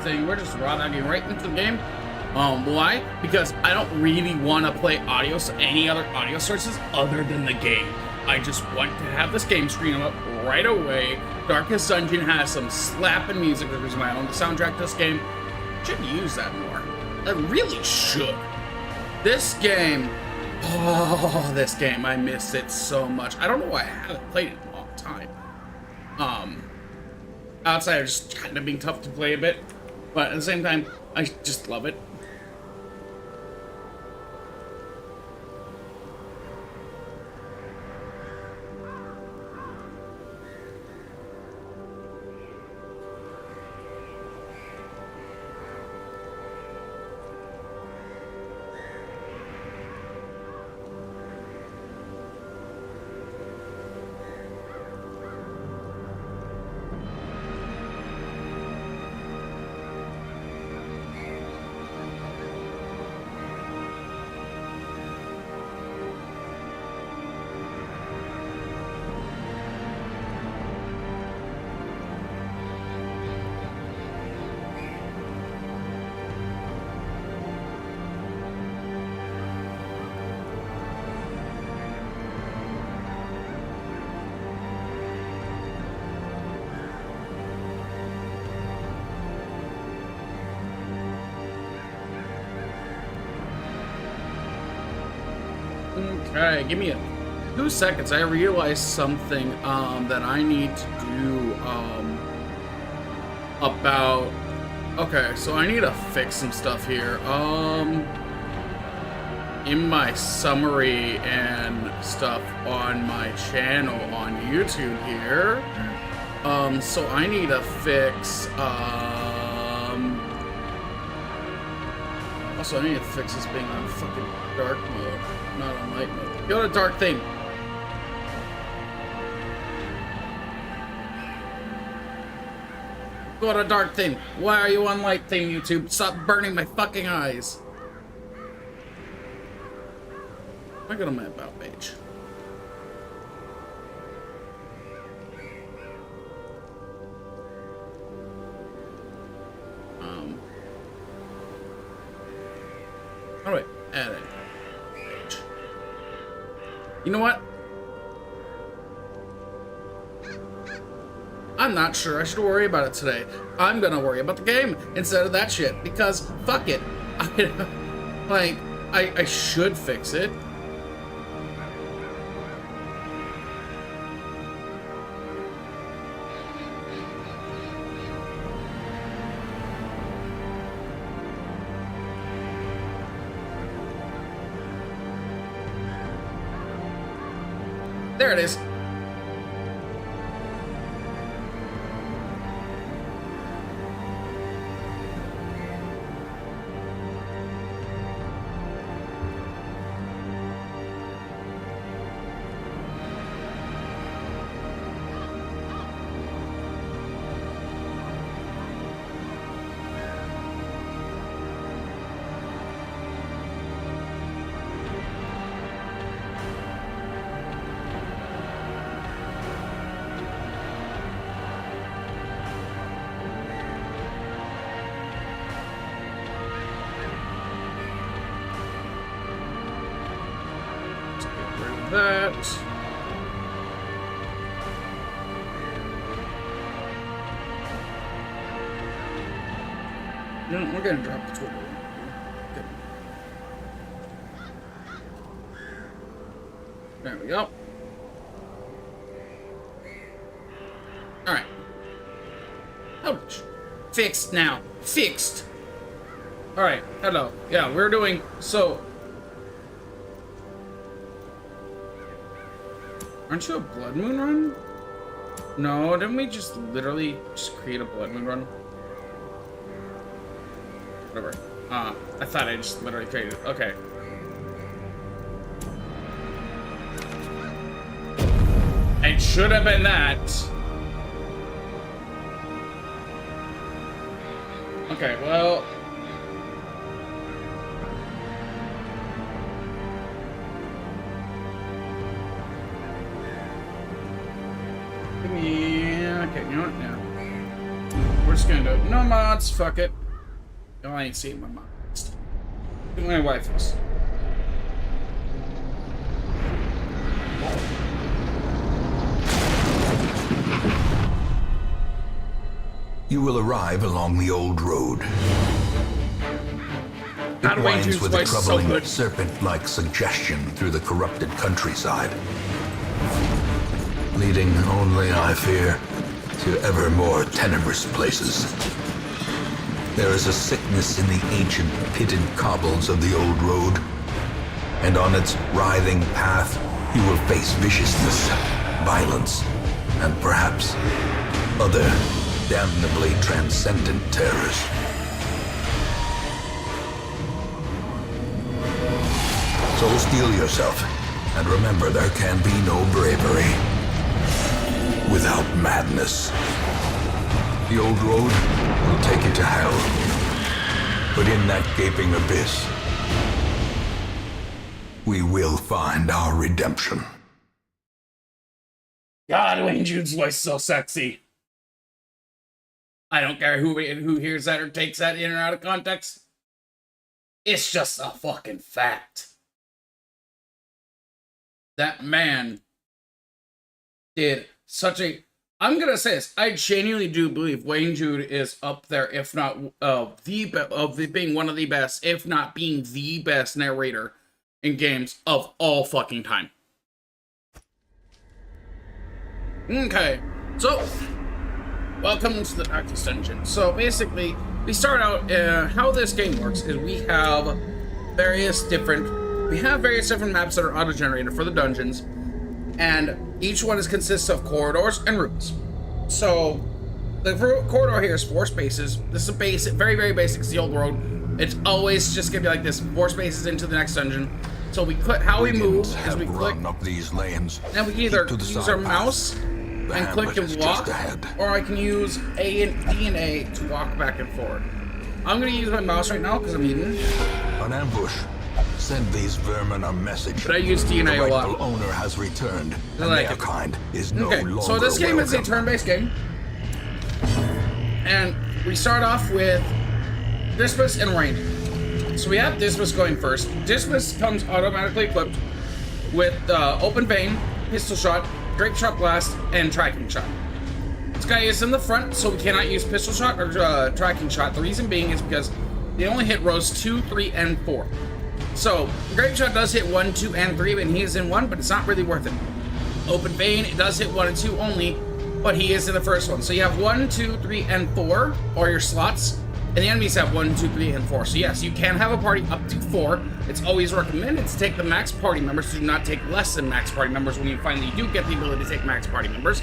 thing. We're just raw dogging right into the game. Why? Because I don't really want to play any other audio sources other than the game. I just want to have this game stream up right away. Darkest Dungeon has some slapping music. There's a reason why I own the soundtrack to this game. Should use that more. I really should. This game, this game, I miss it so much. I don't know why I haven't played it in a long time. Outside of just kind of being tough to play a bit, but at the same time, I just love it. Okay, give me 2 seconds. I realized something that I need to do about. Okay, so I need to fix some stuff here. In my summary and stuff on my channel on YouTube here. So I need to fix. Also, I need to fix this being on fucking dark mode, not on light mode. Go to dark theme. Go to dark theme. Why are you on light theme, YouTube? Stop burning my fucking eyes. I go to my about page. How do I add it? Page. You know what? I'm not sure I should worry about it today. I'm gonna worry about the game instead of that shit because fuck it. I should fix it. There it is. That. No, we're gonna drop the Twitter. Good. There we go. Alright. Ouch. Fixed now. Fixed. Alright, hello. Yeah, we're doing so. Aren't you a Blood Moon run? No, didn't we just literally just create a Blood Moon run? Whatever. I thought I just literally created it. Okay. It should have been that. Okay, well. Yeah, okay, you know what? Yeah. we're just gonna do no mods, fuck it. No, I ain't seeing my mods. Do my wife's. You will arrive along the old road. It winds with a troubling so serpent-like suggestion through the corrupted countryside, leading only, I fear, to ever more tenebrous places. There is a sickness in the ancient pitted cobbles of the old road, and on its writhing path you will face viciousness, violence, and perhaps other damnably transcendent terrors. So steel yourself, and remember there can be no bravery without madness. The old road will take you to hell, but in that gaping abyss, we will find our redemption. God, Wayne Jude's voice is so sexy. I don't care who hears that or takes that in or out of context. It's just a fucking fact. That man did such a... I'm gonna say this. I genuinely do believe Wayne Jude is up there, if not being one of the best, if not being the best narrator in games of all fucking time. Okay, so welcome to the Darkest Dungeon. So basically, we start out, how this game works is we have various different maps that are auto-generated for the dungeons, and each one consists of corridors and rooms. So the corridor here is 4 spaces. This is basic, very, very basic. It's the old road. It's always just gonna be like this, 4 spaces into the next dungeon. So we click, how we move is we click up these lanes. And we can either use our mouse and click and walk, or I can use A and D and A to walk back and forward. I'm gonna use my mouse right now because I'm eating. An ambush. Send these vermin a message. But I use D and A a lot. The owner has returned, and like their kind is no longer so this game is a turn-based game, and we start off with Dismiss and Rain. So we have Dismiss going first. Dismiss comes automatically equipped with Open Vein, Pistol Shot, Grape Shot Blast, and Tracking Shot. This guy is in the front, so we cannot use Pistol Shot or Tracking Shot. The reason being is because they only hit rows 2, 3, and 4. So, Grape Shot does hit 1, 2, and 3, and he is in 1, but it's not really worth it. Open Vein, it does hit 1 and 2 only, but he is in the first one. So you have 1, 2, 3, and 4, or your slots, and the enemies have 1, 2, 3, and 4. So yes, you can have a party up to 4. It's always recommended to take the max party members. Do not take less than max party members when you finally do get the ability to take max party members,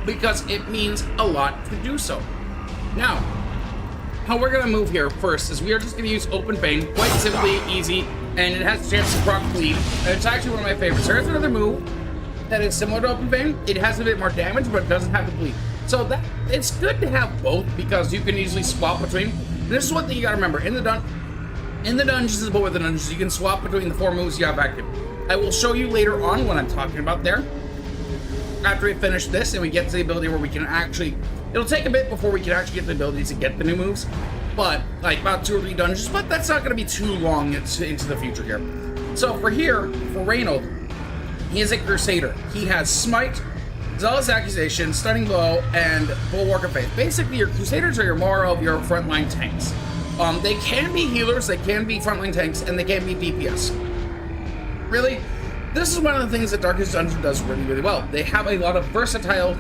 because it means a lot to do so. Now, how we're gonna move here first is we are just gonna use Open Vein, quite simply, easy, and it has a chance to proc bleed. And it's actually one of my favorites. There's another move that is similar to Open Vein. It has a bit more damage, but it doesn't have the bleed. So that it's good to have both because you can easily swap between. And this is one thing you gotta remember in the dungeons and with the dungeons, you can swap between the 4 moves you have active. I will show you later on what I'm talking about there. After we finish this and we get to the ability where we can actually, it'll take a bit before we can actually get the ability to get the new moves, but like about 2 or 3 dungeons, but that's not going to be too long into the future here. So for here, for Reynold, he is a Crusader. He has Smite, Zealous Accusation, Stunning Blow, and Bulwark of Faith. Basically, your Crusaders are more of your frontline tanks. They can be healers, they can be frontline tanks, and they can be DPS. Really, this is one of the things that Darkest Dungeon does really, really well. They have a lot of versatile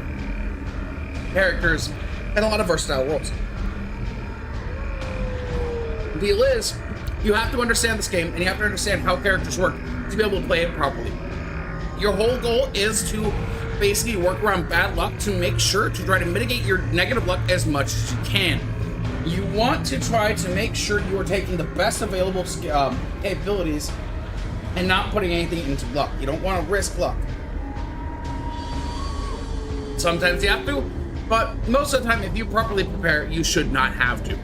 characters and a lot of versatile roles. The deal is, you have to understand this game and you have to understand how characters work to be able to play it properly. Your whole goal is to basically work around bad luck to make sure to try to mitigate your negative luck as much as you can. You want to try to make sure you are taking the best available capabilities and not putting anything into luck. You don't want to risk luck. Sometimes you have to, but most of the time, if you properly prepare, you should not have to.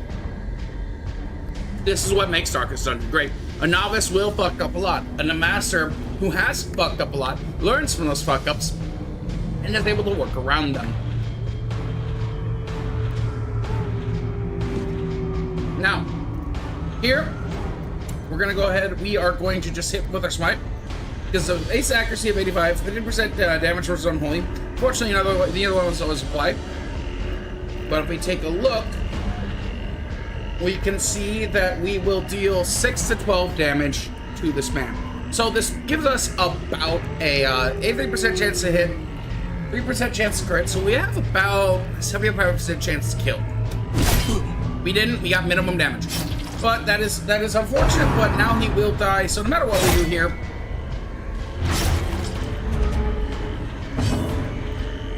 This is what makes Darkest Dungeon great. A novice will fuck up a lot, and a master who has fucked up a lot learns from those fuck ups and is able to work around them. Here, we're gonna go ahead. We are going to just hit with our smite. Because the ace accuracy of 85, 50% damage versus unholy. Fortunately, the other ones always apply. But if we take a look, we can see that we will deal 6 to 12 damage to this man. So this gives us about a 83% chance to hit, 3% chance to crit. So we have about 75% chance to kill. We didn't. We got minimum damage. But that is unfortunate. But now he will die. So no matter what we do here,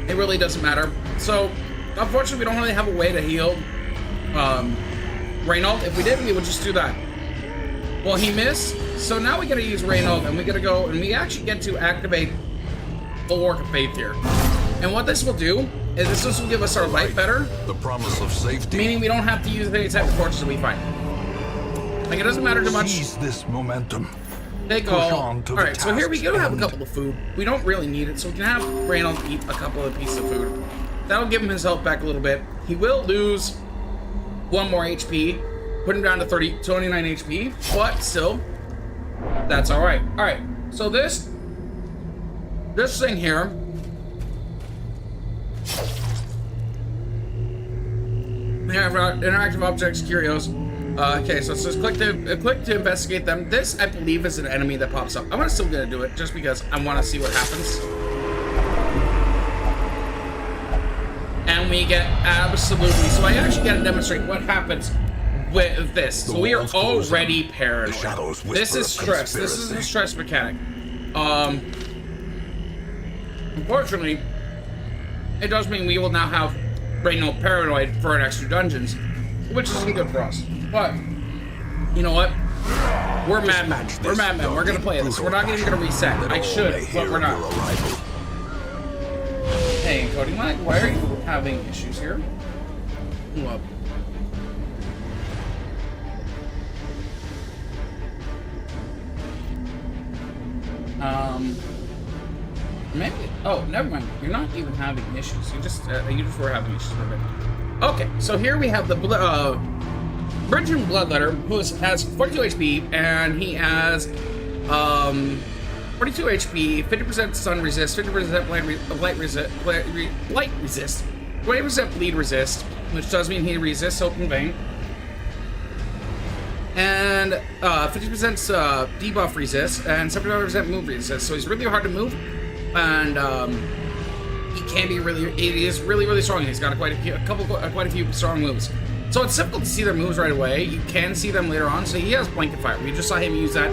it really doesn't matter. So unfortunately, we don't really have a way to heal Reynold. If we did, we would just do that. Well, he missed. So now we gotta use Reynold, and we gotta go, and we actually get to activate the Work of Faith here. And what this will do is this will give us our life better. The promise of safety. Meaning we don't have to use any type of torches that we find. Like, it doesn't matter too much. Seize this momentum. Take all. Alright, so here we go. Have a couple of food. We don't really need it, so we can have Reynold eat a couple of pieces of food. That'll give him his health back a little bit. He will lose 1 more HP. Put him down to 29 HP, but still, that's alright. Alright, so this thing here, we have interactive objects, curios. Okay, so it says click to investigate them. This, I believe, is an enemy that pops up. I'm still gonna do it just because I want to see what happens. And we get absolutely. So I actually got to demonstrate what happens with this. So we are already perished. This is stress. This is a stress mechanic. Unfortunately, it does mean we will now have Reynold paranoid for an extra dungeons, which isn't good for us. But you know what? We're madmen. We're madmen. We're gonna play this. We're not even gonna reset. I should, but we're not. Hey, Cody, why are you having issues here? What? Maybe. Oh, never mind. You're not even having issues. You just were having issues for a bit. Okay, so here we have the Virgin Bloodletter, who has 42 HP, and he has 42 HP, 50% stun resist, 50% blight resist, 20% bleed resist, which does mean he resists open vein, and 50% debuff resist, and 75% move resist. So he's really hard to move, and he can be he is really strong. He's got quite a few strong moves. So it's difficult to see their moves right away. You can see them later on. So he has Blanket Fire. We just saw him use that.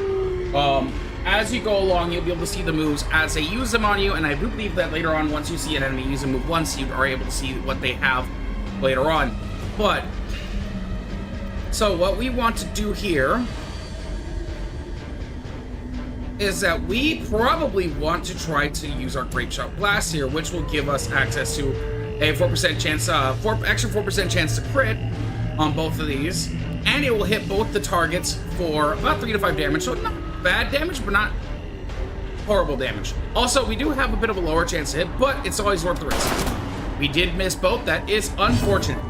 As you go along, you'll be able to see the moves as they use them on you. And I do believe that later on, once you see an enemy use a move once, you are able to see what they have later on. But, so what we want to do here is that we probably want to try to use our Great Shot Blast here, which will give us access to a 4% chance, extra 4% chance to crit on both of these, and it will hit both the targets for about 3 to 5 damage. So not bad damage, but not horrible damage. Also, we do have a bit of a lower chance to hit, but it's always worth the risk. We did miss both. That is unfortunate.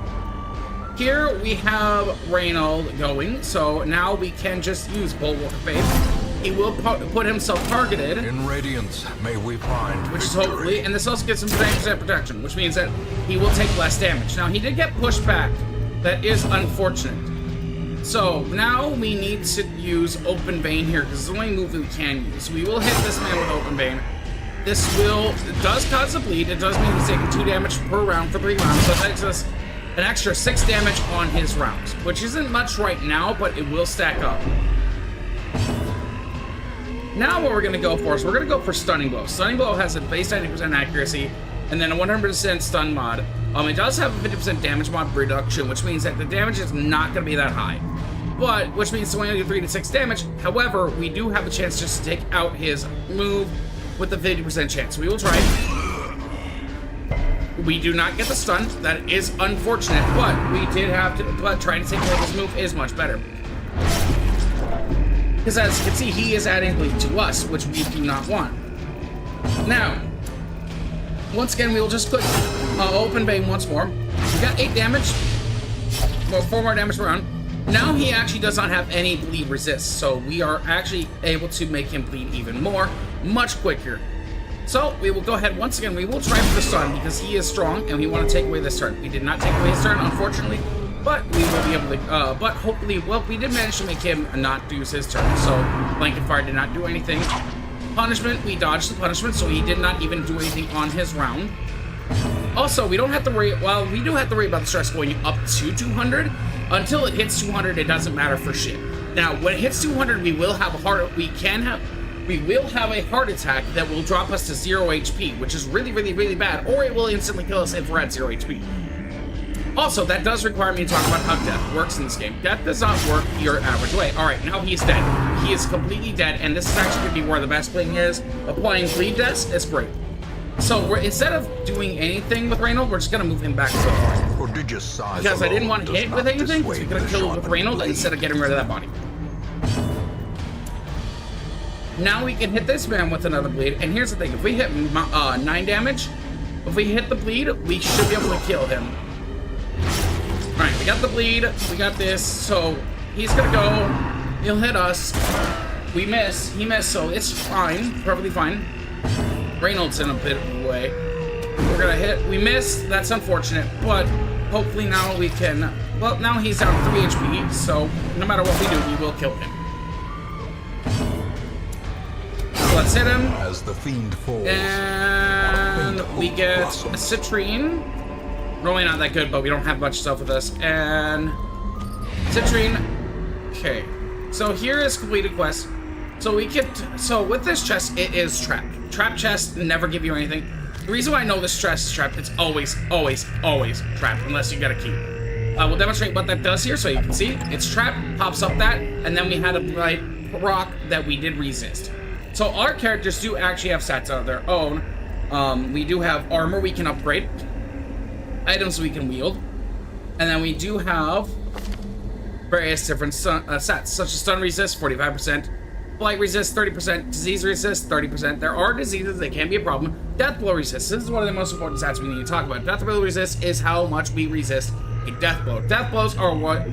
Here we have Reynold going, so now we can just use Bulwark of Faith. He will put himself targeted. In Radiance, may we find which is hopefully, and this also gets him 90% protection, which means that he will take less damage. Now, he did get pushed back. That is unfortunate. So, now we need to use Open Vein here, because it's the only move we can use. We will hit this man with Open Vein. It does cause a bleed. It does mean he's taking 2 damage per round for 3 rounds, so that takes us an extra 6 damage on his rounds, which isn't much right now, but it will stack up. Now what we're going to go for is we're going to go for Stunning Blow. Stunning Blow has a base 90% accuracy and then a 100% stun mod. It does have a 50% damage mod reduction, which means that the damage is not going to be that high. But, which means it's only going to do 3 to 6 damage. However, we do have a chance just to take out his move with a 50% chance. We will try it. We do not get the stun. That is unfortunate, but we did have to, but trying to take away his move is much better. Because as you can see, he is adding bleed to us, which we do not want. Now, once again, we will just click Open Vein once more. We got 8 damage. Well, 4 more damage per round. Now he actually does not have any bleed resist, so we are actually able to make him bleed even more, much quicker. So we will go ahead once again. We will try for the stun because he is strong, and we want to take away this turn. We did not take away his turn, unfortunately, but we will be able to. But hopefully, well, we did manage to make him not use his turn. So blanket fire did not do anything. Punishment, we dodged the punishment, so he did not even do anything on his round. Also, we don't have to worry. Well, we do have to worry about the stress going up to 200. Until it hits 200, it doesn't matter for shit. Now, when it hits 200, we will have a heart. We will have a heart attack that will drop us to 0 HP, which is really, really, really bad. Or it will instantly kill us if we're at 0 HP. Also, that does require me to talk about how death works in this game. Death does not work your average way. All right, now he's dead. He is completely dead, and this is actually going to be where the best thing is. Applying bleed deaths is great. So instead of doing anything with Reynold, we're just going to move him back so far. Prodigious size Because I didn't want to hit with anything, so we're going to kill him with Reynold instead of getting rid of that body. Now we can hit this man with another bleed, and here's the thing. If we hit 9 damage, if we hit the bleed, we should be able to kill him. Alright, we got the bleed, we got this, so he's going to go, he'll hit us. We miss, he missed, so it's fine, perfectly fine. Reynold's in a bit of a way. We're gonna hit. We missed. That's unfortunate, but hopefully now we can. Well, now he's down 3 HP, so no matter what we do, we will kill him. So let's hit him. As the fiend falls, and we get a citrine. Really not that good, but we don't have much stuff with us. And citrine. Okay. So here is completed quest. So we get. So with this chest, it is trapped. Trap chests never give you anything. The reason why I know this chest is trapped, it's always, always, always trapped unless you get a key. We'll demonstrate what that does here so you can see. It's trapped, pops up that, and then we had a bright rock that we did resist. So our characters do actually have stats of their own. We do have armor we can upgrade, items we can wield, and then we do have various different stats, such as stun resist, 45%. Blight resist 30%, disease resist 30%. There are diseases that can be a problem. Death blow resist. This is one of the most important stats we need to talk about. Death blow resist is how much we resist a death blow. Death blows are what?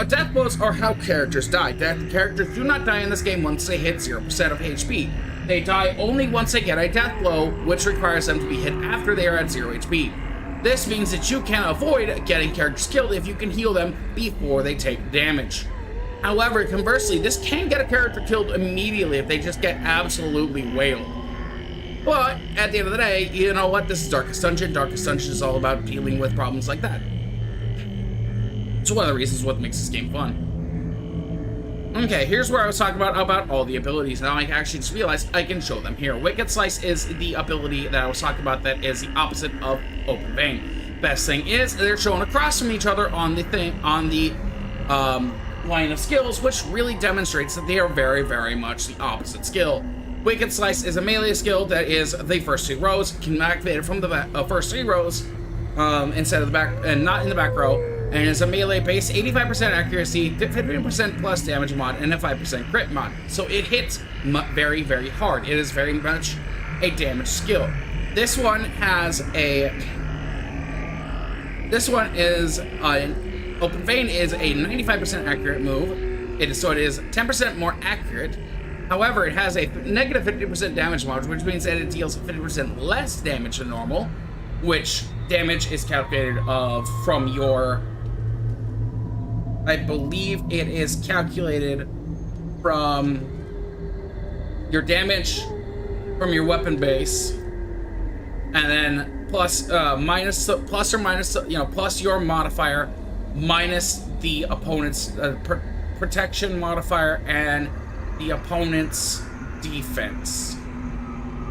Death blows are how characters die. Characters do not die in this game once they hit 0% of HP. They die only once they get a death blow, which requires them to be hit after they are at 0 HP. This means that you can avoid getting characters killed if you can heal them before they take damage. However, conversely, this can get a character killed immediately if they just get absolutely wailed. But, at the end of the day, you know what? This is Darkest Dungeon. Darkest Dungeon is all about dealing with problems like that. It's one of the reasons what makes this game fun. Okay, here's where I was talking about all the abilities. Now I actually just realized I can show them here. Wicked Slice is the ability that I was talking about that is the opposite of Open Vein. Best thing is, they're shown across from each other on the line of skills, which really demonstrates that they are very, very much the opposite skill. Wicked Slice is a melee skill that is the first 2 rows, can activate it from the first 3 rows instead of the back, and not in the back row, and is a melee base, 85% accuracy, 15% plus damage mod, and a 5% crit mod. So it hits very, very hard. It is very much a damage skill. This one has Open Vein is a 95% accurate move. It is 10% more accurate. However, it has a negative 50% damage mod, which means that it deals 50% less damage than normal, which damage is calculated from your. I believe it is calculated from your damage from your weapon base, and then plus or minus, plus your modifier, minus the opponent's protection modifier and the opponent's defense.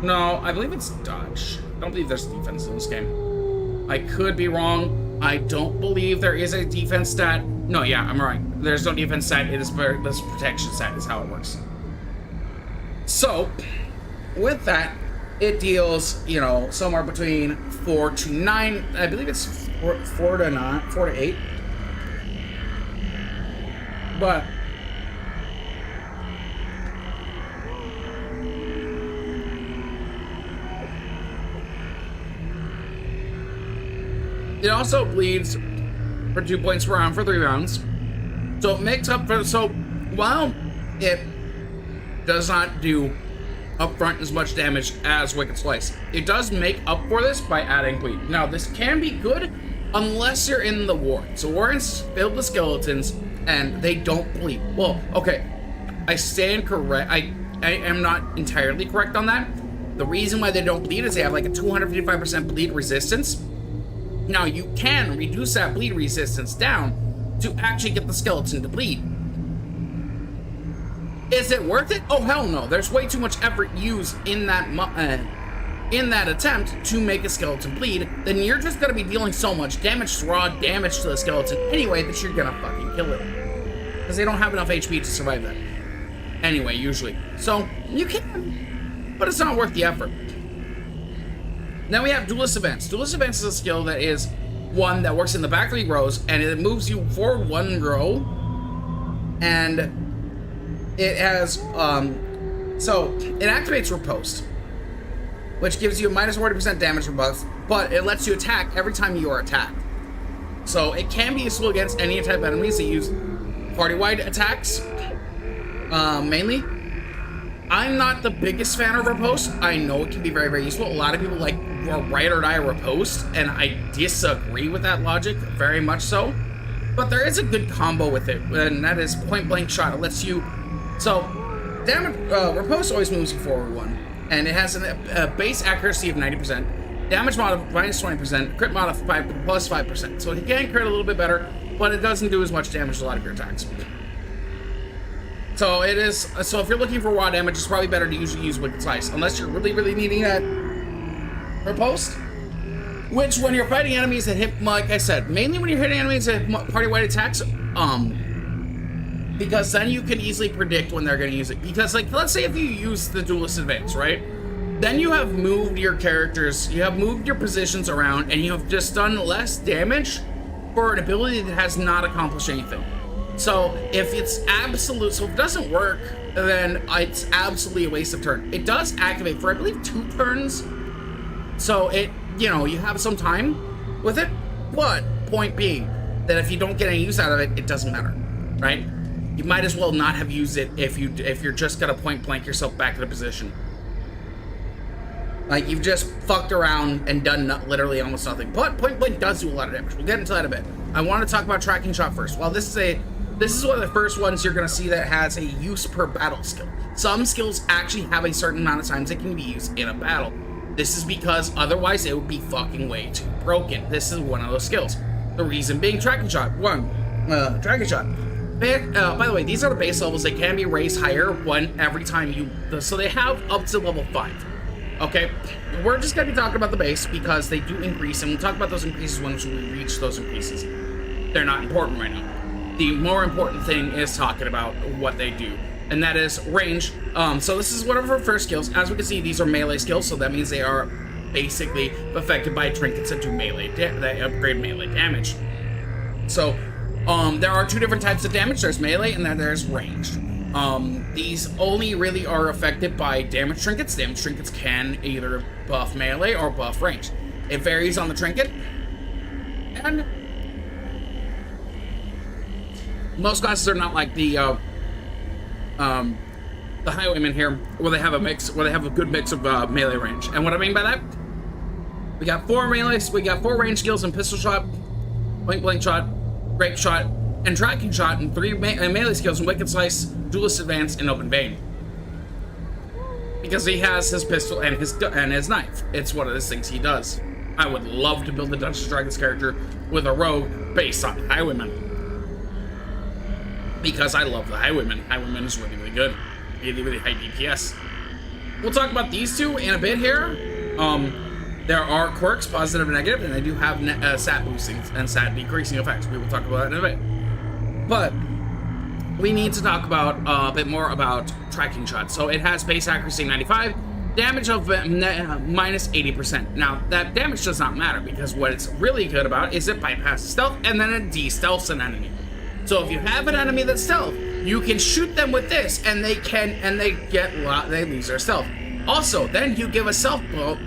No, I believe it's dodge. I don't believe there's defense in this game. I could be wrong. I don't believe there is a defense stat. No, yeah, I'm right. There's no defense stat. It is this protection stat is how it works. So, with that, it deals, somewhere between 4 to 9. I believe it's 4 to 9, 4 to 8. But it also bleeds for 2 points per round for 3 rounds. So it makes up for, so while it does not do upfront as much damage as Wicked Slice, it does make up for this by adding bleed. Now this can be good unless you're in the Warren. So Warren's filled with skeletons and they don't bleed. Well, okay, I stand correct. I am not entirely correct on that. The reason why they don't bleed is they have like a 255% bleed resistance. Now you can reduce that bleed resistance down to actually get the skeleton to bleed. Is it worth it? Oh hell no! There's way too much effort used in that attempt to make a skeleton bleed. Then you're just gonna be dealing so much damage, raw damage to the skeleton anyway, that you're gonna fucking kill it because they don't have enough HP to survive that. Anyway, usually, so you can, but it's not worth the effort. Now we have Duelist Events. Duelist Events is a skill that is one that works in the back 3 rows, and it moves you forward 1 row, and it has, so it activates Riposte, which gives you a minus 40% damage buff, but it lets you attack every time you are attacked. So it can be useful against any type of enemies that use party-wide attacks, mainly. I'm not the biggest fan of Riposte. I know it can be very, very useful. A lot of people like ride or die Riposte, and I disagree with that logic, very much so. But there is a good combo with it, and that is point blank shot. It lets you, so damage, Riposte always moves you forward 1, and it has a base accuracy of 90%, damage mod of minus 20%, crit mod of 5 plus 5%. So it can crit a little bit better, but it doesn't do as much damage to a lot of your attacks. So it is, so if you're looking for raw damage, it's probably better to usually use Wicked Slice, unless you're really, really needing that Riposte. Which, when you're fighting enemies that hit, like I said, mainly when you're hitting enemies that hit party-wide attacks, because then you can easily predict when they're going to use it. Because, like, let's say if you use the Duelist Advance, right? Then you have moved your characters, you have moved your positions around, and you have just done less damage for an ability that has not accomplished anything. So if it's absolute, so if it doesn't work, then it's absolutely a waste of turn. It does activate for, I believe, 2 turns. So it, you know, you have some time with it, but point being that if you don't get any use out of it, it doesn't matter, right? You might as well not have used it if you're just gonna point blank yourself back into position. Like, you've just fucked around and done literally almost nothing. But point blank does do a lot of damage. We'll get into that a bit. I want to talk about tracking shot first. Well, this is one of the first ones you're gonna see that has a use per battle skill. Some skills actually have a certain amount of times they can be used in a battle. This is because otherwise it would be fucking way too broken. This is one of those skills. The reason being tracking shot. Tracking shot. By the way, these are the base levels. They can be raised higher every time you, so they have up to level 5. Okay, we're just gonna be talking about the base because they do increase, and we'll talk about those increases once we reach those increases. They're not important right now. The more important thing is talking about what they do, and that is range. So this is one of our first skills. As we can see, these are melee skills, so that means they are basically affected by trinkets that do melee, that upgrade melee damage. So there are 2 different types of damage. There's melee and then there's ranged. These only really are affected by damage trinkets. Damage trinkets can either buff melee or buff range. It varies on the trinket, and most classes are not like the Highwaymen here, where they have a good mix of melee range. And what I mean by that, we got 4 melees, we got 4 range skills in pistol shot, point blank shot, grape shot, and tracking shot, and 3 melee skills in Wicked Slice, Duelist Advance, and Open Vein. Because he has his pistol and his knife. It's one of those things he does. I would love to build a Dungeons & Dragons character with a rogue based on Highwaymen. Because I love the Highwaymen. Highwaymen is really, really good. Really, really high DPS. We'll talk about these 2 in a bit here. There are quirks, positive and negative, and they do have stat boosting and stat decreasing effects. We will talk about that in a bit. But we need to talk about a bit more about tracking shots. So it has base accuracy 95, damage of minus 80%. Now, that damage does not matter, because what it's really good about is it bypasses stealth, and then it de-stealths an enemy. So if you have an enemy that's stealth, you can shoot them with this, and they lose their stealth. Also, then you give a self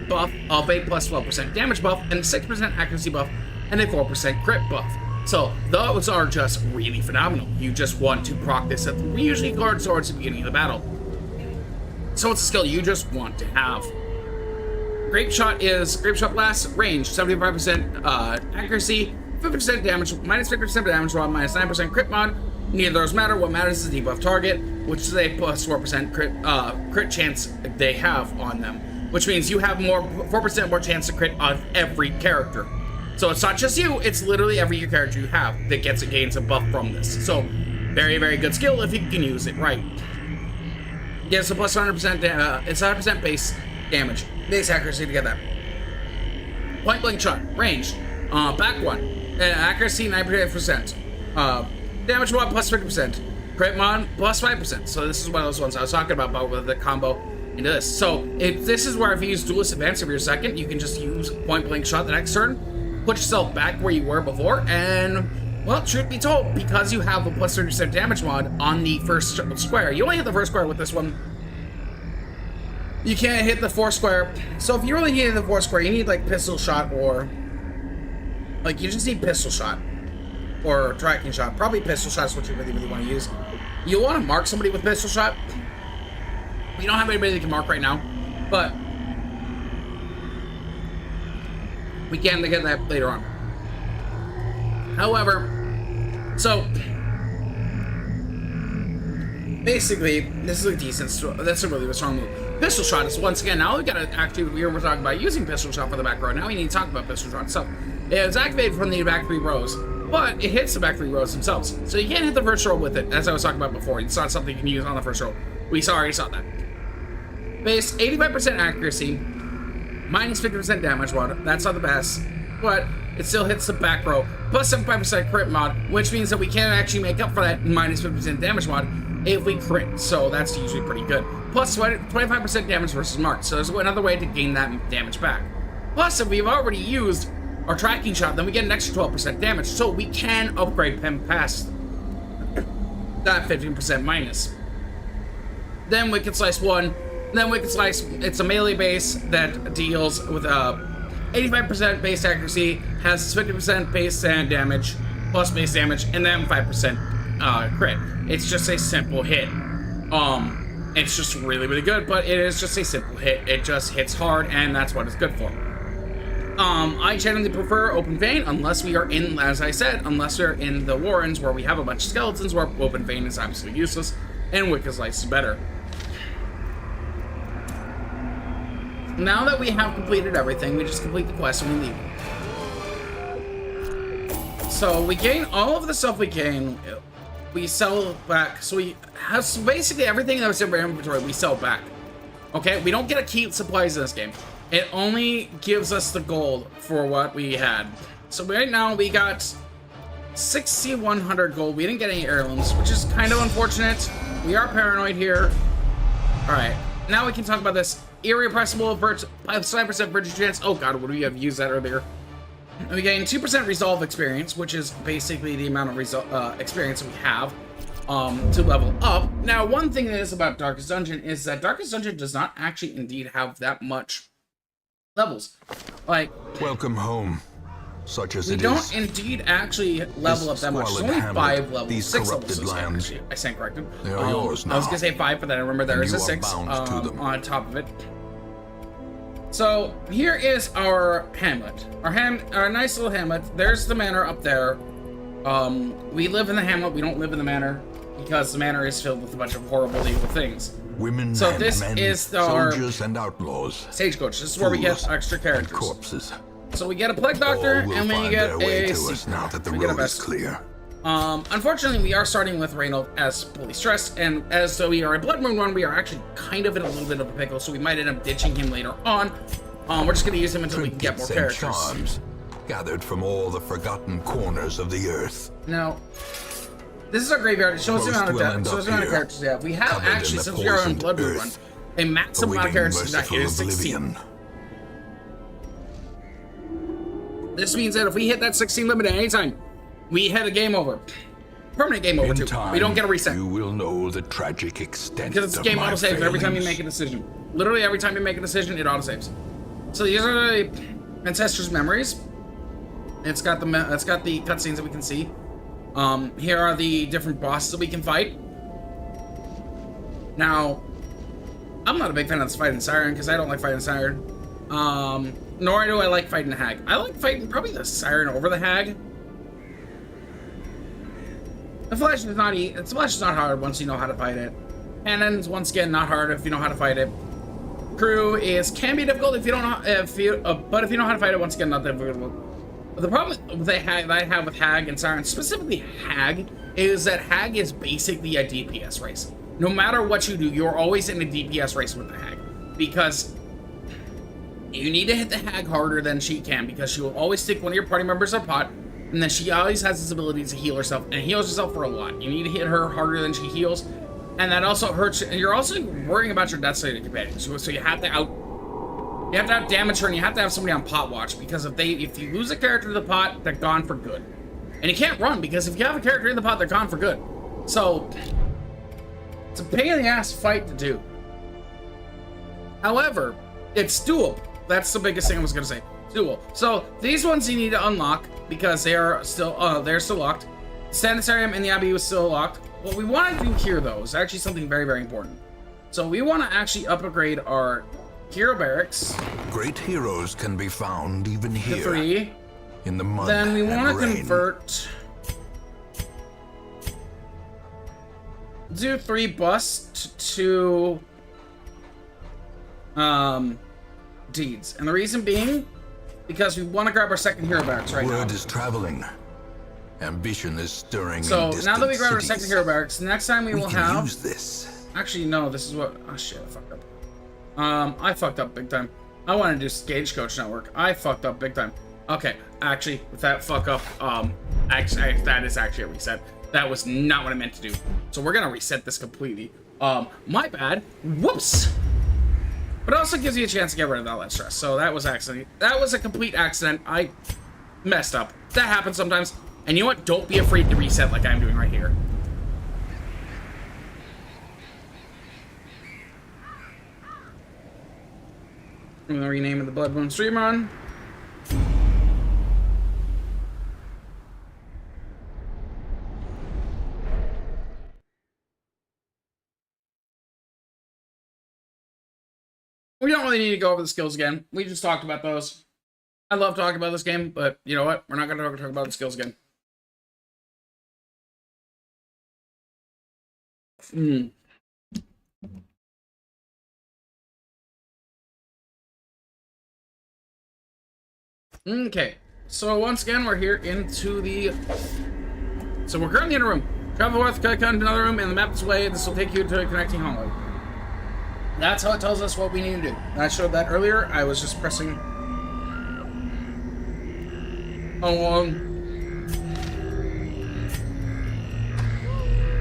buff of a plus 12% damage buff, and a 6% accuracy buff, and a 4% crit buff. So those are just really phenomenal. You just want to proc this at we usually guard towards the beginning of the battle. So it's a skill you just want to have. Grape Shot lasts range, 75% accuracy, 50% damage, minus 50% damage while minus 9% crit mod. Neither of those matter. What matters is the debuff target, which is a plus 4% crit chance they have on them. Which means you have 4% more chance to crit on every character. So it's not just you, it's literally every character you have that gains a buff from this. So very, very good skill if you can use it right. Yes, a plus 100%, it's 100% base damage, base accuracy to get that. Point blank shot, range, back one, accuracy 90%, damage mod plus 50%, crit mod plus 5%. So this is one of those ones I was talking about with the combo into this. So if this is where if you use Duelist Advance every second, you can just use point blank shot the next turn, put yourself back where you were before, and well, truth be told, because you have a plus 30% damage mod on the first square, you only hit the first square with this one. You can't hit the fourth square. So if you really need the fourth square, you need like pistol shot or like you just need pistol shot or tracking shot. Probably pistol shot is what you really, really want to use. You want to mark somebody with pistol shot. We don't have anybody that can mark right now, but we can get that later on. However, so basically, this is a decent. That's a really strong move. Pistol shot is once again. Now we gotta actually. We were talking about using pistol shot for the back row. Now we need to talk about pistol shot. So it's activated from the back 3 rows, but it hits the back 3 rows themselves. So you can't hit the first row with it, as I was talking about before. It's not something you can use on the first row. We already saw that. Base 85% accuracy, minus 50% damage mod. That's not the best, but it still hits the back row. Plus 75% crit mod, which means that we can actually make up for that minus 50% damage mod if we crit. So that's usually pretty good. Plus 25% damage versus mark. So there's another way to gain that damage back. Plus, if we've already used our tracking shot, then we get an extra 12% damage. So we can upgrade him past that 15% minus. Then Wicked Slice 1. Then Wicked Slice, it's a melee base that deals with 85% base accuracy, has 50% base damage, plus base damage, and then 5% crit. It's just a simple hit. It's just really, really good, but it is just a simple hit. It just hits hard, and that's what it's good for. I generally prefer Open Vein, unless we are in, as I said, unless we're in the Warrens, where we have a bunch of skeletons, where Open Vein is absolutely useless, and Wicked Slice is better. Now that we have completed everything, we just complete the quest and we leave. So we gain all of the stuff we gain, we sell back. So we have basically everything that was in our inventory, we sell back. Okay, we don't get to keep supplies in this game. It only gives us the gold for what we had. So right now we got 6,100 gold. We didn't get any heirlooms, which is kind of unfortunate. We are paranoid here. All right, now we can talk about this. Irrepressible, 5% virtue chance. Oh god, would we have used that earlier? We gain 2% resolve experience, which is basically the amount of experience we have to level up. Now, one thing that is about Darkest Dungeon is that Darkest Dungeon does not actually indeed have that much levels. Like, welcome home. Such as we it don't is, indeed actually level up that much. It's only 5 levels. These 6 corrupted levels. lands, I stand corrected. they are yours now. I was gonna say 5, but then I remember there is a 6 on top of it. So here is our hamlet. Our nice little hamlet. There's the manor up there. We live in the hamlet. We don't live in the manor because the manor is filled with a bunch of horrible, evil things. Women so and this men, is our soldiers and outlaws. Stagecoach. This is where we get extra characters. And corpses. So we get a plague doctor, All will and we find get their way a. to us now that the we get a road is vest. clear. Unfortunately, we are starting with Reynold as fully stressed, and as though we are a Blood Moon run, we are actually kind of in a little bit of a pickle, so we might end up ditching him later on. We're just gonna use him until we can get more Trinkets and characters. charms, gathered from all the forgotten corners of the earth. Now, this is our graveyard. It shows the Most amount will of end up characters we have. We have covered in actually, the since we are on poisoned Blood Moon run, earth, a maximum amount of awaiting characters that merciful is 16. oblivion. This means that if we hit that 16 limit at any time, we hit a game over. Permanent game over, In too. time, We don't get a reset. you will know the tragic extent Because this of game my autosaves every time you failings. make a decision. Literally every time you make a decision, it autosaves. So these are the Ancestors' memories. It's got the cutscenes that we can see. Here are the different bosses that we can fight. Now, I'm not a big fan of this fighting Siren because I don't like fighting Siren. Nor do I like fighting the Hag. I like fighting probably the Siren over the Hag. The Flesh is not hard once you know how to fight it. Cannon's once again not hard if you know how to fight it. Crew can be difficult if you don't know but if you know how to fight it, once again not difficult. The problem with the Hag that I have with Hag and Siren, specifically Hag, is that Hag is basically a DPS race. No matter what you do, you're always in a DPS race with the Hag because you need to hit the Hag harder than she can because she will always stick one of your party members in a pot. And then she always has this ability to heal herself, and heals herself for a lot. You need to hit her harder than she heals, and that also hurts. And you're also worrying about your death state companions, so you have to out damage her, and you have to have somebody on pot watch because if you lose a character to the pot, they're gone for good. And you can't run because if you have a character in the pot, they're gone for good. So it's a pain in the ass fight to do. However, it's doable. That's the biggest thing I was gonna say. Dual. So these ones you need to unlock because they're still locked. Sanitarium and the Abbey was still locked. What we want to do here though is actually something very, very important. So we want to actually upgrade our hero barracks. Great heroes can be found even here. To 3. In the mud. Then we want to rain. convert. Do 3 bust to deeds, and the reason being because we want to grab our second hero barracks right now. Word is traveling. Ambition is stirring. So in now that we distant grab our cities. second hero barracks, next time we will can have. Use this. Actually, no. This is what. Oh shit! I fucked up. I fucked up big time. I want to do Stagecoach Network. I fucked up big time. Okay, actually, with that fuck up, that is actually a reset. That was not what I meant to do. So we're gonna reset this completely. My bad. Whoops. But it also gives you a chance to get rid of all that stress. So that was accident. That was a complete accident. I messed up. That happens sometimes. And you know what? Don't be afraid to reset like I'm doing right here. I'm gonna rename it the Blood Moon Stream Run. We don't really need to go over the skills again. We just talked about those. I love talking about this game, but you know what? We're not going to talk about the skills again. Okay. So once again, we're here into the... So we're currently in a room. Travel north, click on another room, and the map this way. This will take you to a connecting hallway. That's how it tells us what we need to do. I showed that earlier. I was just pressing along.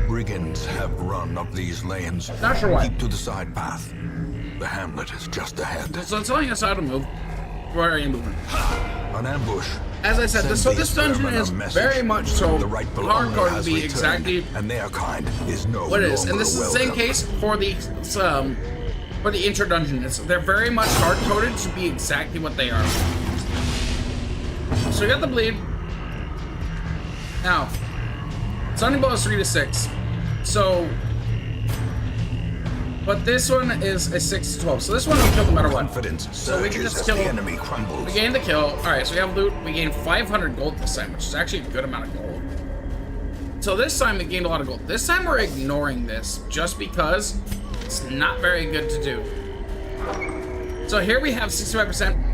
Brigands have run up these lanes. Not sure why. Keep to the side path. The hamlet is just ahead. So it's telling us how to move. Where are you moving? An ambush. As I said, this dungeon is very much so hardcore to be exactly and their kind is no what it is. And this is the same welcome. case for the intro dungeon. They're very much hard coded to be exactly what they are. So we got the bleed. Now, Stunning Blow is 3 to 6. So, but this one is a 6 to 12. So this one will kill no matter what. Confidence So we can surges just as kill the him. enemy crumbles. We gained the kill. Alright, so we have loot. We gained 500 gold this time, which is actually a good amount of gold. So this time we gained a lot of gold. This time we're ignoring this just because it's not very good to do. So here we have 65%.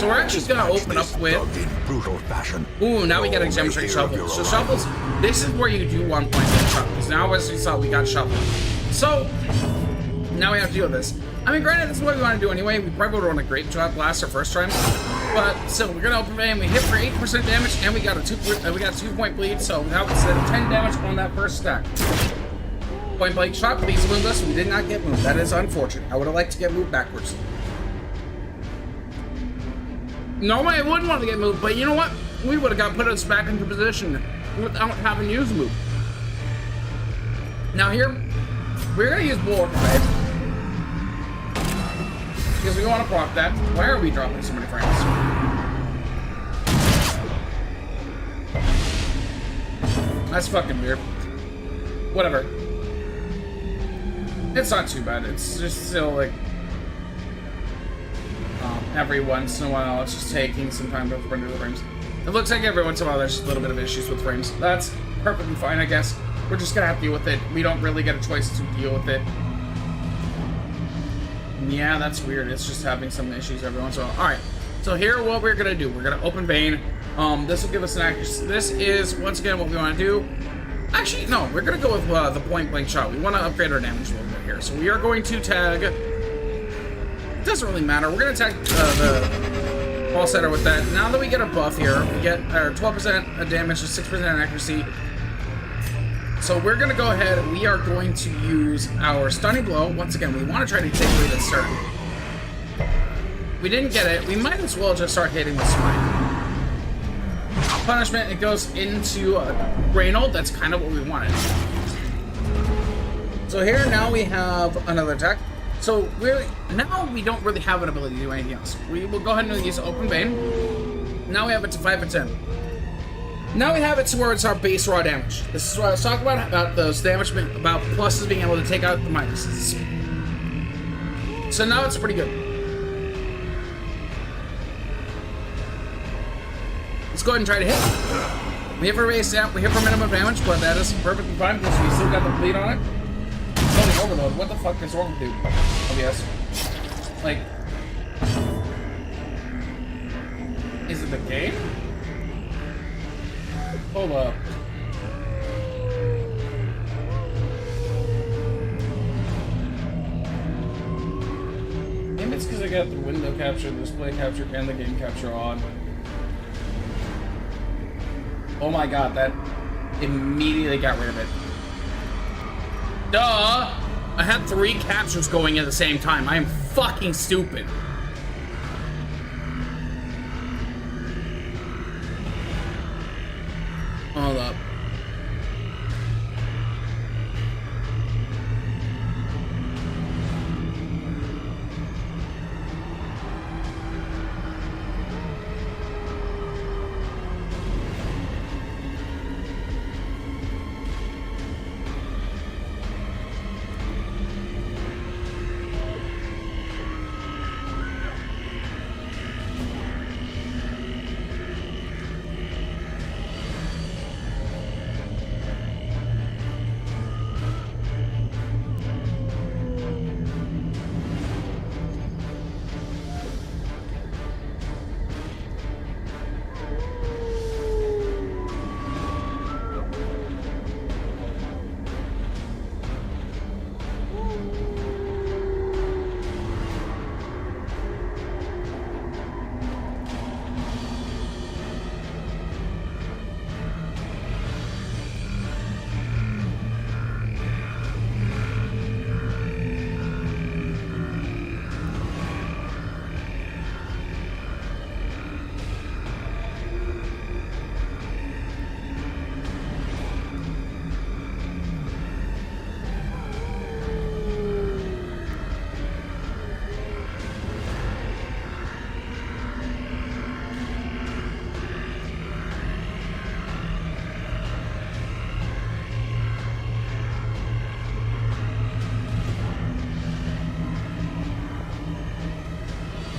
So we're actually going to open up with... In brutal fashion. Ooh, now we got a demonstrate shovel. So shovels, this is where you do 1 point shot. Because now as we saw, we got shovel. So, now we have to deal with this. I mean, granted, this is what we want to do anyway. We probably would run a Grape Shot Blast our first time. But still, we're going to open and we hit for 8% damage, and we got a 2-point bleed. So now instead of 10 damage on that first stack. Point blank shot, please move us. We did not get moved. That is unfortunate. I would have liked to get moved backwards. Normally I wouldn't want to get moved, but you know what? We would have got put us back into position without having to use move. Now here, we're going to use Bulwark Blade. Because we want to proc that. Why are we dropping so many frames? That's fucking weird. Whatever. It's not too bad. It's just still like every once in a while it's just taking some time to render the frames. It looks like every once in a while there's just a little bit of issues with frames. That's perfectly fine, I guess. We're just gonna have to deal with it. We don't really get a choice to deal with it. Yeah, that's weird. It's just having some issues every once in a while. Alright, so here what we're gonna do. We're gonna open vein. This will give us an accuracy. This is, once again, what we want to do. Actually, no, we're gonna go with the point blank shot. We want to upgrade our damage a little bit here. So we are going to tag... It doesn't really matter. We're gonna tag the ball setter with that. Now that we get a buff here, we get our 12% damage, 6% accuracy. So we're gonna go ahead. We are going to use our stunning blow. Once again, we want to try to take away the stern. We didn't get it. We might as well just start hitting the smite. Punishment, it goes into Reynold. That's kind of what we wanted. So here now we have another attack. So really, now we don't really have an ability to do anything else. We will go ahead and use open vein. Now we have it to 5 and 10. Now we have it to where it's our base raw damage. This is what I was talking about those damage, about pluses being able to take out the minuses. So now it's pretty good. Let's go ahead and try to hit. We hit for base stamp, we hit for minimum damage, but that is perfectly fine because we still got the bleed on it. Totally overload. What the fuck is wrong with you? Oh yes. Like, is it the game? Hold up. Maybe it's because I got the window capture, the display capture, and the game capture on. Oh my god, that immediately got rid of it. Duh! I had 3 captures going at the same time. I am fucking stupid. Hold up.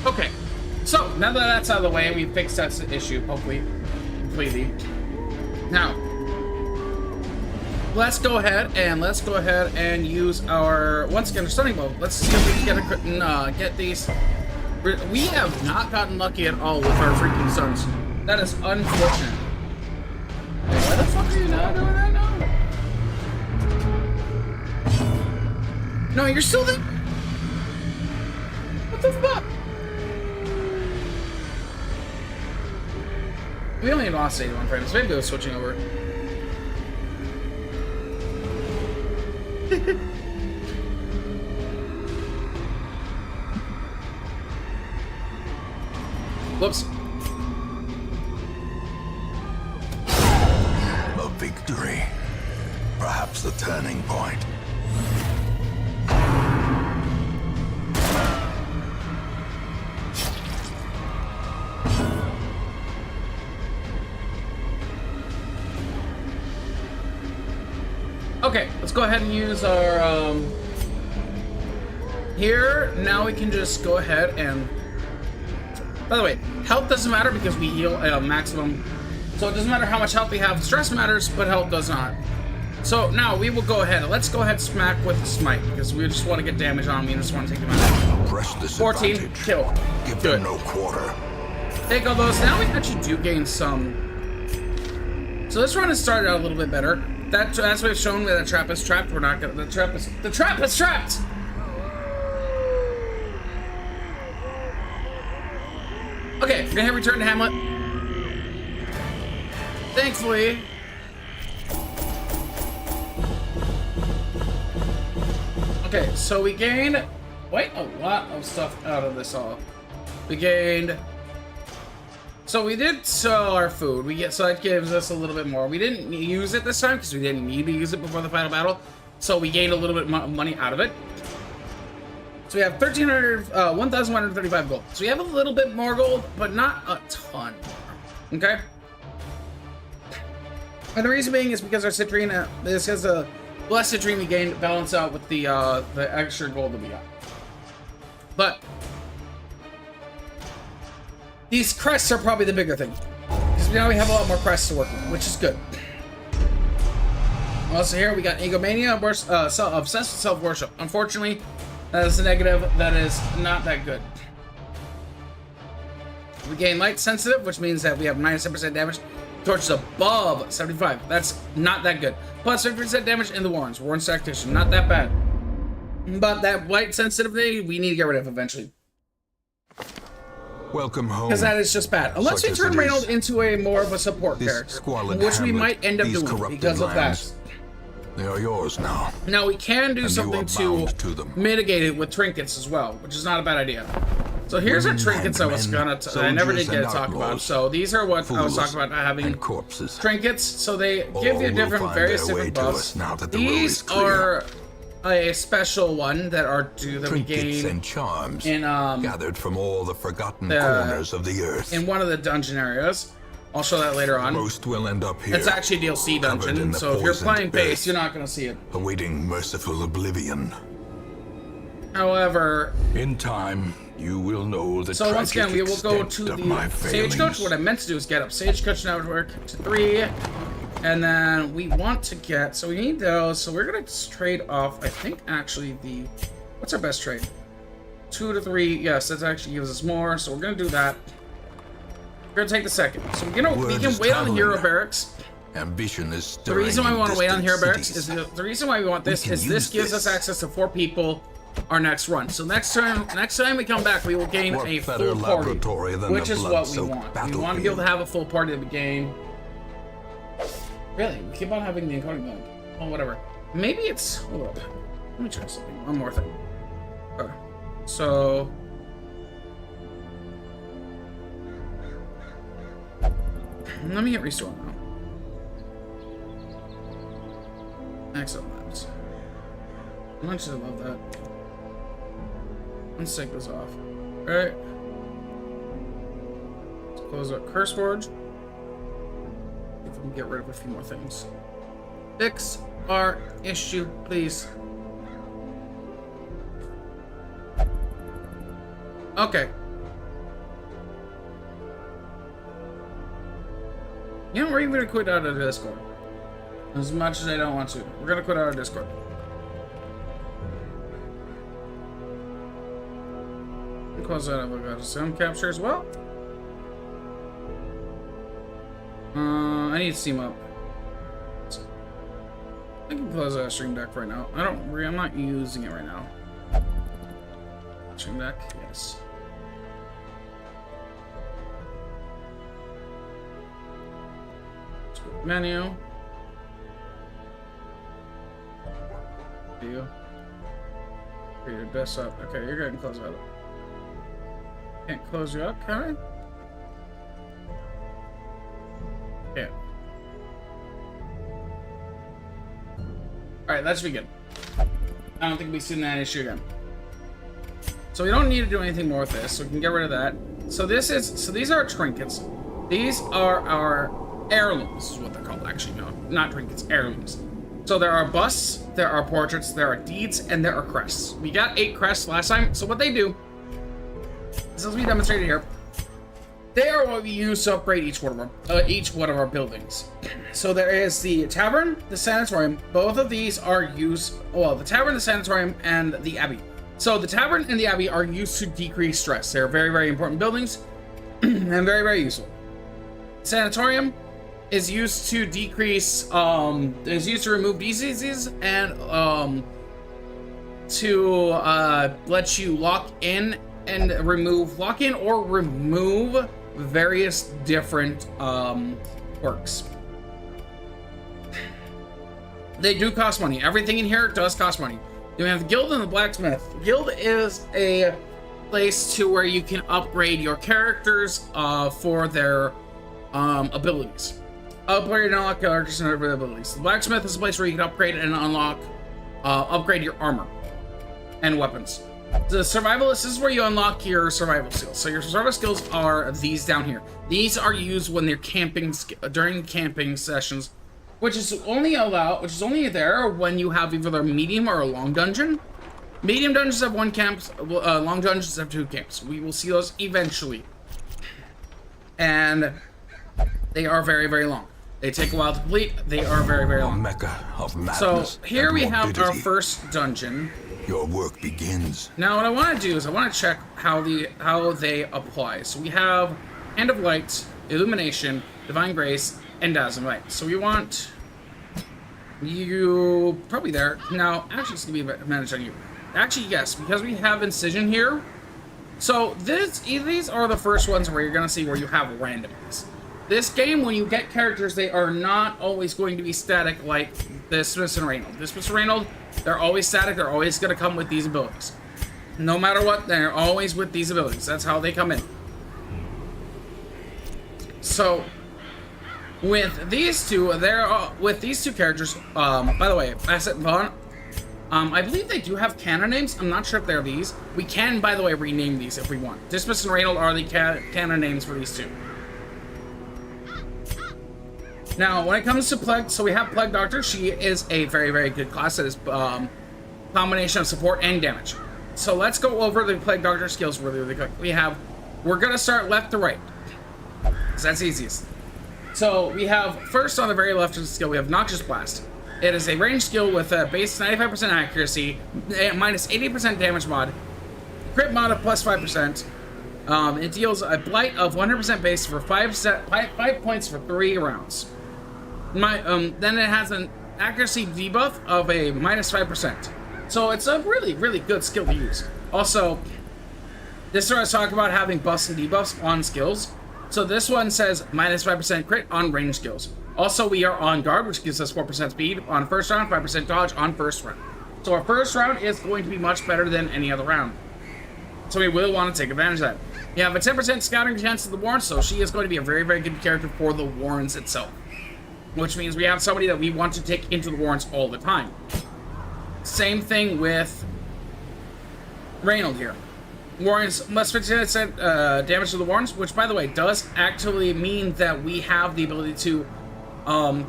Okay, so now that that's out of the way, we fixed that issue, hopefully, completely. Now, let's go ahead and use our, once again, our stunning blow. Let's see if we can get these. We have not gotten lucky at all with our freaking stuns. That is unfortunate. Wait, why the fuck are you not doing that now? No, you're still there. What the fuck? We only lost 81 frames. Maybe it was switching over. Whoops. A victory. Perhaps the turning point. Okay, let's go ahead and use our, here, now we can just go ahead and... By the way, health doesn't matter because we heal at a maximum. So it doesn't matter how much health we have. Stress matters, but health does not. So now we will go ahead. Let's go ahead and smack with the smite because we just want to get damage on me and just want to take them out. Press this 14, advantage. kill. Give Good. them no quarter. Take all those. Now we actually do gain some. So this run has started out a little bit better. As we've shown that the trap is trapped, we're not gonna. The trap is trapped. Okay, we're gonna hit return to Hamlet. Thankfully. Okay, so we gained quite a lot of stuff out of this all. We gained. So we did sell our food. So that gives us a little bit more. We didn't use it this time because we didn't need to use it before the final battle. So we gained a little bit of money out of it. So we have 1,135 gold. So we have a little bit more gold, but not a ton more. Okay? And the reason being is because our citrine, this has a less citrine we gained, balance out with the extra gold that we got. But these crests are probably the bigger thing. Because now we have a lot more crests to work with, which is good. Also here we got egomania, obsessed with self-worship. Unfortunately, that is a negative. That is not that good. We gain light sensitive, which means that we have -10% damage. Torches above 75. That's not that good. Plus 50% damage in the Warrens. Warren's tactician. Not that bad. But that light sensitivity, we need to get rid of eventually. Welcome home. Because that is just bad. Unless we turn Reynold into a more of a support character. Which we might end up doing because of that. They are yours now. Now we can do something to mitigate it with trinkets as well, which is not a bad idea. So here's our trinkets I was gonna. I never did get to talk about. So these are what I was talking about having trinkets. So they give you various different buffs. These are a special one that we gain and charms in gathered from all the forgotten corners of the earth in one of the dungeon areas. I'll show that later on. Most will end up here. It's actually a DLC dungeon, so if you're playing base, you're not gonna see it. Awaiting merciful oblivion. However, in time, you will know the so once again, we will go to the Stagecoach. What I meant to do is get up Stagecoach Network to 3, and then we want to get. So we need those. So we're gonna trade off. I think actually what's our best trade? 2 to 3. Yes, that actually gives us more. So we're gonna do that. We're gonna take the second. So we can wait on the Hero Barracks. Ambition is the reason why we want to wait on Hero Barracks is the reason why we want this is this gives us access to 4 people our next run. So next time we come back, we will gain a full party, which is what we want. We want to be able to have a full party at the game. Really, we keep on having the encoding mode. Oh, whatever. Maybe it's. Hold up. Let me try something. One more thing. Okay. So. Let me hit restore now. Excellent labs. How much I love that. Let's take this off. Alright. Let's close up Curse Forge. See if we can get rid of a few more things. Fix our issue, please. Okay. You know, we're even gonna quit out of Discord. As much as I don't want to. We're gonna quit out of Discord. Close that up. We got sound capture as well. I need Steam up. I can close that Stream Deck right now. I'm not using it right now. Stream Deck, yes. Menu. View. Create your desktop. Okay, you're going to close that up. Can't close you up, can I? Yeah. Alright, that should be good. I don't think we've seen that issue again. So we don't need to do anything more with this, so we can get rid of that. So these are our trinkets. These are our heirlooms, is what they're called, actually. No, not trinkets, heirlooms. So there are busts, there are portraits, there are deeds, and there are crests. We got 8 crests last time. So what they do, as we demonstrated here, they are what we use to upgrade each one of our buildings. So there is the tavern, the sanatorium. Both of these are used. Well, the tavern, the sanatorium, and the abbey. So the tavern and the abbey are used to decrease stress. They're very, very important buildings and very, very useful. Sanatorium is used to decrease, is used to remove diseases and to let you lock in or remove various different quirks. They do cost money. Everything in here does cost money. Then we have the guild and the blacksmith. The guild is a place to where you can upgrade your characters for their abilities. Upgrade and unlock characters and their abilities. The blacksmith is a place where you can upgrade and unlock, upgrade your armor and weapons. The survivalist is where you unlock your survival skills. So your survival skills are these down here. These are used when they're camping, during camping sessions, which is only there when you have either a medium or a long dungeon. Medium dungeons have 1 camp, long dungeons have 2 camps. We will see those eventually. And they are very, very long. They take a while to complete. They are very, very long. Mecca of madness. So here we have our first dungeon. Your work begins. Now what I want to do is I want to check how they apply. So we have Hand of Light, Illumination, Divine Grace, and Dazzling Light. So we want you probably there. Now actually it's gonna be managed on you. Actually yes, because we have Incision here. So these are the first ones where you're gonna see where you have randomness. This game, when you get characters, they are not always going to be static like Dismiss and Reynold. Dismiss and Reynold, they're always static. They're always going to come with these abilities. No matter what, they're always with these abilities. That's how they come in. So, with these two, with these two characters, by the way, Bassett and Vaughn, I believe they do have canon names. I'm not sure if they're these. We can, by the way, rename these if we want. Dismiss and Reynold are the canon names for these two. Now, when it comes to Plague, so we have Plague Doctor. She is a very, very good class that is combination of support and damage. So let's go over the Plague Doctor skills really, really quick. We're going to start left to right, because that's easiest. So we have, first on the very left of the skill, we have Noxious Blast. It is a ranged skill with a base 95% accuracy, minus 80% damage mod, crit mod of plus 5%. It deals a blight of 100% base for 5 points for 3 rounds. Then it has an accuracy debuff of a minus 5%. So it's a really, really good skill to use. Also, this is where I was talking about having buffs and debuffs on skills. So this one says minus 5% crit on range skills. Also, we are on guard, which gives us 4% speed on first round, 5% dodge on first round. So our first round is going to be much better than any other round. So we will want to take advantage of that. You have a 10% scouting chance of the Warrens, so she is going to be a very, very good character for the Warrens itself. Which means we have somebody that we want to take into the Warrens all the time. Same thing with Reynold here. Warrens must 50% damage to the Warrens, which by the way does actually mean that we have the ability to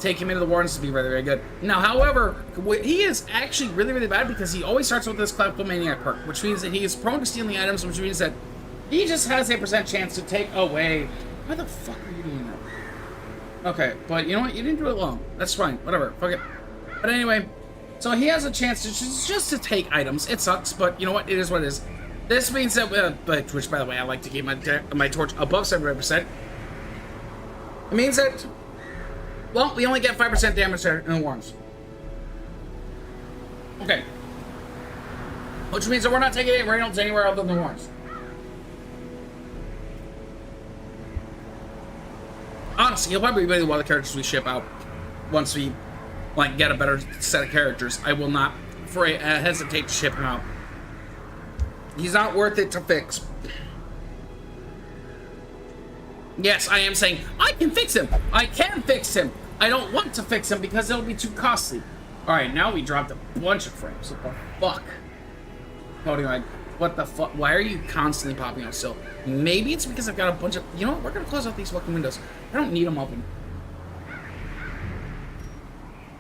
take him into the Warrens to be very, very good. Now, however, he is actually really, really bad because he always starts with this Kleptomaniac perk, which means that he is prone to stealing items, which means that he just has a % chance to take away. Why the fuck are you doing that? Okay, but you know what? You didn't do it long. That's fine. Whatever. Fuck it. But anyway, so he has a chance to just to take items. It sucks, but you know what? It is what it is. This means that, which by the way, I like to keep my torch above 75%. It means that, well, we only get 5% damage in the Warrens. Okay. Which means that we're not taking any Reynolds anywhere other than the Warrens. Honestly, he'll probably be one of the characters we ship out once we get a better set of characters. I will not hesitate to ship him out. He's not worth it to fix. Yes, I am saying I can fix him. I can fix him. I don't want to fix him because it'll be too costly. All right, now we dropped a bunch of frames. What the fuck? Holding on. What the fuck? Why are you constantly popping out still? Maybe it's because I've got a bunch of... You know what? We're going to close out these fucking windows. I don't need them open.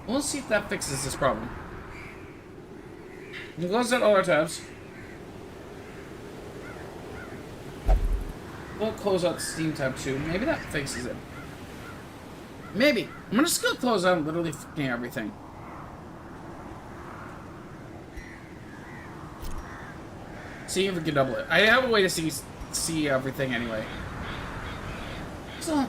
We'll see if that fixes this problem. We'll close out all our tabs. We'll close out the Steam tab too. Maybe that fixes it. Maybe. I'm just gonna close out literally fucking everything. See if we can double it. I have a way to see everything anyway. So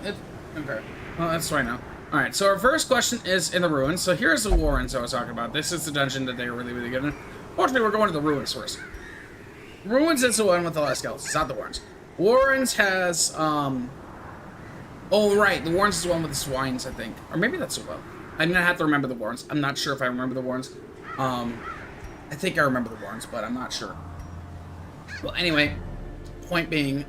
okay. Well, that's right now. All right. So our first question is in the ruins. So here's the Warrens I was talking about. This is the dungeon that they were really good in. Fortunately, we're going to the ruins first. Ruins is the one with the last skeletons. It's not the Warrens. Warrens has oh right, the Warrens is the one with the swines, I think, or maybe that's the one. I'm gonna have to remember the Warrens. I'm not sure if I remember the Warrens. I think I remember the Warrens, but I'm not sure. Well, anyway, point being,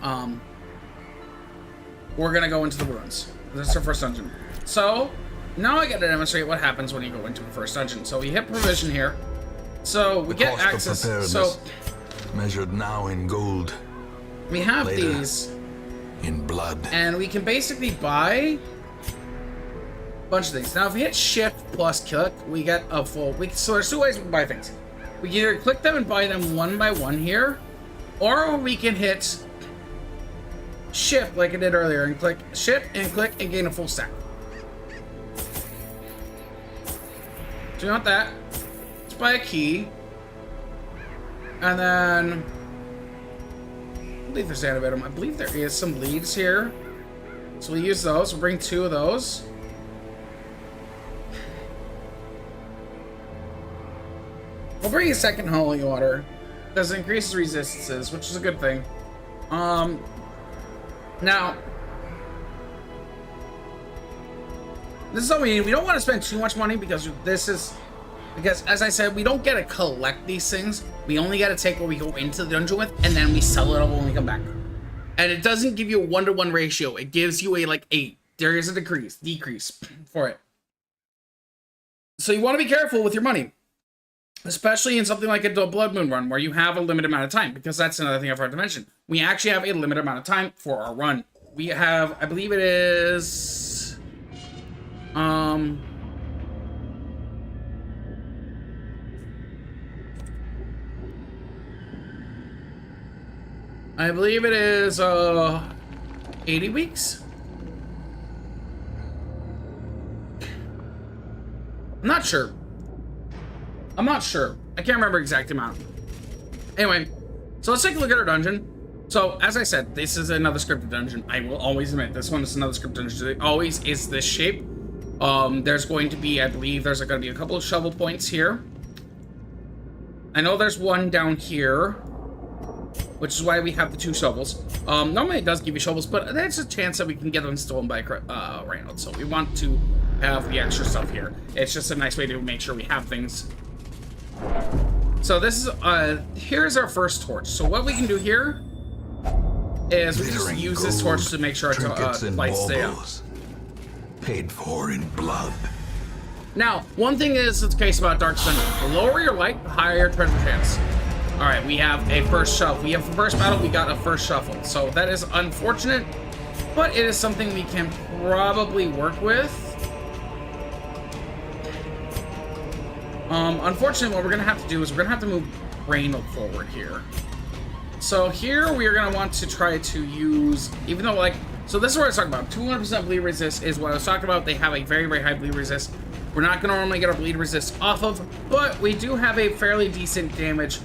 we're gonna go into the ruins. This is our first dungeon. So now I gotta demonstrate what happens when you go into the first dungeon. So we hit provision here. So we get access. So measured now in gold. We have Later, these in blood, and we can basically buy a bunch of things. Now, if we hit shift plus click, we get a full. So there's two ways we can buy things. We can either click them and buy them one by one here, or we can hit shift like I did earlier and click shift and click and gain a full stack. So you want that? Let's buy a key, and then. I believe there's animatum. I believe there is some bleeds here. So we'll use those. We'll bring 2 of those. We'll bring a second holy water. Because it increases resistances, which is a good thing. Now, this is what we need. We don't want to spend too much money because as I said, we don't get to collect these things. We only get to take what we go into the dungeon with, and then we sell it all when we come back. And it doesn't give you a 1-to-1 ratio. It gives you there is a decrease for it. So you want to be careful with your money, especially in something like a Blood Moon run where you have a limited amount of time, because that's another thing I've heard to mention. We actually have a limited amount of time for our run. We have, I believe it is, I believe it is 80 weeks. I'm not sure. I can't remember exact amount. Anyway, so let's take a look at our dungeon. So as I said, this is another scripted dungeon. I will always admit this one is another scripted dungeon. It always is this shape. There's going to be, I believe, there's going to be a couple of shovel points here. I know there's one down here, which is why we have the 2 shovels. Normally it does give you shovels, but there's a chance that we can get them stolen by Reynolds. So we want to have the extra stuff here. It's just a nice way to make sure we have things. So this is, here's our first torch. So what we can do here is we just use this torch to make sure our lights stay up. Paid for in blood. Now, one thing is the case about Dark Spender. The lower your light, the higher your treasure chance. Alright, we have a first shuffle. We have the first battle, we got a first shuffle. So that is unfortunate, but it is something we can probably work with. Unfortunately, what we're going to have to do is we're going to have to move Reynold forward here. So here we are going to want to try to use, even though so this is what I was talking about. 200% bleed resist is what I was talking about. They have a very, very high bleed resist. We're not going to normally get our bleed resist off of, but we do have a fairly decent damage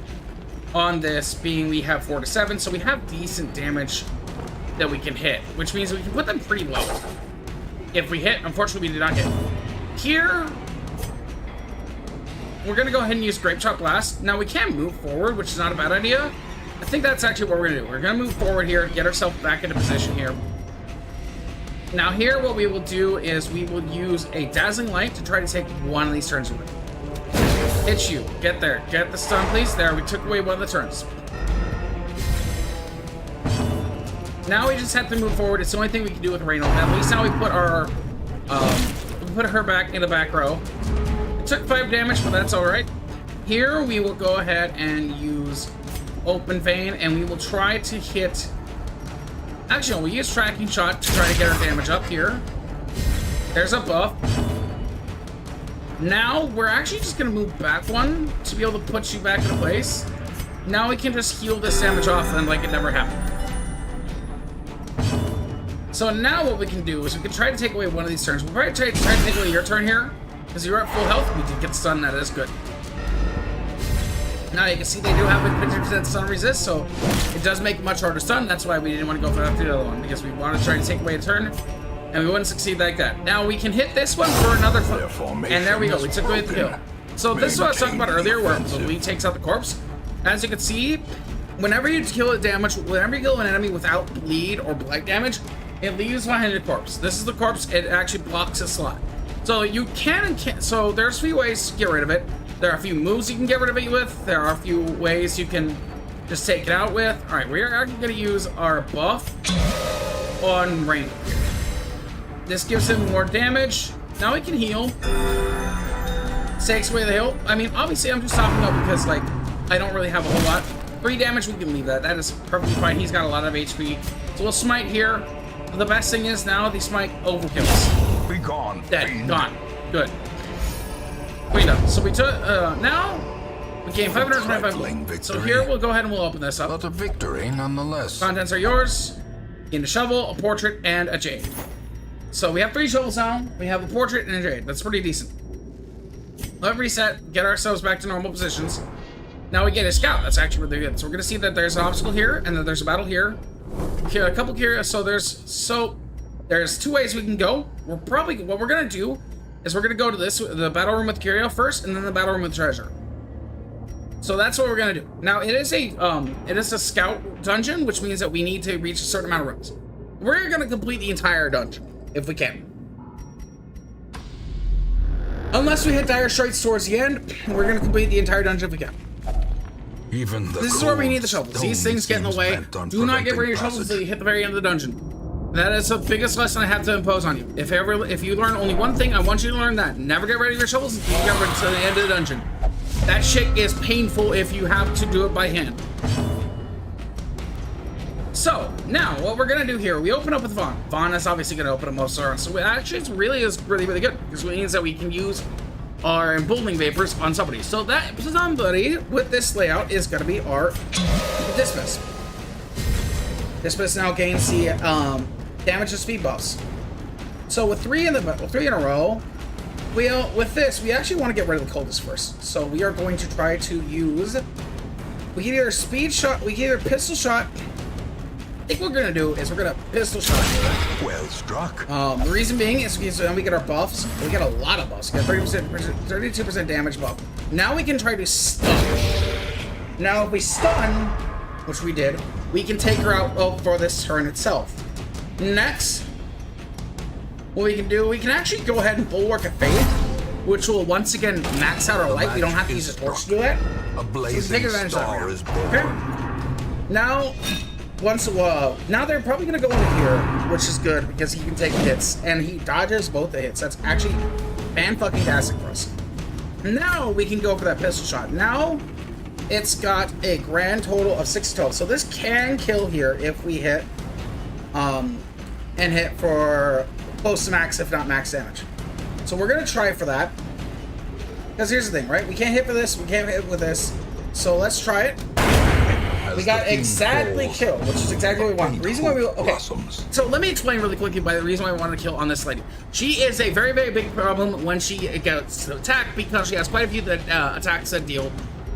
on this, being we have 4 to 7, so we have decent damage that we can hit, which means we can put them pretty low. If we hit, unfortunately we did not hit. Here, we're gonna go ahead and use Grape Shot Blast. Now we can move forward, which is not a bad idea. I think that's actually what we're gonna do. We're gonna move forward here, get ourselves back into position here. Now here, what we will do is we will use a Dazzling Light to try to take one of these turns away. Hit you. Get there. Get the stun, please. There, we took away one of the turns. Now we just have to move forward. It's the only thing we can do with Reynold. At least now we put our, we put her back in the back row. It took 5 damage, but that's alright. Here, we will go ahead and use Open Vein, and we will try to hit... Actually, we'll use Tracking Shot to try to get our damage up here. There's a buff. Now, we're actually just gonna move back one to be able to put you back into place. Now we can just heal this damage off and like it never happened. So now what we can do is we can try to take away one of these turns. We'll probably try to take away your turn here, because you're at full health. We did get stunned, that is good. Now you can see they do have a 50% stun resist, so it does make it much harder to stun. That's why we didn't want to go for that the other one, because we want to try to take away a turn, and we wouldn't succeed like that. Now we can hit this one for another flip, and there we go. We took away the kill. So this is what I was talking about earlier, where the lead takes out the corpse. As you can see, whenever you kill an enemy without bleed or blight damage, it leaves behind a corpse. This is the corpse. It actually blocks a slot. So you can and can't. So there's a few ways to get rid of it. There are a few moves you can get rid of it with. There are a few ways you can just take it out with. All right, we are actually going to use our buff on Rain. This gives him more damage. Now he can heal. Takes away the heal. I mean, obviously, I'm just talking about because, like, I don't really have a whole lot. 3 damage, we can leave that. That is perfectly fine. He's got a lot of HP. So we'll smite here. The best thing is now the smite overkills. Be gone. Dead. Gone. Good. Cleaned up. So we took, now, we gained 525. So here, we'll go ahead and we'll open this up. But a victory nonetheless. Contents are yours. In a shovel, a portrait, and a jade. So we have 3 shovels now. We have a portrait and a jade. That's pretty decent. Let's reset, get ourselves back to normal positions. Now we get a scout. That's actually really good. So we're going to see that there's an obstacle here, and then there's a battle here. Okay, a couple here. So there's 2 ways we can go. What we're going to do is we're going to go to the battle room with Curio first, and then the battle room with treasure. So that's what we're going to do. Now it is a scout dungeon, which means that we need to reach a certain amount of rooms. We're going to complete the entire dungeon if we can. Unless we hit dire straits towards the end, we're going to complete the entire dungeon if we can. This is where we need the shovels. These things get in the way. Do not get rid of your shovels until you hit the very end of the dungeon. That is the biggest lesson I have to impose on you. If you learn only one thing, I want you to learn that. Never get rid of your shovels until you get rid to the end of the dungeon. That shit is painful if you have to do it by hand. So, now, what we're going to do here, we open up with Vaughn. Vaughn is obviously going to open up most of our... So, actually, it really is really, really good. Because it means that we can use our emboldening vapors on somebody. So, that somebody with this layout is going to be our Dismiss. Dismiss now gains the damage and speed buffs. So, with 3 in a row, with this, we actually want to get rid of the coldest first. So, we are going to try to use... We can either speed shot, we can either pistol shot... I think what we're gonna do is we're gonna pistol shot. Well struck. The reason being is because when we get our buffs, we get a lot of buffs. We get 32% damage buff. Now we can try to stun. Now if we stun, which we did, we can take her out for this turn itself. Next, what we can do, we can actually go ahead and Bulwark of Faith, which will once again max out our light. We don't have to use a torch to do that. A blazing star is born. Okay. Now. Now they're probably gonna go into here, which is good because he can take hits and he dodges both the hits. That's actually fan-fucking-tastic for us. Now we can go for that pistol shot. Now it's got a grand total of 6-12. So this can kill here if we hit, and hit for close to max, if not max damage. So we're gonna try for that. Because here's the thing, right? We can't hit for this. We can't hit with this. So let's try it. We got exactly kill, which is exactly what we want. The reason why so let me explain really quickly by the reason why I wanted to kill on this lady. She is a very, very big problem when she gets attacked because she has quite a few attacks that deal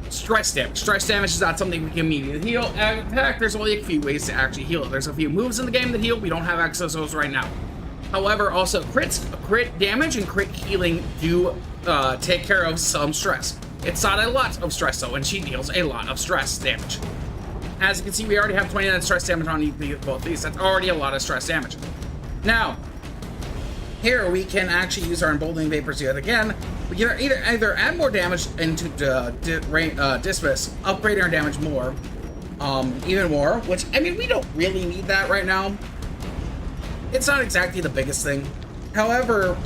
stress damage. Stress damage is not something we can immediately heal. Attack, there's only a few ways to actually heal it. There's a few moves in the game that heal. We don't have access to those right now. However, also crit damage and crit healing do take care of some stress. It's not a lot of stress though, and she deals a lot of stress damage. As you can see, we already have 29 stress damage on both these. That's already a lot of stress damage. Now, here we can actually use our emboldening vapors yet again. We can either add more damage into Dismiss, upgrade our damage more, even more, which, I mean, we don't really need that right now. It's not exactly the biggest thing. However,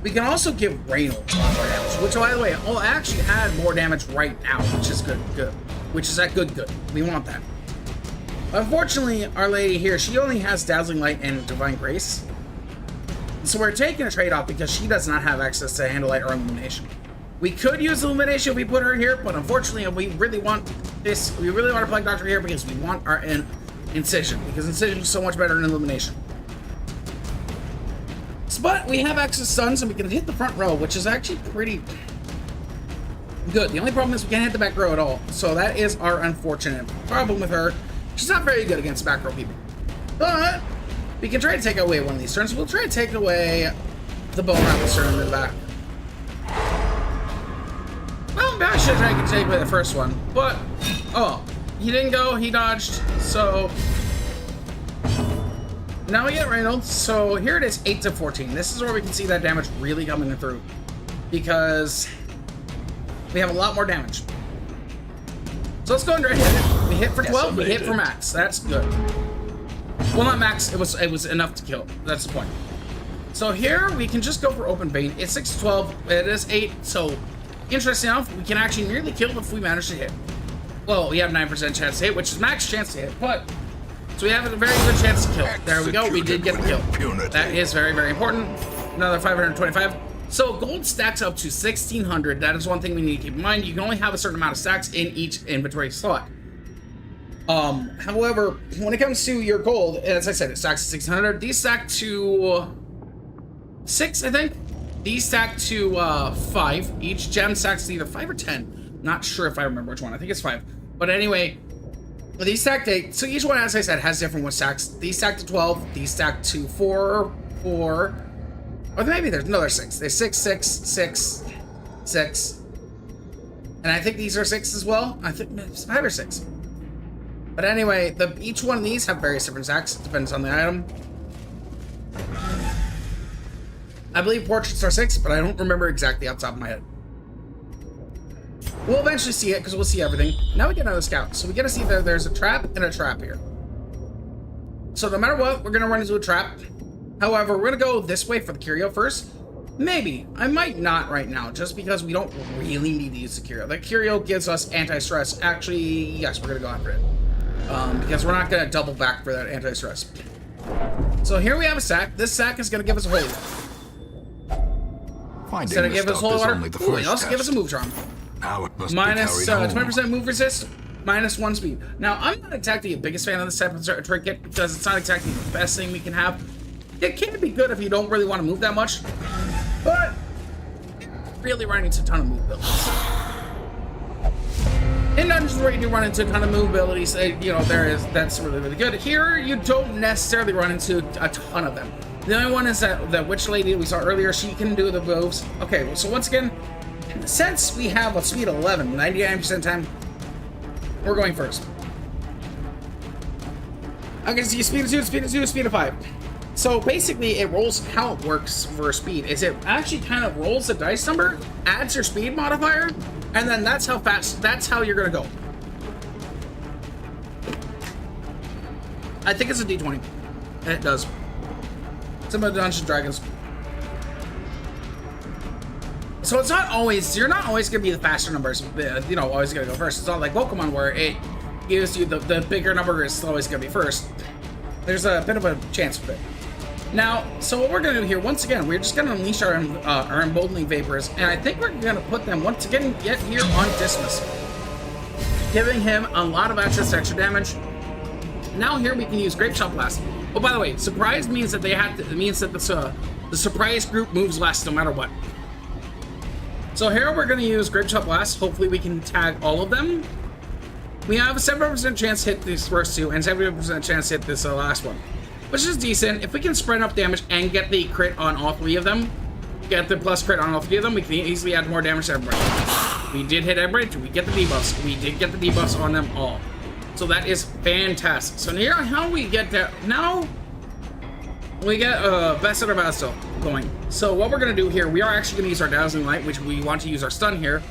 we can also give Rain a lot more damage, which, by the way, will actually add more damage right now, which is good. Which is that good. We want that. Unfortunately, our lady here, she only has Dazzling Light and Divine Grace. So we're taking a trade-off because she does not have access to Handle Light or Illumination. We could use Illumination if we put her here, but unfortunately, we really want this. We really want to plug Doctor here because we want our Incision, because Incision is so much better than Illumination. But we have access to stuns, and we can hit the front row, which is actually pretty good. The only problem is we can't hit the back row at all. So that is our unfortunate problem with her. She's not very good against back row people. But we can try to take away one of these turns. We'll try to take away the Bone Rattle's turn in the back. Well, maybe I should try to take away the first one. But, oh, he didn't go. He dodged. So now we get Reynolds. So here it is, 8 to 14. This is where we can see that damage really coming through, because we have a lot more damage. So let's go and hit it. We hit for 12. We hit for max. That's good. Well, not max. It was enough to kill. That's the point. So here we can just go for open vein. It's 6 to 12. It is 8. So interesting enough, we can actually nearly kill if we manage to hit. Well, we have 9% chance to hit, which is max chance to hit, but so we have a very good chance to kill. There we go. We did get the kill. That is very, very important. Another 525. So gold stacks up to 1,600. That is one thing we need to keep in mind. You can only have a certain amount of stacks in each inventory slot. However, when it comes to your gold, as I said, it stacks to 1,600. These stack to 6, I think. These stack to 5. Each gem stacks to either 5 or 10. Not sure if I remember which one. I think it's 5. But anyway, these stack to 8. So each one, as I said, has different one stacks. These stack to 12. These stack to 4. Or maybe there's 6. There's 6, 6, 6, 6. And I think these are 6 as well. I think it's 5 or 6. But anyway, each one of these have various different stacks. It depends on the item. I believe portraits are 6, but I don't remember exactly off the top of my head. We'll eventually see it because we'll see everything. Now we get another scout. So we get to see that there's a trap and a trap here. So no matter what, we're going to run into a trap. However, we're going to go this way for the curio first. Maybe. I might not right now, just because we don't really need to use the curio. The curio gives us anti-stress. Actually, yes, we're going to go after it. Because we're not going to double back for that anti-stress. So here we have a sack. This sack is going to give us a holy water. Instead of giving us holy water, it also gives us a move charm. Now it must minus be 20% move resist, minus 1 speed. Now, I'm not exactly the biggest fan of this type of trinket because it's not exactly the best thing we can have. It can be good if you don't really want to move that much, but really run into a ton of move abilities. In dungeons where you do run into a ton of move abilities, that's really, really good. Here, you don't necessarily run into a ton of them. The only one is that witch lady we saw earlier. She can do the moves. Okay, well, so once again, since we have a speed of 11, 99% time, we're going first. Okay, so you speed of 2, speed of 2, speed of 5. So basically, it rolls how it works for speed. Is it actually kind of rolls the dice number, adds your speed modifier, and then that's how fast, that's how you're gonna go. I think it's a D20, and it does. Some of the Dungeons & Dragons. So it's not always, you're not always gonna be the faster numbers, always gonna go first. It's not like Pokemon where it gives you the bigger number is always gonna be first. There's a bit of a chance with it. Now, so what we're gonna do here, once again, we're just gonna unleash our emboldening vapors, and I think we're gonna put them once again yet here on Dismas, giving him a lot of access to extra damage. Now here we can use Grape Shot Blast. Oh, by the way, surprise means that it means that the surprise group moves last no matter what. So here we're gonna use Grape Shot Blast. Hopefully we can tag all of them. We have a 7% chance to hit these first two, and 70% chance to hit this last one, which is decent. If we can spread up damage and get the crit on all 3 of them, get the plus crit on all 3 of them, we can easily add more damage to everybody. We did hit everybody. We get the debuffs. We did get the debuffs on them all. So that is fantastic. So here, how we get that? Now we get Best of Basto going. So what we're gonna do here, we are actually gonna use our Dazzling Light, which we want to use our stun here.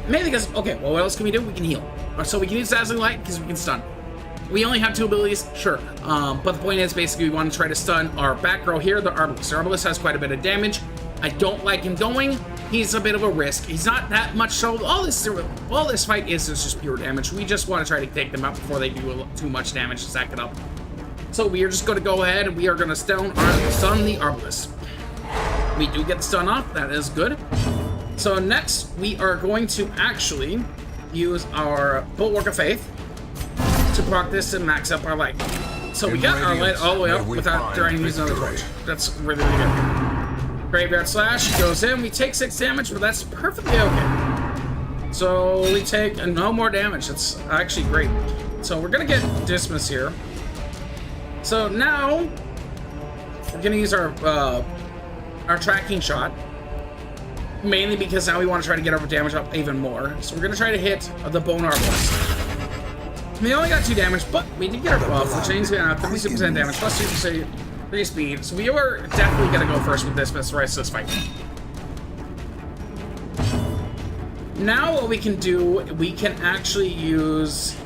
Mainly because, okay, well, what else can we do? We can heal. So we can use Dazzling Light because we can stun. We only have 2 abilities, sure. But the point is, basically, we want to try to stun our back row here, the Arbalest. The Arbalest has quite a bit of damage. I don't like him going. He's a bit of a risk. He's not that much, so all this fight is just pure damage. We just want to try to take them out before they do too much damage to stack it up. So we are just going to go ahead and we are going to stun the Arbalest. We do get the stun off. That is good. So next, we are going to actually use our Bulwark of Faith to proc this and max up our light. So we got our light all the way up without trying to use another torch. That's really, really good. Graveyard Slash goes in. We take 6 damage, but that's perfectly okay. So we take no more damage. That's actually great. So we're gonna get Dismiss here. So now we're gonna use our tracking shot, mainly because now we want to try to get our damage up even more. So we're gonna try to hit the Bone Arbalist. We only got 2 damage, but we did get our buff, which means we have 36% damage plus 3 speed. So we are definitely gonna go first with this for the rest of this fight. Now what we can do, we can actually use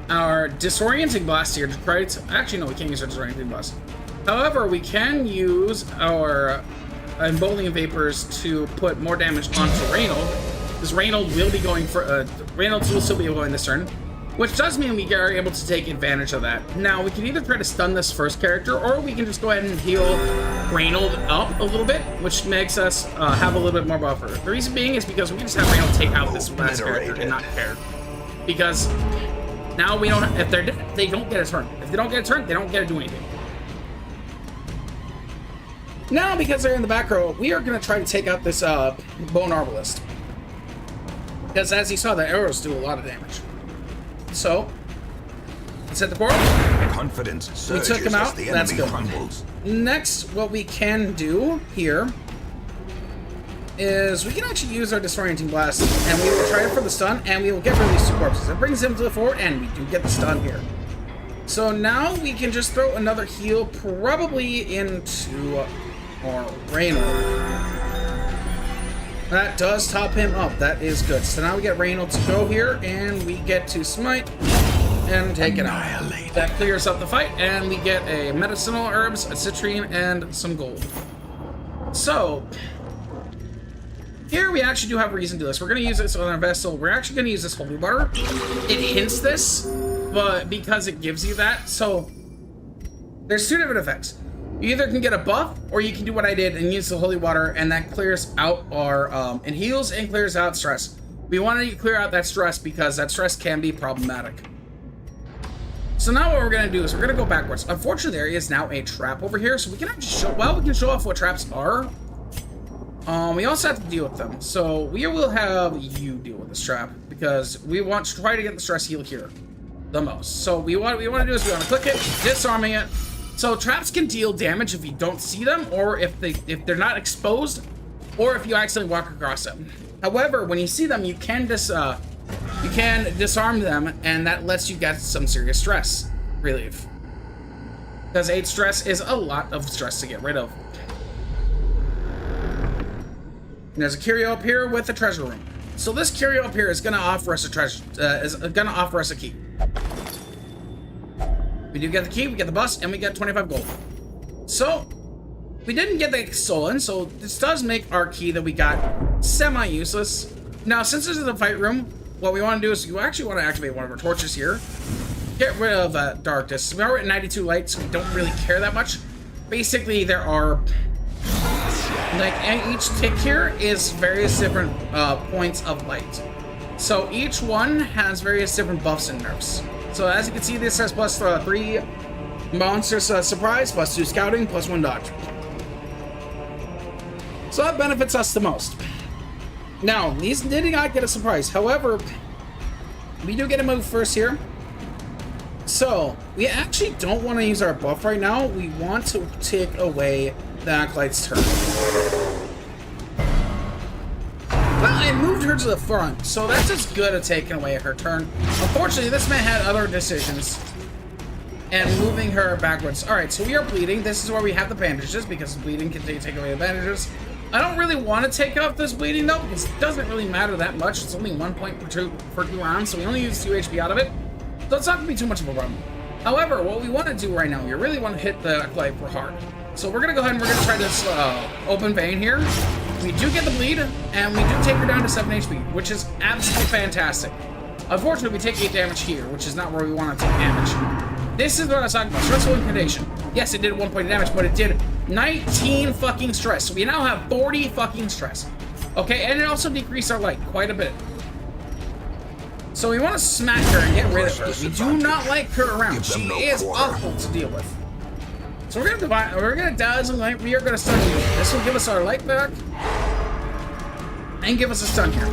our Disorienting Blast here to try to... Actually, no, we can't use our Disorienting Blast. However, we can use our Emboldening Vapors to put more damage onto Reynold, because Reynold will be going for... Reynold will still be going this turn, which does mean we are able to take advantage of that. Now, we can either try to stun this first character, or we can just go ahead and heal Reynold up a little bit, which makes us have a little bit more buffer. The reason being is because we can just have Reynold take out this last character and not care. Because now we don't... If they're dead, they don't get a turn. If they don't get a turn, they don't get to do anything. Now, because they're in the back row, we are going to try to take out this Bone Arbalist. Because as you saw, the arrows do a lot of damage. So, let's hit the portal. Confidence We took him out. the That's enemy good. crumbles. Next, what we can do here is we can actually use our Disorienting Blast, and we will try it for the stun, and we will get rid of these 2 corpses. It brings him to the forward, and we do get the stun here. So now we can just throw another heal probably into our Reynold. That does top him up. That is good. So now we get Reynold to go here, and we get to smite and take it out. That clears up the fight, and we get a medicinal herbs, a citrine, and some gold. So here we actually do have a reason to do this. We're going to use this on our vessel. We're actually going to use this holy water. It hints this, but because it gives you that, so there's 2 different effects. You either can get a buff, or you can do what I did and use the holy water, and that clears out our, it heals and clears out stress. We want to clear out that stress because that stress can be problematic. So now what we're going to do is we're going to go backwards. Unfortunately, there is now a trap over here, so we can actually show, well, we can show off what traps are. We also have to deal with them. So we will have you deal with this trap because we want to try to get the stress heal here the most. So what we want to do is we want to click it, disarming it. So traps can deal damage if you don't see them, or if they're not exposed, or if you accidentally walk across them. However, when you see them, you can disarm them, and that lets you get some serious stress relief. Because 8 stress is a lot of stress to get rid of. And there's a curio up here with a treasure room. So this curio up here is going to offer us a key. We do get the key, we get the bus, and we get 25 gold. So, we didn't get the stolen, so this does make our key that we got semi-useless. Now, since this is a fight room, what we want to do is we actually want to activate one of our torches here. Get rid of darkness. We are at 92 light, so we don't really care that much. Basically, there are... Like, each tick here is various different points of light. So, each one has various different buffs and nerfs. So as you can see, this has plus 3 monsters surprise, plus 2 scouting, plus 1 dodge. So that benefits us the most. Now, these did not get a surprise. However, we do get a move first here. So we actually don't want to use our buff right now. We want to take away the Acolyte's turn. Well, I moved her to the front, so that's as good as taking away her turn. Unfortunately, this man had other decisions, and moving her backwards. Alright, so we are bleeding. This is where we have the bandages, because bleeding can take away the bandages. I don't really want to take off this bleeding, though, because it doesn't really matter that much. It's only 1 point per 2 rounds, so we only use 2 HP out of it. So it's not going to be too much of a problem. However, what we want to do right now, we really want to hit the Acolyte for hard. So we're going to go ahead and we're going to try this open vein here. We do get the bleed, and we do take her down to 7 HP, which is absolutely fantastic. Unfortunately, we take 8 damage here, which is not where we want to take damage. This is what I was talking about, Stressful Incantation. Yes, it did 1 point of damage, but it did 19 fucking stress. So we now have 40 fucking stress. Okay, and it also decreased our light quite a bit. So we want to smack her and get rid of her. We do not like her around. She is awful to deal with. So we're gonna dazzle light. We are gonna stun you. This will give us our light back and give us a stun here.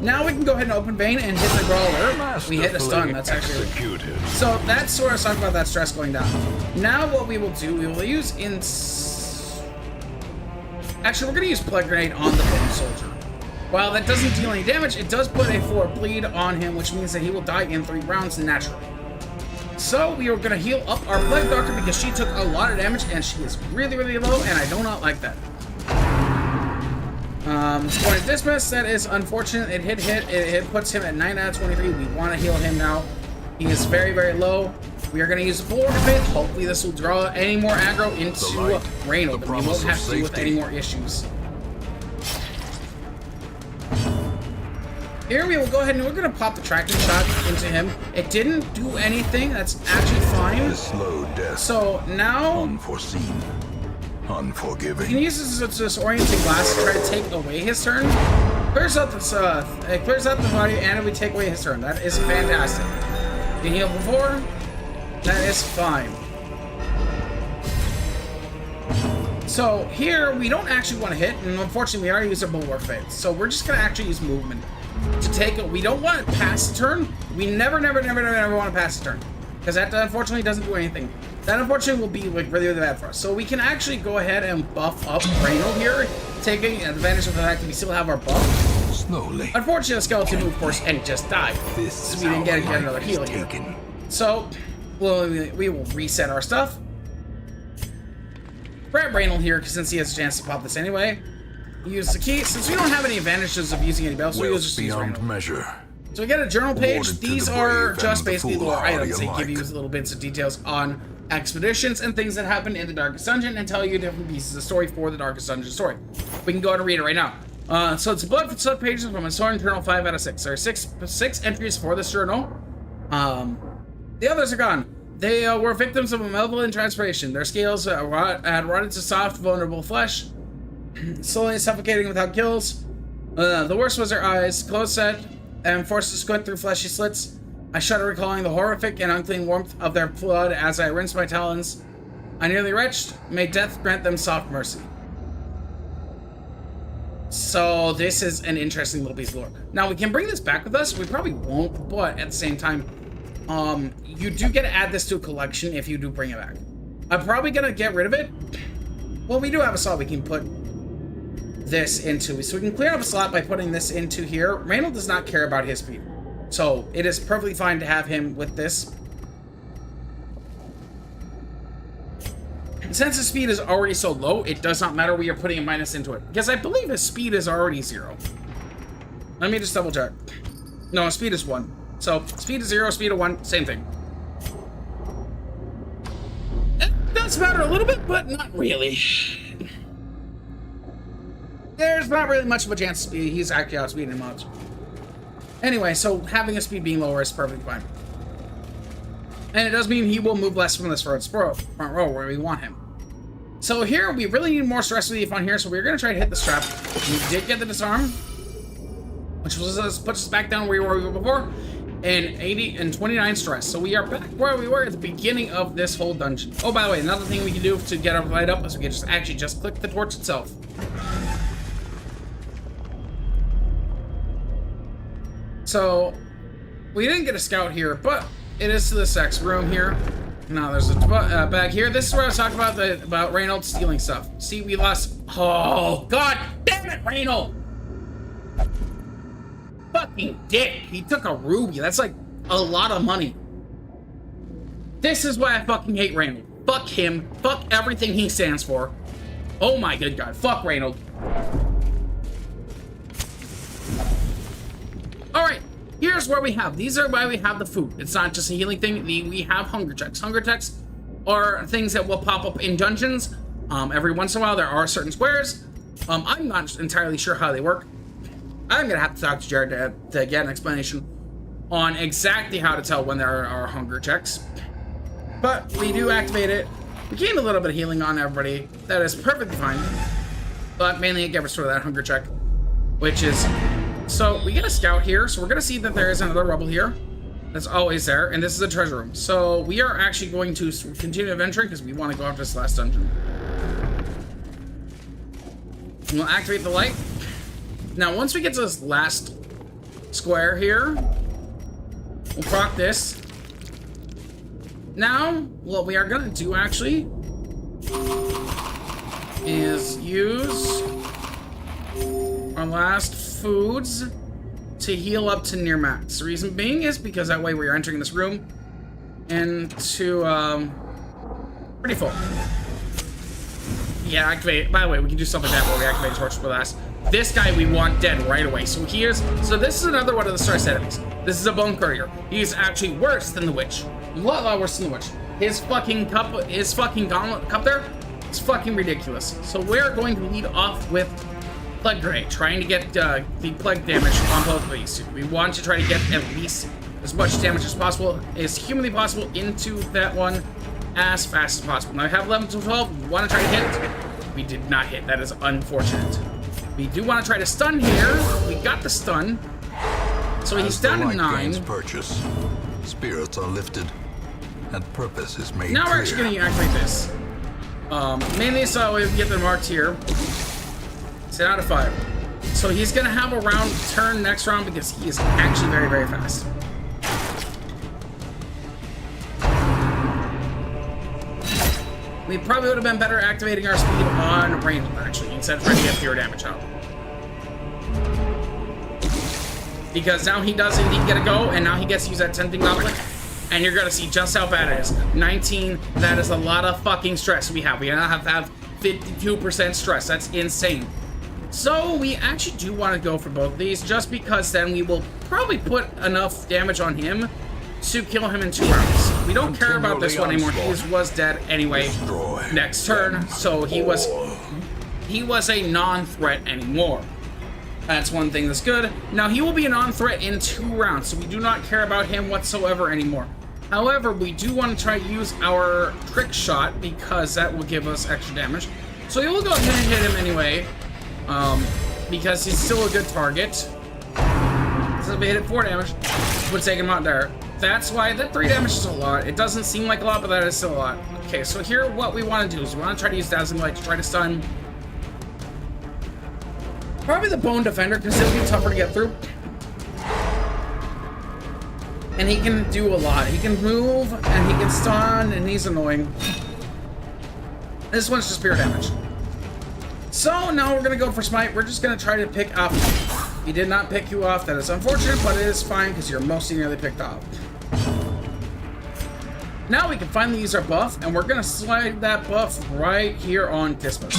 Now we can go ahead and open vein and hit the brawler. We hit a stun. That's actually executed. So that's where I was talking about that stress going down. Now what we will do, we will use Actually, we're gonna use Plague Grenade on the Pitten Soldier. While that doesn't deal any damage, it does put a 4 bleed on him, which means that he will die in 3 rounds naturally. So we are gonna heal up our Plague Doctor because she took a lot of damage and she is really, really low, and I do not like that. Point of dismiss, that is unfortunate. It puts him at 9 out of 23. We want to heal him now. He is very, very low. We are going to use the full Order of Faith. Hopefully this will draw any more aggro into Reynold, and we won't have to deal with any more issues. Here we will go ahead and we're going to pop the tracking shot into him. It didn't do anything. That's actually fine. Slow death. So now... Unforeseen. Unforgiving. He can use this disorienting glass to try to take away his turn. Clears out it clears out the body, and we take away his turn. That is fantastic. You heal before. That is fine. So here we don't actually want to hit, and unfortunately we already used our Bulwark Faith. So we're just gonna actually use movement to take it. We don't want to pass the turn. We never want to pass the turn, because that unfortunately doesn't do anything. That unfortunately will be like really, really bad for us. So we can actually go ahead and buff up Reynold here, taking advantage of the fact that we still have our buff. Slowly. Unfortunately, the skeleton moved, of course, and just died. So we didn't get another heal here. So we will reset our stuff. Grab Reynold here, since he has a chance to pop this anyway. Use the key. Since we don't have any advantages of using any bells, so we'll just use Reynold. Measure. So we get a journal page. These are just basically lore items. They give you little bits of details on expeditions and things that happen in the Darkest Dungeon and tell you different pieces of story for the Darkest Dungeon story. We can go ahead and read it right now. So it's blood for sub pages from a Soaring Journal 5 out of 6. There are six entries for this journal. The others are gone. They were victims of a malevolent transformation. Their scales had rotted to soft, vulnerable flesh, slowly suffocating without kills. The worst was their eyes, closed set, and forced to squint through fleshy slits. I shudder recalling the horrific and unclean warmth of their blood as I rinsed my talons. I nearly retched. May death grant them soft mercy. So this is an interesting little piece of lore. Now we can bring this back with us. We probably won't, but at the same time, you do get to add this to a collection if you do bring it back. I'm probably gonna get rid of it. Well, we do have a slot we can put this into, so we can clear up a slot by putting this into here. Reynold does not care about his speed, so it is perfectly fine to have him with this. Since his speed is already so low, it does not matter. We are putting a minus into it because I believe his speed is already 0. Let me just double check. No, his speed is 1. So speed is 0, speed of 1, same thing. It does matter a little bit, but not really. There's not really much of a chance to speed. He's actually outspeeding him much. Anyway, so having his speed being lower is perfectly fine. And it does mean he will move less from this front row where we want him. So here, we really need more stress relief on here, so we're going to try to hit the strap. We did get the disarm, which puts us back down where we were before, and 80 and 29 stress. So we are back where we were at the beginning of this whole dungeon. Oh, by the way, another thing we can do to get our light up is we can just click the torch itself. So we didn't get a scout here, but it is to the sex room here. Now there's a bag here. This is where I was talking about Reynold stealing stuff. See, we lost. Oh God damn it, Reynold! Fucking dick. He took a ruby. That's like a lot of money. This is why I fucking hate Reynold. Fuck him. Fuck everything he stands for. Oh my good God. Fuck Reynold. Alright. Here's where we have. These are why we have the food. It's not just a healing thing. We have hunger checks. Hunger checks are things that will pop up in dungeons. Every once in a while, there are certain squares. I'm not entirely sure how they work. I'm gonna have to talk to Jared to get an explanation. on exactly how to tell when there are hunger checks. But we do activate it. We gained a little bit of healing on everybody. That is perfectly fine. But mainly it gave us sort of that hunger check, which is... So we get a scout here, so we're going to see that there is another rebel here. That's always there, and this is a treasure room. So we are actually going to continue adventuring because we want to go after this last dungeon. We'll activate the light. Now, once we get to this last square here, we'll proc this. Now, what we are going to do actually is use our last foods to heal up to near max. The reason being is because that way we are entering this room into pretty full. Yeah, activate. By the way, we can do something like that where we activate torch blast. This guy we want dead right away. So this is another one of the stress enemies. This is a bone courier. He's actually worse than the witch. A lot worse than the witch. His fucking gauntlet cup there is fucking ridiculous. So we're going to lead off with Plague Gray, trying to get the plague damage on both of these. We want to try to get at least as much damage as possible, as humanly possible, into that one as fast as possible. Now I have 11 to 12. We want to try to hit. We did not hit. That is unfortunate. We do want to try to stun here. We got the stun. So he's down to 9. Purchase. Spirits are lifted, and purpose is made Now clear. we're actually going to activate this. Mainly so we get them marked here. 10 out of 5. So he's going to have a round turn next round because he is actually very, very fast. We probably would have been better activating our speed on range, actually, instead of trying to get fewer damage out. Because now he does indeed get a go, and now he gets to use that tempting goblet. And you're going to see just how bad it is. 19, that is a lot of fucking stress we have. We now have 52% stress. That's insane. So we actually do want to go for both of these, just because then we will probably put enough damage on him to kill him in 2 rounds. We don't care about this one anymore. He was dead anyway next turn, so he was a non-threat anymore. That's one thing that's good. Now he will be a non-threat in 2 rounds, so we do not care about him whatsoever anymore. However, we do want to try to use our trick shot because that will give us extra damage. So we will go ahead and hit him anyway. Because he's still a good target. So if we hit it 4 damage, would take him out there. That's why that 3 damage is a lot. It doesn't seem like a lot, but that is still a lot. Okay, so here what we want to do is we want to try to use Dazzling Light to try to stun probably the Bone Defender, because he'll be tougher to get through. And he can do a lot. He can move, and he can stun, and he's annoying. This one's just pure damage. So now we're going to go for Smite. We're just going to try to pick up. He did not pick you off. That is unfortunate, but it is fine because you're mostly nearly picked off. Now we can finally use our buff, and we're going to slide that buff right here on Dismas.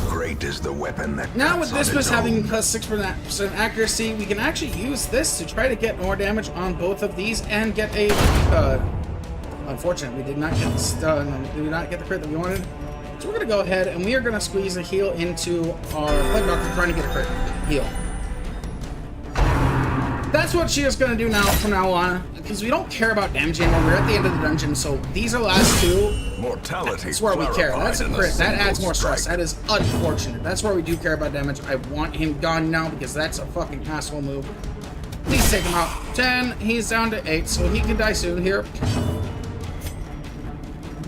Great is the weapon that Now with cuts on Dismas its having own. plus 6% accuracy, we can actually use this to try to get more damage on both of these and get a... Unfortunately, we did not get the stun. We did not get the crit that we wanted. So we're going to go ahead and we are going to squeeze a heal into our Plague Doctor, trying to get a crit heal. That's what she is going to do now from now on, because we don't care about damage anymore. We're at the end of the dungeon, so these are the last 2. Mortality. That's where we care. That's a crit. That adds more stress. That is unfortunate. That's where we do care about damage. I want him gone now because that's a fucking asshole move. Please take him out. 10. He's down to 8, so he can die soon here.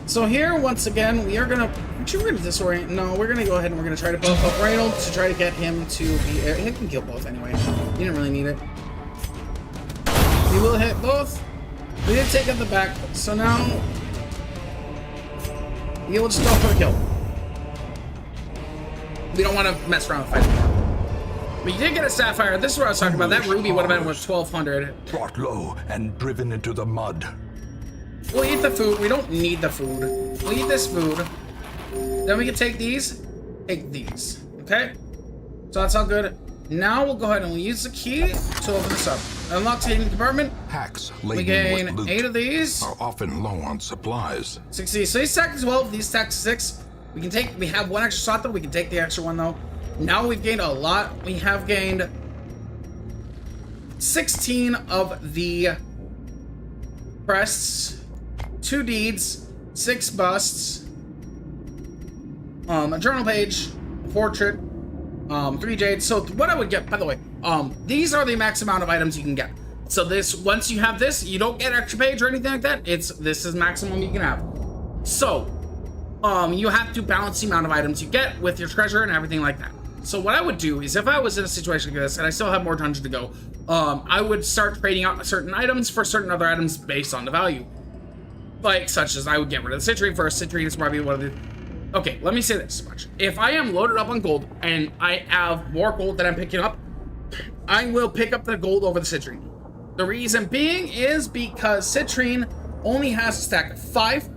So here, once again, we are gonna... Actually, we're gonna disorient... No, we're gonna go ahead and we're gonna try to buff up Reynold to try to get him to be... He can kill both anyway. He didn't really need it. We will hit both. We did take out the back, so now... we will just go for the kill. We don't want to mess around with fight anymore. We did get a Sapphire. This is what I was talking about. That Ruby would have been worth 1,200. Brought low and driven into the mud. We'll eat the food. We don't need the food. We'll eat this food. Then we can take these. Take these. Okay? So that's all good. Now we'll go ahead and we'll use the key to open this up. Unlock the hidden compartment. Hacks We laden gain with loot 8 of these. are often low on supplies. 60. So these stack to 12. These stack to 6. We can take... We have 1 extra slot though. We can take the extra one though. Now we've gained a lot. We have gained 16 of the crests, 2 deeds, 6 busts, a journal page, a portrait, 3 jades. So what I would get, by the way, these are the max amount of items you can get. So this, once you have this, you don't get extra page or anything like that. This is maximum you can have. So, you have to balance the amount of items you get with your treasure and everything like that. So what I would do is, if I was in a situation like this and I still have more dungeon to go, I would start trading out certain items for certain other items based on the value. Like, such as I would get rid of the citrine first. Citrine is probably one of the... Okay, let me say this much. If I am loaded up on gold and I have more gold that I'm picking up, I will pick up the gold over the citrine. The reason being is because citrine only has a stack of 5,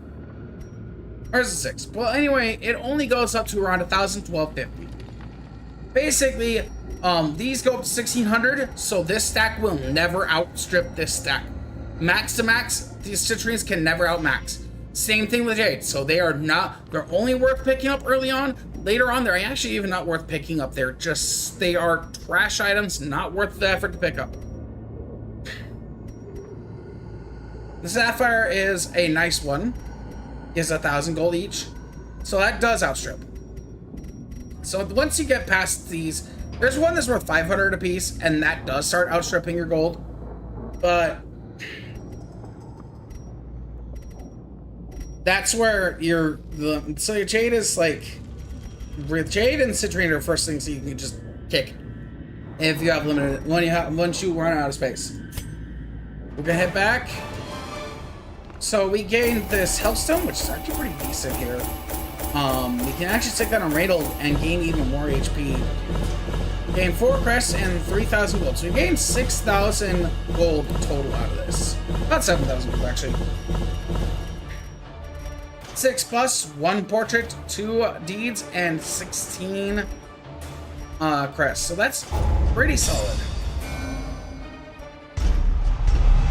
or is it 6? Well, anyway, it only goes up to around 1,000, 1,250. Basically, these go up to 1,600, so this stack will never outstrip this stack. Max to max, these citrines can never outmax. Same thing with jade. So they're only worth picking up early on. Later on, they're actually even not worth picking up. They are trash items, not worth the effort to pick up. The sapphire is a nice one. Is 1,000 gold each. So that does outstrip. So once you get past these, there's one that's worth 500 apiece, and that does start outstripping your gold. But that's where your jade is like, with jade and citrine are the first things that you can just kick if you have limited, once you run out of space. We're gonna head back. So we gained this healthstone, which is actually pretty decent here. We can actually stick that on Radel and gain even more HP. Gain 4 crests and 3,000 gold. So we gained 6,000 gold total out of this. About 7,000 gold, actually. 6 plus, 1 portrait, 2 deeds, and 16 crests. So that's pretty solid.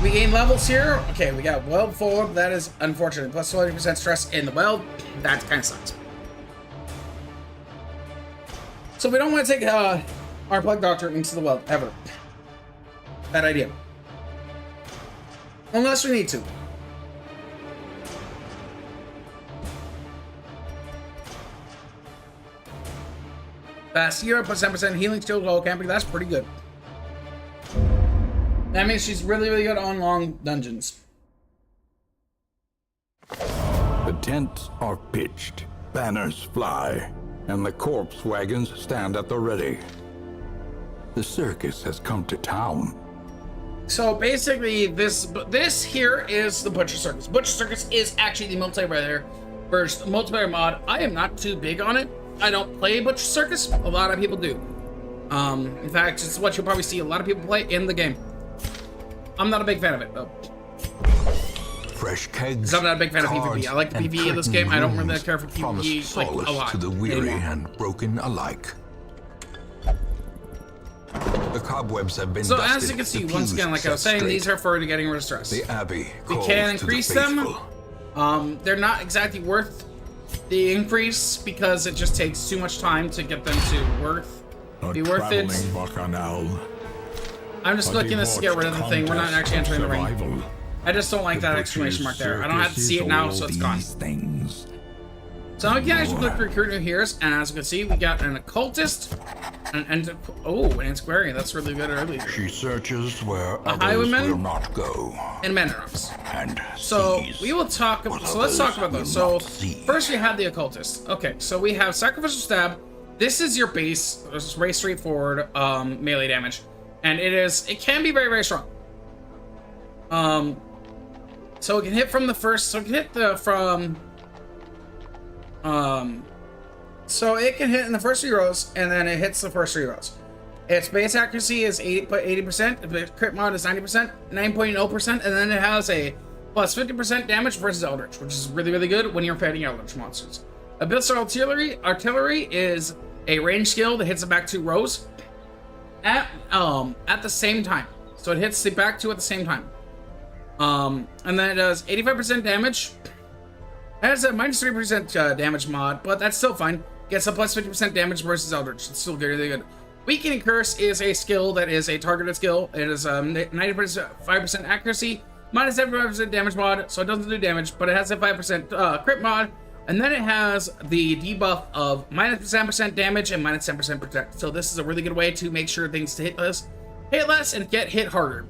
We gain levels here. Okay, we got weld forward. That is unfortunate. Plus 20% stress in the weld. That kind of sucks. So we don't want to take our plug doctor into the weld ever. Bad idea. Unless we need to. Fast here, plus 10% healing, still low camping. That's pretty good. That means she's really, really good on long dungeons. The tents are pitched, banners fly, and the corpse wagons stand at the ready. The circus has come to town. So basically, this here is the Butcher Circus. Butcher Circus is actually the multiplayer mod. I am not too big on it. I don't play Butcher Circus. A lot of people do. In fact, it's what you'll probably see a lot of people play in the game. I'm not a big fan of it, though. Fresh kegs. I'm not a big fan of PvP. I like the PvE in this game. I don't really care for PvP like a lot to the weary anymore. and broken alike. The cobwebs have been So dusted, as you can see, the once pews again, like I was set saying, straight. these are for getting rid of stress. The abbey We calls can to the increase them. faithful. They're not exactly worth the increase because it just takes too much time to get them to be worth it. Bacchanal. I'm just clicking this to get rid of the thing. We're not actually entering the ring. I just don't like that exclamation mark there. I don't have to see it now, so it's gone. Things. So we can actually click recruit new heroes, and as you can see, we got an occultist, an antiquarian. That's really good earlier. She searches where others highwayman? will not go. And Manor. And So sees we will talk. what So let's talk others about those. will So not see. first we have the occultist. Okay, so we have sacrificial stab. This is your base. This is very straightforward melee damage, and it can be very, very strong. So it can hit from the first. So it can hit so it can hit in the first 3 rows, and then it hits the first 3 rows. Its base accuracy is 80%. The crit mod is 90%, 9.0%, and then it has a plus 50% damage versus Eldritch, which is really, really good when you're fighting Eldritch monsters. Abyssal Artillery is a range skill that hits the back 2 rows at the same time. So it hits the back 2 at the same time. And then it does 85% damage. It has a minus 3% damage mod, but that's still fine. Gets a plus 50% damage versus Eldritch. It's still really good. Weakening Curse is a skill that is a targeted skill. It is 95% accuracy, minus 75% damage mod, so it doesn't do damage, but it has a 5% crit mod, and then it has the debuff of minus 10% damage and minus 10% protect. So this is a really good way to make sure things hit less, and get hit harder.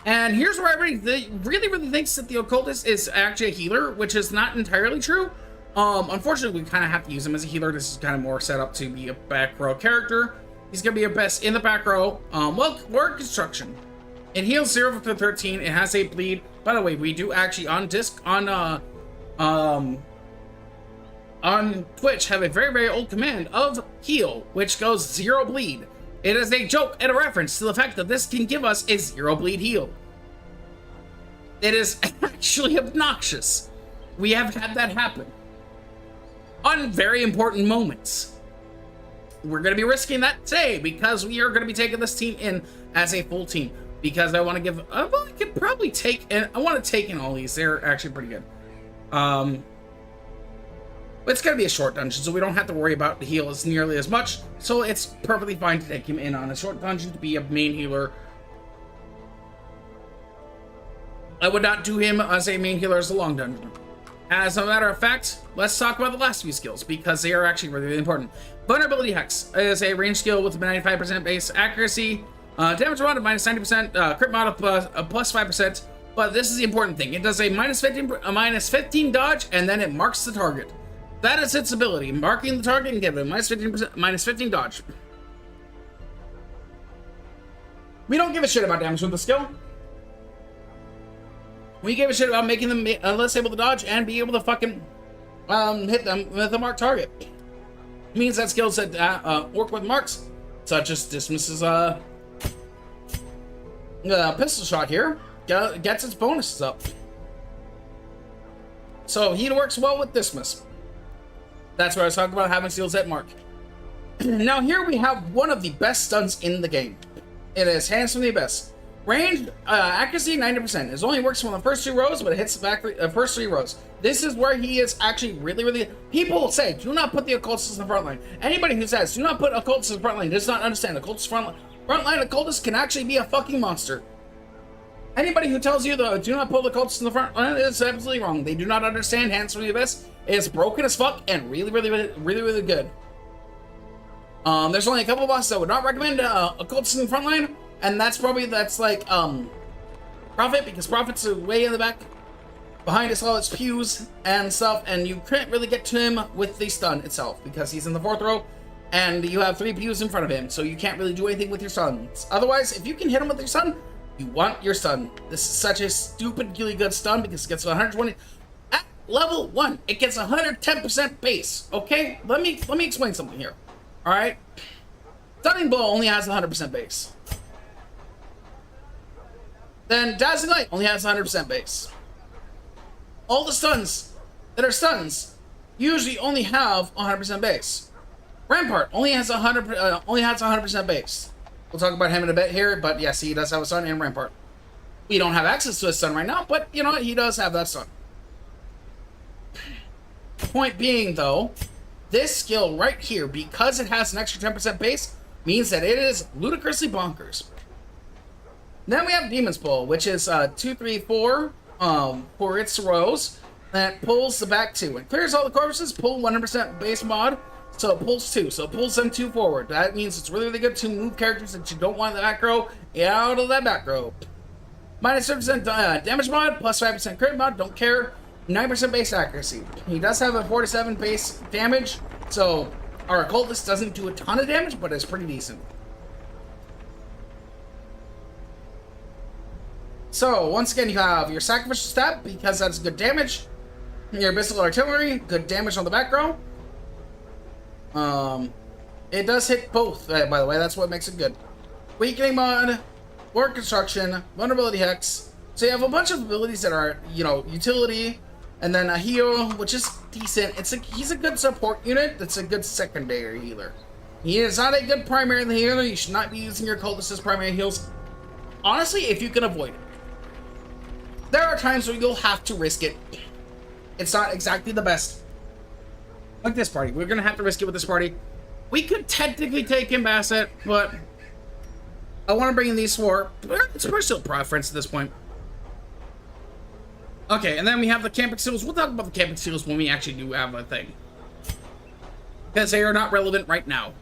And here's where everybody really thinks that the Occultist is actually a healer, which is not entirely true. Unfortunately, we kind of have to use him as a healer. This is kind of more set up to be a back row character. He's going to be your best in the back row. War Construction. It heals 0 to 13. It has a bleed. By the way, we do actually on Twitch have a very old command of heal, which goes 0 bleed. It is a joke and a reference to the fact that this can give us a 0 bleed heal. It is actually obnoxious. We have had that happen on very important moments. We're going to be risking that today because we are going to be taking this team in as a full team, because I want to give, I could probably take, and I want to take in all these. They're actually pretty good. But it's going to be a short dungeon, so we don't have to worry about the heal as nearly as much. So it's perfectly fine to take him in on a short dungeon to be a main healer. I would not do him as a main healer as a long dungeon. As a matter of fact, let's talk about the last few skills, because they are actually really important. Vulnerability Hex is a range skill with 95% base accuracy, damage mod of minus 90%, crit mod of plus 5%, but this is the important thing. It does a minus 15 dodge, and then it marks the target. That is its ability, marking the target and giving it minus 15 dodge. We don't give a shit about damage with the skill. We give a shit about making them less able to dodge and be able to fucking hit them with a marked target. It means that skills that work with marks, such as dismisses pistol shot here, gets its bonuses up. So he works well with dismiss. That's what I was talking about, having skills that mark. Now here we have one of the best stuns in the game. It is hands from the abyss. Range, accuracy, 90%. It only works from the first 2 rows, but it hits the back first 3 rows. This is where he is actually really... People say, do not put the occultist in the front line. Anybody who says, do not put occultist in the front line does not understand. Occultist front line occultist can actually be a fucking monster. Anybody who tells you, though, do not put the occultist in the front line is absolutely wrong. They do not understand Hands from the Abyss. It's broken as fuck and really good. There's only a couple of bosses I would not recommend occultist in the front line. And that's like Prophet, because Prophet's way in the back behind us all its pews and stuff, and you couldn't really get to him with the stun itself because he's in the 4th row and you have 3 pews in front of him, so you can't really do anything with your stuns. Otherwise, if you can hit him with your stun, you want your stun. This is such a stupidly good stun because it gets 120 at level 1. It gets 110% base. Okay, let me explain something here. All right, Stunning Blow only has 100% base. Then Dazzling Light only has 100% base. All the stuns that are stuns usually only have 100% base. Rampart only has 100% base. We'll talk about him in a bit here, but yes, he does have a stun in Rampart. We don't have access to a stun right now, but you know what? He does have that stun. Point being, though, this skill right here, because it has an extra 10% base, means that it is ludicrously bonkers. Then we have Demon's Pull, which is 2, 3, 4 for its rows. That pulls the back 2. It clears all the corpses, pull 100% base mod, so it pulls 2. So it pulls them 2 forward. That means it's really good to move characters that you don't want in the back row out of that back row. Minus 30% damage mod, plus 5% crit mod, don't care. 9% base accuracy. He does have a 4 to 7 base damage, so our occultist doesn't do a ton of damage, but it's pretty decent. So, once again, you have your Sacrificial Stab, because that's good damage. Your Abyssal Artillery, good damage on the back row. It does hit both, by the way, that's what makes it good. Weakening Mod, War Construction, Vulnerability Hex. So you have a bunch of abilities that are, you know, utility, and then a heal, which is decent. He's a good support unit, that's a good secondary healer. He is not a good primary healer. You should not be using your cultists as primary heals. Honestly, if you can avoid it. There are times where you'll have to risk it. It's not exactly the best. Like this party. We're going to have to risk it with this party. We could technically take in Bassett, but I want to bring in these four. It's personal preference at this point. Okay, and then we have the camping seals. We'll talk about the camping seals when we actually do have a thing, because they are not relevant right now.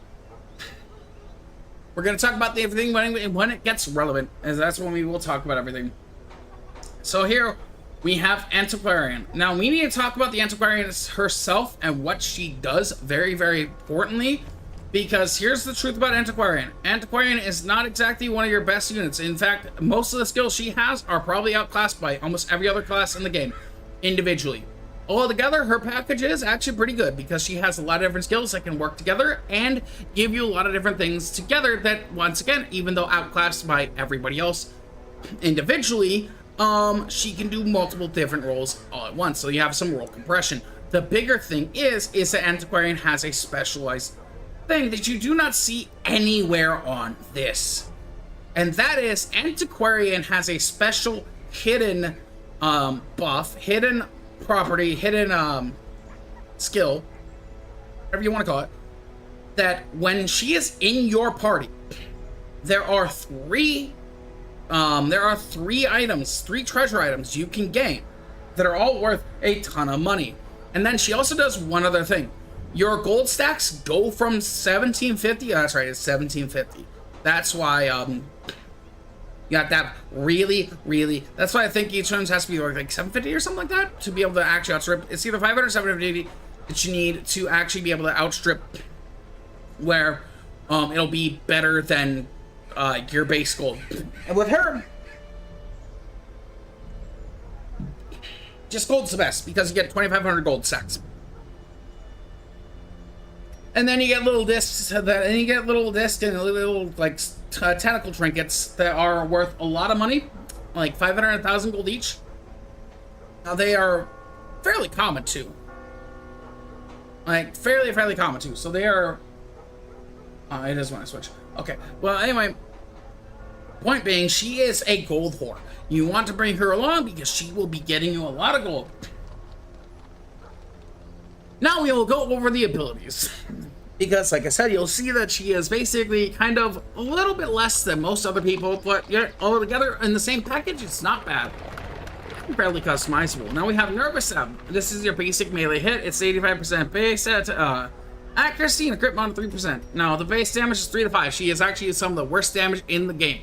We're going to talk about the everything when it gets relevant, as that's when we will talk about everything. So here we have Antiquarian. Now we need to talk about the Antiquarian herself and what she does very, very importantly, because here's the truth about Antiquarian. Antiquarian is not exactly one of your best units. In fact, most of the skills she has are probably outclassed by almost every other class in the game, individually. Altogether, her package is actually pretty good because she has a lot of different skills that can work together and give you a lot of different things together that, once again, even though outclassed by everybody else individually, she can do multiple different roles all at once. So you have some role compression. The bigger thing is that Antiquarian has a specialized thing that you do not see anywhere on this. And that is Antiquarian has a special hidden buff, hidden property, hidden skill, whatever you want to call it, that when she is in your party, there are three items, three treasure items you can gain that are all worth a ton of money. And then she also does one other thing. Your gold stacks go from 1750. Oh, that's right, it's 1750. That's why you got that really. That's why I think each one has to be like 750 or something like that to be able to actually outstrip. It's either 500 or 750 that you need to actually be able to outstrip, where it'll be better than your base gold. And with her, just gold's the best because you get 2,500 gold stacks. And then you get little discs and little like tentacle trinkets that are worth a lot of money, like 500,000 gold each. Now they are fairly common too, like fairly common too. So they are. It is when I switch. Okay. Well, anyway, point being, she is a gold whore. You want to bring her along because she will be getting you a lot of gold. Now we will go over the abilities. Because, like I said, you'll see that she is basically kind of a little bit less than most other people, but yet all together in the same package, it's not bad. Fairly customizable. Now we have Nervous Stab. This is your basic melee hit. It's 85% base at accuracy and a crit mod of 3%. Now the base damage is 3 to 5. She is actually some of the worst damage in the game.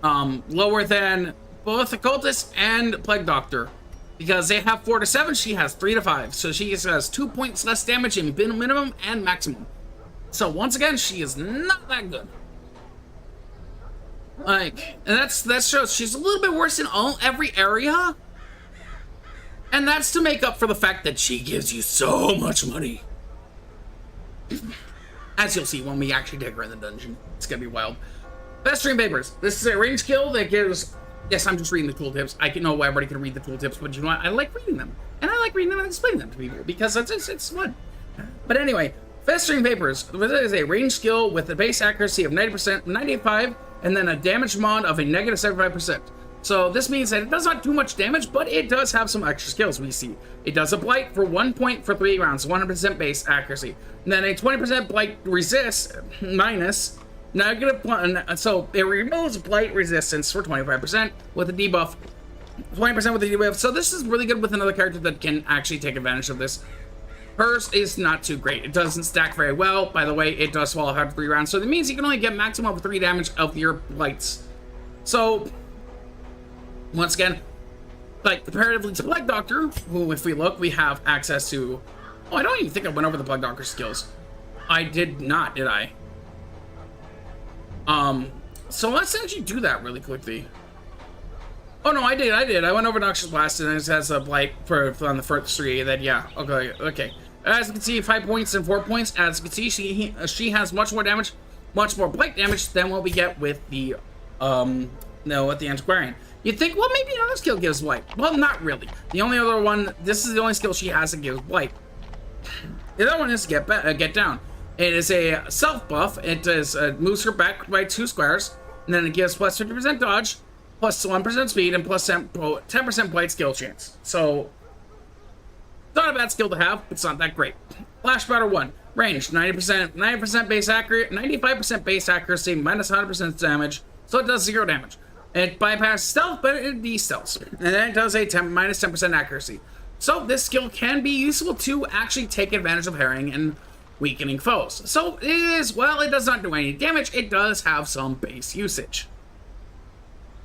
Lower than both Occultist and Plague Doctor. Because they have 4 to 7, she has 3 to 5. So she has 2 points less damage in minimum and maximum. So once again, she is not that good. Like, and that shows she's a little bit worse in every area. And that's to make up for the fact that she gives you so much money. As you'll see when we actually take her in the dungeon. It's gonna be wild. Restream Papers. This is a range skill that gives... Yes, I'm just reading the tooltips. I know everybody can read the tooltips, but you know what? I like reading them. And I like reading them and explaining them to people because it's fun. But anyway, Festering Papers. This is a range skill with a base accuracy of 90%, 95, and then a damage mod of a negative 75%. So this means that it does not do much damage, but it does have some extra skills we see. It does a blight for 1 point for 3 rounds, 100% base accuracy. And then a 20% blight resist minus negative 1, so it removes blight resistance for 25% with a debuff, 20% with a debuff. So this is really good with another character that can actually take advantage of this. Hers is not too great. It doesn't stack very well. By the way, it does swallow after 3 rounds, so that means you can only get maximum of 3 damage of your blights. So once again, like comparatively to Plague Doctor, who if we look, we have access to. Oh, I don't even think I went over the Plague Doctor skills. I did not, did I? So let's actually do that really quickly. Oh no, I did. I went over Noxious Blast and it has a blight on the first 3. Then yeah, okay. As you can see, 5 points and 4 points. As you can see, she has much more damage, much more blight damage than what we get with the with the Antiquarian. You'd think, well, maybe another skill gives blight. Well, not really. The only other one, this is the only skill she has that gives blight. The other one is get down. It is a self buff. It does moves her back by 2 squares, and then it gives plus 50% dodge, plus 1% speed, and plus 10% blight skill chance. So, it's not a bad skill to have. It's not that great. Flash Powder 1. Range, 90% base accurate, 95% base accuracy, minus 100% damage, so it does 0 damage. It bypasses stealth, but it de-stealths. And then it does a minus 10% accuracy. So this skill can be useful to actually take advantage of harrying and weakening foes. So it is, well, it does not do any damage, it does have some base usage.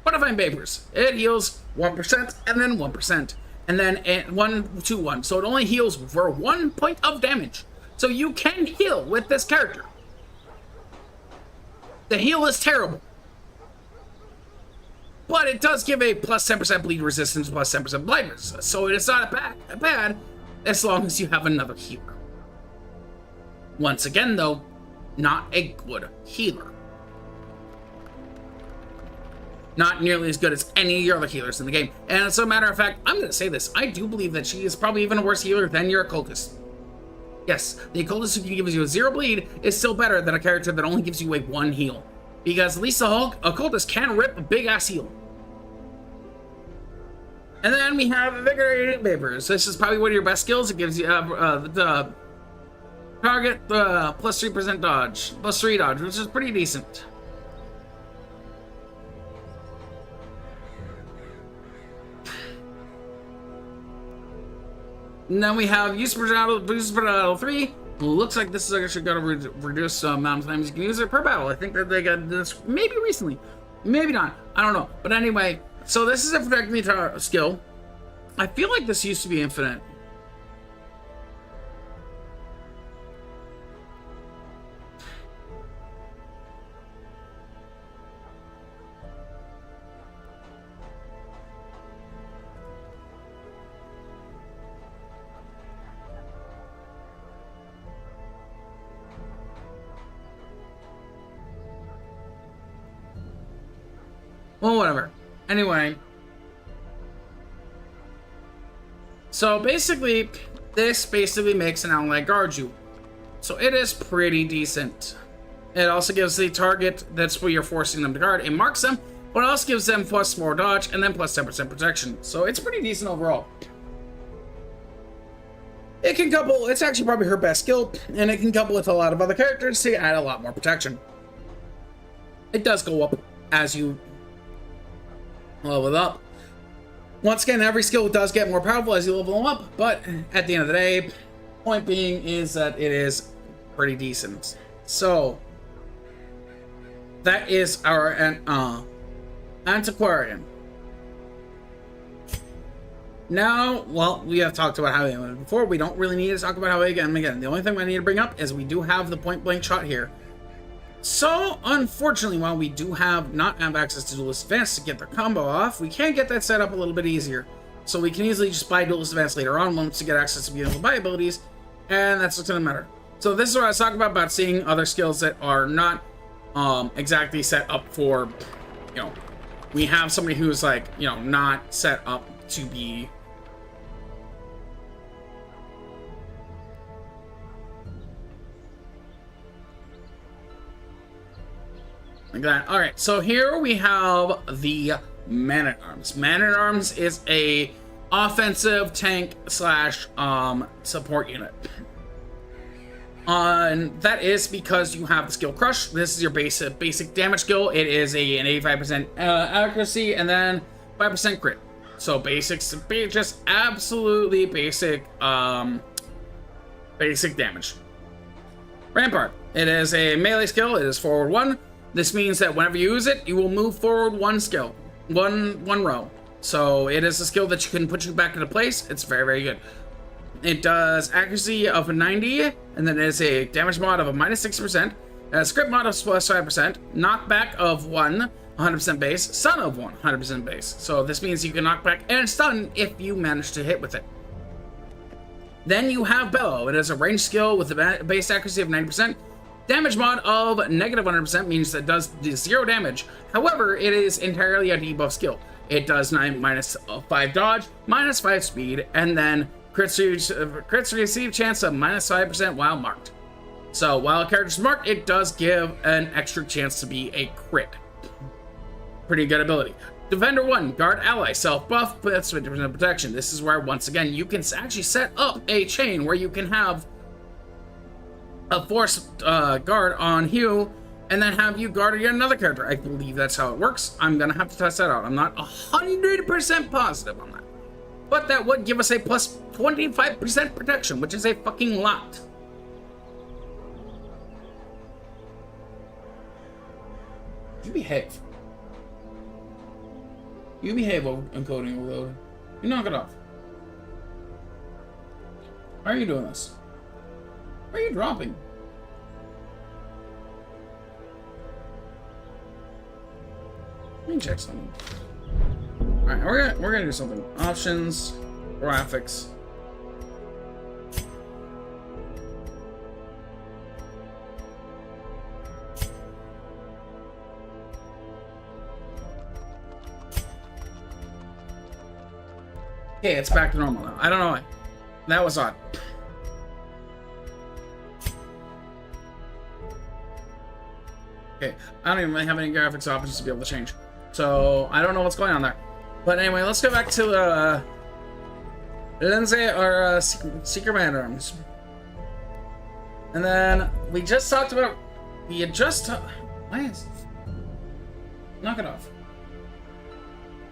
Modifying Vapors, it heals 1% and then 1%. And then 1 to 1, so it only heals for 1 point of damage. So you can heal with this character. The heal is terrible. But it does give a plus 10% bleed resistance, plus 10% blight resistance. So it is not bad as long as you have another healer. Once again, though, not a good healer. Not nearly as good as any of your other healers in the game. And as a matter of fact, I'm going to say this. I do believe that she is probably even a worse healer than your occultist. Yes, the occultist who gives you a 0 bleed is still better than a character that only gives you a 1 heal. Because at least the occultist can rip a big-ass heal. And then we have Invigorating Vapors. This is probably one of your best skills. It gives you the target plus 3% dodge, plus 3 dodge, which is pretty decent. And then we have Use Boost 3. Looks like this is actually going to reduce the amount of times you can use it per battle. I think that they got this maybe recently. Maybe not. I don't know. But anyway, so this is a Protect Me skill. I feel like this used to be infinite. Well, whatever. Anyway. So basically, this basically makes an ally guard you. So it is pretty decent. It also gives the target that's where you're forcing them to guard. It marks them, but it also gives them plus 4 dodge and then plus 10% protection. So it's pretty decent overall. It can couple, it's actually probably her best skill, and it can couple with a lot of other characters to add a lot more protection. It does go up as you level up. Once again, every skill does get more powerful as you level them up, but at the end of the day, point being is that it is pretty decent. So that is our Antiquarian. Now, well, we have talked about how they went before. We don't really need to talk about how they again. The only thing I need to bring up is we do have the point blank shot here. So, unfortunately, while we do not have access to Duelist Advance to get their combo off, we can get that set up a little bit easier. So we can easily just buy Duelist Advance later on once we get access to being able to buy abilities, and that's what's going to matter. So this is what I was talking about seeing other skills that are not exactly set up for, we have somebody who's like, not set up to be like that. All right, so here we have the Man-at-Arms. Man-at-Arms is a offensive tank slash support unit. And that is because you have the skill Crush. This is your basic damage skill. It is an 85% accuracy and then 5% crit. So basics, just absolutely basic damage. Rampart. It is a melee skill. It is forward 1. This means that whenever you use it, you will move forward 1 skill, one row. So it is a skill that you can put you back into place. It's very, very good. It does accuracy of a 90, and then it is a damage mod of a minus 6%, a script mod of plus 5%, knockback of 1, 100% base, stun of 1, 100% base. So this means you can knock back and stun if you manage to hit with it. Then you have Bellow. It is a range skill with a base accuracy of 90%. Damage mod of negative 100% means that it does 0 damage. However, it is entirely a debuff skill. It does minus 5 dodge, minus 5 speed, and then crits receive chance of minus 5% while marked. So while a character is marked, it does give an extra chance to be a crit. Pretty good ability. Defender 1, guard ally, self buff, plus 50% protection. This is where, once again, you can actually set up a chain where you can have a force guard on Hugh, and then have you guard yet another character. I believe that's how it works. I'm gonna have to test that out. I'm not 100% positive on that. But that would give us a plus 25% protection, which is a fucking lot. You behave. You behave, encoding overload. You knock it off. Why are you doing this? Why are you dropping? Let me check something. Alright, we're gonna do something. Options, graphics. Okay, it's back to normal now. I don't know why. That was odd. Okay, I don't even really have any graphics options to be able to change. So, I don't know what's going on there. But anyway, let's go back to, Lindsay, or, Secret Manor. And then, we just talked about, why is, knock it off.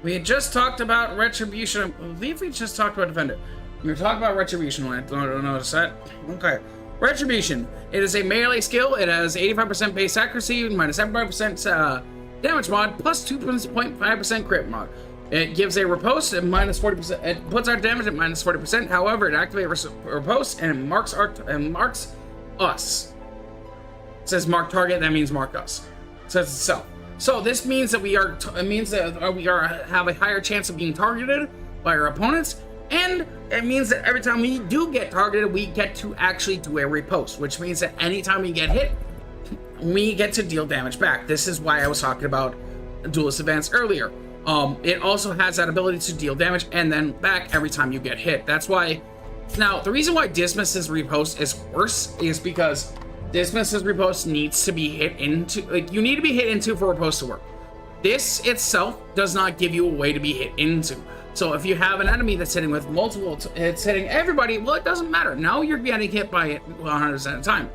We had just talked about Retribution. I believe we just talked about Defender. We were talking about Retribution when I don't notice that. Okay. Retribution. It is a melee skill. It has 85% base accuracy, minus 75% damage mod, plus 2.5% crit mod. It gives a riposte at minus 40%. It puts our damage at minus 40%. However, it activates riposte and marks us. It says mark target. That means mark us. It says itself. So this means that we have a higher chance of being targeted by our opponents, and it means that every time we do get targeted, we get to actually do a riposte, which means that anytime we get hit, we get to deal damage back. This is why I was talking about Duelist Advance earlier. It also has that ability to deal damage and then back every time you get hit. That's why. Now, the reason why Dismiss's riposte is worse is because Dismiss's riposte needs to be hit into, like, you need to be hit into for riposte to work. This itself does not give you a way to be hit into. So if you have an enemy that's hitting with multiple, it's hitting everybody, well, it doesn't matter. Now you're getting hit by it 100% of the time.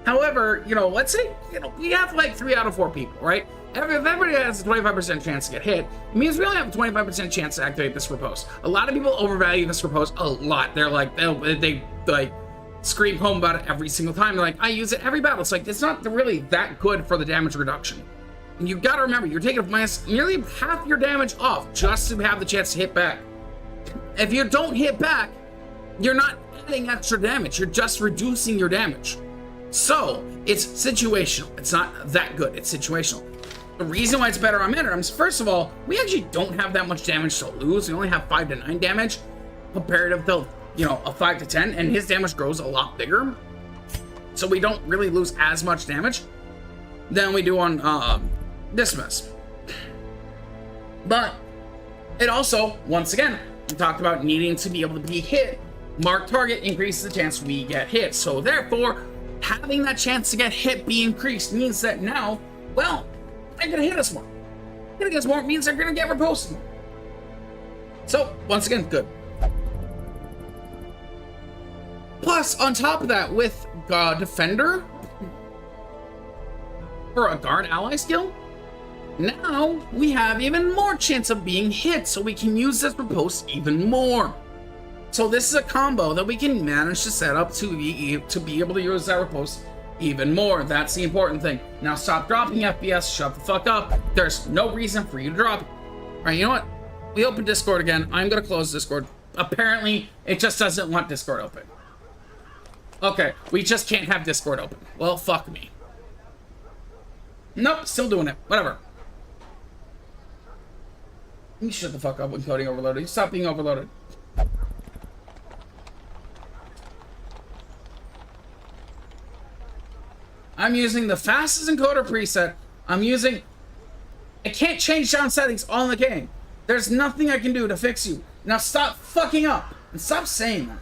However, let's say, we have like 3 out of 4 people, right? If everybody has a 25% chance to get hit, it means we only have a 25% chance to activate this riposte. A lot of people overvalue this riposte a lot. They're like, they scream home about it every single time. They're like, I use it every battle. It's like, it's not really that good for the damage reduction. And you gotta remember, you're taking nearly half your damage off just to have the chance to hit back. If you don't hit back, you're not adding extra damage. You're just reducing your damage. So, it's situational. It's not that good. It's situational. The reason why it's better on Manor is, first of all, we actually don't have that much damage to lose. We only have 5 to 9 damage comparative to a 5 to 10, and his damage grows a lot bigger. So we don't really lose as much damage than we do on Dismiss. But it also, once again, we talked about needing to be able to be hit. Mark target increases the chance we get hit. So therefore, having that chance to get hit be increased means that now, well, they're gonna hit us more. Hitting us more means they're gonna get riposted more. So, once again, good. Plus, on top of that, with Defender, for a guard ally skill, now we have even more chance of being hit, so we can use this riposte even more. So this is a combo that we can manage to set up to be able to use that riposte even more. That's the important thing. Now stop dropping FPS, shut the fuck up. There's no reason for you to drop it. Alright, you know what? We open Discord again. I'm gonna close Discord. Apparently, it just doesn't want Discord open. Okay, we just can't have Discord open. Well, fuck me. Nope, still doing it. Whatever. You shut the fuck up when coding overloaded. You stop being overloaded. I'm using the fastest encoder preset. I can't change down settings on the game. There's nothing I can do to fix you. Now stop fucking up and stop saying that.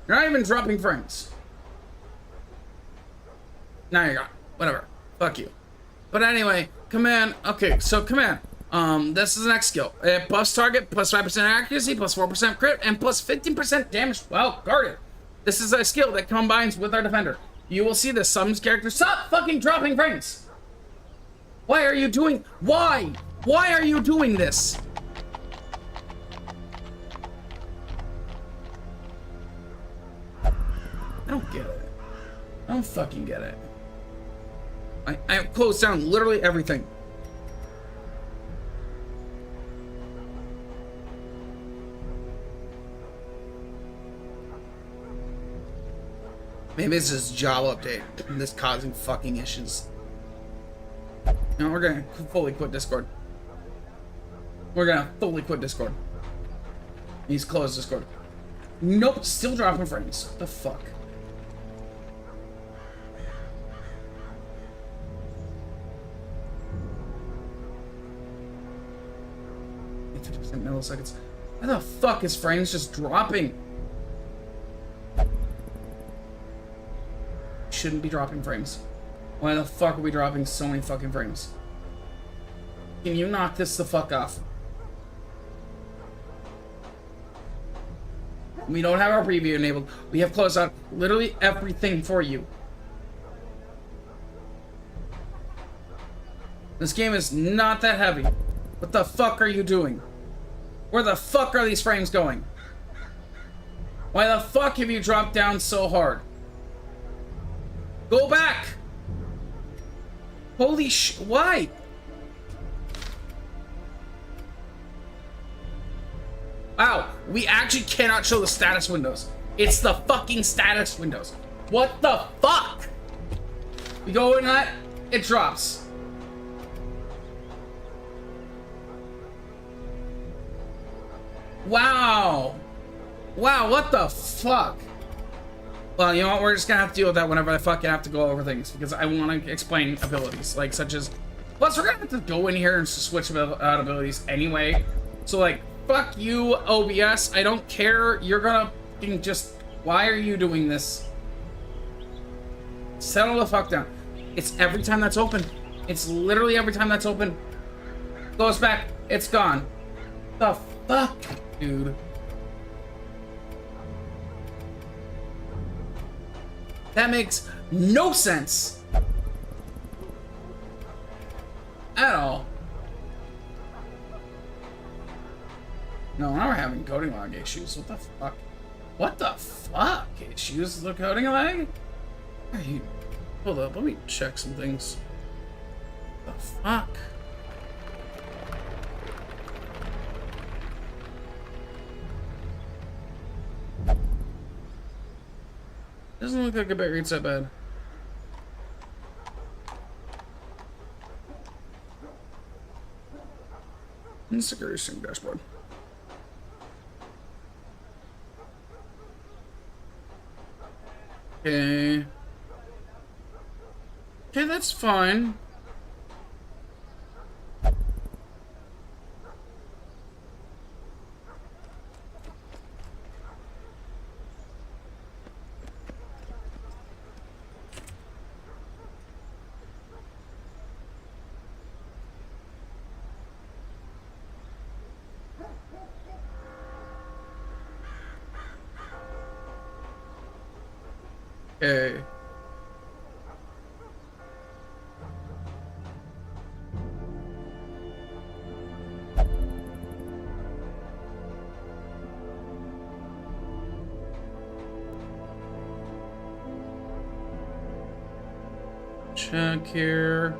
You're not even dropping frames. Now you're gone. Whatever. Fuck you. But anyway, command. Okay, so command. This is the next skill. Plus target, plus 5% accuracy, plus 4% crit, and plus 15% damage while guarded. This is a skill that combines with our defender. you will see that some characters stop fucking dropping frames. Why are you doing? Why? Why are you doing this? I don't get it. I don't fucking get it. I have closed down literally everything. Maybe it's this Java update that's causing fucking issues. No, we're gonna fully quit Discord. We're gonna fully quit Discord. He's closed Discord. Nope, still dropping frames. What the fuck? 50% milliseconds. Why the fuck is frames just dropping? Shouldn't be dropping frames. Why the fuck are we dropping so many fucking frames? Can you knock this the fuck off? We don't have our preview enabled. We have closed out literally everything for you. This game is not that heavy. What the fuck are you doing? Where the fuck are these frames going? Why the fuck have you dropped down so hard? Go back! Holy sh... Why? Wow, we actually cannot show the status windows. It's the fucking status windows. What the fuck? We go in that, it drops. Wow. Wow, what the fuck? Well, you know what? We're just gonna have to deal with that whenever I fucking have to go over things, because I want to explain abilities, like such as. Plus, we're gonna have to go in here and switch out abilities anyway. So, like, fuck you, OBS. I don't care. You're gonna just. Why are you doing this? Settle the fuck down. It's every time that's open. It's literally every time that's open. Goes back. It's gone. The fuck, dude. That makes no sense at all. No, now we're having coding log issues. What the fuck? What the fuck? Issues with the coding lag? Hey, hold up, let me check some things. What the fuck? Doesn't look like a bit rate's that bad. Instagram dashboard. Okay. Okay, that's fine. Okay. Check here.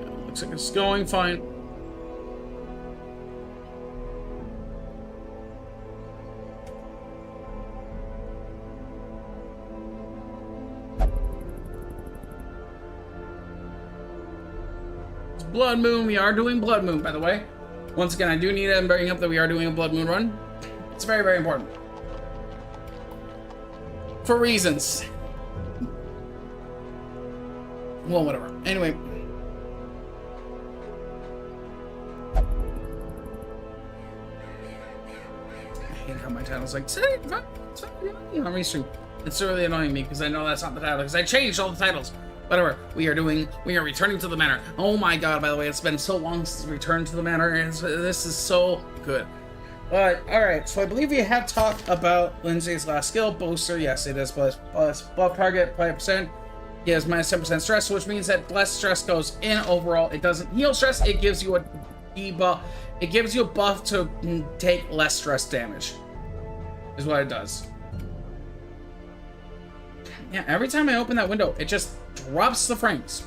It looks like it's going fine. Blood Moon, we are doing Blood Moon, by the way. Once again, I do need to bring up that we are doing a Blood Moon run. It's very, very important. For reasons. Well, whatever. Anyway. I hate how my title's like, say, it's not on Restream. It's really annoying me because I know that's not the title, because I changed all the titles. Whatever, we are returning to the Manor. Oh my god, by the way, it's been so long since we returned to the Manor, and this is so good. But, alright, so I believe we have talked about Lindsay's last skill, Booster. Yes, it is plus buff target, 5%. He has minus 10% stress, which means that less stress goes in overall. It doesn't heal stress, it gives you a debuff. It gives you a buff to take less stress damage, is what it does. Yeah, every time I open that window, it just drops the frames.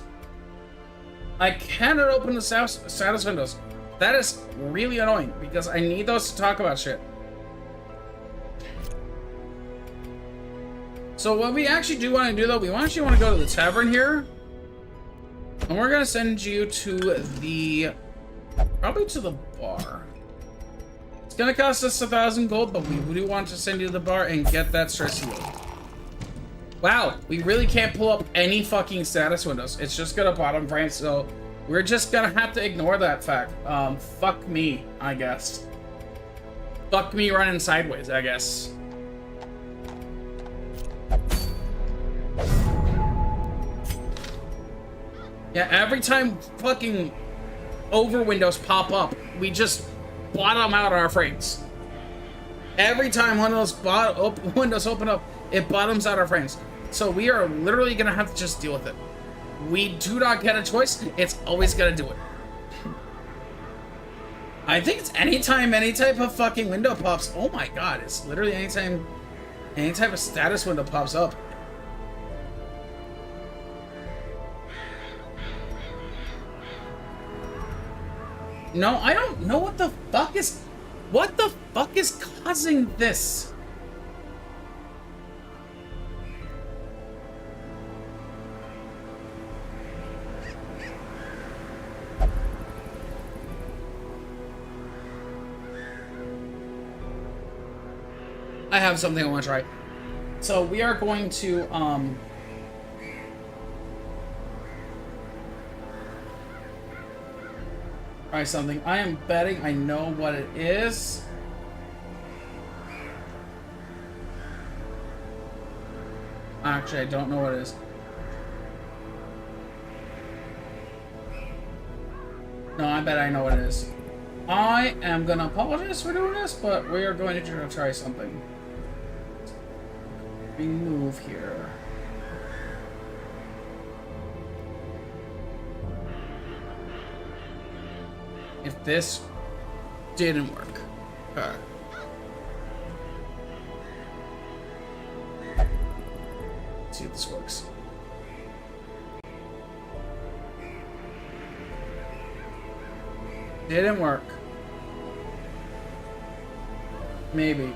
I cannot open the status windows. That is really annoying, because I need those to talk about shit. So what we actually do want to do, though, we actually want to go to the tavern here. And we're going to send you to the... probably to the bar. It's going to cost us 1,000 gold, but we do want to send you to the bar and get that stress healed. Wow, we really can't pull up any fucking status windows. It's just going to bottom frame, so... we're just gonna have to ignore that fact. Fuck me, I guess. Fuck me running sideways, I guess. Yeah, every time fucking over windows pop up, we just bottom out our frames. Every time one of those windows open up, it bottoms out our frames. So we are literally gonna have to just deal with it. We do not get a choice. It's always gonna do it. I think it's anytime any type of fucking window pops. Oh my god, it's literally anytime any type of status window pops up. No, I don't know what the fuck is causing this? I have something I want to try. So we are going to try something. I am betting I know what it is. Actually, I don't know what it is. No, I bet I know what it is. I am gonna apologize for doing this, but we are going to try something. Remove here. If this didn't work. Okay. Let's see if this works. Didn't work. Maybe.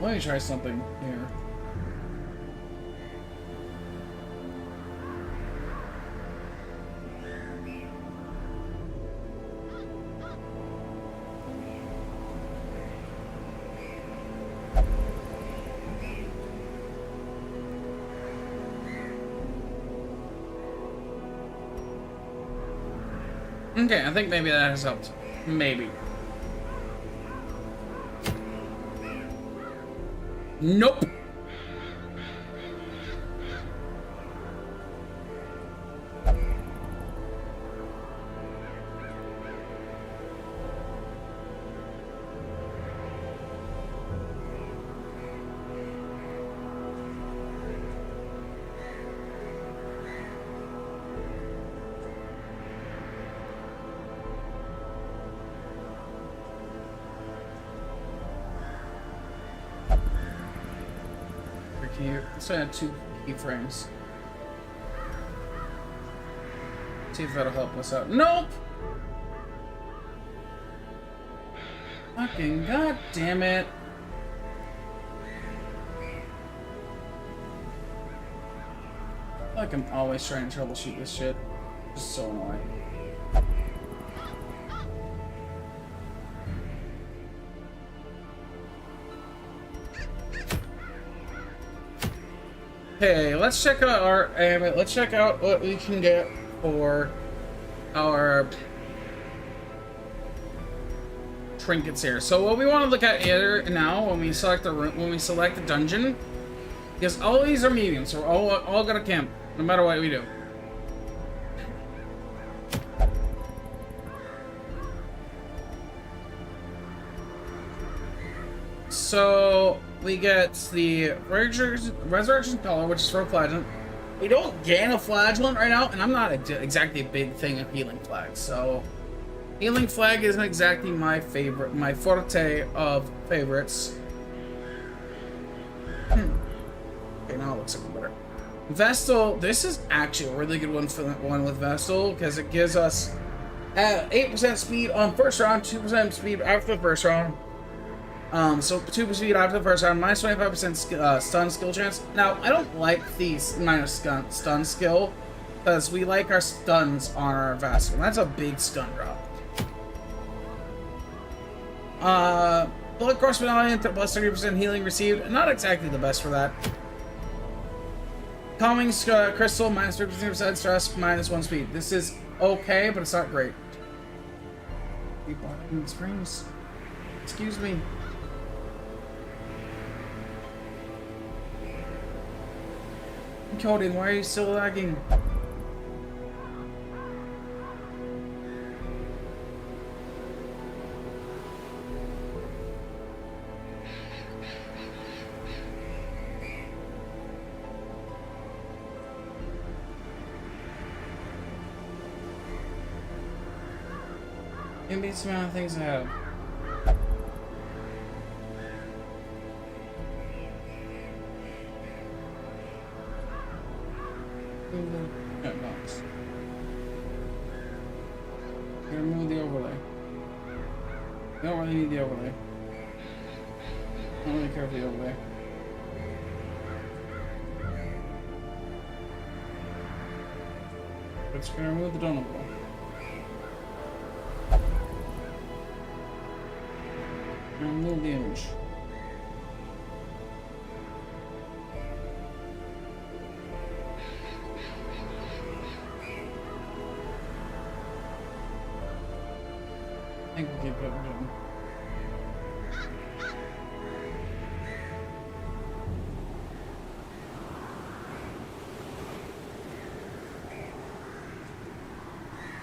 Let me try something here. Okay, I think maybe that has helped. Maybe. Nope. So I had 2 keyframes. See if that'll help us out. Nope! Fucking god damn it. Like I'm always trying to troubleshoot this shit. It's so annoying. Okay, let's check out our let's check out what we can get for our trinkets here. So what we want to look at here now when we select the room, when we select the dungeon, because all these are mediums, so we're all gonna camp no matter what we do. So we get the Resurrection Color, which is for a flagellant. We don't gain a flagellant right now, and I'm not exactly a big thing of healing flags, so healing flag isn't exactly my favorite, my forte of favorites. Okay, now it looks like better. Vestal, this is actually a really good one for the one with Vestal, because it gives us 8% speed on first round, 2% speed after the first round. So 2% speed after the first round, minus 25% stun skill chance. Now, I don't like these minus stun skill, because we like our stuns on our Vestal. That's a big stun drop. Blood Course Medallion, plus 30% healing received. Not exactly the best for that. Calming Crystal, minus 50% stress, minus 1 speed. This is okay, but it's not great. People having screams. Excuse me. Cody, why are you still lagging? Maybe it's the amount of things I have. Box. Remove the overlay. I don't really need the overlay. I don't really care for the overlay. But it's gonna remove the donut ball. Remove the image. I think we'll keep it going.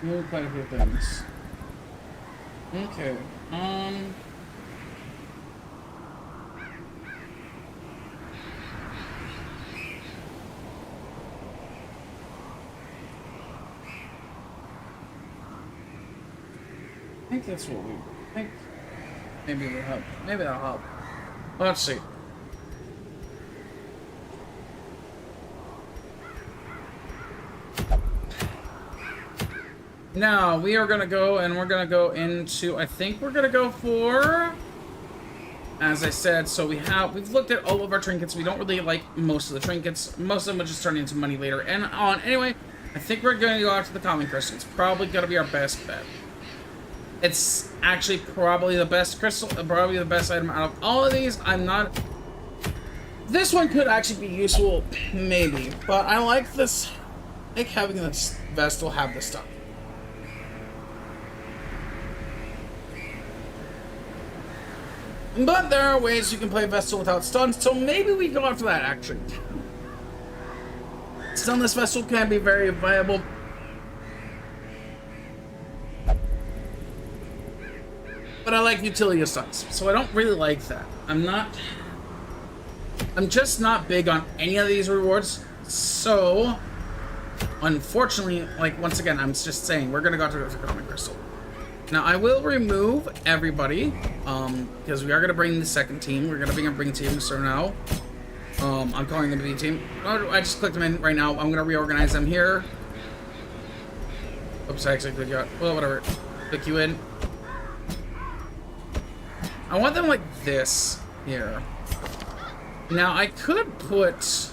Move quite a few things. Okay. I think that's what we think. Maybe it'll help. Maybe that'll help. Let's see. Now we are gonna go and we're gonna go into. I think we're gonna go for. As I said, so we've looked at all of our trinkets. We don't really like most of the trinkets. Most of them will just turn into money later and on. Anyway, I think we're gonna go after the calming crystal. It's probably gonna be our best bet. It's actually probably the best crystal, probably the best item out of all of these. I'm not... This one could actually be useful, maybe. But I like this... I like having this Vestal have this stuff. But there are ways you can play Vestal without stuns, so maybe we go after that, actually. Stunless Vestal can be very viable. But I like utility stuns, so I don't really like that. I'm just not big on any of these rewards, so unfortunately, like, once again, I'm just saying, we're gonna go to the calming crystal. Now, I will remove everybody, because we are gonna bring the second team. We're gonna bring team, so now, I'm calling them to be a team. I just clicked them in right now. I'm gonna reorganize them here. Oops, I actually clicked you out. Well, whatever. Click you in. I want them like this here. Now I could put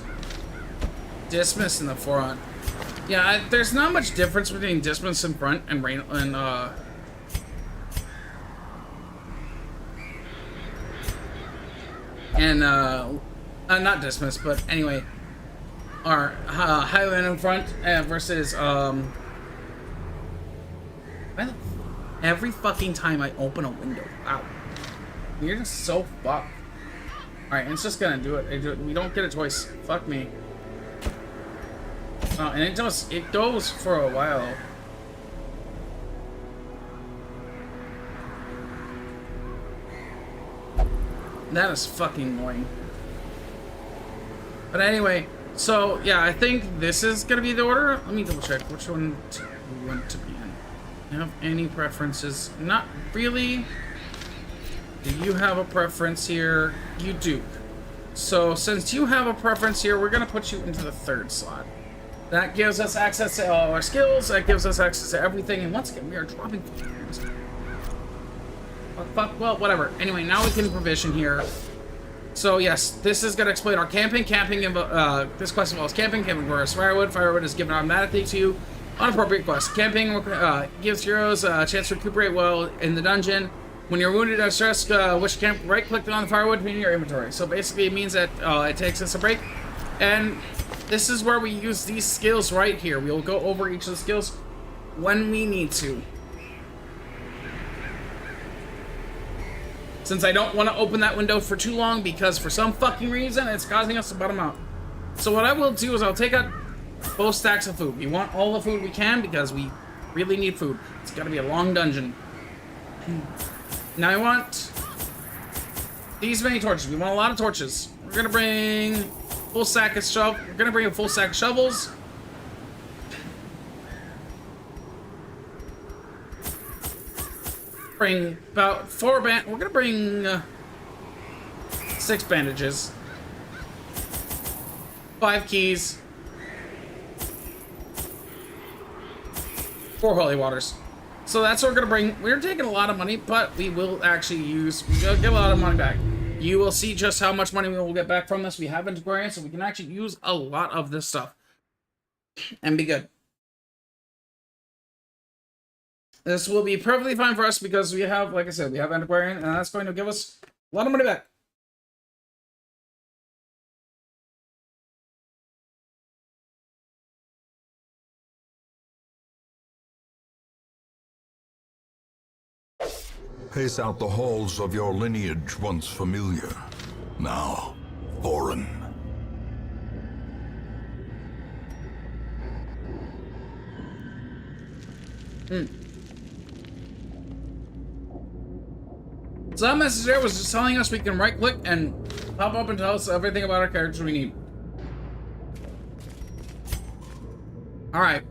Dismas in the front. Yeah, there's not much difference between Dismas in front and Rain and not Dismas, but anyway, our Highland in front versus every fucking time I open a window. Wow. You're just so fucked. Alright, it's just gonna do it. We don't get a choice. Fuck me. Oh, and it goes for a while. That is fucking annoying. But anyway, so yeah, I think this is gonna be the order. Let me double check which one do we want to be in. Do you have any preferences? Not really. Do you have a preference here? You do. So since you have a preference here, we're gonna put you into the 3rd slot. That gives us access to all our skills. That gives us access to everything. And once again, we are dropping. Fuck. Well, whatever. Anyway, now we can provision here. So yes, this is gonna explain our camping. This quest involves camping. Camping requires firewood. Firewood is given automatically to you on appropriate quests. Camping gives heroes a chance to recuperate while in the dungeon. When you're wounded or stressed, wish camp, right-click on the firewood in your inventory. So basically, it means that it takes us a break, and this is where we use these skills right here. We'll go over each of the skills when we need to. Since I don't want to open that window for too long because for some fucking reason it's causing us to bottom out. So what I will do is I'll take out both stacks of food. We want all the food we can because we really need food. It's got to be a long dungeon. Now I want these many torches. We want a lot of torches. We're gonna bring a full sack of shovels. Bring about 4 we're gonna bring 6 bandages, 5 keys, 4 holy waters. So that's what we're gonna bring. We're taking a lot of money, but we will actually get a lot of money back. You will see just how much money we will get back from this. We have antiquarian, so we can actually use a lot of this stuff and be good. This will be perfectly fine for us because we have, like I said, we have antiquarian, and that's going to give us a lot of money back. Pace out the halls of your lineage once familiar, now foreign. So that message there was just telling us we can right-click and pop up and tell us everything about our characters we need. Alright.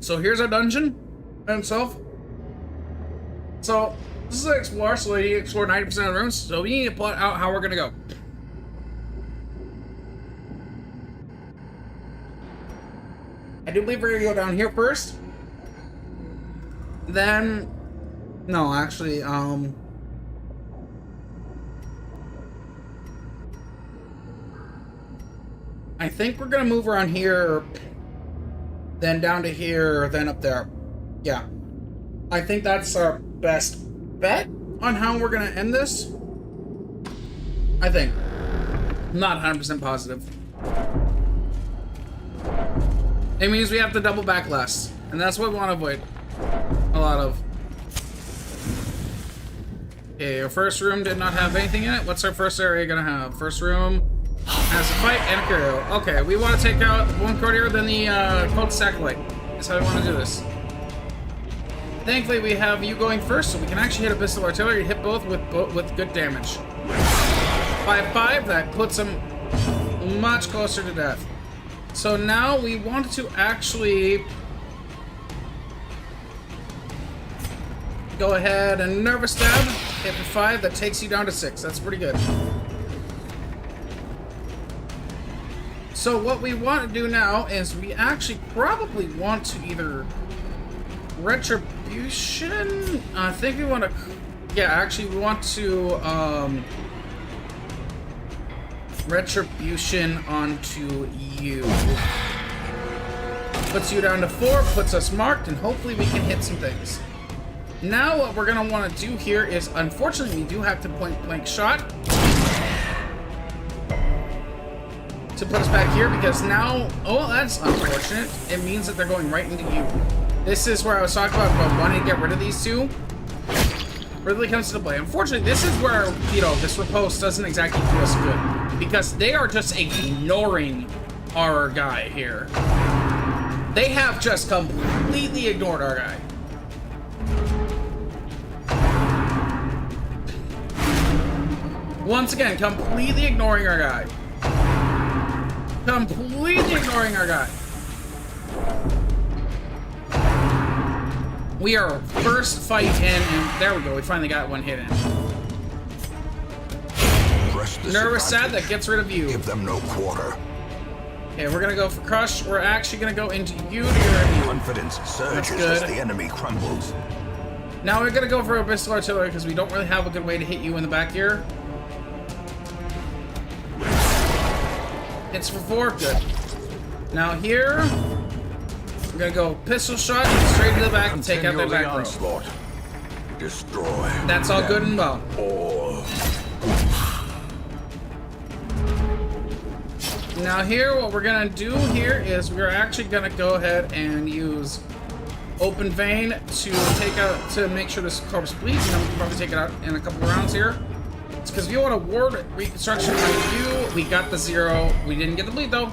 So here's our dungeon in itself. So this is an explore, so we explore 90% of the rooms, so we need to plot out how we're gonna go. I do believe we're gonna go down here first. Then no, actually, I think we're gonna move around here, then down to here, then up there. Yeah. I think that's our best bet on how we're gonna end this. I think. I'm not 100% positive. It means we have to double back less, and that's what we want to avoid a lot of. Okay, our first room did not have anything in it. What's our first area gonna have? First room has a fight and a curio. Okay, we want to take out one courtier, then the cul-de-sac light. That's how we want to do this. Thankfully, we have you going first, so we can actually hit a pistol artillery, hit both with good damage. 5-5, that puts him much closer to death. So now we want to actually go ahead and nervous stab, hit for 5, that takes you down to 6. That's pretty good. So what we want to do now is we actually probably want to either Retribution? I think we want to... Yeah, actually we want to Retribution onto you. Puts you down to 4, puts us marked, and hopefully we can hit some things. Now what we're going to want to do here is, unfortunately, we do have to point-blank shot to put us back here, because now... Oh, that's unfortunate. It means that they're going right into you. This is where I was talking about wanting to get rid of these two. Really comes to play. Unfortunately, this is where, you know, this riposte doesn't exactly do us good, because they are just ignoring our guy here. They have just completely ignored our guy. Once again, completely ignoring our guy. Completely ignoring our guy. We are first fight in, and there we go. We finally got one hit in. Nervous sad that gets rid of you. Give them no quarter. Okay, we're gonna go for crush. We're actually gonna go into you to your you. Confidence surges as the enemy crumbles. Now we're gonna go for abyssal artillery because we don't really have a good way to hit you in the back here. Hits for 4, good. Now here, we're gonna go pistol shot straight to the back and take out their back row. Destroy. That's all good and well. All. Now here, what we're gonna do here is we're actually gonna go ahead and use open vein to make sure this corpse bleeds, and then we can probably take it out in a couple of rounds here. It's because if you want a ward reconstruction on you, we got the 0. We didn't get the bleed though.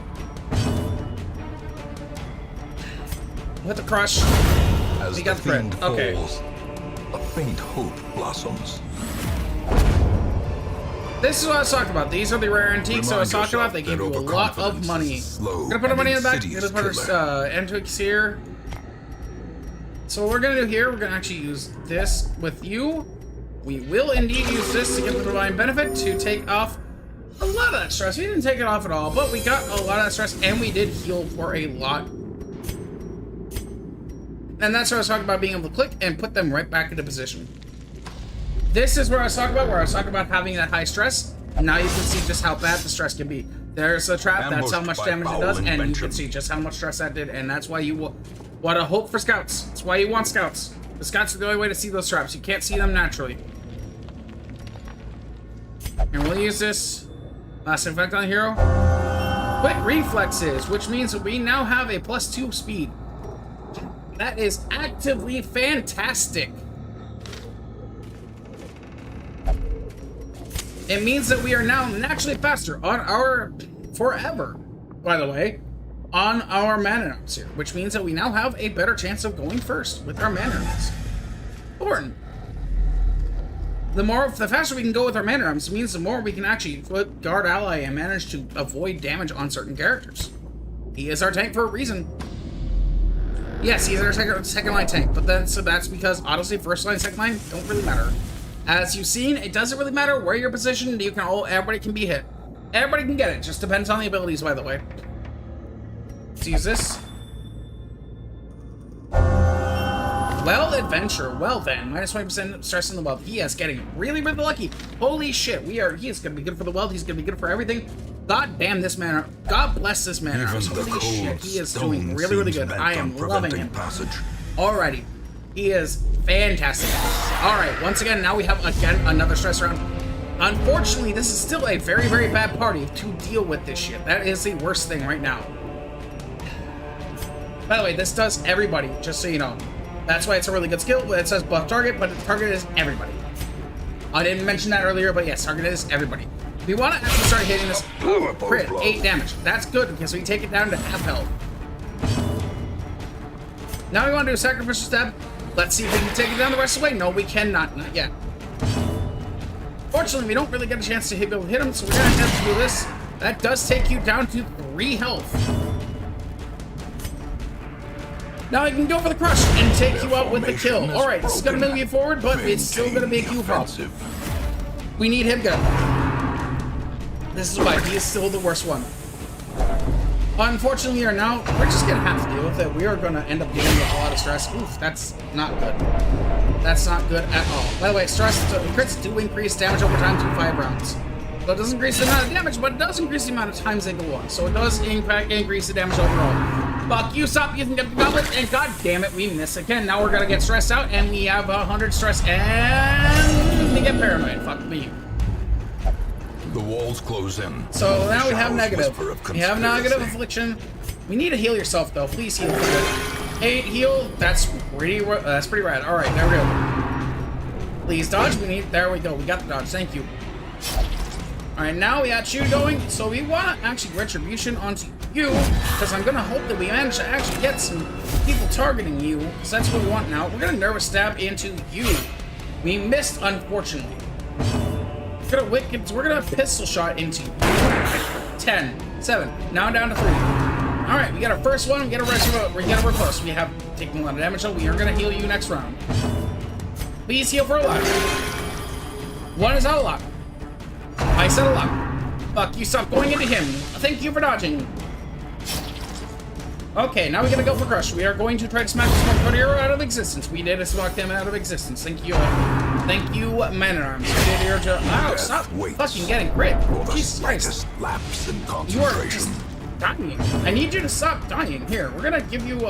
With the crush, As we got the crit. falls, Okay. a faint hope blossoms. This is what I was talking about. These are the rare antiques I was talking about. They give you a lot of money. We're gonna put our money in the back. We're gonna put our antiques here. So what we're gonna do here, we're gonna actually use this with you. We will indeed use this to get the divine benefit to take off a lot of that stress. We didn't take it off at all, but we got a lot of that stress, and we did heal for a lot. And that's what I was talking about, being able to click and put them right back into position. This is where I was talking about, having that high stress. Now you can see just how bad the stress can be. There's a trap, that's how much damage it does, and you can see just how much stress that did, and that's why you will want to hope for scouts. That's why you want scouts. The scouts are the only way to see those traps. You can't see them naturally. And we'll use this last effect on the hero. Quick reflexes, which means that we now have a +2 speed. That is actively fantastic. It means that we are now naturally faster on our, forever, by the way, on our mana arms here, which means that we now have a better chance of going first with our mana arms. Important. The faster we can go with our mana arms means the more we can actually flip guard ally and manage to avoid damage on certain characters. He is our tank for a reason. Yes, he's our second line tank, but then so that's because honestly, first line, second line don't really matter. As you've seen, it doesn't really matter where you're positioned. You can everybody can be hit. Everybody can get it. Just depends on the abilities, by the way. Let's use this. Well, adventure. Well then, -20% stress in the wealth. He is getting really, really lucky. Holy shit, he is gonna be good for the wealth. He's gonna be good for everything. God damn this man. God bless this man. Holy shit, he is doing really, really good. I am loving him. Alrighty. He is fantastic. Alright, once again, now we have another stress round. Unfortunately, this is still a very, very bad party to deal with this shit. That is the worst thing right now. By the way, this does everybody, just so you know. That's why it's a really good skill. It says buff target, but target is everybody. I didn't mention that earlier, but yes, target is everybody. We want to actually start hitting this crit, 8 damage. That's good because we take it down to half health. Now we want to do a sacrificial stab. Let's see if we can take it down the rest of the way. No, we cannot. Not yet. Fortunately, we don't really get a chance to be able to hit him, so we're going to have to do this. That does take you down to 3 health. Now I can go for the crush and take you out with the kill. Alright, this is going to move you forward, but it's still going to be a Q problem. We need him good. This is why he is still the worst one. Unfortunately, we're just going to have to deal with it. We are going to end up dealing with a lot of stress. Oof, that's not good. That's not good at all. By the way, crits do increase damage over time to 5 rounds. So it doesn't increase the amount of damage, but it does increase the amount of times they go on. So it does, in fact, increase the damage overall. Fuck you, stop using the goblet, and god damn it, we miss again. Now we're gonna get stressed out, and we have 100 stress, and we get paranoid. Fuck me. The walls close in. So now we have negative. We have negative affliction. We need to heal yourself, though. Please heal. 8 heal. That's pretty rad. All right, there we go. Please dodge. There we go. We got the dodge. Thank you. All right, now we got Shoot going. So we want to actually retribution onto you, because I'm gonna hope that we manage to actually get some people targeting you, because that's what we want now. We're gonna nervous stab into you. We missed, unfortunately. We're gonna pistol shot into you. 10, 7. Now down to 3. All right, we got our first one. We got a repulse. We have taken a lot of damage, so we are gonna heal you next round. Please heal for a lot. 1 is not a lot. I said a lot. Fuck, you stop going into him. Thank you for dodging. Okay, now we're gonna go for crush. We are going to try to smack this one hero out of existence. We did smack him out of existence. Thank you, Manor. Ow, stop fucking getting crit. Jesus Christ. Lapse in You are concentration. just dying. I need you to stop dying. Here, we're gonna give you,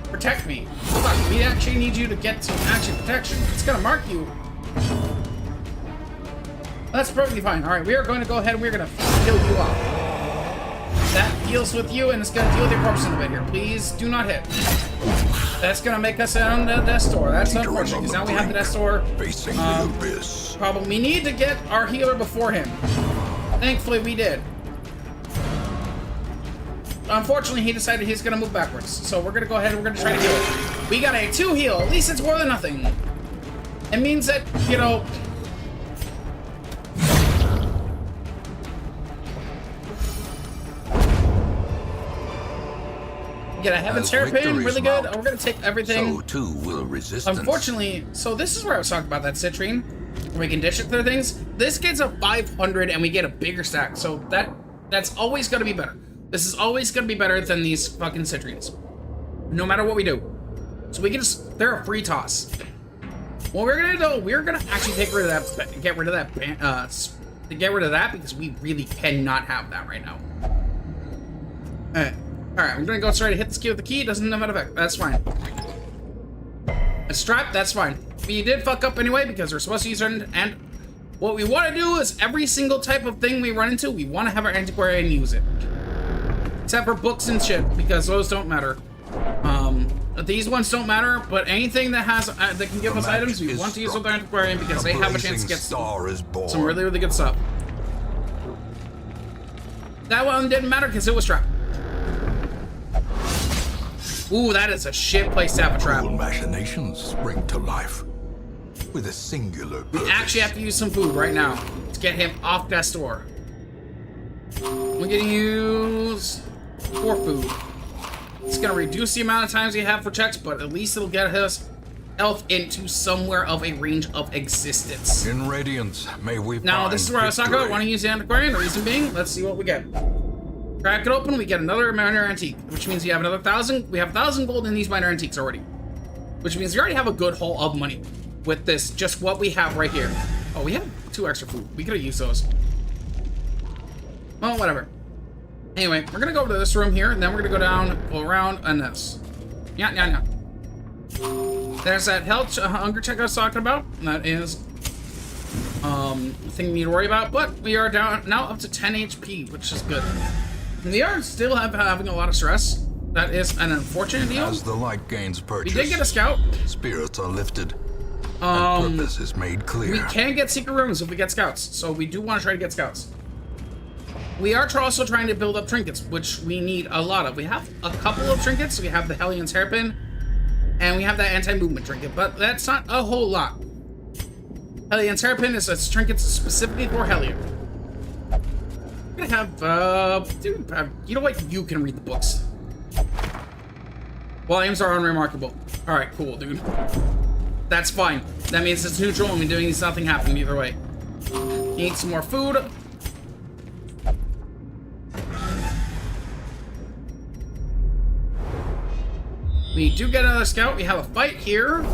protect me. Fuck, we actually need you to get some action protection. It's gonna mark you. That's perfectly fine. All right, we are going to go ahead and we're going to heal you up. That deals with you, and it's going to deal with your corpse in a bit here. Please do not hit. That's going to make us on the death door. That's unfortunate, because now we have the death door. Facing the abyss. Problem. We need to get our healer before him. Thankfully, we did. Unfortunately, he decided he's going to move backwards. So we're going to go ahead and we're going to try to heal it. We got a 2 heal. At least it's more than nothing. It means that, you know... Get a Heaven's Hairpin, really good. We're gonna take everything. So too will resistance. Unfortunately, so this is where I was talking about that citrine, where we can dish it through things. This gets a 500 and we get a bigger stack, so that's always gonna be better. This is always gonna be better than these fucking citrines, no matter what we do. So we can just, they're a free toss. What we're gonna do, we're gonna actually get rid of that because we really cannot have that right now. Alright, I'm gonna go try to hit this key with the key. It doesn't have an effect. That's fine. A strap, that's fine. We did fuck up anyway because we're supposed to use our... And what we want to do is every single type of thing we run into, we want to have our antiquarian use it. Except for books and shit, because those don't matter. These ones don't matter, but anything that has that can give us items, we want to use with our antiquarian because they have a chance to get some really, really good stuff. That one didn't matter because it was trapped. Ooh, that is a shit place to have a trap. Cruel machinations spring to life with a singular purpose. We actually have to use some food right now to get him off death's door. We're gonna use 4 food. It's gonna reduce the amount of times we have for checks, but at least it'll get us health into somewhere of a range of existence. In radiance, may we now, this is where I was talking about. Want to use the antiquarian? The reason being, let's see what we get. Crack it open, we get another minor antique, which means we have another 1,000. We have 1,000 gold in these minor antiques already, which means we already have a good haul of money with this. Just what we have right here. Oh, we have 2 extra food. We could have used those. Well, whatever. Anyway, we're gonna go over to this room here, and then we're gonna go down, go around, and this. Yeah. There's that health hunger check I was talking about. That is the thing we need to worry about. But we are down now up to 10 HP, which is good. We are still having a lot of stress. That is an unfortunate deal. As the light gains purchase, We did get a scout. Spirits are lifted. And purpose is made clear. We can get secret rooms if we get scouts, so we do want to try to get scouts. We are also trying to build up trinkets, which we need a lot of. We have a couple of trinkets. We have the Helion's Hairpin, and we have that anti-movement trinket, but that's not a whole lot. Helion's Hairpin is a trinket specifically for Helion. I'm gonna have, you know what? You can read the books. Volumes are unremarkable. Alright, cool, dude. That's fine. That means it's neutral and we're doing nothing happening either way. Need some more food. We do get another scout. We have a fight here.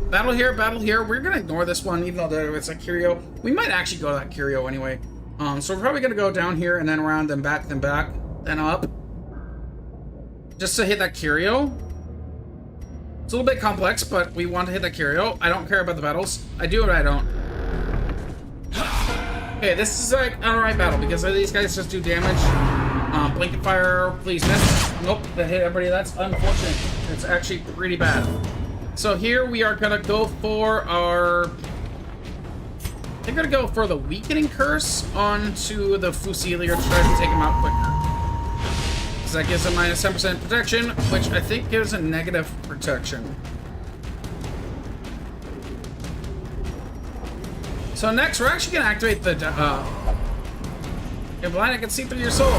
Battle here, battle here. We're gonna ignore this one, even though it's a curio. We might actually go to that curio anyway. So we're probably gonna go down here and then around, then back, then up. Just to hit that curio. It's a little bit complex, but we want to hit that curio. I don't care about the battles. I do, but I don't. Okay, this is like an alright battle because these guys just do damage. Blanket fire, please miss. Nope, that hit everybody. That's unfortunate. It's actually pretty bad. So here we are gonna go for our... I'm gonna go for the weakening curse onto the Fusilier to try to take him out quicker. Because that gives him minus 10% protection, which I think gives a negative protection. So next, we're actually gonna activate the, you're blind, I can see through your soul.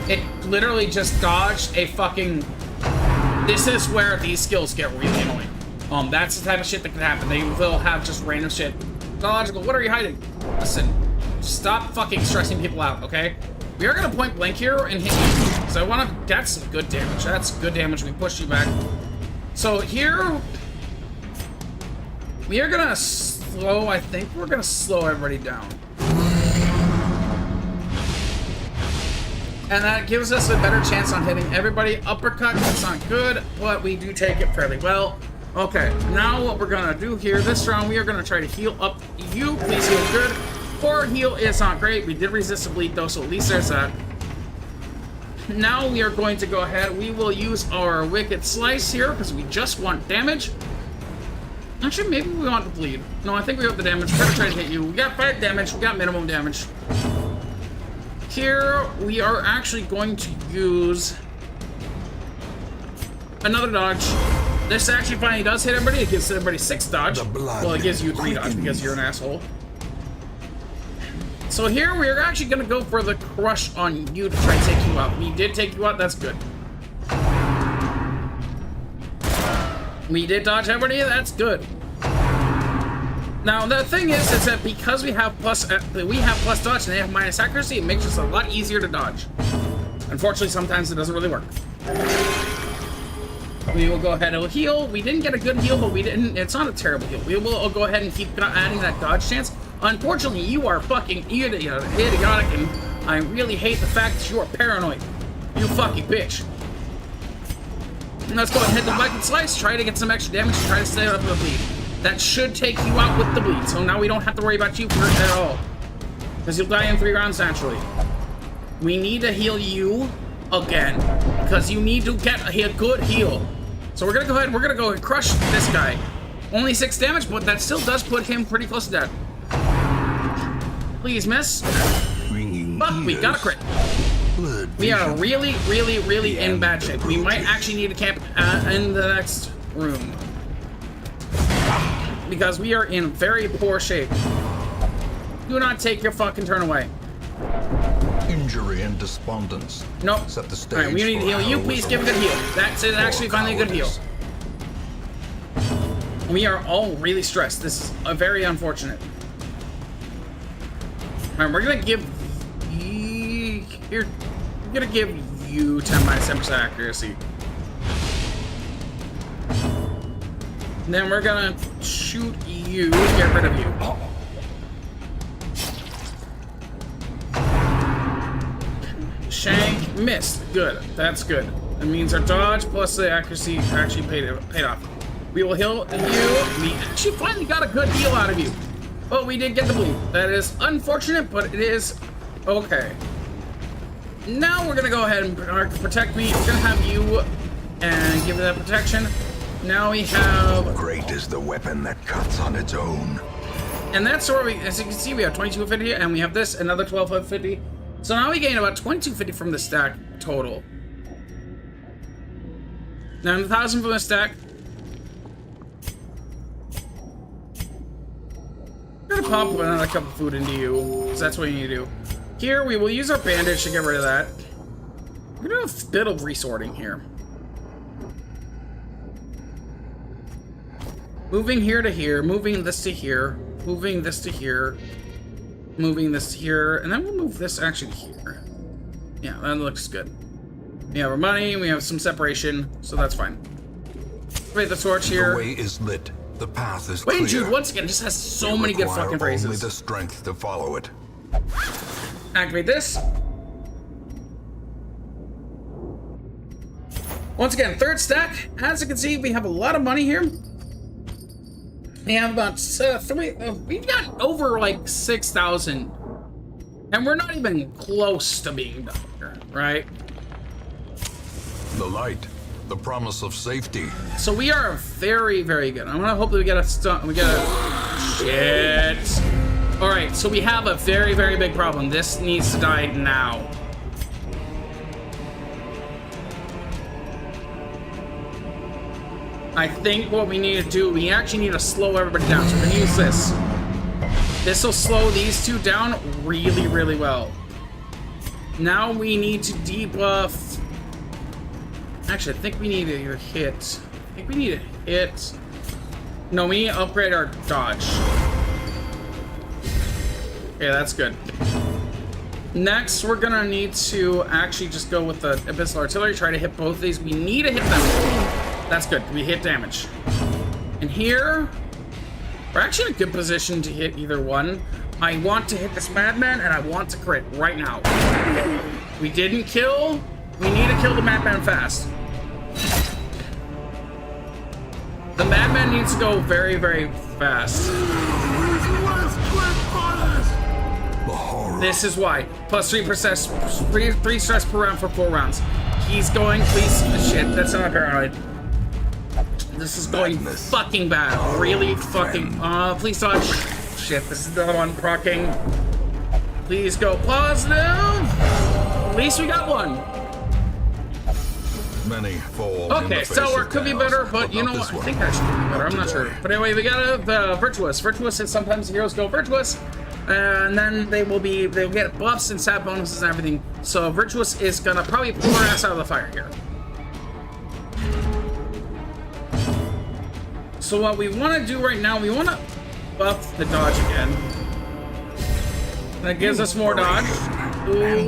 It literally just dodged a fucking, this is where these skills get really annoying. That's the type of shit that can happen. They will have just random shit. It's not logical. What are you hiding? Listen, stop fucking stressing people out, okay? We are gonna point blank here and hit you. Because I wanna, that's some good damage. That's good damage. We pushed you back. So here, we are gonna slow, I think we're gonna slow everybody down. And that gives us a better chance on hitting everybody. Uppercut, that's not good, but we do take it fairly well. Okay, now what we're gonna do here, this round, we are gonna try to heal up you. Please heal good. Poor heal is not great. We did resist the bleed though, so at least there's that. Now we are going to go ahead. We will use our Wicked Slice here, because we just want damage. Actually, maybe we want the bleed. No, I think we want the damage. We're gonna try to hit you. We got 5 damage. We got minimum damage. Here, we are actually going to use another dodge. This actually finally does hit everybody. It gives everybody 6 dodge. Well, it gives you 3 dodge because you're an asshole. So here, we're actually going to go for the crush on you to try and take you out. We did take you out. That's good. We did dodge everybody. That's good. Now the thing is that because we have plus dodge and they have minus accuracy, it makes us a lot easier to dodge. Unfortunately, sometimes it doesn't really work. We will go ahead and heal. We didn't get a good heal, but we didn't. It's not a terrible heal. We will go ahead and keep adding that dodge chance. Unfortunately, you are fucking idiotic, and I really hate the fact that you are paranoid. You fucking bitch. Let's go ahead and hit the Wicked Slice. Try to get some extra damage. Try to stay up the bleed. That should take you out with the bleed. So now we don't have to worry about you at all, because you'll die in 3 rounds naturally. We need to heal you again, because you need to get a good heal. So we're gonna go ahead. We're gonna go and crush this guy. Only 6 damage, but that still does put him pretty close to death. Please miss. But we got a crit. We are really, really, really in bad shape. We might actually need to camp in the next room, because we are in very poor shape. Do not take your fucking turn away. Injury and despondence. Nope. Set the stage. Alright, we need to heal you. Please give a good heal. That's it. Actually, finally a good heal. We are all really stressed. This is very unfortunate. Alright, we're gonna give here. We're gonna give you 10 minus 10% accuracy. And then we're gonna shoot you to get rid of you. Shank missed. Good. That's good. That means our dodge plus the accuracy actually paid off. We will heal you. We actually finally got a good heal out of you. But we did get the bleed. That is unfortunate, but it is okay. Now we're gonna go ahead and protect me. We're gonna have you and give it that protection. Now we have... Great is the weapon that cuts on its own. And that's where we, as you can see, we have 2250 and we have this, another 1250. So now we gain about 2250 from the stack total. 9,000 from the stack. I'm gonna pop another cup of food into you, because that's what you need to do. Here, we will use our bandage to get rid of that. We're gonna do a bit of resorting here. Moving here to here, moving this to here, moving this to here, moving this to here, and then we'll move this actually here. Yeah, that looks good. We have our money, we have some separation, so that's fine. Wait, the torch here. The way is lit. The path is clear. Wait, Jude, once again, just has so many good fucking phrases. Only the strength to follow it. Activate this. Once again, 3rd stack. As you can see, we have a lot of money here. We have about we've got over like 6,000. And we're not even close to being done here, right? The light. The promise of safety. So we are very, very good. I'm gonna hope that we get a stun. We get a shit. All right, so we have a very, very big problem. This needs to die now. I think what we need to do, we actually need to slow everybody down. So we're gonna use this. This will slow these two down really, really well. Now we need to debuff. Actually, I think we need to hit. I think we need to hit. No, we need to upgrade our dodge. Okay, that's good. Next, we're gonna need to actually just go with the Abyssal Artillery, try to hit both of these. We need to hit them. That's good. We hit damage. And here, we're actually in a good position to hit either one. I want to hit this Madman, and I want to crit right now. We didn't kill. We need to kill the Madman fast. The Madman needs to go very, very fast. This is why. Plus 3 stress per round for 4 rounds. He's going, please. Shit, that's not paranoid. This is going fucking bad. Really fucking. Please dodge. Shit, this is the other one proccing. Please go positive. At least we got one. Many fall. Okay, so it could be better, but you know what? I think that should be better. I'm not sure. But anyway, we got the Virtuous. Virtuous is sometimes heroes go Virtuous. And then they'll get buffs and stat bonuses and everything. So Virtuous is gonna probably pull our ass out of the fire here. So what we want to do right now, we want to buff the dodge again. That gives us more dodge.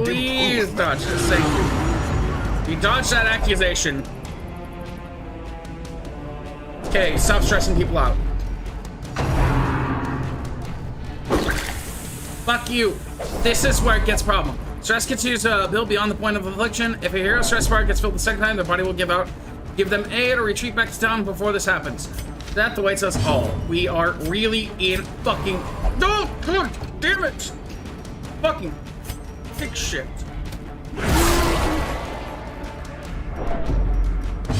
Please dodge this thing. You dodged that accusation. Okay, stop stressing people out. Fuck you. This is where it gets problem. Stress continues to build beyond the point of affliction. If a hero's stress bar gets filled the second time, their body will give out. Give them aid or retreat back to town before this happens. That awaits us all. We are really in fucking... No! God damn it! Fucking... big shit.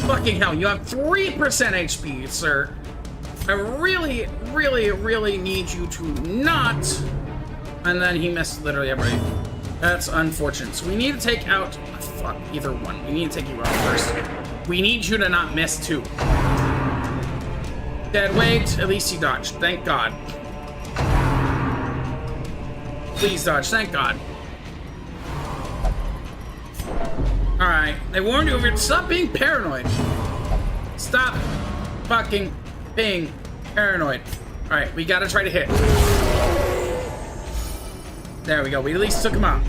Fucking hell, you have 3% HP, sir. I really, really, really need you to not... And then he missed literally everybody. That's unfortunate. So we need to take out... Fuck, either one. We need to take you out first. We need you to not miss too. Dead weight. At least he dodged. Thank God. Please dodge. Thank God. Alright. They warned you over. Stop being paranoid. Stop fucking being paranoid. Alright, we gotta try to hit. There we go. We at least took him out.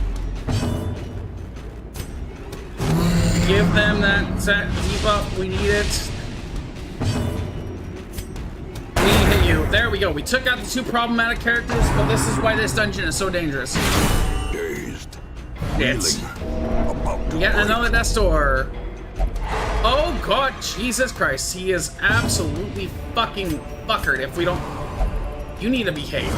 Give them that debuff. We need it. We hit you. There we go. We took out the 2 problematic characters, but this is why this dungeon is so dangerous. Dazed. It's... About to Yeah, break. another death door. Oh God, Jesus Christ. He is absolutely fucking fuckered if we don't... You need to behave.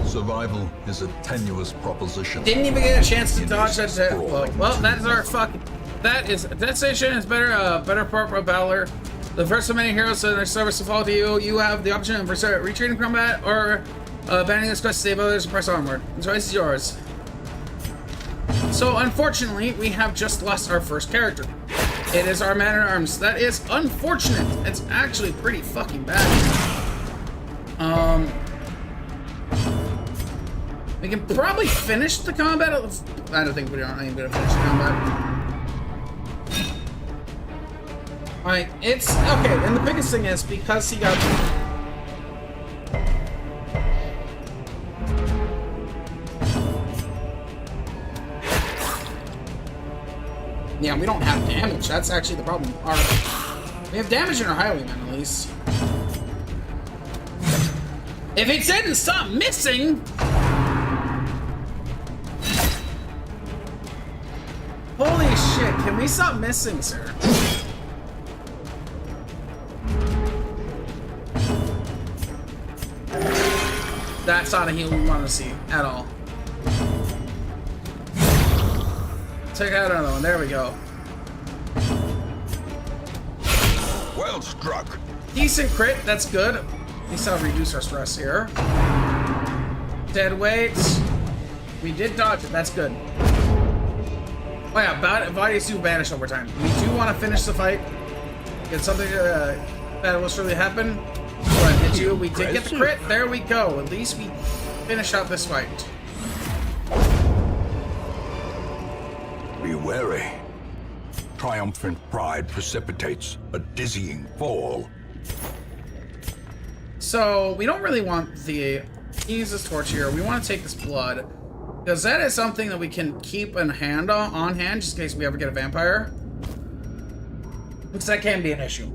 Survival is a tenuous proposition. Didn't even get a chance to dodge that. Well, that's our fucking... That is... That station is better, better part of Valor. The first of many heroes in their service to fall to you. You have the option of retreating combat or abandoning this quest to save others and press onward. The choice is yours. So, unfortunately, we have just lost our first character. It is our man at arms. That is unfortunate. It's actually pretty fucking bad. We can probably finish the combat. I don't think we are even gonna finish the combat. Alright, it's okay, and the biggest thing is because he got... Yeah, we don't have damage. That's actually the problem. We have damage in our highwayman, at least. If it didn't stop missing... Holy shit, can we stop missing, sir? That's not a heal we want to see at all. Take out another one. There we go. Well struck. Decent crit. That's good. At least I'll reduce our stress here. Dead weight. We did dodge it. That's good. Oh yeah, bodies do vanish over time. We do want to finish the fight. Did something that was really happen? What, did you? We did get the crit. There we go. At least we finish out this fight. Be wary. Triumphant pride precipitates a dizzying fall. So we don't really want the use this torch here. We want to take this blood because that is something that we can keep in hand on hand just in case we ever get a vampire. Because that can be an issue.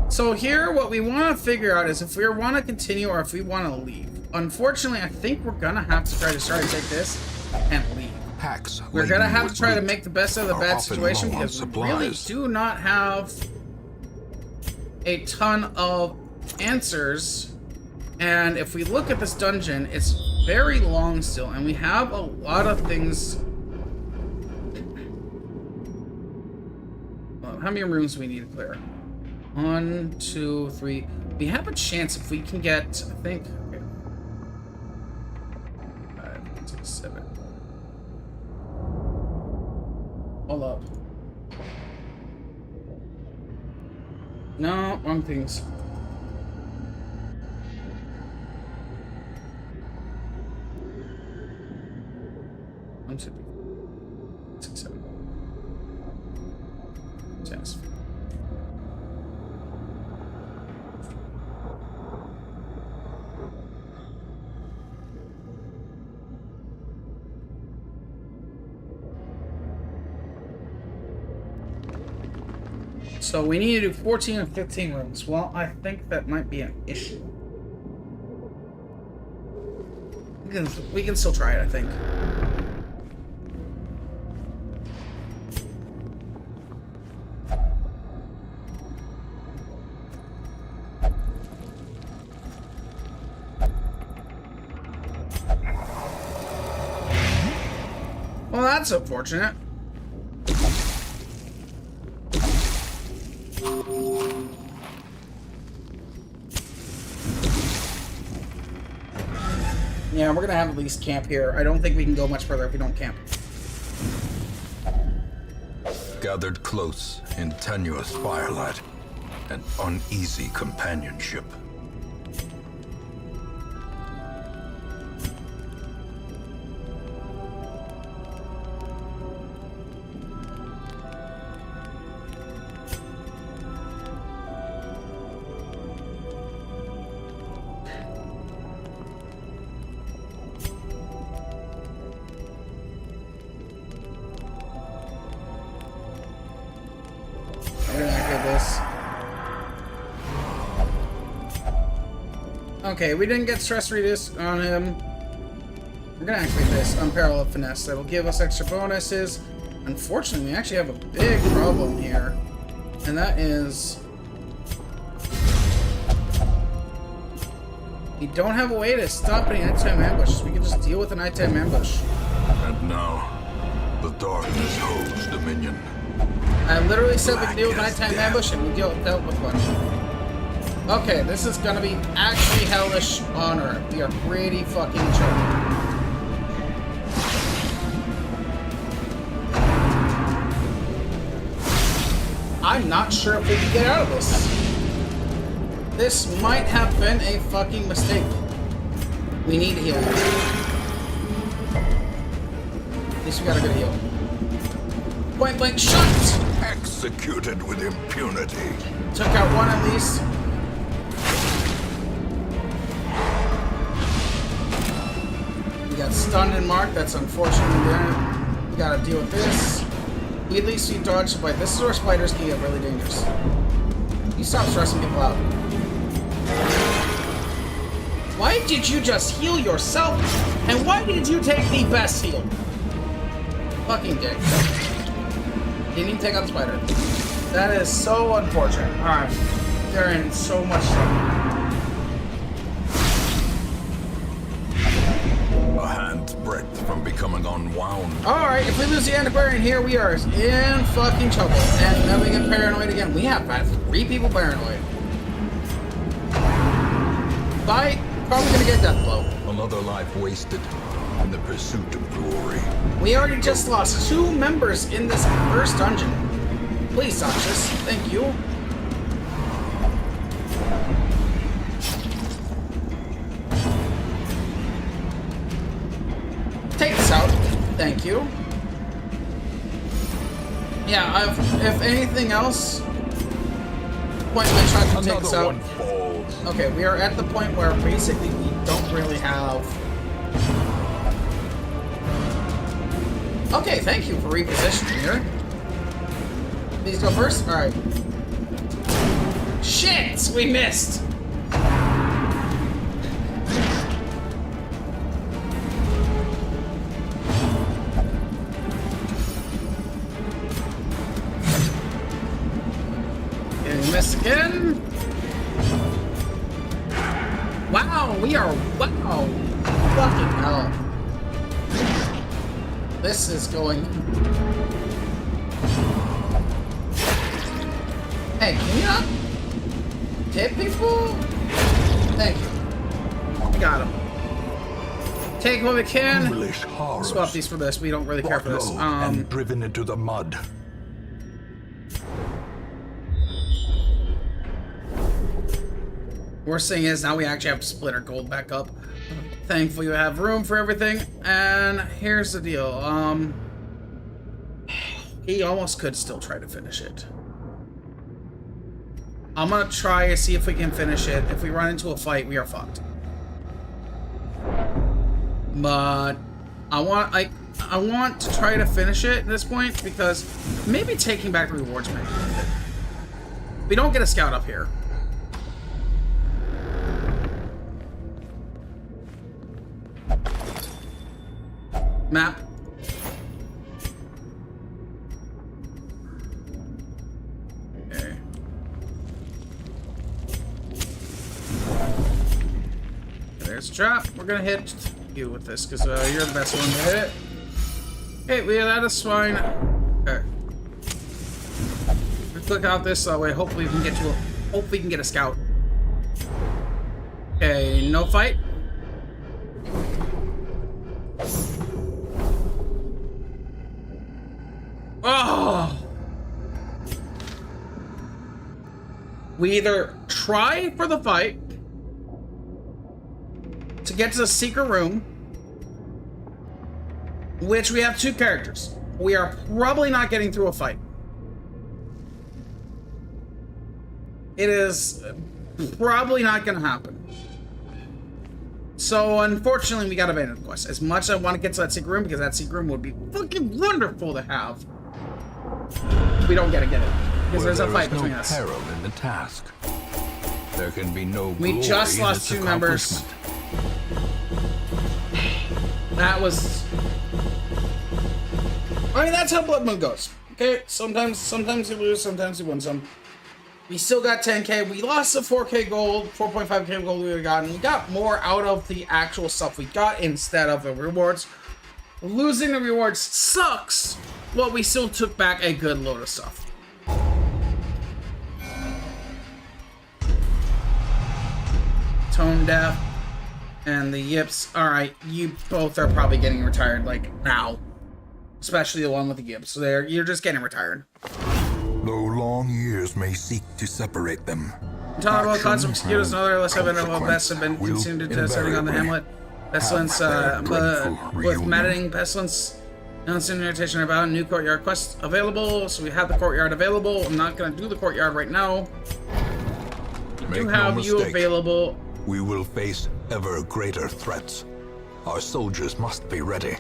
So here, what we want to figure out is if we want to continue or if we want to leave. Unfortunately, I think we're gonna have to try to take this and leave. Packs We're gonna laden have with to try to loot make the best of the are bad often situation low on because we really supplies. do not have a ton of answers. And if we look at this dungeon, it's very long still, and we have a lot of things. Well, how many rooms do we need to clear? 1, 2, 3. We have a chance if we can get, I think, okay. 5, 6, 7. Hold up. No, wrong things. One, 2, 3, 6, 7. Yes. So we need to do 14 and 15 rooms. Well, I think that might be an issue. We can still try it, I think. Well, that's unfortunate. Yeah, we're gonna have at least camp here. I don't think we can go much further if we don't camp. Gathered close in tenuous firelight and uneasy companionship. Okay, we didn't get stress reduce on him. We're gonna activate this unparalleled finesse. That'll give us extra bonuses. Unfortunately, we actually have a big problem here, and that is we don't have a way to stop any nighttime ambushes. We can just deal with a nighttime ambush. And now, the darkness holds dominion. I literally said we can Black deal with as nighttime death. ambush, and we dealt with one. Okay, this is gonna be actually hellish honor. We are pretty fucking choked. I'm not sure if we can get out of this. This might have been a fucking mistake. We need to heal. At least we got a good heal. Point blank shot! Executed with impunity. Took out one at least. We got stunned and marked. That's unfortunately there. We gotta deal with this. At least we dodged the bite. This is where spiders can get really dangerous. You stop stressing people out. Why did you just heal yourself? And why did you take the best heal? Fucking dick. Didn't even take out the spider. That is so unfortunate. Alright. They're in so much trouble. A hand's breadth from becoming unwound. Alright, if we lose the antiquarian here, we are in fucking trouble. And then we get paranoid again. We have had 3 people paranoid. Fight, probably gonna get death blow. Another life wasted in the pursuit of glory. We already just lost 2 members in this first dungeon. Please touch this. Thank you. Take this out. Thank you. Yeah, if anything else, point my shot to take this out. Okay, we are at the point where basically we don't really have. Okay, thank you for repositioning here. These go first? Alright. Shit! We missed! Okay, we missed again. Wow, we are. Wow. Fucking hell. This is going. Hey, can you not hit people? Thank you. I got him. Take what we can. Foolish horrors. Swap these for this. We don't really care for this. And driven into the mud. Worst thing is now we actually have to split our gold back up. Thankfully, we have room for everything. And here's the deal. He almost could still try to finish it. I'm gonna try to see if we can finish it. If we run into a fight, we are fucked. But I want to try to finish it at this point because maybe taking back the rewards might be worth it. We don't get a scout up here. Map. Okay. There's a trap. We're gonna hit you with this because you're the best one to hit it. Okay, we that is fine. Okay. We click out this way. Hopefully we can get to a. Hopefully we can get a scout. Okay, no fight. Oh! We either try for the fight to get to the secret room, which we have 2 characters. We are probably not getting through a fight. It is probably not going to happen. So, unfortunately, we got to abandon the quest. As much as I want to get to that secret room, because that secret room would be fucking wonderful to have. We don't get it. Because there's a fight between us. There is no peril in the task. There can be no glory. We just lost 2 members. That was. I mean, that's how Blood Moon goes. Okay, sometimes you lose, sometimes you win some. We still got 10k. We lost the 4k gold, 4.5k gold we would have gotten. We got more out of the actual stuff we got instead of the rewards. Losing the rewards sucks, but we still took back a good load of stuff. Tone Deaf and the Yips. Alright, you both are probably getting retired, like, now. Especially the one with the Yips. So you're just getting retired. Though long years may seek to separate them. Intolerable clouds of mosquitoes and other less evident pests have been consumed to setting on the hamlet. Pestilence, with maddening pestilence, incineration about new courtyard quest available. So we have the courtyard available. I'm not going to do the courtyard right now. We do have you available. We will face ever greater threats. Our soldiers must be ready.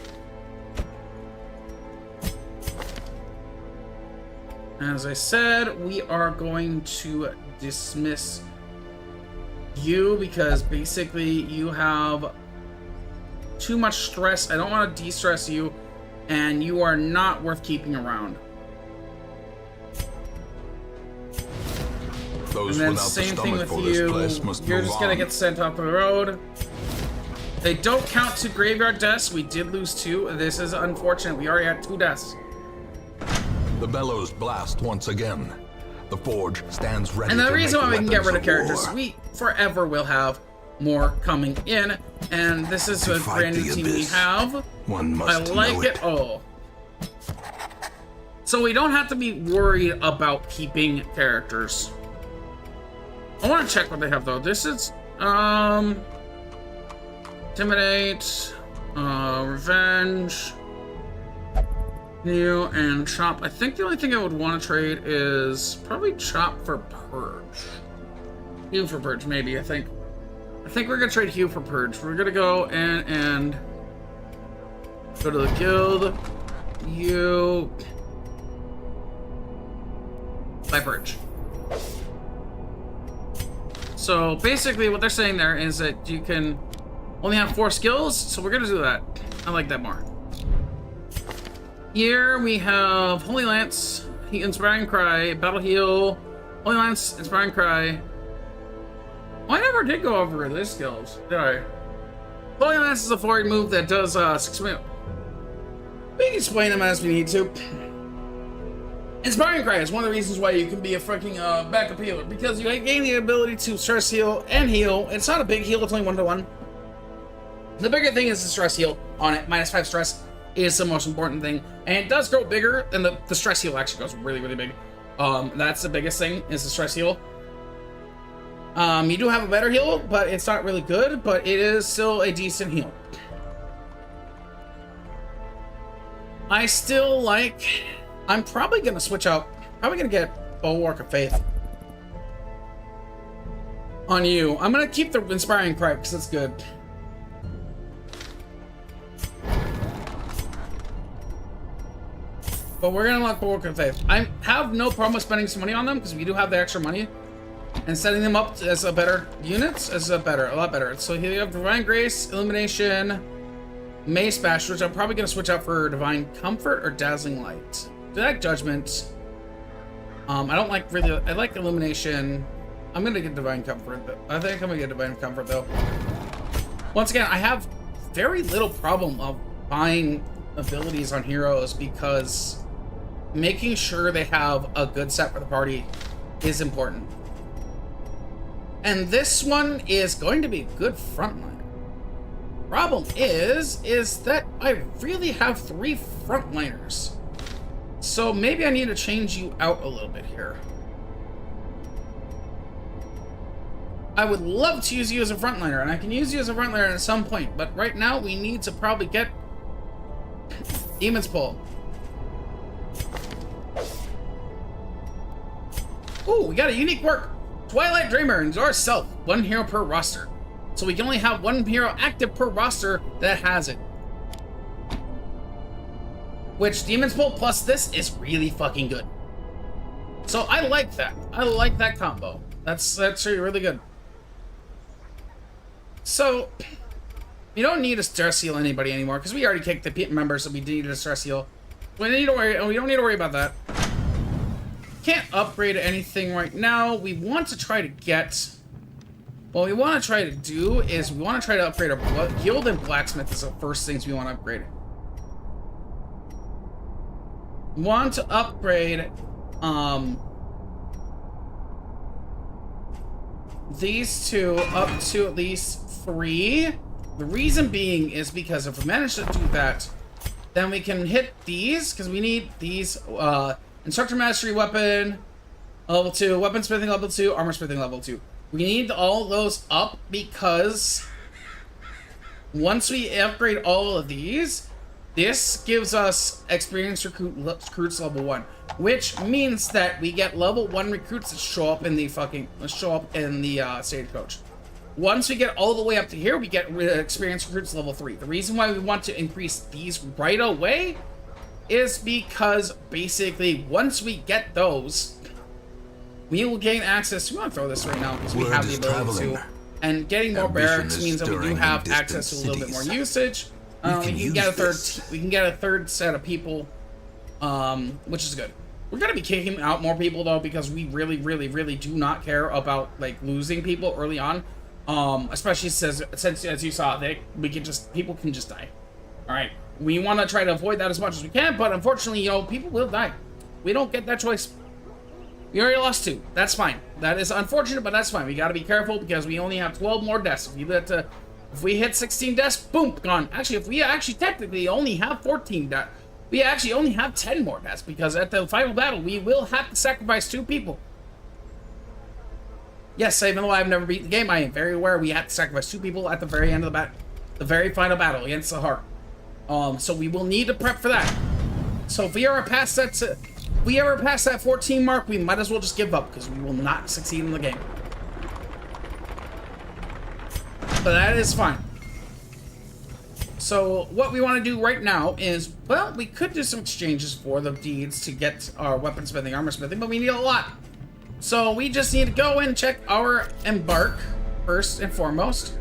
As I said, we are going to dismiss you because basically you have too much stress. I don't want to de-stress you, and you are not worth keeping around. Those and then same thing with you. You're just gonna get sent off the road. They don't count to graveyard deaths. We did lose 2. This is unfortunate. We already had 2 deaths. The bellows blast once again. The forge stands ready. And the to reason why we can get rid of characters, war. we forever will have more coming in, and this is a brand new team we have. One must I like know it. Oh, So we don't have to be worried about keeping characters. I want to check what they have though. This is Intimidate, Revenge, Heal, and Chop. I think the only thing I would want to trade is probably Chop for Purge. Heal for Purge, maybe, I think. I think we're gonna trade Heal for Purge. We're gonna go and go to the guild. You by Purge. So basically what they're saying there is that you can only have 4 skills, so we're gonna do that. I like that more. Here we have Holy Lance, Inspiring Cry, Battle Heal, Holy Lance, Inspiring Cry. Oh, I never did go over these skills, did I? Holy Lance is a forward move that does 6 minutes. We can explain them as we need to. Inspiring Cry is one of the reasons why you can be a freaking backup healer, because you gain the ability to stress heal and heal. It's not a big heal, it's only 1-to-1. The bigger thing is the stress heal on it. -5 stress is the most important thing, and it does grow bigger, and the stress heal actually goes really, really big. That's the biggest thing, is the stress heal. You do have a better heal, but it's not really good, but it is still a decent heal. I still like... I'm probably gonna switch out. Probably gonna get Bulwark of Faith on you. I'm gonna keep the Inspiring Cry because that's good. But we're gonna let Bulwark of Faith. I have no problem with spending some money on them because we do have the extra money, and setting them up as a better units is a lot better. So here you have Divine Grace, Illumination, Mace Bash, which I'm probably gonna switch out for Divine Comfort or Dazzling Light. Do like Judgment. I don't like really. I like Illumination. I'm gonna get Divine Comfort. I think I'm gonna get Divine Comfort though. Once again, I have very little problem of buying abilities on heroes because making sure they have a good set for the party is important. And this one is going to be a good frontliner. Problem is that I really have 3 frontliners. So maybe I need to change you out a little bit here. I would love to use you as a frontliner, and I can use you as a frontliner at some point, but right now we need to probably get Demon's Pull. Ooh, we got a unique quirk. Twilight Dreamer and yourself, 1 hero per roster. So we can only have 1 hero active per roster that has it. Which, Demon's Pull plus this is really fucking good. So I like that. I like that combo. That's really good. So, you don't need to stress heal anybody anymore, because we already kicked the members, so we need to stress heal. We don't need to worry about that. Can't upgrade anything right now. We want to try to get... What we want to try to do is we want to try to upgrade our guild and blacksmith is the first things we want to upgrade. Want to upgrade these 2 up to at least 3. The reason being is because if we manage to do that, then we can hit these, because we need these Instructor Mastery Weapon level 2, Weapon Smithing level 2, Armor Smithing level 2. We need all those up because once we upgrade all of these, this gives us experienced recruits level 1, which means that we get level 1 recruits that show up in the stagecoach. Once we get all the way up to here, we get experienced recruits level 3. The reason why we want to increase these right away is because basically once we get those, we will gain access. We want to throw this right now because we have the ability to. And getting more barracks means that we do have access to a little bit more usage. We can get a third set of people, which is good. We're gonna be kicking out more people though because we really do not care about like losing people early on, especially since as you saw, people can just die. All right, we want to try to avoid that as much as we can, but unfortunately, people will die. We don't get that choice. We already lost 2. That's fine. That is unfortunate, but that's fine. We got to be careful because we only have 12 more deaths. If we hit 16 deaths, boom, gone. Actually, if we technically only have 14 We actually only have 10 more deaths because at the final battle, we will have to sacrifice 2 people. Yes, even though I've never beaten the game, I am very aware we have to sacrifice 2 people at the very end of the battle. The very final battle against the heart. So we will need to prep for that. So if we are past that, if we ever pass that 14 mark, we might as well just give up because we will not succeed in the game. But that is fine. So what we want to do right now is, well, we could do some exchanges for the deeds to get our weaponsmithing, armor smithing, but we need a lot. So we just need to go and check our embark first and foremost.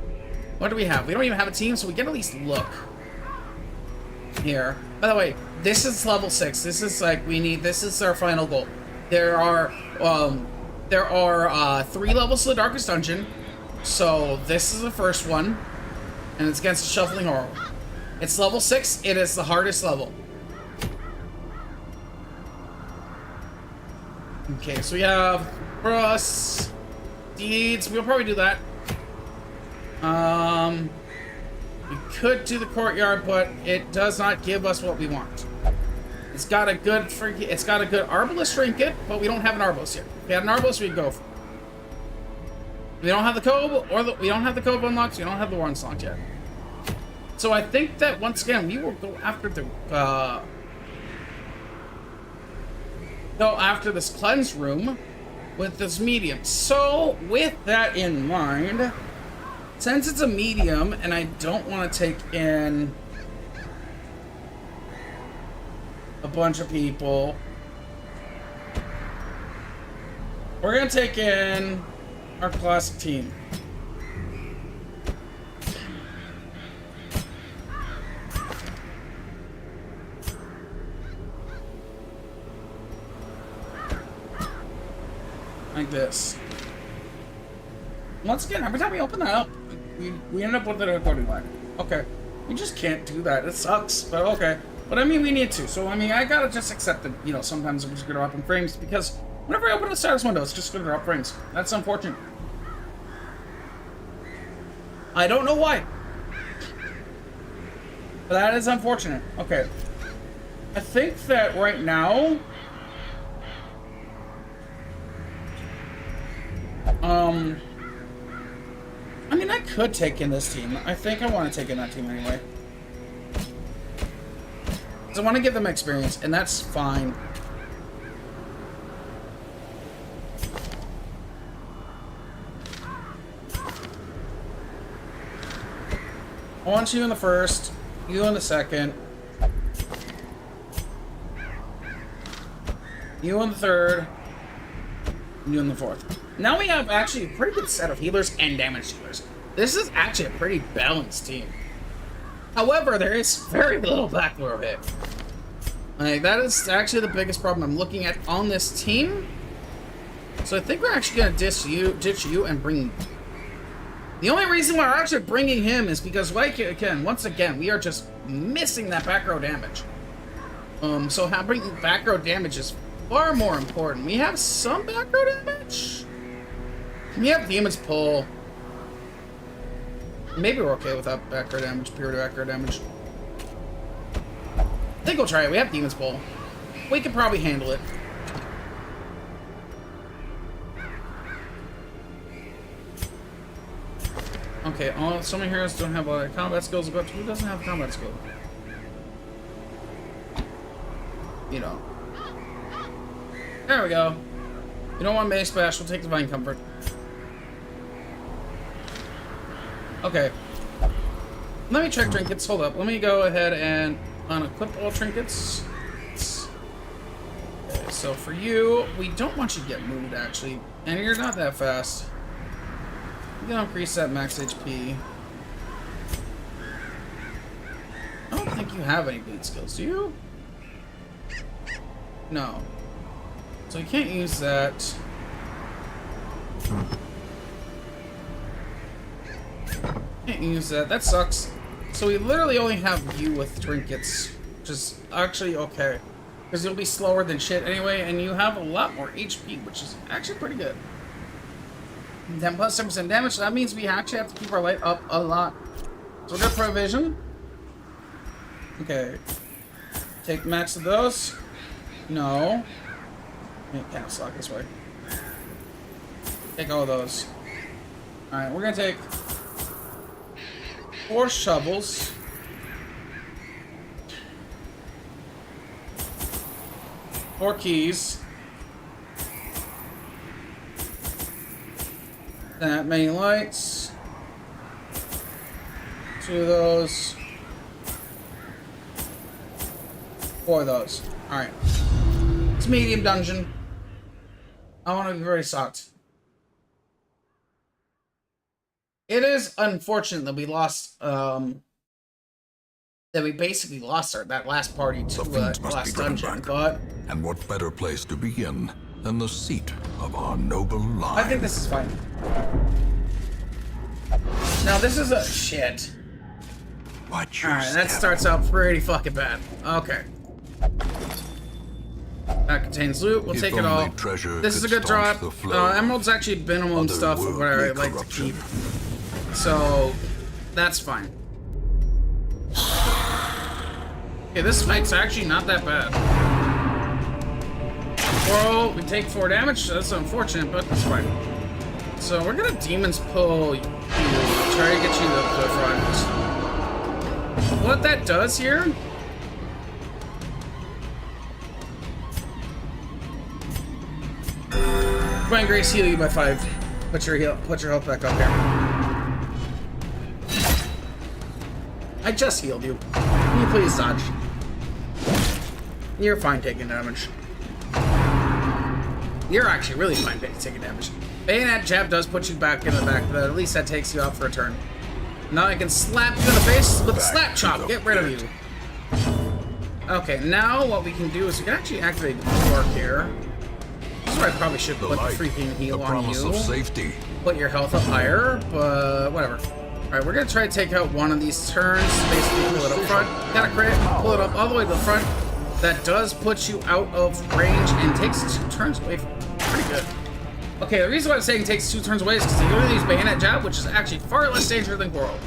What do we have? We don't even have a team, so we can at least look here. By the way, this is level 6. This is like this is our final goal. There are 3 levels to the darkest dungeon. So this is the first one, and it's against the shuffling horror. It's level 6. It is the hardest level. Okay, so we have for us deeds. We'll probably do that. We could do the courtyard, but it does not give us what we want. It's got a good arbalist trinket, but we don't have an arbalist yet. If we had an arbalist, we'd go for it. We don't have the cove, we don't have the cove unlocked. So we don't have the war unlocked yet. So I think that once again we will go after this cleanse room with this medium. So with that in mind, since it's a medium and I don't want to take in a bunch of people, we're gonna take in our classic team. Like this. Once again, every time we open that up, we end up with a recording lag. Okay. We just can't do that. It sucks, but okay. But I mean, we need to. So, I mean, I gotta just accept that, you know, sometimes I'm just gonna drop in frames because whenever I open the status window, it's just gonna drop frames. That's unfortunate. I don't know why. But that is unfortunate. Okay. I think that right now, I mean, I could take in this team. I think I want to take in that team anyway. Because I want to give them experience, and that's fine. I want you in the first, you in the second, you in the third, and you in the fourth. Now we have actually a pretty good set of healers and damage dealers. This is actually a pretty balanced team. However, there is very little back throw hit. Like, that is actually the biggest problem I'm looking at on this team. So I think we're actually going to ditch you and bring... The only reason why we're actually bringing him is because, like, again, once again, we are just missing that back row damage. So bringing back row damage is far more important. We have some back row damage. We have Demon's Pull. Maybe we're okay without back row damage, pure back row damage. I think we'll try it. We have Demon's Pull. We can probably handle it. Okay, so many heroes don't have a lot of combat skills, but who doesn't have combat skill? You know. There we go. You don't want Mace Splash, we'll take Divine Comfort. Okay. Let me check trinkets. Hold up. Let me go ahead and unequip all trinkets. Okay, so for you, we don't want you to get moved, actually. And you're not that fast. You can increase that max HP. I don't think you have any bleed skills, do you? No. So you can't use that. Can't use that. That sucks. So we literally only have you with trinkets, which is actually okay. Because you'll be slower than shit anyway, and you have a lot more HP, which is actually pretty good. Then plus 10% damage, so that means we actually have to keep our light up a lot. So we'll get provision. Okay. Take max of those. No. Kind of suck this way. Take all of those. Alright, we're gonna take 4 shovels. 4 keys. That many lights. 2 of those. 4 of those. Alright. It's medium dungeon. I want to be very sucked. It is unfortunate that we lost, that we basically lost that last party to the last dungeon, but... And what better place to begin than the seat of our noble line? I think this is fine. Now, this is a... shit. Watch your Alright, that step. starts out pretty fucking bad. Okay. That contains loot. We'll If take it only all. treasure This is a could good drop. staunch the flow Emerald's actually minimum stuff of what I otherworldly like to corruption. keep. So, that's fine. Okay, this fight's actually not that bad. Well, we take 4 damage. That's unfortunate, but that's fine. So, we're gonna Demon's Pull you. Try to get you the front. What that does here... Divine Grace heal you by 5. Put your health back up here. I just healed you. Can you please dodge? You're fine taking damage. You're actually really fine taking damage. Bayonet jab does put you back in the back, but at least that takes you out for a turn. Now I can slap you in the face with a slap chop. Get rid of you. Okay, now what we can do is we can actually activate the work here. This is where I probably should put the freaking heal on you. Of safety. Put your health up higher, but whatever. Alright, we're gonna try to take out one of these turns. Basically, pull it up front. Got a crit. Pull it up all the way to the front. That does put you out of range and takes 2 turns away from pretty good. Okay, the reason why I'm saying it takes 2 turns away is because you literally use Bayonet Jab, which is actually far less dangerous than Coral.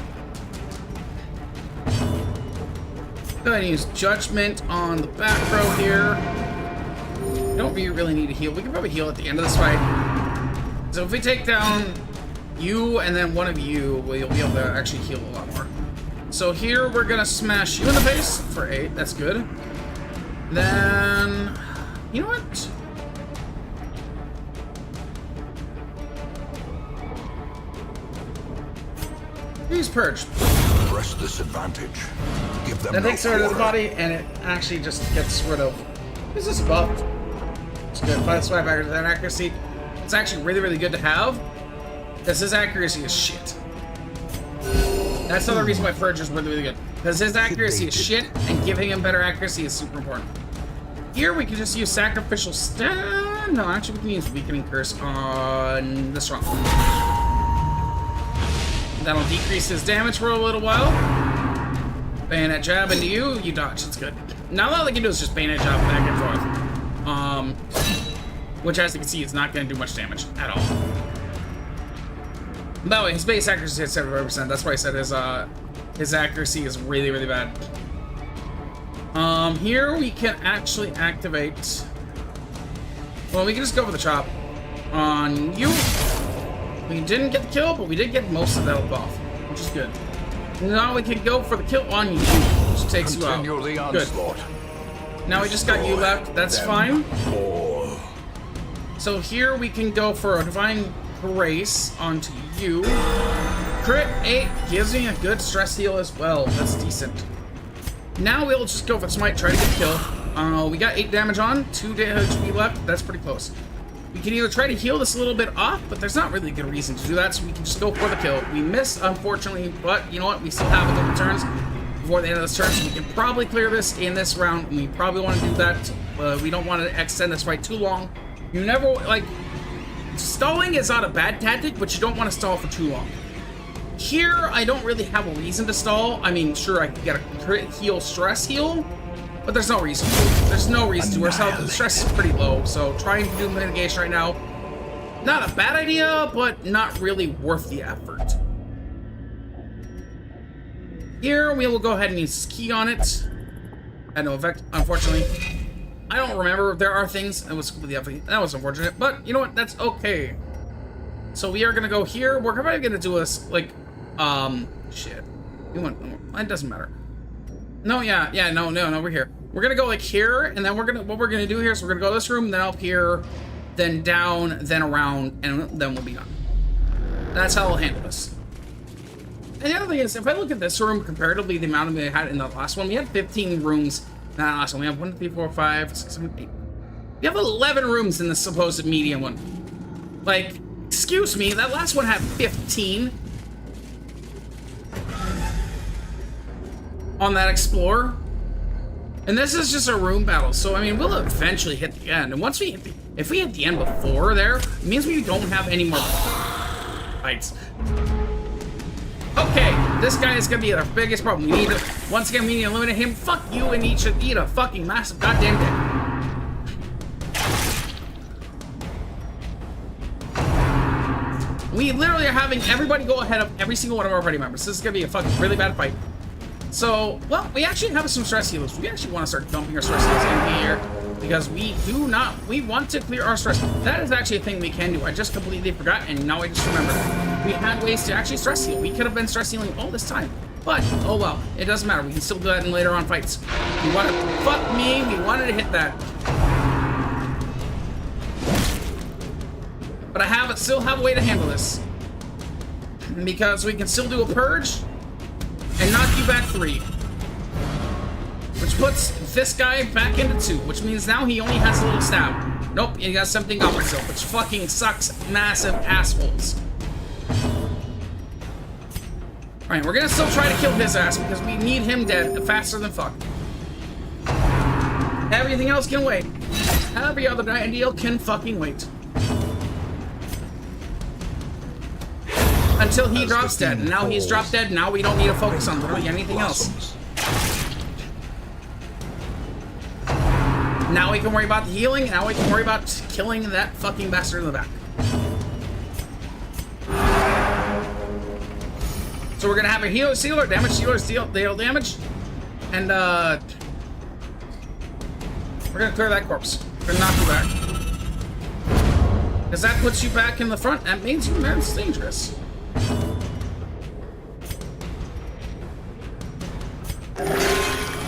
Go ahead and use Judgment on the back row here. We don't really need to heal. We can probably heal at the end of this fight. So if we take down you and then one of you, we'll be able to actually heal a lot more. So here we're gonna smash you in the face for 8. That's good. Then, you know what? Use Purge. Press this advantage. Give them That no takes rid of the quarter. body, and it actually just gets rid of. Is this buffed? It's good. 5 swipe accuracy. It's actually really, really good to have. Because his accuracy is shit. That's another reason why Purge is really, really good. Because his accuracy is shit, and giving him better accuracy is super important. Here we can just use Sacrificial Stun. No, actually we can use Weakening Curse on the Strong. That'll decrease his damage for a little while. Bayonet Jab into you, you dodge. It's good. Now all I can do is just Bayonet Jab back and forth. Which, as you can see, is not going to do much damage at all. By the way, his base accuracy is 75%. That's why I said his accuracy is really, really bad. Here we can actually activate... Well, we can just go for the chop on you. We didn't get the kill, but we did get most of that off, which is good. Now we can go for the kill on you, which takes you out. Good. Now we just got you left. That's fine. So here we can go for a Divine Grace onto you. Crit 8 gives me a good stress heal as well. That's decent. Now we'll just go for Smite, try to get the kill. We got 8 damage on, 2 HP left. That's pretty close. We can either try to heal this a little bit off, but there's not really a good reason to do that, so we can just go for the kill. We missed, unfortunately, but you know what? We still have a couple turns before the end of this turn, so we can probably clear this in this round, and we probably want to do that. We don't want to extend this fight too long. You never, like, stalling is not a bad tactic, but you don't want to stall for too long. Here, I don't really have a reason to stall. I mean, sure, I could get a crit heal, stress heal, but there's no reason to. There's no reason to. Our health stress is pretty low, so trying to do mitigation right now, not a bad idea, but not really worth the effort. Here, we will go ahead and use key on it. Had no effect, unfortunately. I don't remember if there are things. It was completely effect. That was unfortunate, but you know what? That's okay. So we are gonna go here. We're probably gonna do us like, shit. You want? It doesn't matter. No, no, we're here. We're gonna go like here, and then what we're gonna do here is we're gonna go this room, then up here, then down, then around, and then we'll be done. That's how we'll handle this. And the other thing is, if I look at this room comparatively, the amount we had in the last one, we had 15 rooms. Not last one. We have 1, 2, 3, 4, 5, 6, 7, 8. We have 11 rooms in the supposed medium one. Like, excuse me, that last one had 15 on that Explorer. And this is just a room battle, so I mean, we'll eventually hit the end. And once we hit if we hit the end before there, it means we don't have any more fights. Okay, this guy is gonna be our biggest problem. We need to, once again, we need to eliminate him. Fuck you, and he should eat a fucking massive goddamn dick. We literally are having everybody go ahead of every single one of our party members. This is gonna be a fucking really bad fight. So, well, we actually have some stress healers. We actually want to start dumping our stress healers in here because we want to clear our stress. That is actually a thing we can do. I just completely forgot, and now I just remembered. We had ways to actually stress heal. We could have been stress healing all this time, but oh well, it doesn't matter. We can still do that in later on fights. We wanted, fuck me, we wanted to hit that. But I still have a way to handle this because we can still do a purge and knock you back 3. Which puts this guy back into 2, which means now he only has a little stab. Nope, he got something up himself, which fucking sucks, massive assholes. Alright, we're gonna still try to kill his ass because we need him dead faster than fuck. Everything else can wait. Every other deal can fucking wait. Until he drops dead. And now he's dropped dead. Now we don't need to focus on literally anything else. Now we can worry about the healing. Now we can worry about killing that fucking bastard in the back. So we're gonna have a healer, sealer, damage, sealers, deal damage. And we're gonna clear that corpse. We're gonna knock you back. Because that puts you back in the front. That means it's dangerous.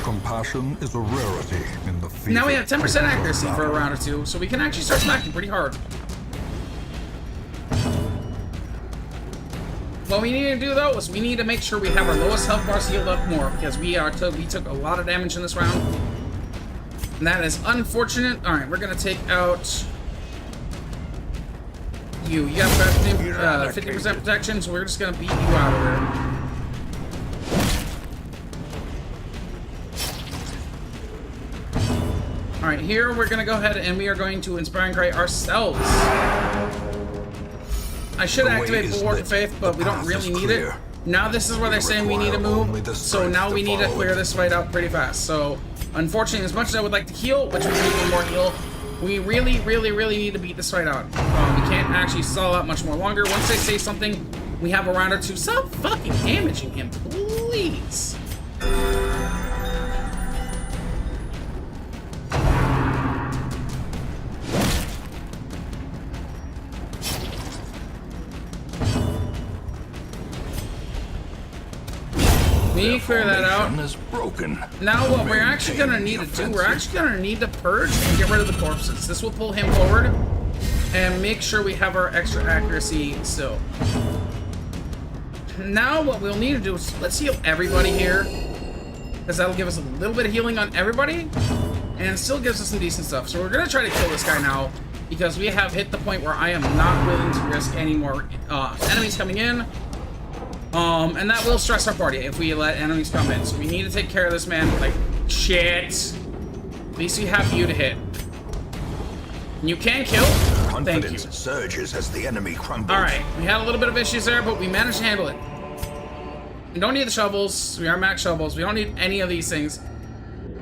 Compassion is a rarity in the field. Now we have 10% accuracy for a round or two, so we can actually start smacking pretty hard. What we need to do though is we need to make sure we have our lowest health bars healed up more because we took a lot of damage in this round. And that is unfortunate. Alright, we're gonna take out you. You got 50% protection, so we're just gonna beat you out of there. Alright, here we're gonna go ahead and we are going to Inspire and Cry ourselves. I should activate Bulwark of Faith, but we don't really need it. Now this is where they're saying we need to move, so now we need to clear this fight out pretty fast. So, unfortunately, as much as I would like to heal, which we need one more heal, we really need to beat this fight out. We can't actually stall out much more longer. Once they say something, we have a round or two. Stop fucking damaging him, please. We clear that out. Now what we're actually gonna need to do, we're actually gonna need to purge and get rid of the corpses. This will pull him forward and make sure we have our extra accuracy still. Now what we'll need to do is let's heal everybody here, because that'll give us a little bit of healing on everybody and it still gives us some decent stuff. So we're gonna try to kill this guy now because we have hit the point where I am not willing to risk any more enemies coming in. And that will stress our party if we let enemies come in. So we need to take care of this man like shit. At least we have you to hit. You can kill. Thank you. Surges as the enemy crumbles. Alright, we had a little bit of issues there, but we managed to handle it. We don't need the shovels. We are max shovels. We don't need any of these things.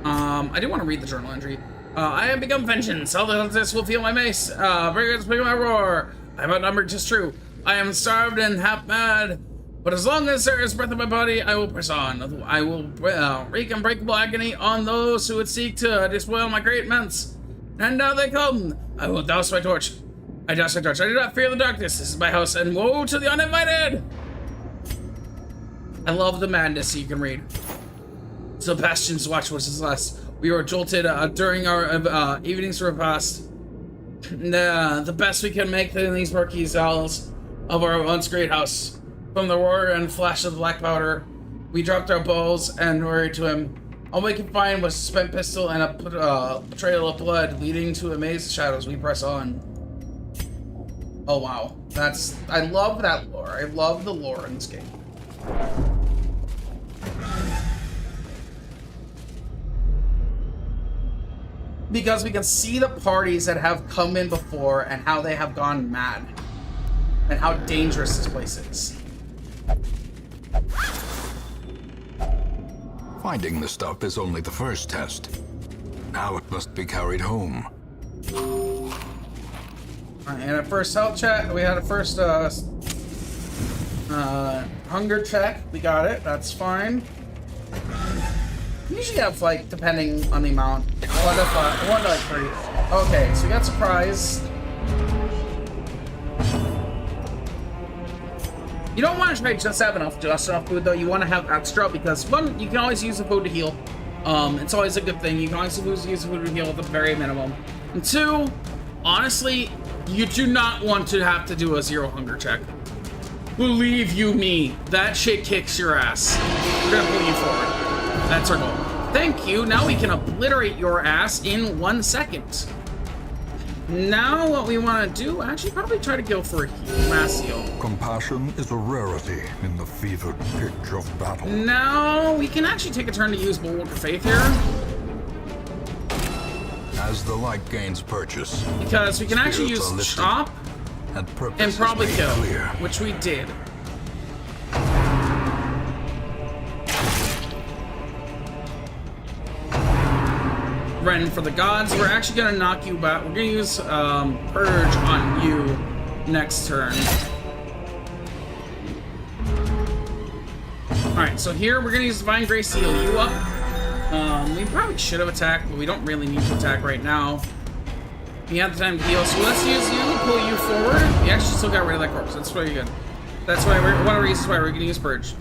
I do want to read the journal entry. I have become vengeance. All this will feel my mace. Bring it, speak my roar. I have outnumbered, 'tis true. I am starved and half mad. But as long as there is breath in my body, I will press on. I will wreak unbreakable agony on those who would seek to despoil my great mints. And now they come. I will douse my torch. I douse my torch. I do not fear the darkness. This is my house, and woe to the uninvited. I love the madness you can read. Sebastian's watch was his last. We were jolted during our evening's repast. The best we can make in these murky halls of our once great house. From the roar and flash of black powder, we dropped our bows and hurried to him. All we could find was a spent pistol and a trail of blood leading to a maze of shadows. We press on. Oh wow, I love that lore. I love the lore in this game. Because we can see the parties that have come in before and how they have gone mad. And how dangerous this place is. Finding the stuff is only the first test. Now it must be carried home. Alright, and at first health check, we had a first hunger check. We got it. That's fine. We usually have, like, depending on the amount, 1 to like 3. Okay, so we got surprise. You don't want to try just have enough food, though. You want to have extra because, one, you can always use the food to heal. It's always a good thing. You can always use the food to heal at the very minimum. And 2, honestly, you do not want to have to do a 0 hunger check. Believe you me, that shit kicks your ass. We're gonna pull you forward. That's our goal. Thank you. Now we can obliterate your ass in 1 second. Now what we want to do, actually probably try to go for a mass heal. Compassion is a rarity in the fevered pitch of battle. Now we can actually take a turn to use Bulwark of Faith here. As the light gains purchase, because we can actually use Chop and probably kill, which we did. Ren for the gods. We're actually gonna knock you back. We're gonna use Purge on you next turn. Alright, so here we're gonna use Divine Grace to heal you up. We probably should have attacked, but we don't really need to attack right now. We have the time to heal, so let's use you, pull you forward. We actually still got rid of that corpse. That's pretty good. That's why one of the reasons why we're gonna use Purge.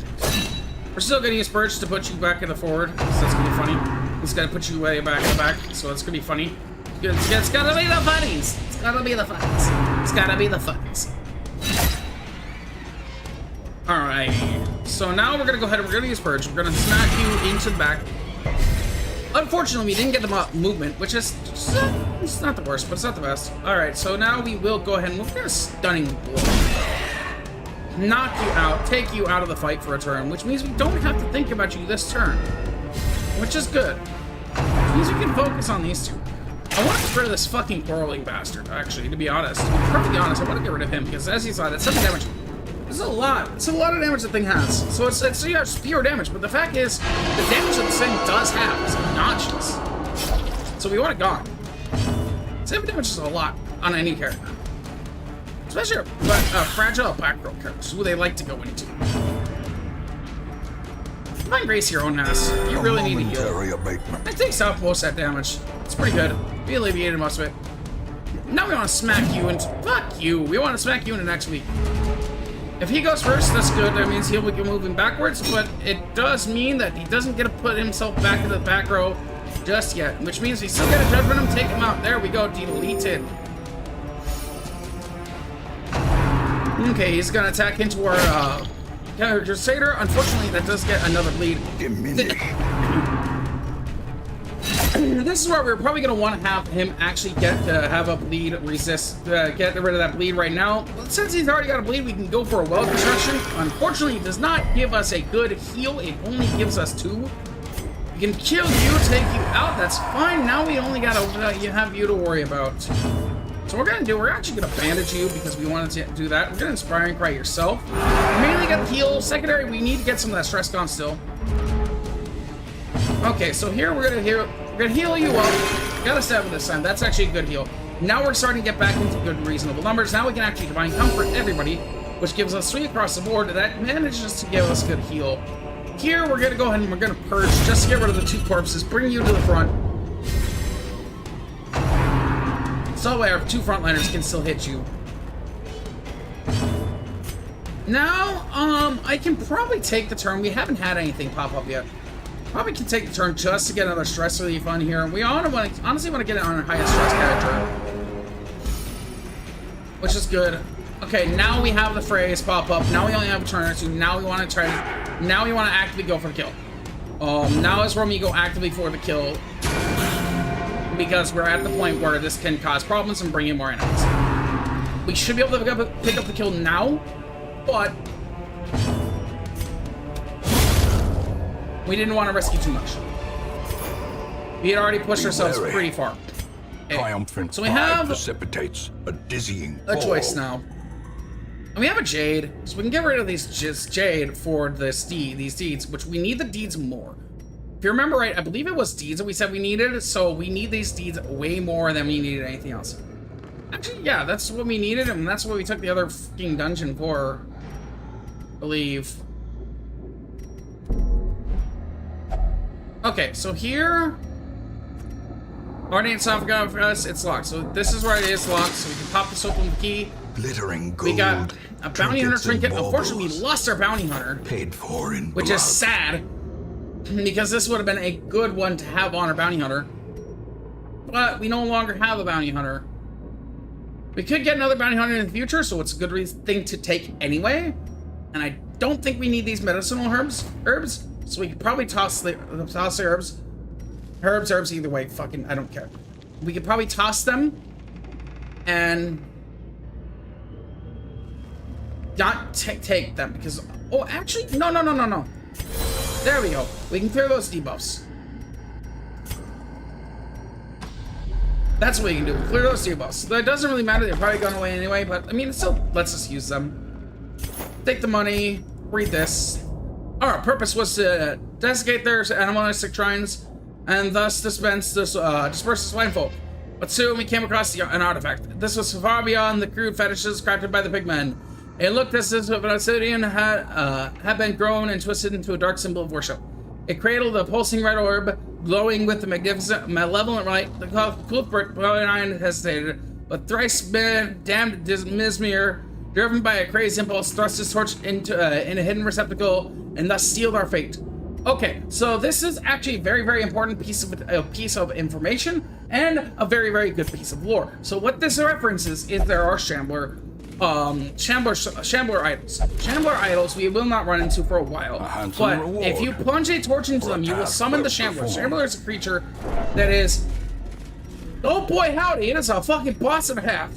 We're still gonna use Purge to put you back in the forward, so that's gonna be funny. It's gonna put you way back in the back, so it's gonna be funny. It's gotta be the funnies. It's gotta be the funnies. It's gotta be the funnies. Alright, so now we're gonna go ahead and we're gonna use Purge. We're gonna smack you into the back. Unfortunately, we didn't get the movement, which is it's not the worst, but it's not the best. Alright, so now we will go ahead and we're gonna stunning blow. Knock you out, take you out of the fight for a turn, which means we don't have to think about you this turn. Which is good. Which means we can focus on these two. I want to get rid of this fucking quarreling bastard, actually, to be honest. To be perfectly honest, I want to get rid of him, because as you saw, that's 7 damage. This is a lot. It's a lot of damage the thing has. So it's yeah, it's pure damage, but the fact is, the damage that this thing does have is obnoxious. So we want it gone. 7 damage is a lot on any character. Especially a fragile back row characters, who they like to go into. Divine Grace your own ass. You really need to heal. Abatement. It takes off most of that damage. It's pretty good. We alleviated most of it. Now we want to smack you into... Fuck you. We want to smack you into next week. If he goes first, that's good. That means he'll be moving backwards, but it does mean that he doesn't get to put himself back into the back row just yet, which means we still got to judgment him, take him out. There we go. Deleted. Okay, he's going to attack into our... Crusader. Unfortunately, that does get another bleed. This is where we're probably going to want to have him actually get to have a bleed resist, get rid of that bleed right now. Since he's already got a bleed, we can go for a well construction. Unfortunately, it does not give us a good heal. It only gives us 2. We can kill you, take you out. That's fine. Now we only got to have you to worry about. So what we're gonna do, we're actually gonna bandage you because we wanted to do that. We're gonna Inspiring Cry yourself. Mainly got the heal. Secondary, we need to get some of that stress gone still. Okay, so here we're gonna heal you up. Got a 7 this time. That's actually a good heal. Now we're starting to get back into good reasonable numbers. Now we can actually Divine Comfort everybody. which gives us 3 across the board, that manages to give us good heal. Here, we're gonna go ahead and we're gonna purge just to get rid of the 2 corpses, bring you to the front. So our 2 frontliners can still hit you. Now, I can probably take the turn. We haven't had anything pop up yet. Probably can take the turn just to get another stress relief on here. We honestly want to get it on our highest stress character, which is good. Okay, now we have the phrase pop up. Now we only have a turn or 2. Now we want to try. Now we want to actively go for the kill. Now is where we go actively for the kill, because we're at the point where this can cause problems and bring in more enemies. We should be able to pick up the kill now, but we didn't want to risk it too much. We had already pushed ourselves pretty far. Okay. Triumphant So we have precipitates a dizzying a choice fall. now. And we have a Jade, so we can get rid of these Jade for these deeds, which we need the deeds more. If you remember right, I believe it was deeds that we said we needed, so we need these deeds way more than we needed anything else. Actually, yeah, that's what we needed, and that's what we took the other fucking dungeon for, I believe. Okay, so here, Guardian Sarcophagus, it's locked. So this is where it is locked, so we can pop this open with the key. Glittering gold. We got a bounty hunter trinket. and Unfortunately, we baubles, lost our bounty hunter, paid for in which blood. is sad, because this would have been a good one to have on our bounty hunter. But we no longer have a bounty hunter. We could get another bounty hunter in the future, so it's a good thing to take anyway. And I don't think we need these medicinal herbs, so we could probably toss the herbs. Herbs, either way, fucking, I don't care. We could probably toss them and not take them, because, oh, actually, no. There we go. We can clear those debuffs. That's what we can do. Clear those debuffs. It doesn't really matter. They're probably going away anyway, but, I mean, it still lets us use them. Take the money. Read this. Our purpose was to desiccate their animalistic shrines and thus disperse the swine folk. But soon we came across an artifact. This was far beyond the crude fetishes crafted by the big men. It looked as if an obsidian had been grown and twisted into a dark symbol of worship. It cradled a pulsing red orb, glowing with the magnificent, malevolent light. The culprit hesitated, but thrice damned Mizmir, driven by a crazed impulse, thrust his torch into in a hidden receptacle and thus sealed our fate. Okay, so this is actually a very, very important piece of information and a very, very good piece of lore. So what this references is there are Shambler idols. Shambler idols we will not run into for a while, but if you plunge a torch into them, you will summon the Shambler. Shambler is a creature that is, oh boy howdy, it is a fucking boss and a half.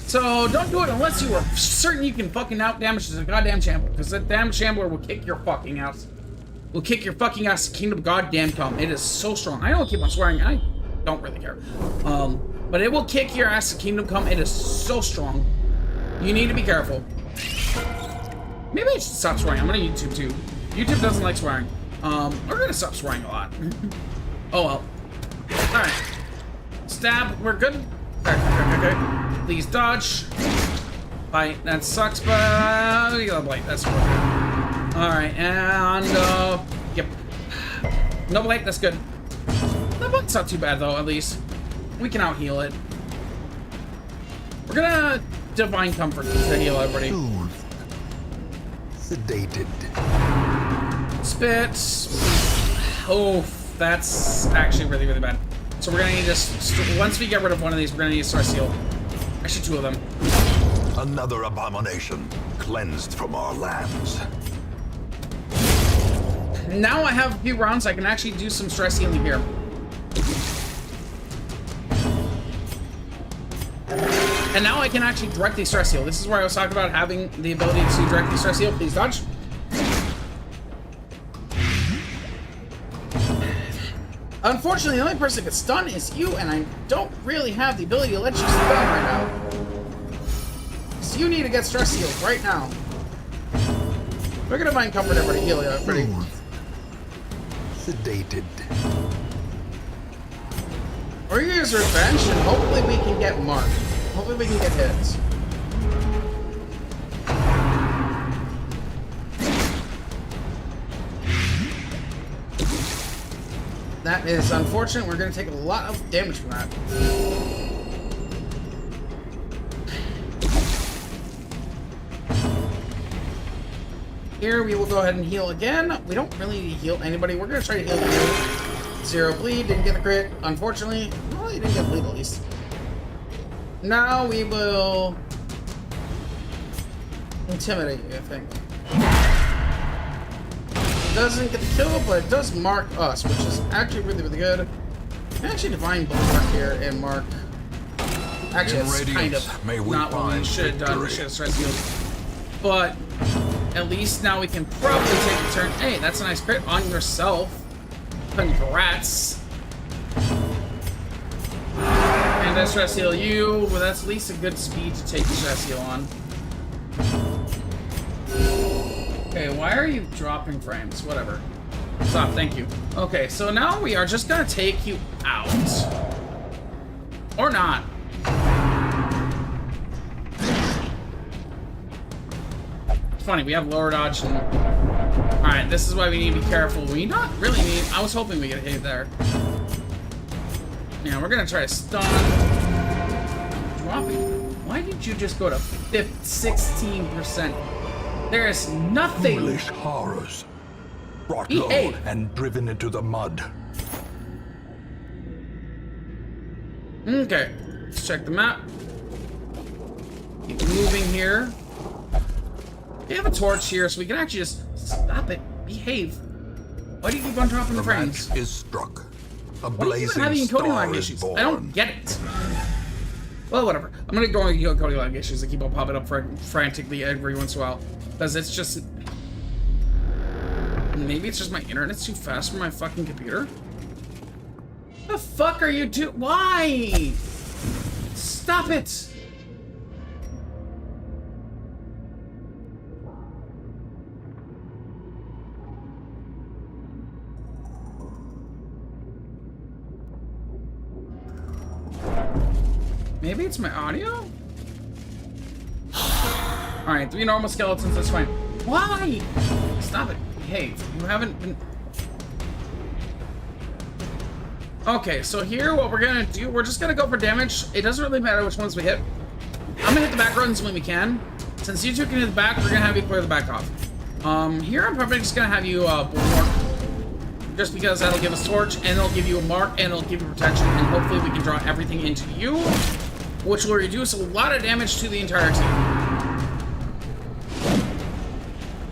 So don't do it unless you are certain you can fucking out damage the goddamn Shambler, because that damn Shambler will kick your fucking ass. Will kick your fucking ass to Kingdom Goddamn Come. It is so strong. I don't keep on swearing. I don't really care. But it will kick your ass to Kingdom Come. It is so strong. You need to be careful. Maybe I should stop swearing. I'm on YouTube too. YouTube doesn't like swearing. We're gonna stop swearing a lot. Oh well. Alright. Stab. We're good. Okay. Please dodge. Bite. That sucks, but we got a blight. That's good. Alright, and yep. No blight, that's good. The blight's not too bad though, at least. We can out heal it. We're gonna Divine Comfort to heal everybody. Sedated. Spit. Oh, that's actually really, really bad. So we're gonna need this. Once we get rid of one of these, we're gonna need Star Seal. Actually, 2 of them. Another abomination cleansed from our lands. Now I have a few rounds, I can actually do some stress healing here. And now I can actually directly stress heal. This is where I was talking about having the ability to directly stress heal. Please dodge. Unfortunately, the only person that gets stun is you, and I don't really have the ability to let you stun right now. So you need to get stress healed right now. We're gonna find comfort everybody, heal you everybody. Sedated. We're gonna use revenge, and hopefully we can get marked. Hopefully we can get hits. is unfortunate. We're going to take a lot of damage from that. Here, we will go ahead and heal again. We don't really need to heal anybody. We're going to try to heal you. 0 bleed, didn't get a crit. Unfortunately, well, you didn't get a bleed at least. Now we will intimidate you, I think. It doesn't get the kill, but it does mark us, which is actually really, really good. Actually, Divine Bulwark here and mark. Actually, it's kind of not what we should have done. We should have stress healed. But at least now we can probably take a turn. Hey, that's a nice crit on yourself. Congrats. And I stress heal you. Well, that's at least a good speed to take the stress heal on. Okay, why are you dropping frames? Whatever. Stop, thank you. Okay, so now we are just gonna take you out. Or not. It's funny, we have lower dodge and... Alright, this is why we need to be careful. We not really need... I was hoping we could hit there. Yeah, we're gonna try to stun. Dropping. Why did you just go to 16%? There is nothing. Foolish horrors. Brought low and driven into the mud. Okay, let's check the map. Keep moving here. We have a torch here, so we can actually just stop it. Behave. Why do you keep on dropping the frames? Match is struck. A Why do you keep having coding lag issues? I don't get it. Well, whatever. I'm gonna go and coding lag issues that keep on popping up frantically every once in a while. Because it's just... Maybe it's just my internet's too fast for my fucking computer? The fuck are you doing? Why? Stop it! Maybe it's my audio? Alright, 3 normal skeletons, that's fine. Why? Stop it. Behave. You haven't been... Okay, so here what we're gonna do, we're just gonna go for damage. It doesn't really matter which ones we hit. I'm gonna hit the back runs when we can. Since you two can hit the back, we're gonna have you clear the back off. Here I'm probably just gonna have you bulwark. Just because that'll give us torch, and it'll give you a mark, and it'll give you protection, and hopefully we can draw everything into you, which will reduce a lot of damage to the entire team.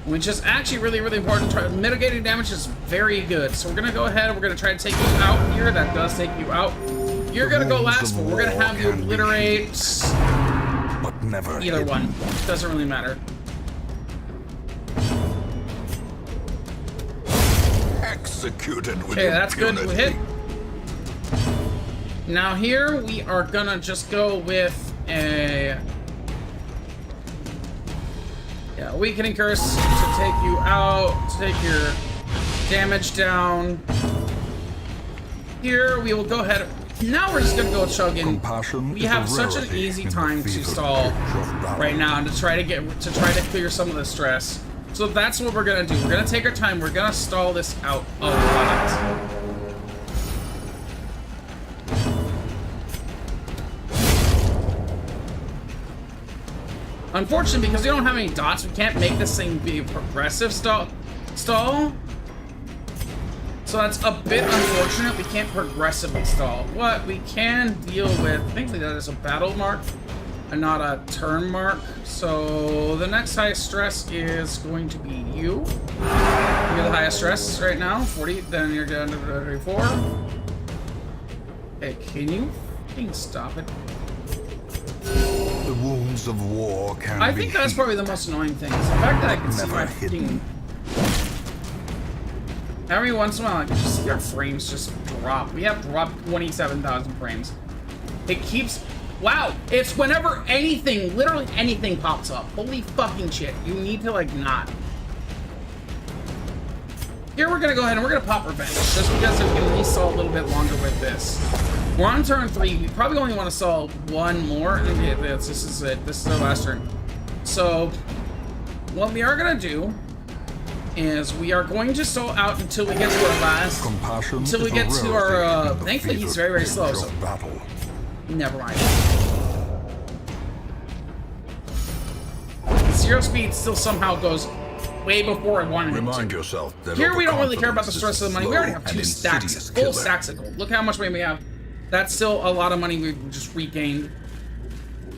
Which is actually really, really important. Mitigating damage is very good. So we're gonna go ahead and we're gonna try to take you out here. That does take you out. You're gonna go last, but we're gonna have you obliterate but never either one. Doesn't really matter. Executed with Okay, that's good. impunity. We hit. Now here we are gonna just go with a weakening curse to take you out, to take your damage down. Here we will go ahead. Now we're just gonna go chug in. We have such an easy time to stall right now to try to clear some of the stress. So that's what we're gonna do. We're gonna take our time. We're gonna stall this out a lot. Unfortunately, because we don't have any dots, we can't make this thing be a progressive stall. So that's a bit unfortunate. We can't progressively stall. What we can deal with, thankfully that is a battle mark and not a turn mark. So the next highest stress is going to be you. You're the highest stress right now, 40, then you're down to 34. Hey, can you fucking stop it? The wounds of war can I think that's probably the most annoying thing. Is the fact that I can see my fucking... Every once in a while, I can just see our frames just drop. We have dropped 27,000 frames. It keeps... Wow! It's whenever anything, literally anything pops up. Holy fucking shit. You need to, like, not. Here we're gonna go ahead and we're gonna pop Revenge. Just because we can at least stall a little bit longer with this. We're on turn 3. We probably only want to stall one more. Okay, this is it. This is our last turn. So, what we are gonna do is we are going to stall out until we get to our last. Compassion Until we is a get to rarity our. in the Thankfully, he's fevered very pitch slow. of So battle. never mind. Zero speed still somehow goes way before I wanted it Remind to. yourself that Here we don't really care about the overconfidence stress of is the a money. We already have slow 2 and stacks, insidious full killer. stacks of gold. Look how much money we have. That's still a lot of money we just regained.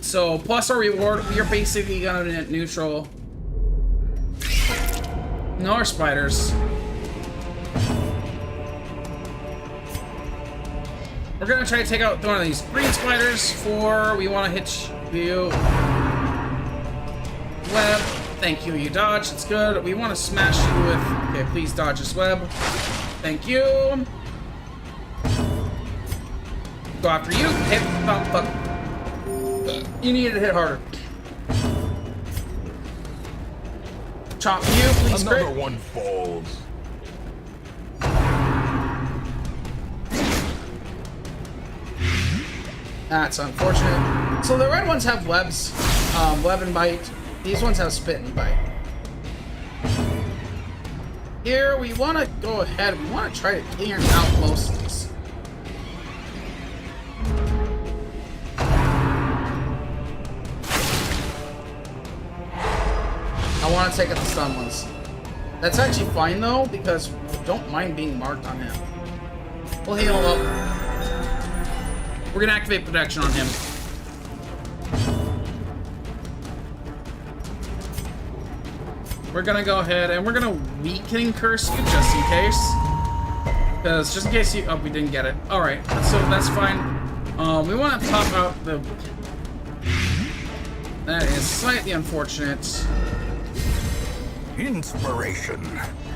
So plus our reward, we are basically gonna net neutral. No our spiders. We're gonna try to take out one of these green spiders for we want to hit you. Web. Thank you, you dodge. It's good. We want to smash you with. Okay, please dodge this web. Thank you. Go after you. Hit. Oh, fuck. You needed to hit harder. Chop you, please. Another Crit. one falls. That's unfortunate. So the red ones have webs, web and bite. These ones have spit and bite. Here we want to go ahead. We want to try to clear out most of these. I want to take out the stun ones. That's actually fine though, because we don't mind being marked on him. We'll heal him up. We're gonna activate protection on him. We're gonna go ahead and we're gonna weakening curse you just in case. Because just in case you, oh, we didn't get it. All right, so that's fine. We want to pop out the. That is slightly unfortunate. Inspiration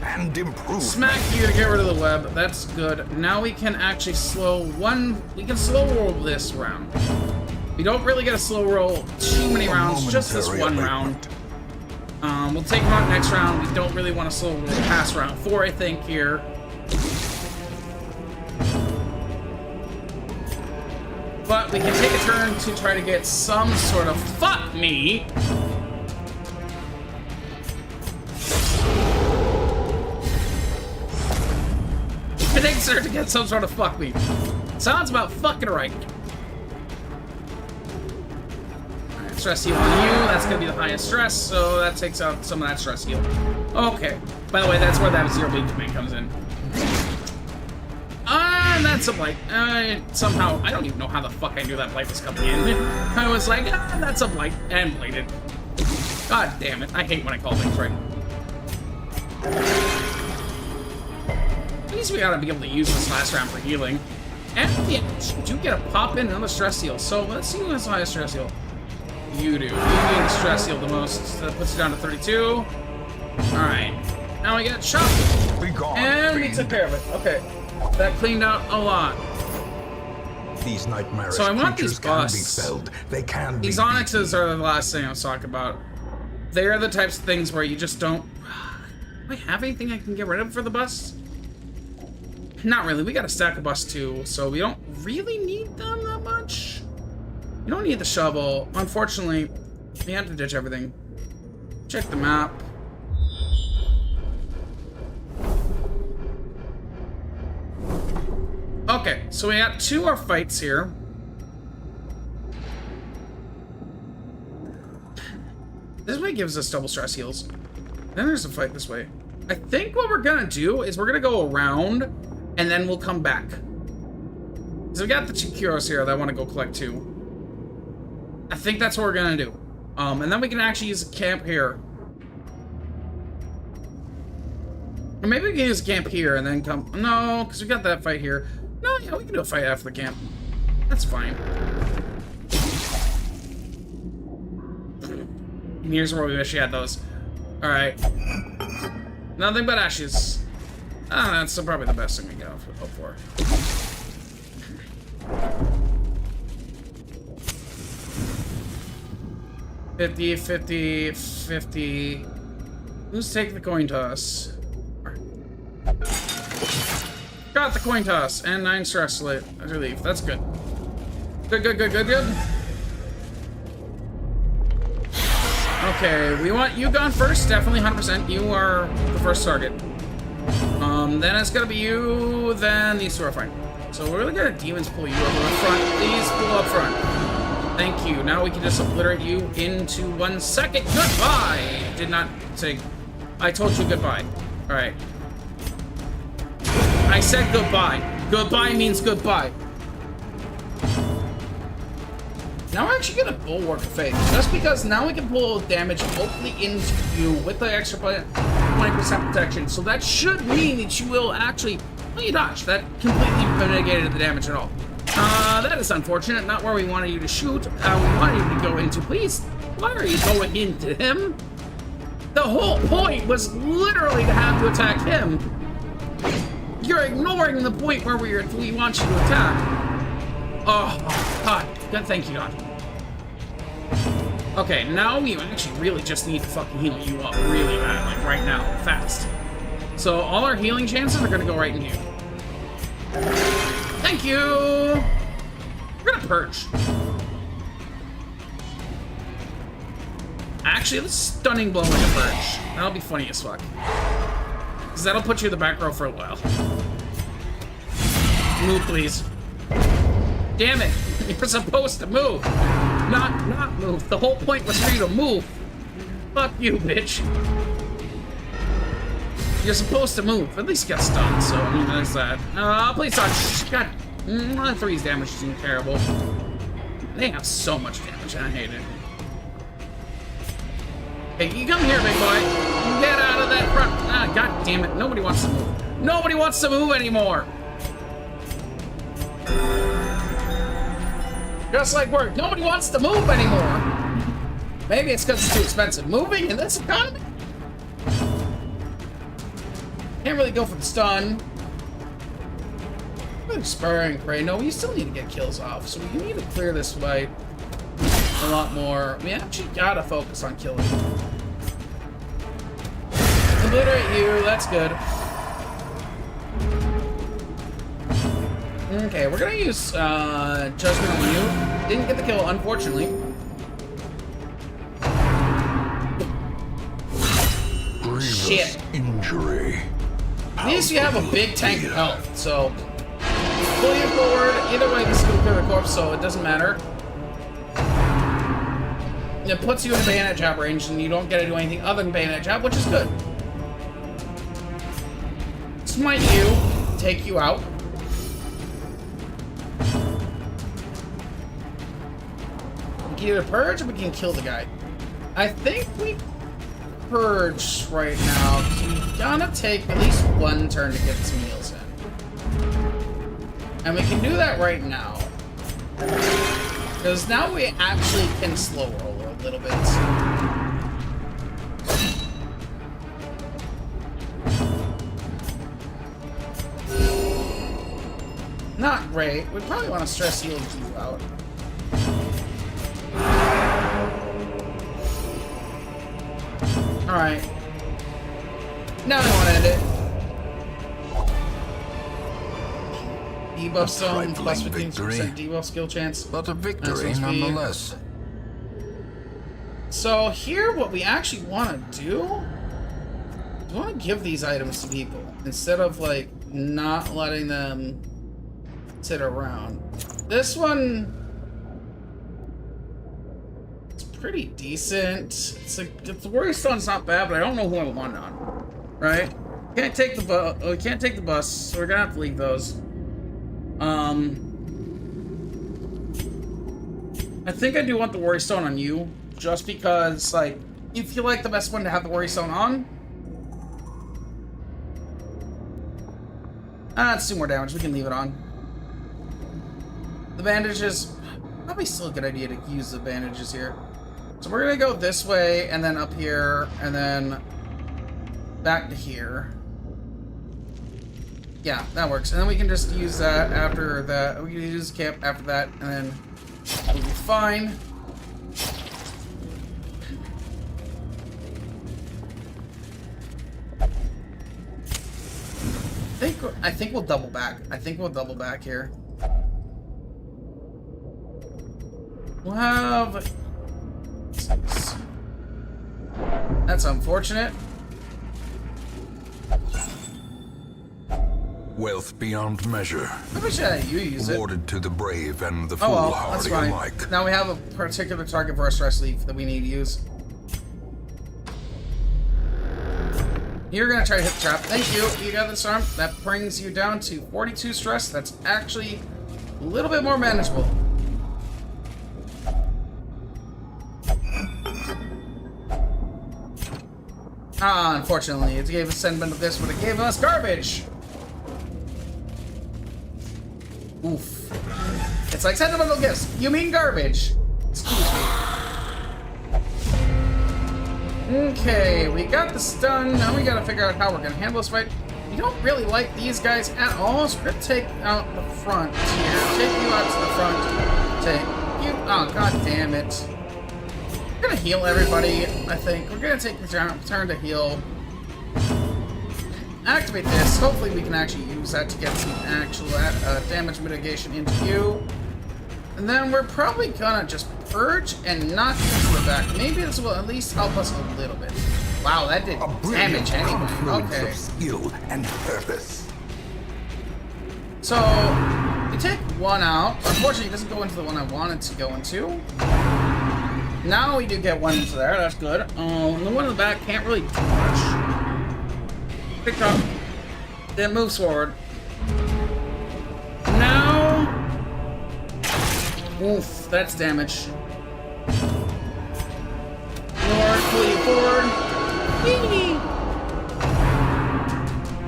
and improvement. Smack you to get rid of the web. That's good. Now we can actually slow one. We can slow roll this round. We don't really get a slow roll too many rounds. Just this one round. We'll take him out next round. We don't really want to slow roll past round 4, I think here. But we can take a turn to try to get some sort of fuck me. Take her to get some sort of fuck me. Sounds about fucking right. Alright, stress heal on you. That's gonna be the highest stress, so that takes out some of that stress heal. Okay. By the way, that's where that zero bleed command comes in. That's a blight. Somehow, I don't even know how the fuck I knew that blight was coming in. I was like, that's a blight, and bladed. God damn it. I hate when I call things right. At least we gotta be able to use this last round for healing. And we do get a pop in another stress heal. So let's see who has the highest stress heal. You do. You need the stress heal the most. So that puts you down to 32. Alright. Now we get shot. And we took care of it. Okay. That cleaned out a lot. These nightmarish So I want these creatures busts. can be felled. They can be These onyxes are the last thing I was talking about. They're the types of things where you just don't... Do I have anything I can get rid of for the busts? Not really. We got a stack of busts too, so we don't really need them that much. You don't need the shovel. Unfortunately, we have to ditch everything. Check the map. Okay, so we got 2 more fights here. This way gives us double stress heals. Then there's a fight this way. I think what we're gonna do is we're gonna go around and then we'll come back. So we got the 2 Kyros here that I want to go collect too. I think that's what we're gonna do. And then we can actually use a camp here. Or maybe we can use a camp here and then come... No, because we got that fight here. No, yeah, we can do a fight after the camp. That's fine. And here's where we wish we had those. Alright. Nothing but ashes. That's probably the best thing we can hope for. $50, $50, $50. Who's taking the coin toss? Got the coin toss and 9 stress relief. That's good. Good. Okay, Okay, we want you gone first, definitely 100%. You are the first target. Then it's gonna be you, then these two are fine. So we're really gonna demons pull you up front. Please pull up front. Thank you. Now we can just obliterate you into 1 second. Goodbye! Did not say... I told you goodbye. Alright. I said goodbye. Goodbye means goodbye. Now we're actually gonna Bulwark of Faith, just because now we can pull damage hopefully into you with the extra 20% protection. So that should mean that you will actually, well, you dodged. That completely mitigated the damage at all. That is unfortunate. Not where we wanted you to shoot. We wanted you to go into. Please, why are you going into him? The whole point was literally to have you attack him. You're ignoring the point where we want you to attack. Oh, God. Good, thank you, God. Okay, now we actually really just need to fucking heal you up really bad, like right now, fast. So all our healing chances are gonna go right in here. Thank you! We're gonna purge. Actually, let's stunning blow into purge. That'll be funny as fuck. Because that'll put you in the back row for a while. Move, please. Damn it! You're supposed to move! Not move. The whole point was for you to move. Fuck you, bitch. You're supposed to move. At least get stunned, so I mean, there's that. Please don't. God, 3's damage isn't terrible. They have so much damage, and I hate it. Hey, you come here, big boy. Get out of that front. Ah, God damn it. Nobody wants to move. Nobody wants to move anymore. Just like work. Nobody wants to move anymore. Maybe it's because it's too expensive moving in this economy. Can't really go for the stun. Spurring prey. No, we still need to get kills off, so we need to clear this fight a lot more. We actually gotta focus on killing. Obliterate you. That's good. Okay, we're gonna use Judgment on you. Didn't get the kill, unfortunately. Grievous Shit. Injury. At least you have a big tank of health, so pull you forward. Either way, this is gonna clear the corpse, so it doesn't matter. It puts you in bayonet jab range, and you don't get to do anything other than bayonet jab, which is good. Smite you, take you out. We can either purge or we can kill the guy. I think we purge right now. We gotta take at least 1 turn to get some heals in. And we can do that right now. Because now we actually can slow roll a little bit. Not great. We probably want to stress heal you out. Alright. Now I want to end it. Debuff zone plus 15% debuff skill chance. But a victory nonetheless. So here, what we actually want to do, we want to give these items to people instead of like not letting them sit around. This one, it's pretty decent. It's like the Warrior Stone's not bad, but I don't know who I want it on. Right? Can't take the bus. We can't take the bus, so we're gonna have to leave those. I think I do want the Warrior Stone on you, just because, like, you feel like the best one to have the Warrior Stone on. It's 2 more damage. We can leave it on. The bandages, probably still a good idea to use the bandages here. So we're gonna go this way, and then up here, and then back to here. Yeah, that works. And then we can just use that after that. We can use camp after that, and then we'll be fine. I think we'll double back. I think we'll double back here. We'll have 6. That's unfortunate. Wealth beyond measure. I wish you use it. Awarded to the brave and the Oh well, that's foolhardy fine. alike. Now we have a particular target for our stress leaf that we need to use. You're gonna try to hit the trap. Thank you. You got this arm. That brings you down to 42 stress. That's actually a little bit more manageable. Ah, unfortunately, it gave us sentiment of this, but it gave us garbage. Oof. It's like sentimental gifts. You mean garbage. Excuse me. Okay, we got the stun. Now we gotta figure out how we're gonna handle this fight. We don't really like these guys at all, so we're gonna take out the front here. Take you out to the front. Take you. Oh, god damn it. We're gonna heal everybody, I think. We're gonna take the turn to heal. Activate this. Hopefully we can actually use that to get some actual damage mitigation into you. And then we're probably gonna just purge and knock into the back. Maybe this will at least help us a little bit. Wow, that did damage anyway. Okay. Of skill and purpose. So we take one out. Unfortunately, it doesn't go into the one I wanted to go into. Now we do get one into there. That's good. The one in the back can't really do much. Pick up. Then moves forward. Now. Oof, that's damage. Lord, pull you forward.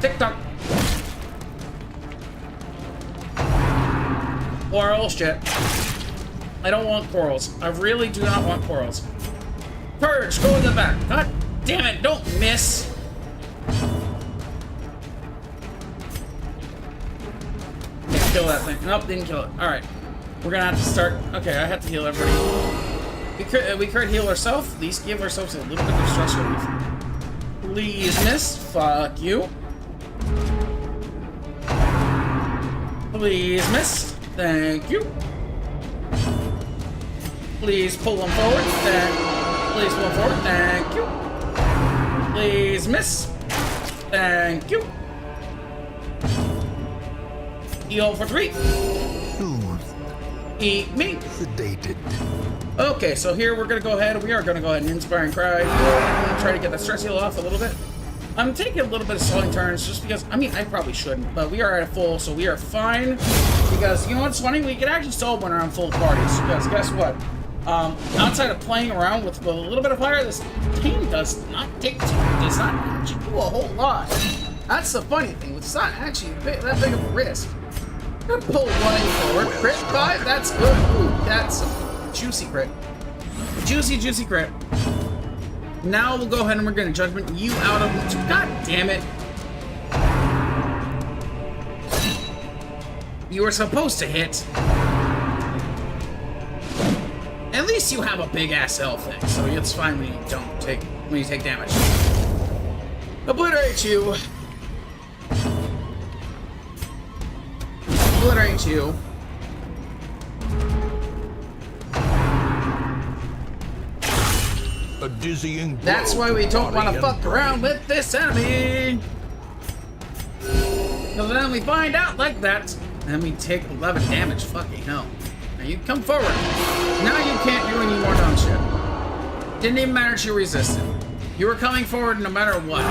Tick tock. Coral shit. I don't want corals. I really do not want corals. Purge, go in the back. God damn it, don't miss. Didn't kill that thing. Nope, didn't kill it. Alright. We're gonna have to start. Okay, I have to heal everybody. We could heal ourselves. At least give ourselves a little bit of stress relief. Please miss. Fuck you. Please miss. Thank you. Please pull them forward. Please pull them forward. Thank you. Please miss. Thank you. Heal for 3. Eat me. Sedated. Okay, so here we're gonna go ahead. We are gonna go ahead and inspire and cry. I'm gonna try to get that stress heal off a little bit. I'm taking a little bit of slowing turns just because, I mean, I probably shouldn't, but we are at a full, so we are fine. Because, you know what's funny? We can actually solve when we're on full parties. Because guess what? Outside of playing around with a little bit of fire, this team does not actually do a whole lot. That's the funny thing. It's not actually that big of a risk. I'm gonna pull one forward. Crit 5, that's good. Ooh, that's a juicy crit. Juicy crit. Now we'll go ahead and we're gonna judgment you out of. God damn it! You were supposed to hit. At least you have a big ass health thing, so it's fine when you take damage. Obliterate you. Obliterate you. A dizzying. That's why we don't want to fuck around with this enemy. Because then we find out like that, and we take 11 damage. Fucking hell. Now you come forward. Now you can't do any more dumb shit. Didn't even matter if you resisted. You were coming forward no matter what.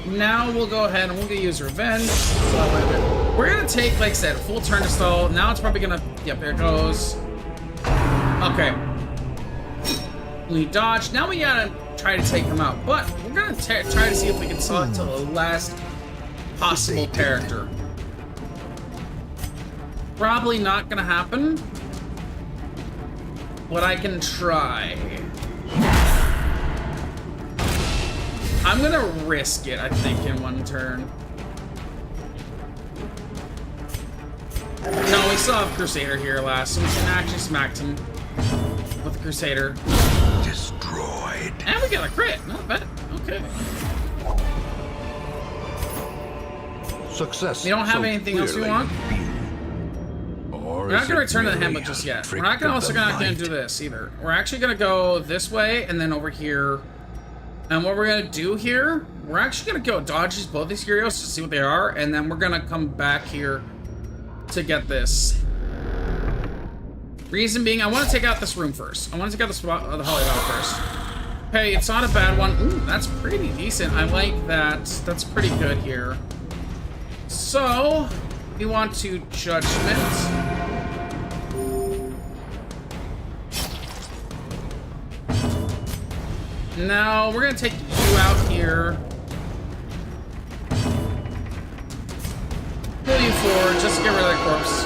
Now we'll go ahead and we're gonna use revenge. We're gonna take, like I said, a full turn to stall. Now it's probably gonna. Yep, there it goes. Okay. We dodged. Now we gotta try to take them out. But we're gonna try to see if we can select to the last possible character. Probably not gonna happen. But I can try. I'm gonna risk it, I think, in one turn. No, we still have Crusader here last, so we can actually smack him with the Crusader. Destroyed. And we got a crit. Not bad. Okay. Success. We don't have anything else we want. Or We're not is gonna it return to the merely hamlet a just yet. trick We're not gonna of also the gonna do light? this either. We're actually gonna go this way and then over here. And what we're gonna do here, we're actually gonna go dodge these both these curios to see what they are, and then we're gonna come back here to get this. Reason being, I want to take out this room first. I want to take out the spot of the Holly Battle first. Hey, it's not a bad one. Ooh, that's pretty decent. I like that. That's pretty good here. So, we want to Judgment. Now, we're going to take you out here. Pull you forward just to get rid of that corpse.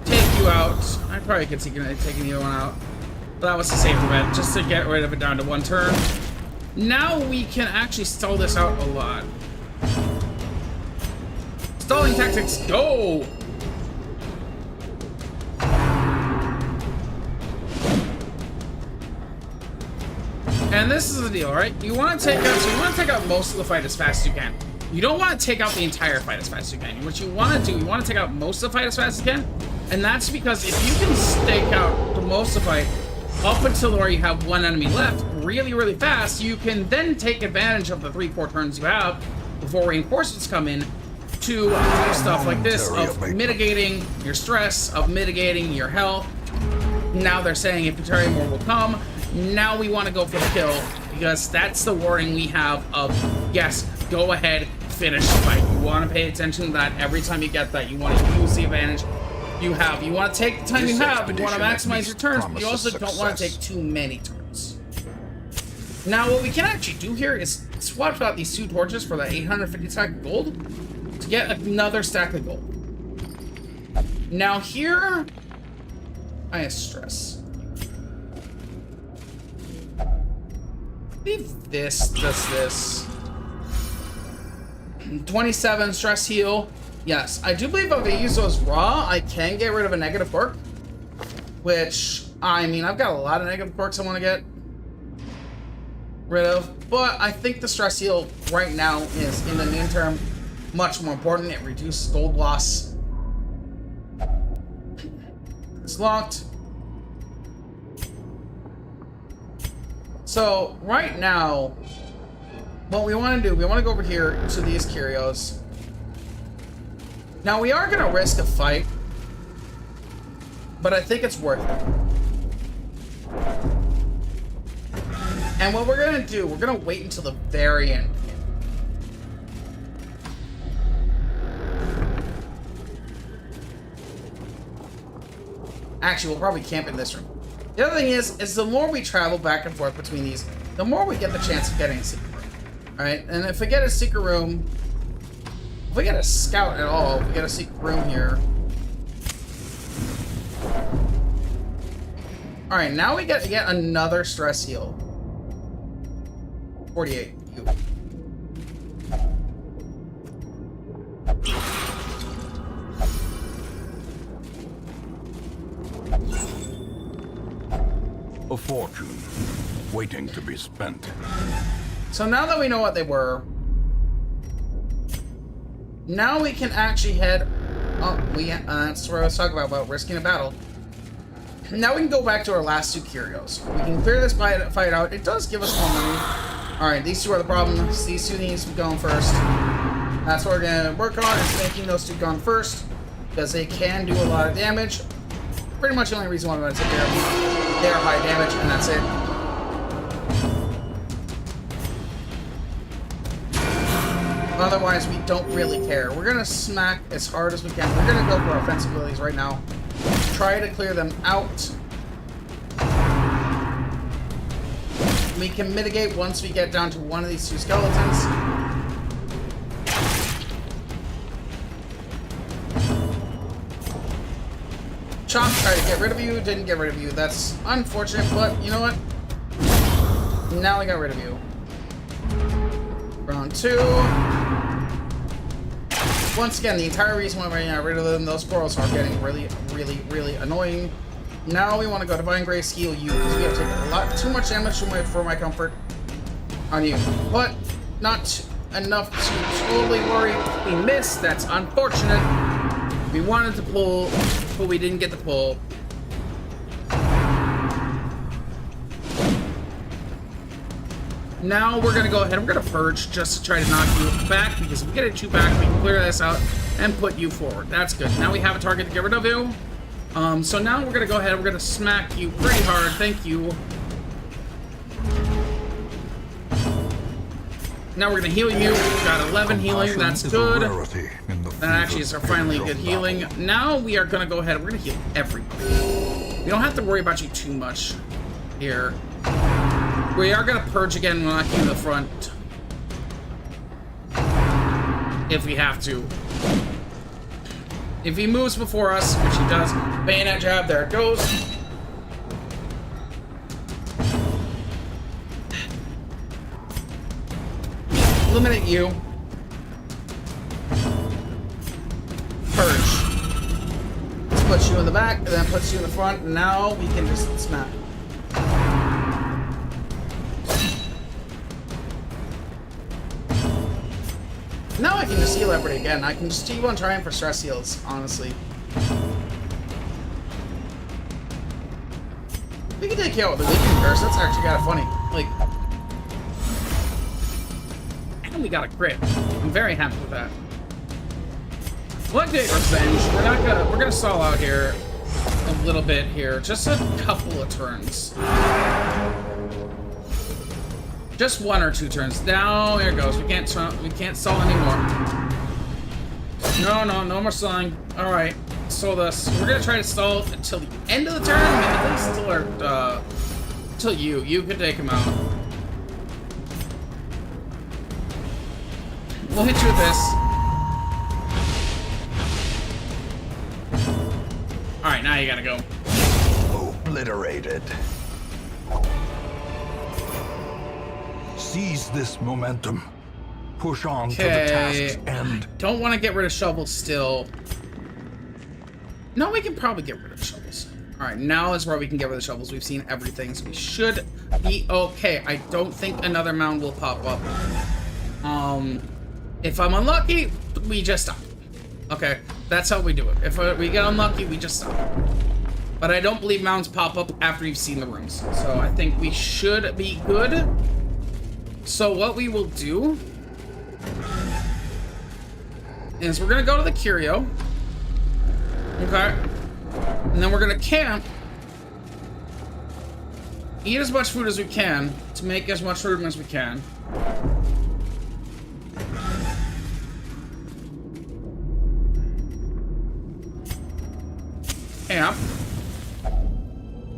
Take you out. I probably could see taking either one out. But that was a safe bet, just to get rid of it down to one turn. Now we can actually stall this out a lot. Stalling tactics, go! And this is the deal, right? You want to take out most of the fight as fast as you can. You don't want to take out the entire fight as fast as you can. What you want to do, you want to take out most of the fight as fast as you can. And that's because if you can stake out the most of the fight up until where you have one enemy left really, really fast, you can then take advantage of the 3-4 turns you have before reinforcements come in to do stuff like this, of mitigating your stress, of mitigating your health. Now they're saying infantry more will come. Now we want to go for the kill, because that's the warning we have of, yes, go ahead, finish the fight. You want to pay attention to that every time you get that. You want to use the advantage you have. You want to take the time you have. You want to maximize your turns, but you also don't want to take too many turns. Now, what we can actually do here is swap out these 2 torches for the 850 stack of gold to get another stack of gold. Now here, I have stress. Leave this, this. 27 stress heal. Yes, I do believe if I use those raw, I can get rid of a negative quirk. Which, I mean, I've got a lot of negative quirks I want to get rid of. But I think the stress heal right now is, in the near term, much more important. It reduces gold loss. It's locked. So, right now, what we want to do, we want to go over here to these curios. Now, we are going to risk a fight, but I think it's worth it. And what we're going to do, we're going to wait until the very end. Actually, we'll probably camp in this room. The other thing is the more we travel back and forth between these, the more we get the chance of getting a secret room. Alright, and if we get a secret room, if we get a scout at all, if we get a secret room here. Alright, now we get yet another stress heal. 48. You. A fortune waiting to be spent. So now that we know what they were, now we can actually head. Oh, that's what I was talking about risking a battle. Now we can go back to our last 2 curios. We can clear this fight out. It does give us more money. Alright, these 2 are the problems. These 2 need to be going first. That's what we're going to work on, is making those 2 gone first, because they can do a lot of damage. Pretty much the only reason why I'm going to take care of them. They are high damage, and that's it. Otherwise, we don't really care. We're going to smack as hard as we can. We're going to go for our offensive abilities right now. Try to clear them out. We can mitigate once we get down to one of these 2 skeletons. Chomp tried to get rid of you, didn't get rid of you. That's unfortunate, but you know what? Now we got rid of you. Round 2. Once again, the entire reason why we got rid of them, those squirrels are getting really, really, really annoying. Now we want to go Divine Grace, heal you, because we have taken a lot too much damage for my comfort on you. But not enough to totally worry. We missed. That's unfortunate. We wanted to pull, but we didn't get the pull. Now we're gonna go ahead. We're gonna purge just to try to knock you back, because if we get you back, we can clear this out and put you forward. That's good. Now we have a target to get rid of you. So now we're gonna go ahead. We're gonna smack you pretty hard. Thank you. Now we're gonna heal you. We've got 11 healing. That's good. That actually is our finally good healing. Now we are gonna go ahead. We're gonna heal everybody. We don't have to worry about you too much here. We are gonna purge again and knock you in the front. If we have to. If he moves before us, which he does, bayonet jab, there it goes. Eliminate you. Purge. This puts you in the back, and then puts you in the front, and now we can just smack. Now I can just heal everybody again. I can just keep on trying for stress heals, honestly. We can take out the Legion Curse. That's actually kind of funny. Like, and we got a crit. I'm very happy with that. Blood-Date Revenge. We're gonna stall out here a little bit here. Just a couple of turns. Just 1 or 2 turns. Now here it goes. We can't stall anymore. No more stalling. All right, stall this. We're gonna try to stall until the end of the turn. Maybe at least until you can take him out. We'll hit you with this. All right, now you gotta go. Obliterated. Seize this momentum. Push on to the task's end. Don't want to get rid of shovels still. No, we can probably get rid of shovels. All right, now is where we can get rid of shovels. We've seen everything, so we should be okay. I don't think another mound will pop up. If I'm unlucky, we just stop. Okay, that's how we do it. If we get unlucky, we just stop. But I don't believe mounds pop up after you've seen the rooms. So I think we should be good. So what we will do is we're gonna go to the curio. Okay. And then we're gonna camp. Eat as much food as we can to make as much room as we can. Camp.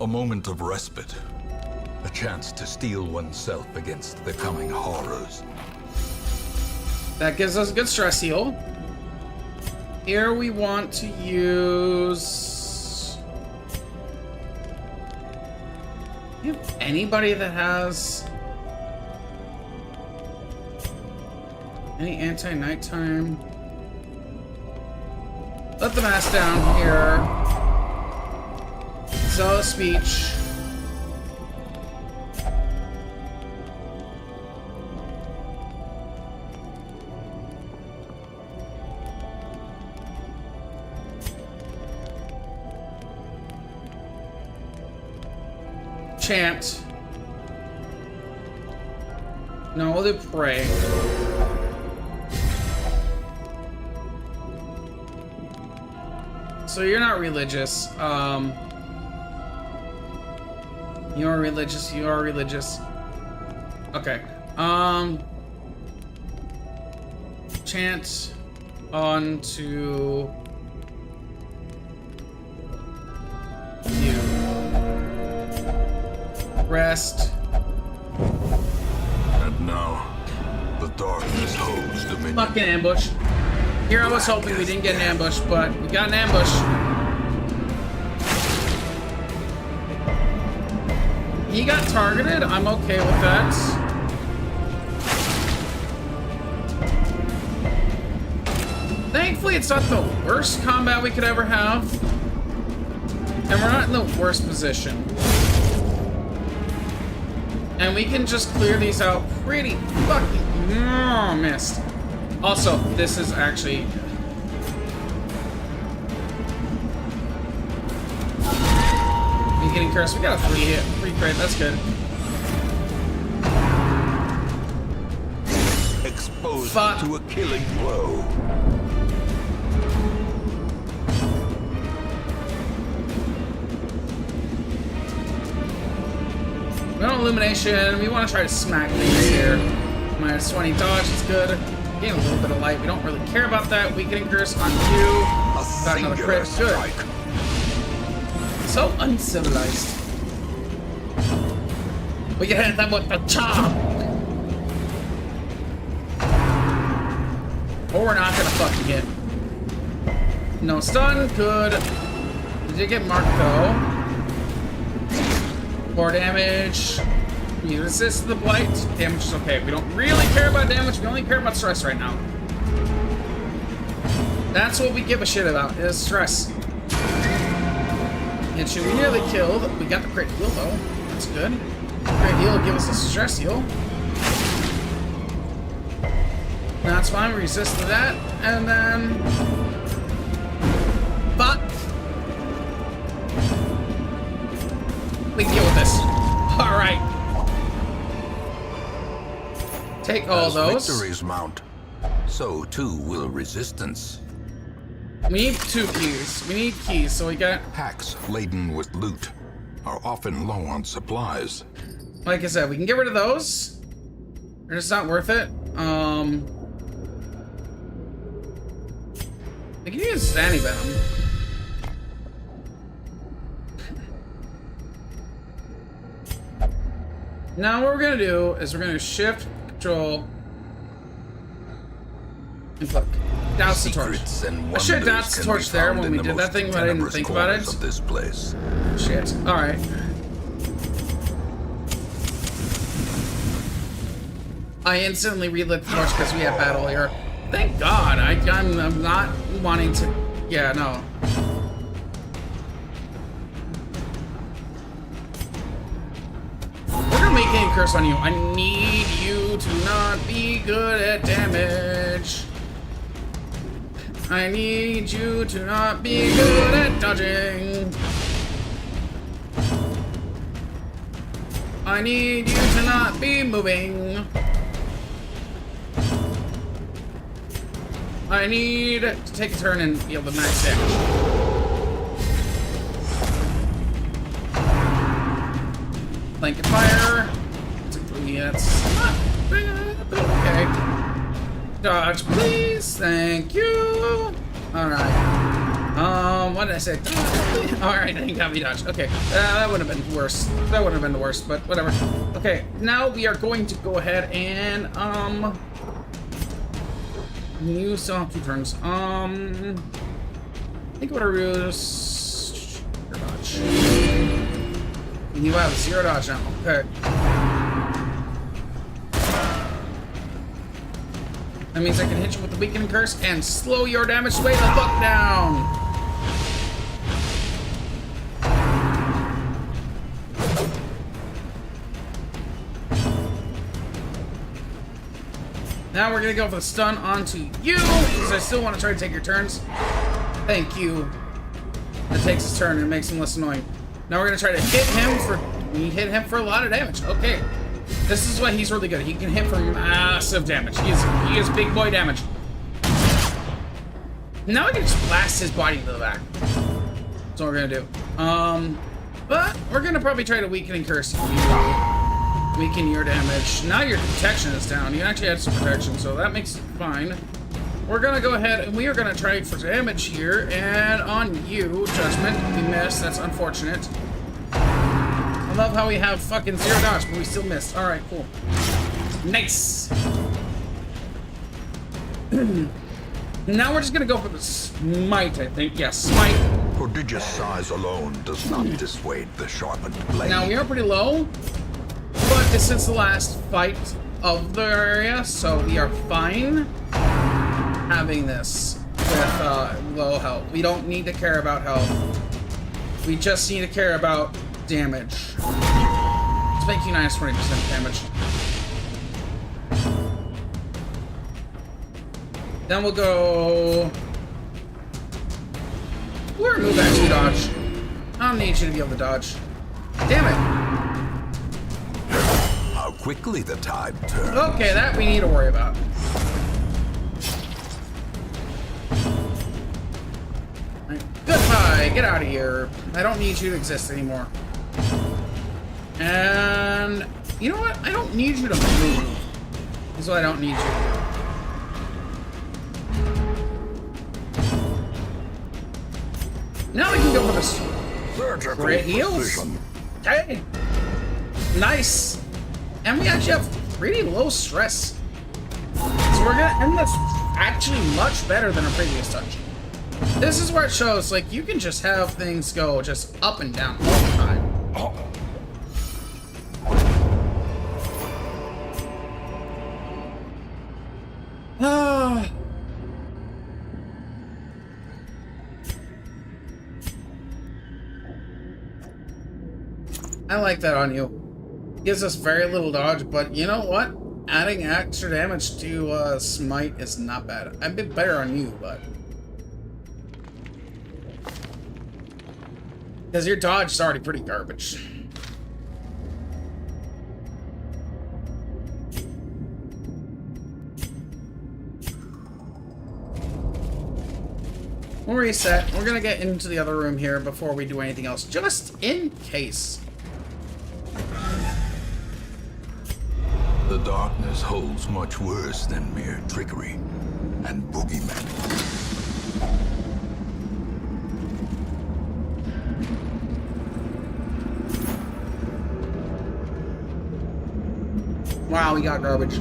A moment of respite. A chance to steel oneself against the coming horrors. That gives us a good stress heal. Here we want to use... Do you have anybody that has any anti-nighttime? Let the mask down here. Zealous speech. Chant. No, we'll do pray. So you're not religious. You are religious. You are religious. Okay. Chant on to you. Rest. And now, the darkness holds dominion. Fucking ambush. Here I was hoping we didn't get an ambush, but we got an ambush. He got targeted. I'm okay with that. Thankfully, it's not the worst combat we could ever have. And we're not in the worst position. And we can just clear these out pretty fucking No, missed. Also, this is actually... He's getting cursed. We got a 3-hit. 3 crit. That's good. Exposed Fuck. to a killing blow. No illumination. We want to try to smack things here. Minus 20 dodge is good. Gain a little bit of light. We don't really care about that. Weakening curse on you. Got another crit. Good. So uncivilized. We can hit them with the chop. Or we're not gonna fucking hit. No stun. Good. Did you get marked though? 4 damage. You resist the blight. Damage is okay. We don't really care about damage. We only care about stress right now. That's what we give a shit about, is stress. And should we nearly killed. We got the crit heal though. That's good. Crit heal will give us a stress heal. That's fine. We resist to that. And then... Fuck. We can deal with this. Alright. Take all As those. victories mount, so too will resistance. We need 2 keys. We need keys, so we got... Packs laden with loot are often low on supplies. Like I said, we can get rid of those. They're just not worth it. We can use Standing Venom. Now what we're gonna do is we're gonna shift, control, and click. Douse the torch. Secrets and I should have wonders doused the can torch be there found when in we the did that most thing, but I didn't tenebrous think about corners it. of this place. Shit. Alright. I instantly relit the torch because we had battle here. Thank God. I'm not wanting to... Yeah, no. We're gonna make a curse on you. I need you to not be good at damage. I need you to not be good at dodging. I need you to not be moving. I need to take a turn and deal the max damage. Blanket fire. That's not bad, but okay. Dodge, please. Thank you. Alright. What did I say? Alright, he got me dodged. Okay. That would have been worse. That would have been the worst, but whatever. Okay, now we are going to go ahead and, you still have 2 turns. I think what I use... Dodge. You have 0 dodge now. Okay. That means I can hit you with the weakening curse and slow your damage way the fuck down. Now we're gonna go for the stun onto you, because I still want to try to take your turns. Thank you. That takes his turn and makes him less annoying. Now we're gonna try to hit him for... We hit him for a lot of damage. Okay. This is why he's really good. He can hit for massive damage. He is big boy damage. Now I can just blast his body into the back. That's what we're gonna do. But we're gonna probably try to weakening curse you. Weaken your damage. Now your protection is down. You actually had some protection, so that makes it fine. We're gonna go ahead and we are gonna try for damage here. And on you, Judgment, we missed. That's unfortunate. I love how we have fucking 0 dodge, but we still missed. Alright, cool. Nice! Now we're just gonna go for the smite, I think. Yeah, smite. Prodigious size alone does not dissuade the sharpened blade. Now we are pretty low, but this is the last fight of the area, so we are fine having this with low health. We don't need to care about health. We just need to care about damage. Let's make you minus 20% damage. Then we'll go... We'll remove that to dodge. I don't need you to be able to dodge. Damn it. How quickly the tide turns. Okay, that we need to worry about. Right. Goodbye, get out of here. I don't need you to exist anymore. And you know what? I don't need you to move. This is what I don't need you to do. Now we can go for this. Great heals. Okay. Nice. And we actually have pretty low stress. So we're gonna end this actually much better than our previous touch. This is where it shows, like, you can just have things go just up and down all the time. I like that on you. Gives us very little dodge, but you know what? Adding extra damage to Smite is not bad. I'm a bit better on you, but... Because your dodge is already pretty garbage. We'll reset. We're gonna get into the other room here before we do anything else, just in case. The darkness holds much worse than mere trickery and boogeymen. Wow, we got garbage.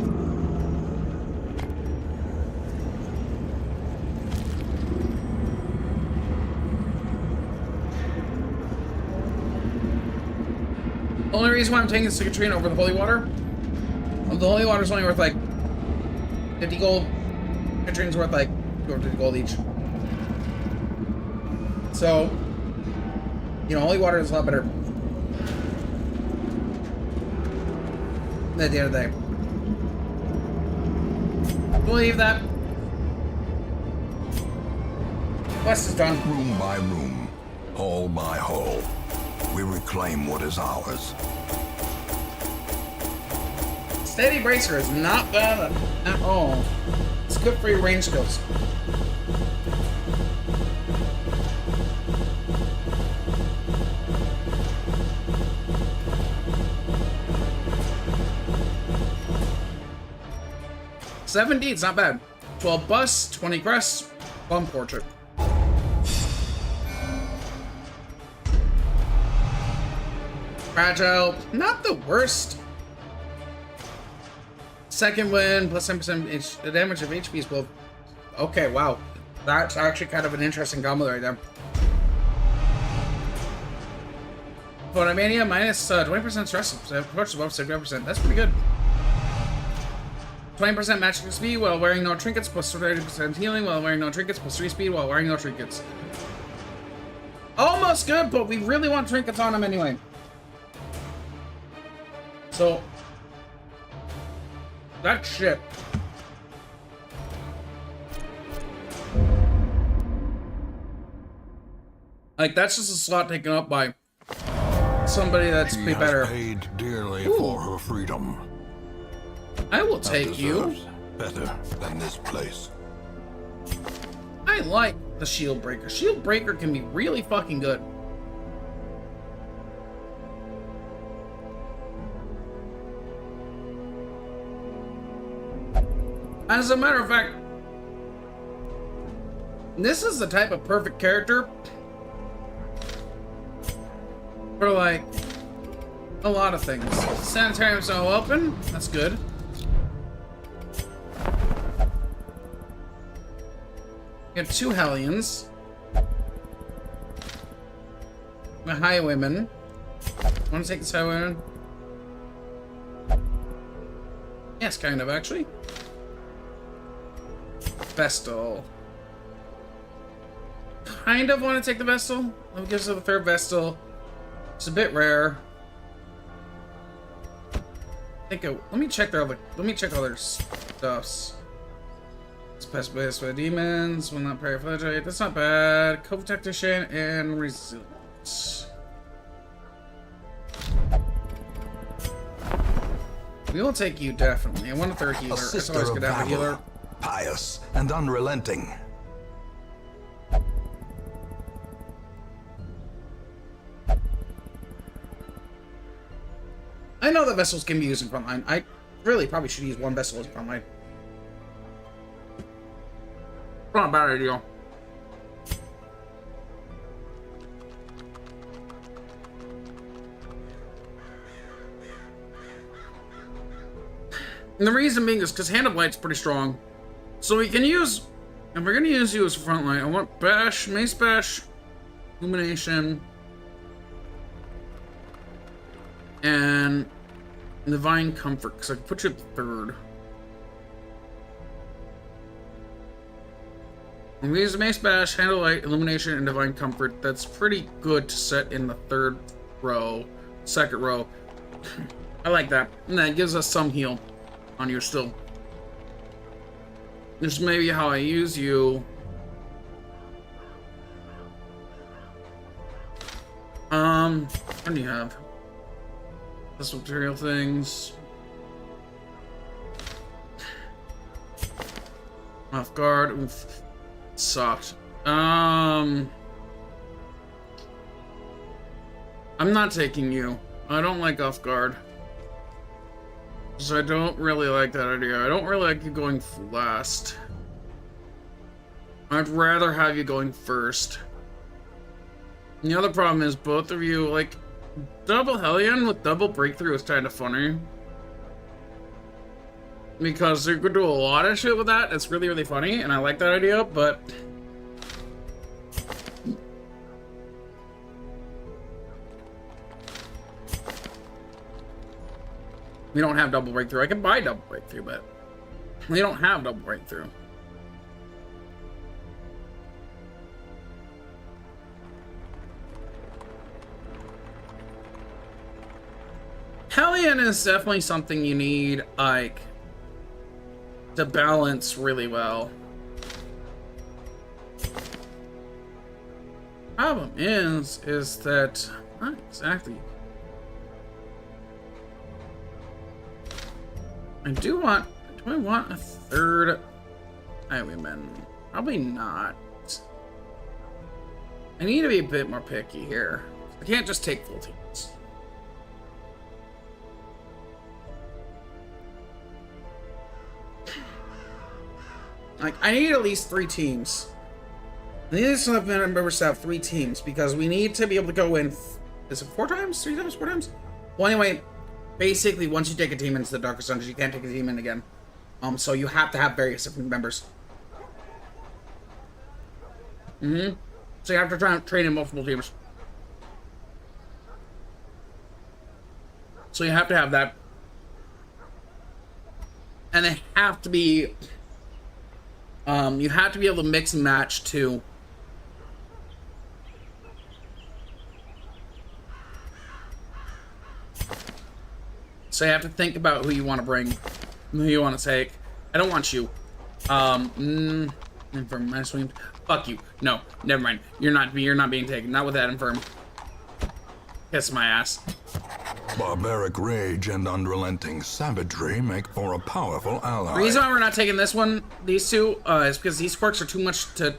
Only reason why I'm taking the cicatrine over the holy water, the holy water is only worth like 50 gold. Cicatrine's worth like 250 gold each. So, you know, holy water is a lot better at the end of the day. Believe that. Quest is done. Room by room, hall by hall, we reclaim what is ours. Steady Bracer is not bad at all. It's good for your range skills. $70, it's not bad. 12 bust, 20 crest, 1 portrait. Fragile, not the worst. Second win, plus 10% the damage of HP is well. Okay, wow. That's actually kind of an interesting combo right there. Photomania minus 20% stress, approach above 75%. That's pretty good. 20% magic speed while wearing no trinkets, plus 30% healing while wearing no trinkets, plus 3 speed while wearing no trinkets. Almost good, but we really want trinkets on him anyway. So, that's shit. Like, that's just a slot taken up by somebody that's She way better. has paid dearly Ooh. for her freedom. I will And take you. deserves better than this place. I like the Shield Breaker. Shield Breaker can be really fucking good. As a matter of fact, this is the type of perfect character for, like, a lot of things. Sanitarium's now open. That's good. We have 2 Hellions. A Highwayman. Want to take this Highwayman? Yes, kind of, actually. Vestal. Kind of want to take the Vestal. That gives us the 3rd Vestal. It's a bit rare. Let me check their other. Let me check other stuffs. Specialist by demons, will not paraflagellate. That's not bad. Cove Tactician and Resilience. We will take you, definitely. I want a third healer. A It's sister always of good to have a battle, healer. pious and unrelenting. I know that vessels can be used in frontline. I really probably should use one vessel as frontline. Not a bad idea. And the reason being is because Hand of Light's pretty strong. So we can use, if we're going to use you as frontline, I want Bash, Mace Bash, Illumination, and Divine Comfort, because I can put you at third. And we use Mace Bash, Hand of Light, Illumination, and Divine Comfort. That's pretty good to set in the third row, second row. I like that. And that gives us some heal on you still. This may be how I use you. What do you have? This material things. Off guard. Oof. Sucked. I'm not taking you. I don't like off guard. So I don't really like that idea. I don't really like you going last. I'd rather have you going first. And the other problem is both of you, like, double Hellion with double breakthrough is kind of funny. Because you could do a lot of shit with that. It's really, really funny, and I like that idea, but we don't have double breakthrough. I can buy double breakthrough, but we don't have double breakthrough. Hellion is definitely something you need, like, to balance really well. Problem is that not exactly. Do I want a third highwayman? Probably not. I need to be a bit more picky here. I can't just take full teams. Like, I need at least 3 teams. I need to have members to have 3 teams because we need to be able to go in. Is it 4 times? 3 times? 4 times? Well, anyway, basically, once you take a team into the Darkest Dungeons, you can't take a team in again. So you have to have various different members. So you have to try and train in multiple teams. So you have to have that. And they have to be... you have to be able to mix and match too. So you have to think about who you want to bring, who you want to take. I don't want you. Infirm, I swing. Fuck you. No, never mind. You're not being taken. Not with that infirm. Kiss my ass. Barbaric rage and unrelenting savagery make for a powerful ally. The reason why we're not taking this one, these two, is because these quirks are too much to...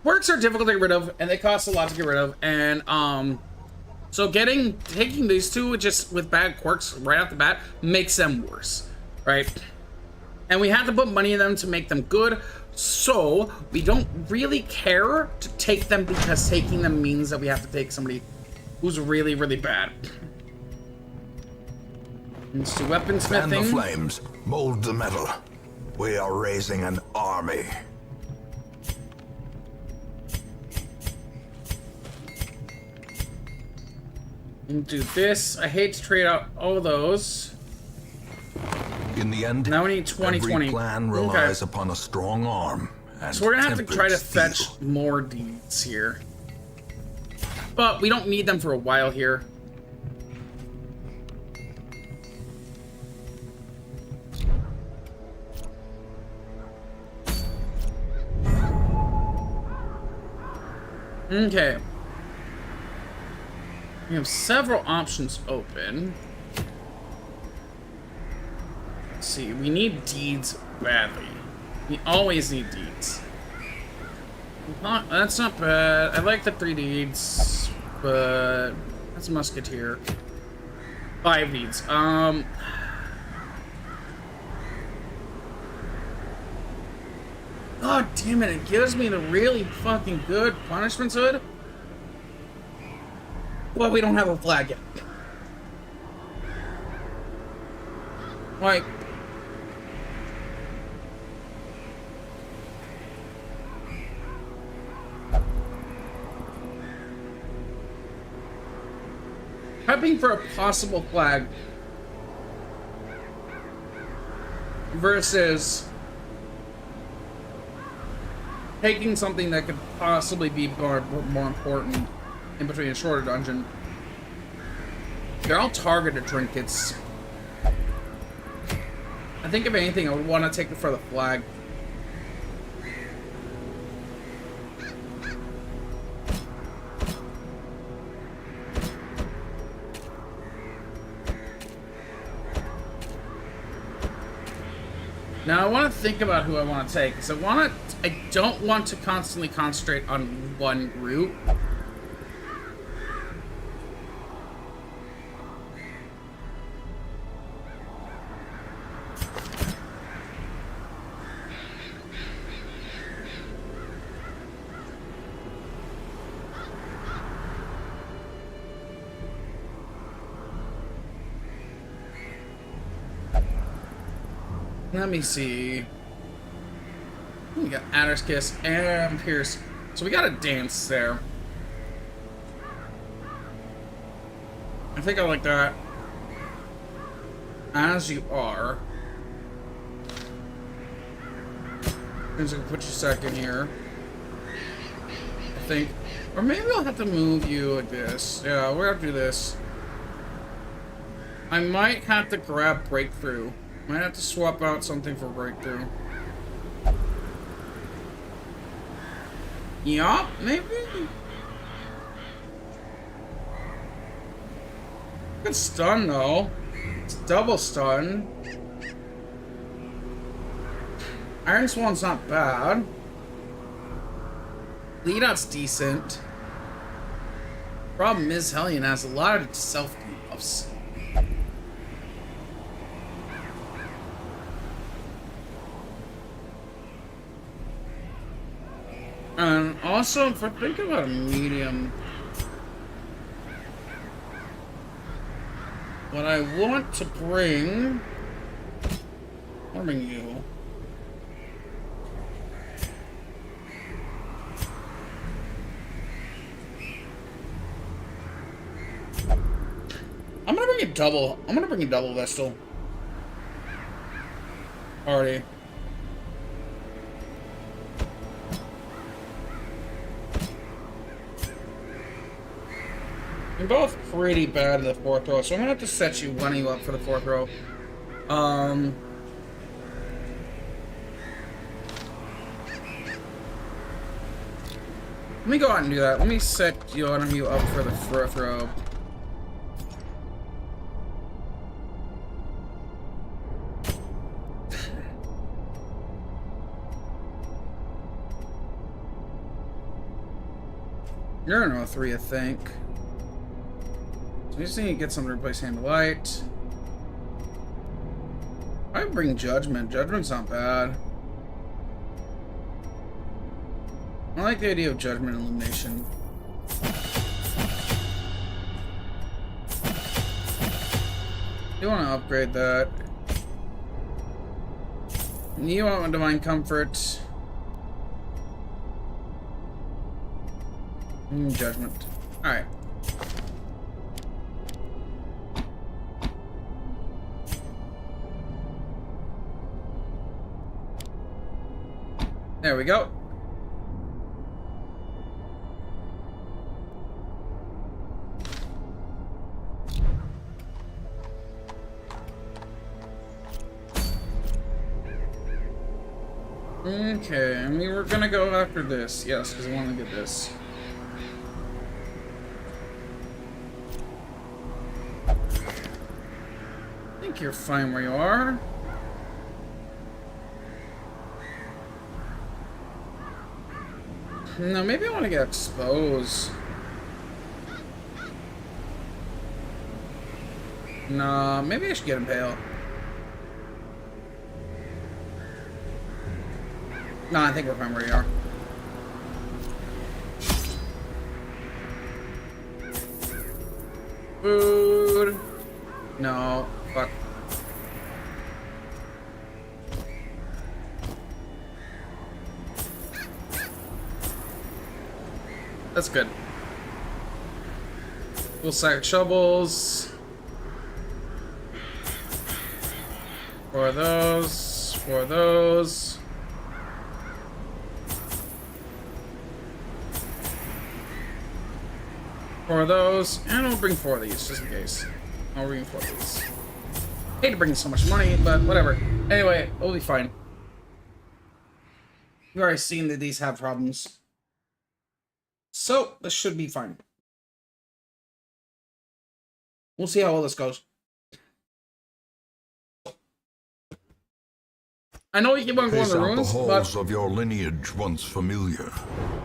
Quirks are difficult to get rid of, and they cost a lot to get rid of, and, so taking these two just with bad quirks right off the bat makes them worse, right? And we have to put money in them to make them good, so we don't really care to take them because taking them means that we have to take somebody who's really, really bad. Let's do weaponsmithing. Fan the flames, mold the metal. We are raising an army. And do this. I hate to trade out all those. In the end, now we need 2020. Every plan relies upon a strong arm. And so we're gonna have to try to steel. fetch more deeds here. But we don't need them for a while here. Okay. We have several options open. Let's see, we need deeds badly. We always need deeds. That's not bad. I like the 3 deeds, but that's a musketeer. 5 deeds. God damn it, it gives me the really fucking good punishments hood. Well, we don't have a flag yet. Like, prepping for a possible flag versus taking something that could possibly be more important in between a shorter dungeon. They're all targeted trinkets. I think if anything, I would want to take it for the flag. Now I want to think about who I want to take, because I don't want to constantly concentrate on one route. Let me see. We got Adder's Kiss and Pierce. So we got a dance there. I think I like that. As you are. I'm just gonna put you second here. I think. Or maybe I'll have to move you like this. Yeah, we're gonna do this. I might have to grab Breakthrough. Might have to swap out something for Breakthrough. Yup, maybe? Good stun, though. It's double stun. Iron Swan's not bad. Lead out's decent. Problem is, Hellion has a lot of self-debuffs. And also, if I think about a medium, what I want to bring, I'll bring you. I'm gonna bring you double. I'm gonna bring you double Vestal. Already. You're both pretty bad in the 4th row, so I'm gonna have to set you one of you up for the 4th row. Let me go out and do that. Let me set one of you up for the 4th row. You're an 03, I think. We just need to get something to replace Hand of Light. I bring Judgment. Judgment's not bad. I like the idea of Judgment and Illumination. You want to upgrade that. You want Divine Comfort. Judgment. Alright. There we go. Okay, and we were gonna go after this. Yes, because I want to get this. think you're fine where you are. No, maybe I want to get exposed. No, maybe I should get impaled. No, I think we're fine where you are. Food. No. Fuck. That's good. We'll sack shovels. For those. For those. For those. And I'll bring 4 of these, just in case. I'll bring 4 of these. Hate to bring so much money, but whatever. Anyway, we'll be fine. We've already seen that these have problems. So, this should be fine. We'll see how all this goes. I know you keep on going to the ruins, the halls of your lineage once familiar.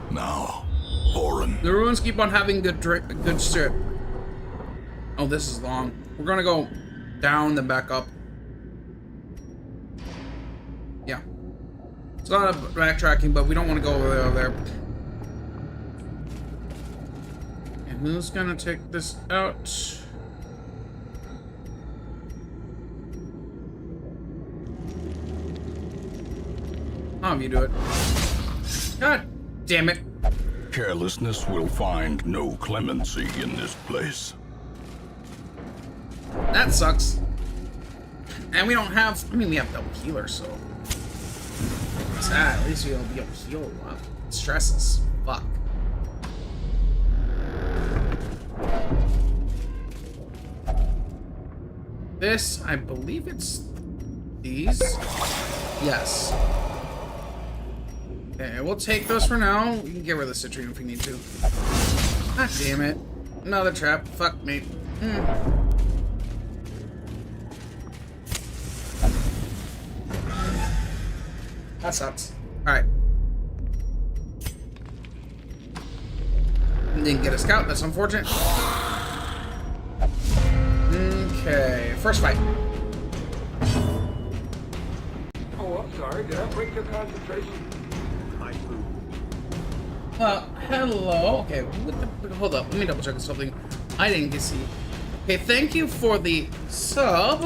Now, foreign. The ruins keep on having good strip. Oh, this is long. We're gonna go down then back up. Yeah. It's not a backtracking, but we don't want to go over there. And who's gonna take this out? I'll have you do it. God damn it. Carelessness will find no clemency in this place. That sucks. And we don't have... I mean, we have double healer, so... Sad. At least we'll be able to heal a lot. It stresses. Fuck. This, I believe it's... these? Yes. Okay, we'll take those for now. We can get rid of the citrine if we need to. God damn it. Another trap. Fuck me. That sucks. Alright. Didn't get a scout. That's unfortunate. Okay. First fight. Oh, I'm sorry. Did I break your concentration? Hello. Okay, hold up. Let me double check something. I didn't get see. Okay, thank you for the sub.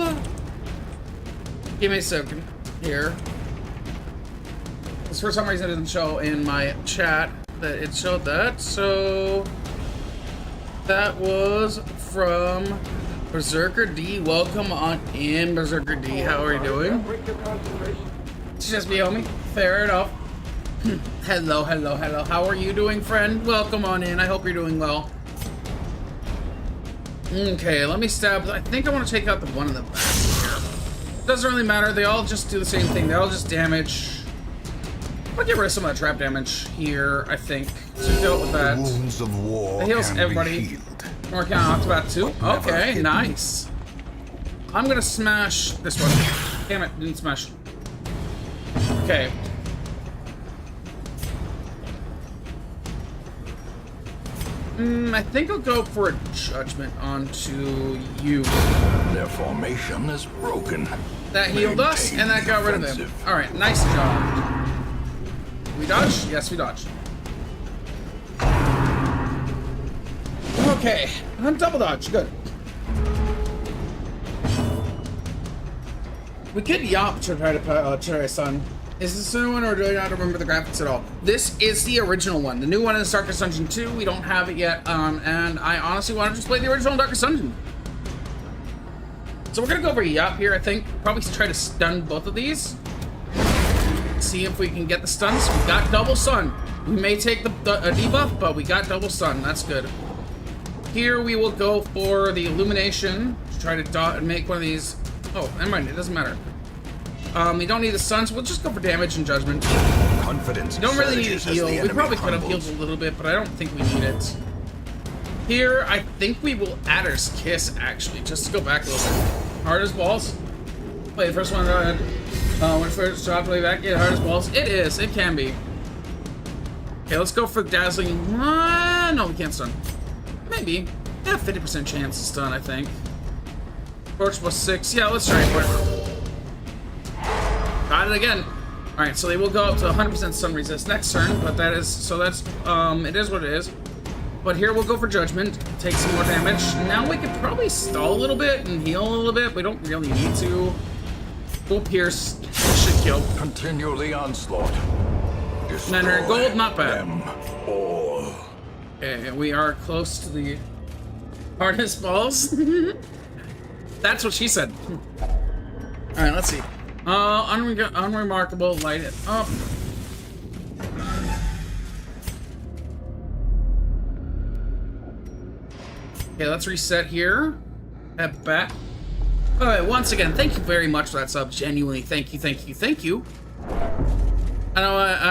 Give me a second here. Because for some reason it didn't show in my chat that it showed that. So that was from Berserker D. Welcome on in, Berserker D. How are you doing? It's just me, homie. Fair enough. Hello, hello, hello. How are you doing, friend? Welcome on in. I hope you're doing well. Okay, let me stab. I think I want to take out the one in the back here. Doesn't really matter. They all just do the same thing. They all just damage. I'll get rid of some of the trap damage here, I think. To deal with that. Wounds of war It heals everybody. Working on Octobat 2. Okay, nice. I'm gonna smash this one. Damn it, didn't smash. Okay. I think I'll go for a judgment onto you. Their formation is broken. That healed us, and that got rid of him. Alright, nice job. We dodge? Yes, we dodge. Okay, double dodge, good. We could yop to try to try Sun. Is this the new one, or do I not remember the graphics at all? This is the original one. The new one is Darkest Dungeon 2. We don't have it yet, and I honestly want to just play the original Darkest Dungeon. So we're gonna go for Yop here, I think. Probably try to stun both of these. See if we can get the stuns. We got double stun. We may take the debuff, but we got double stun. That's good. Here we will go for the illumination to try to dot and make one of these. Oh, never mind. It doesn't matter. We don't need the stuns. We'll just go for damage and judgment. Confidence. We don't really need to heal. We probably could have healed a little bit, but I don't think we need it. Here, I think we will Adder's Kiss, actually, just to go back a little bit. hard as balls. Play the first one. When first drop play back, get hard as balls. It is. It can be. Okay, let's go for the dazzling. No, we can't stun. Maybe. Yeah, 50% chance to stun, I think. Torch plus 6. Yeah, let's try it for it. Got it again. Alright, so they will go up to 100% stun resist next turn, but that is, so that's, it is what it is. But here we'll go for Judgment, take some more damage. Now we could probably stall a little bit and heal a little bit. We don't really need to. Full Pierce should kill. Continue the onslaught. Manor gold, not bad. Them all. Okay, we are close to the hardest balls. That's what she said. Alright, let's see. Unremarkable, light it up. Okay, let's reset here. Head back. Alright, once again, thank you very much for that sub. Genuinely, thank you, thank you, thank you. I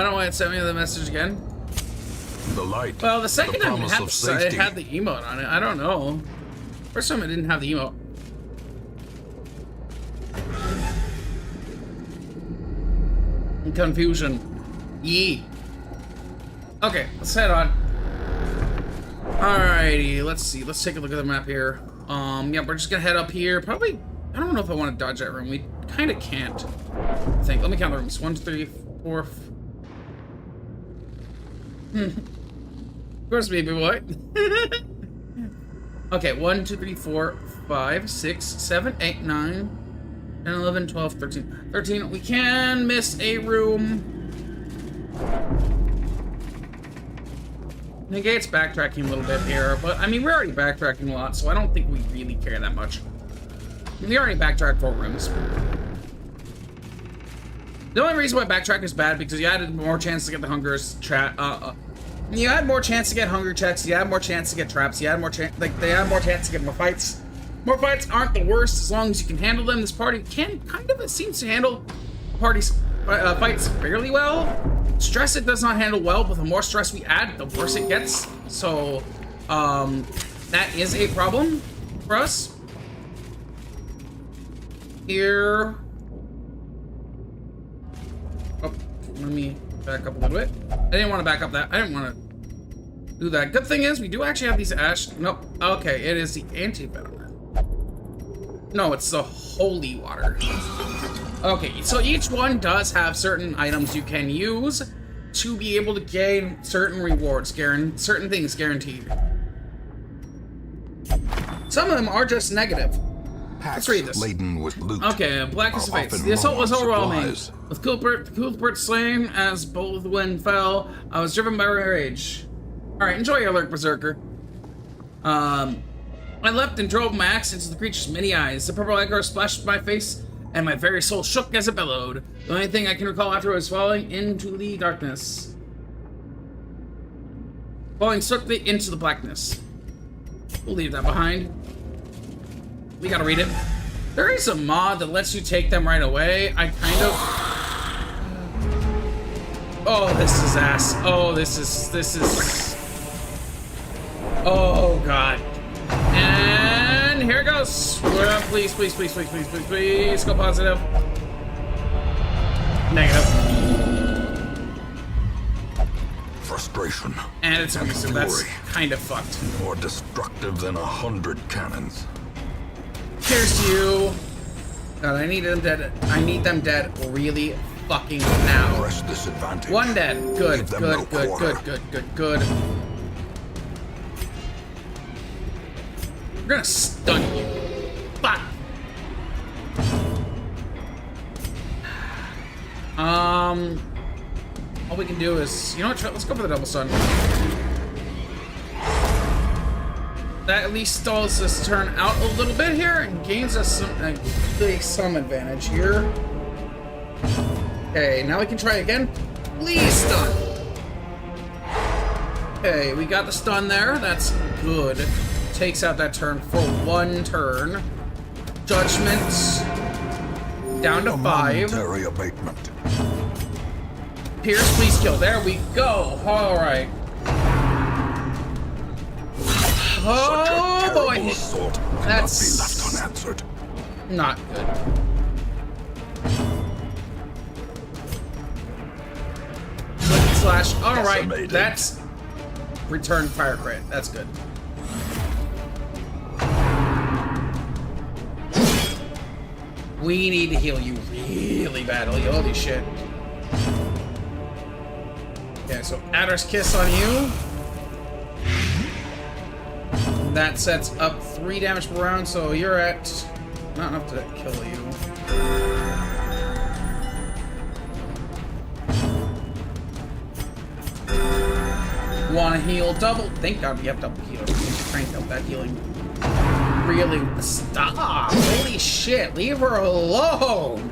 don't want to send me the message again. The light. Well, the second time it it had the emote on it. I don't know. First time it didn't have the emote. Confusion. Yee. Okay, let's head on. Alrighty, let's see. Let's take a look at the map here. Yeah, we're just gonna head up here. Probably, I don't know if I want to dodge that room. We kind of can't. I think. Let me count the rooms. 1, 2, 3, 4. Of course, baby boy. Okay, 1, 2, 3, 4, 5, 6, 7, 8, 9. 10, 11, 12, 13. 13. We can miss a room. Negates backtracking a little bit here, but I mean, we're already backtracking a lot, so I don't think we really care that much. We already backtracked 4 rooms. The only reason why backtrack is bad because you added more chance to get the hungers you had more chance to get hunger checks, you had more chance to get traps, you had more chance, like, they had more chance to get more fights. More fights aren't the worst as long as you can handle them. This party can kind of, it seems to handle parties fights fairly well. Stress it does not handle well, but the more stress we add, the worse it gets. So, that is a problem for us. Here. Oh, let me back up a little bit. I didn't want to back up that. I didn't want to do that. Good thing is, we do actually have these ash. Nope. Okay, it is the anti-venom. No, it's the holy water. Okay, so each one does have certain items you can use to be able to gain certain rewards, certain things guaranteed. Some of them are just negative. Let's read this. Laden with loot. Okay, Blackest of Fates. The assault was overwhelming. With Cuthbert slain as Baldwin fell, I was driven by rage. Alright, enjoy your lurk, Berserker. I leapt and drove my axe into the creature's many eyes. The purple echo splashed my face, and my very soul shook as it bellowed. The only thing I can recall after was falling into the darkness. Falling swiftly into the blackness. We'll leave that behind. We gotta read it. There is a mod that lets you take them right away. I kind of... Oh, this is ass. Oh, this is... Oh, God. And here it goes. Please, please, please, please, please, please, please, go positive. Negative. Frustration. And it's abusive. That's kind of fucked. More destructive than 100 cannons. Here's to you. God, I need them dead. I need them dead really fucking now. Press this advantage. 1 dead. Good, Give them good, no good, quarter. good, good, good, good. We're gonna stun you. Fuck. All we can do is, you know what? Let's go for the double stun. That at least stalls this turn out a little bit here and gains us some advantage here. Okay, now we can try again. Please stun. Okay, we got the stun there. That's good. Takes out that turn for 1 turn. Judgment down to 5. Momentary abatement. Pierce, please kill. There we go. All right. Oh boy. Assault cannot That's be left unanswered. Not good. Slash. All right, that's return fire crit. That's good. We need to heal you really badly. Holy shit. Okay, so Adder's Kiss on you. That sets up 3 damage per round, so you're at not enough to kill you. Want to heal double? Thank God we have double heal. We can crank up that healing. Really? Stop! Holy shit! Leave her alone!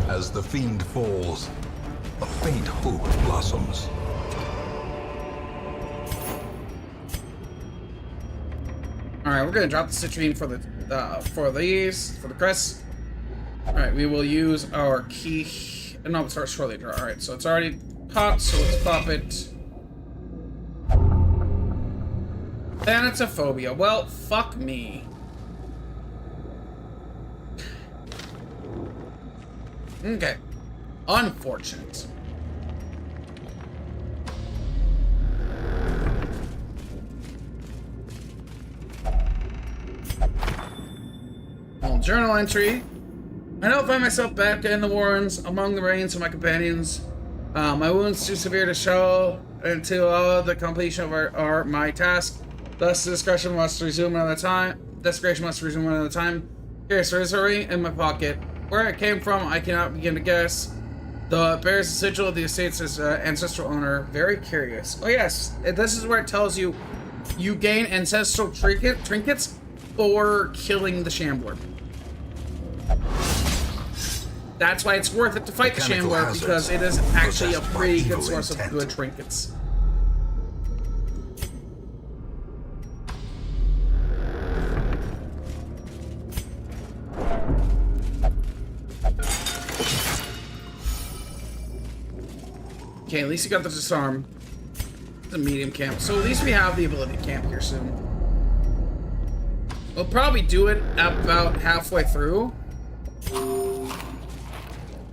As the fiend falls, a faint hope blossoms. Alright, we're gonna drop the citrine for the crests. Alright, we will use our key. No, it's our shortly draw. Alright, so it's already popped, so let's pop it. Then it's a phobia. Well, fuck me. Okay. Unfortunate. Well, journal entry. I now find myself back in the warrens among the ranks of my companions. My wounds too severe to show until the completion of my task. Thus, discretion must resume another time. Desperation must resume another time. Here, there is a ring in my pocket. Where it came from, I cannot begin to guess. The bears the sigil of the estate's ancestral owner. Very curious. Oh yes, this is where it tells you you gain ancestral trinkets for killing the Shambler. That's why it's worth it to fight the Shambler, because it is actually a pretty good source of good trinkets. Okay, at least you got the disarm. The medium camp. So at least we have the ability to camp here soon. We'll probably do it about halfway through.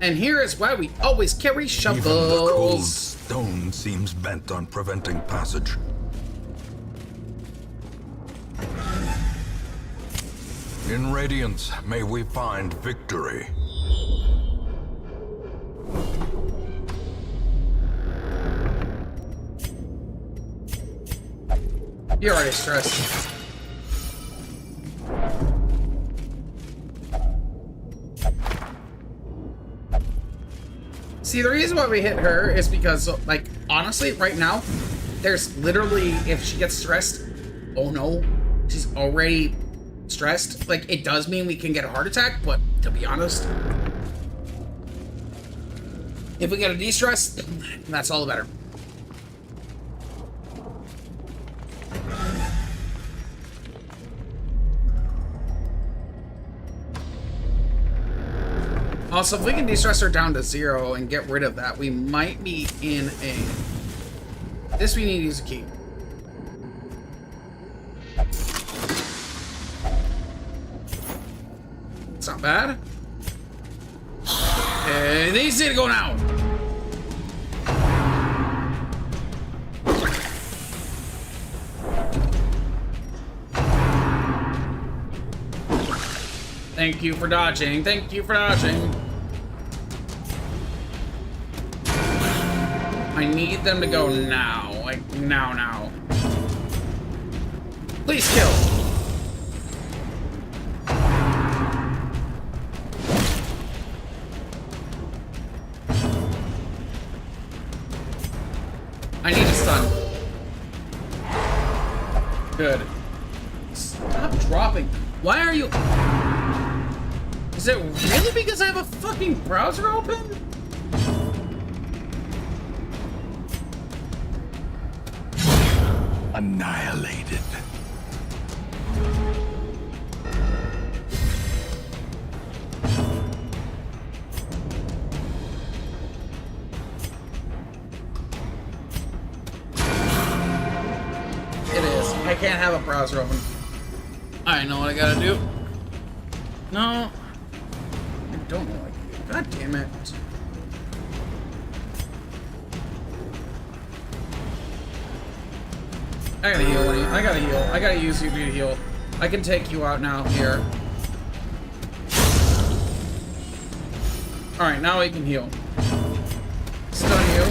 And here is why we always carry shovels. Even the cold stone seems bent on preventing passage. In Radiance, may we find victory. You're already stressed. See, the reason why we hit her is because, like, honestly, right now, there's literally, if she gets stressed, oh no, she's already stressed. Like, it does mean we can get a heart attack, but to be honest, if we get a de-stress, that's all the better. Also, if we can de-stress her down to 0 and get rid of that, we might be in a... This we need to use a key. It's not bad. Okay, these need to go now. Thank you for dodging. Thank you for dodging. I need them to go now. Like, now. Please kill. I need a stun. Good. Stop dropping. Why are you... Is it really because I have a fucking browser open? Annihilated. It is. I can't have a browser open. I know what I gotta do. No. I don't know what I can do. God damn it. I gotta heal. I gotta heal. I gotta use you to heal. I can take you out now. Here. Alright, now we can heal. Stun you.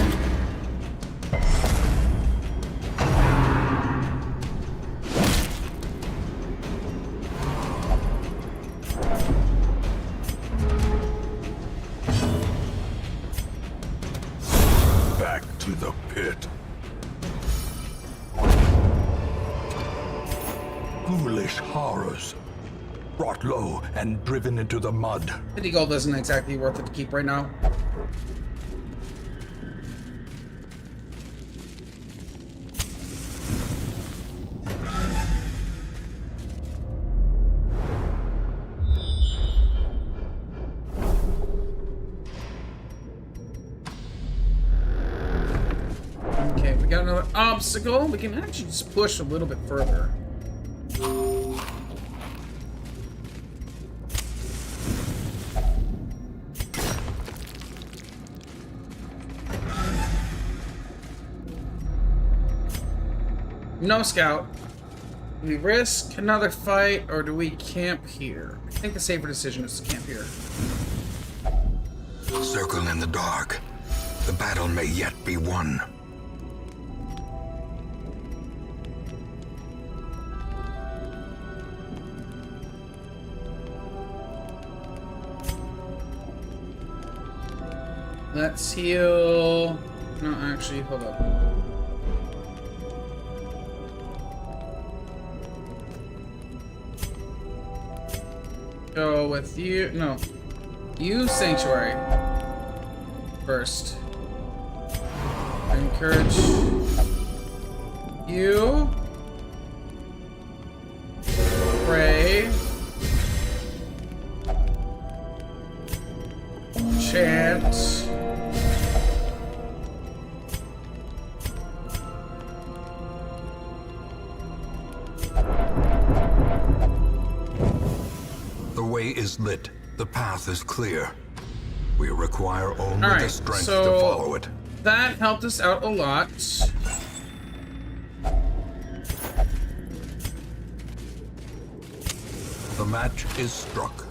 Back to the pit. Foolish horrors. Brought low and driven into the mud. 50 gold isn't exactly worth it to keep right now. Okay, we got another obstacle. We can actually just push a little bit further. No scout. Do we risk another fight, or do we camp here? I think the safer decision is to camp here. Circle in the dark. The battle may yet be won. Let's heal. No, actually, hold up. Go with you. No. You, Sanctuary. First. Encourage you. Pray. Chant. The way is lit. The path is clear. We require only All right, the strength so to follow it. that helped us out a lot. The match is struck.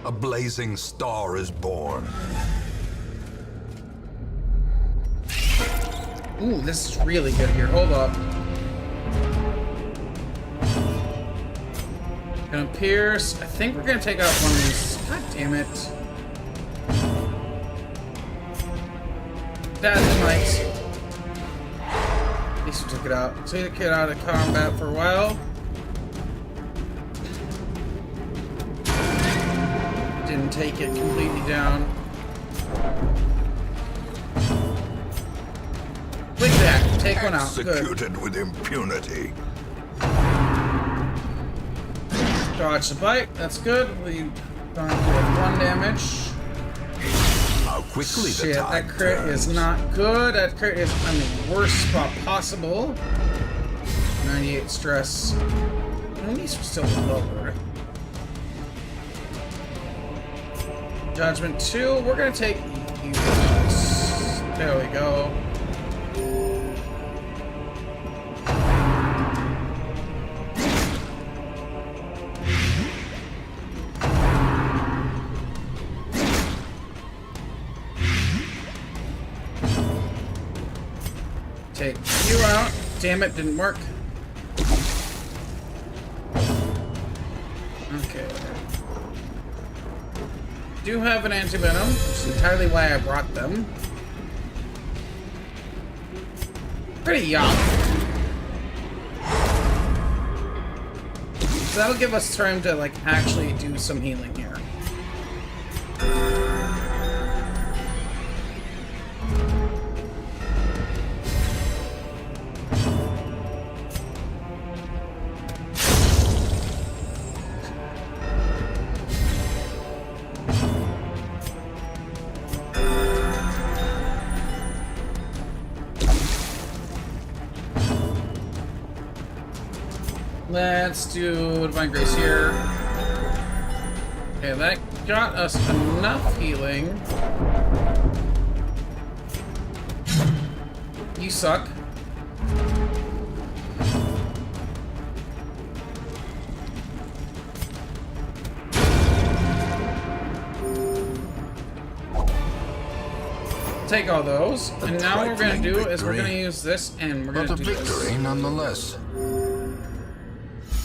A blazing star is born. Ooh, this is really good here. Hold up. Gonna pierce. I think we're gonna take out one of these. God damn it. That's nice. At least we took it out. Took it out of combat for a while. Didn't take it completely down. Like that. Take one out. Good. Executed with impunity. Dodge the bite. That's good. We don't have 1 damage. How quickly the Shit, tide that crit turns. is not good. That crit is on the worst spot possible. 98 stress. At least we're still lower. Judgment 2. We're gonna take you. There we go. Take you out. Damn it, didn't work. Okay. Do have an anti-venom, which is entirely why I brought them. Pretty young. So that'll give us time to like actually do some healing here. Let's do Divine Grace here. Okay, that got us enough healing. You suck. Take all those, and now what we're gonna do is we're gonna use this, and we're gonna do this. Victory nonetheless.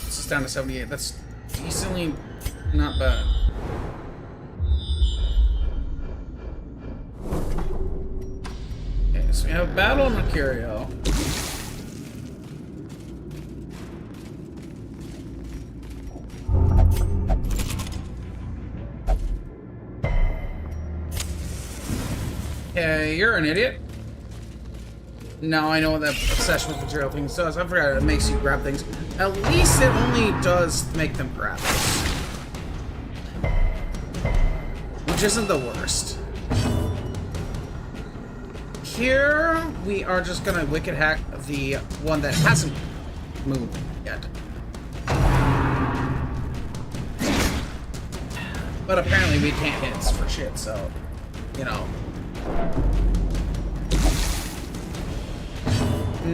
This is down to 78. That's decently not bad. Okay, so we have Battle Mercurial. Okay, you're an idiot. Now I know what that obsession with material things does. I forgot it makes you grab things. At least it only does make them grab us. Which isn't the worst. Here, we are just gonna wicked hack the one that hasn't moved yet. But apparently we can't hit for shit, so, you know.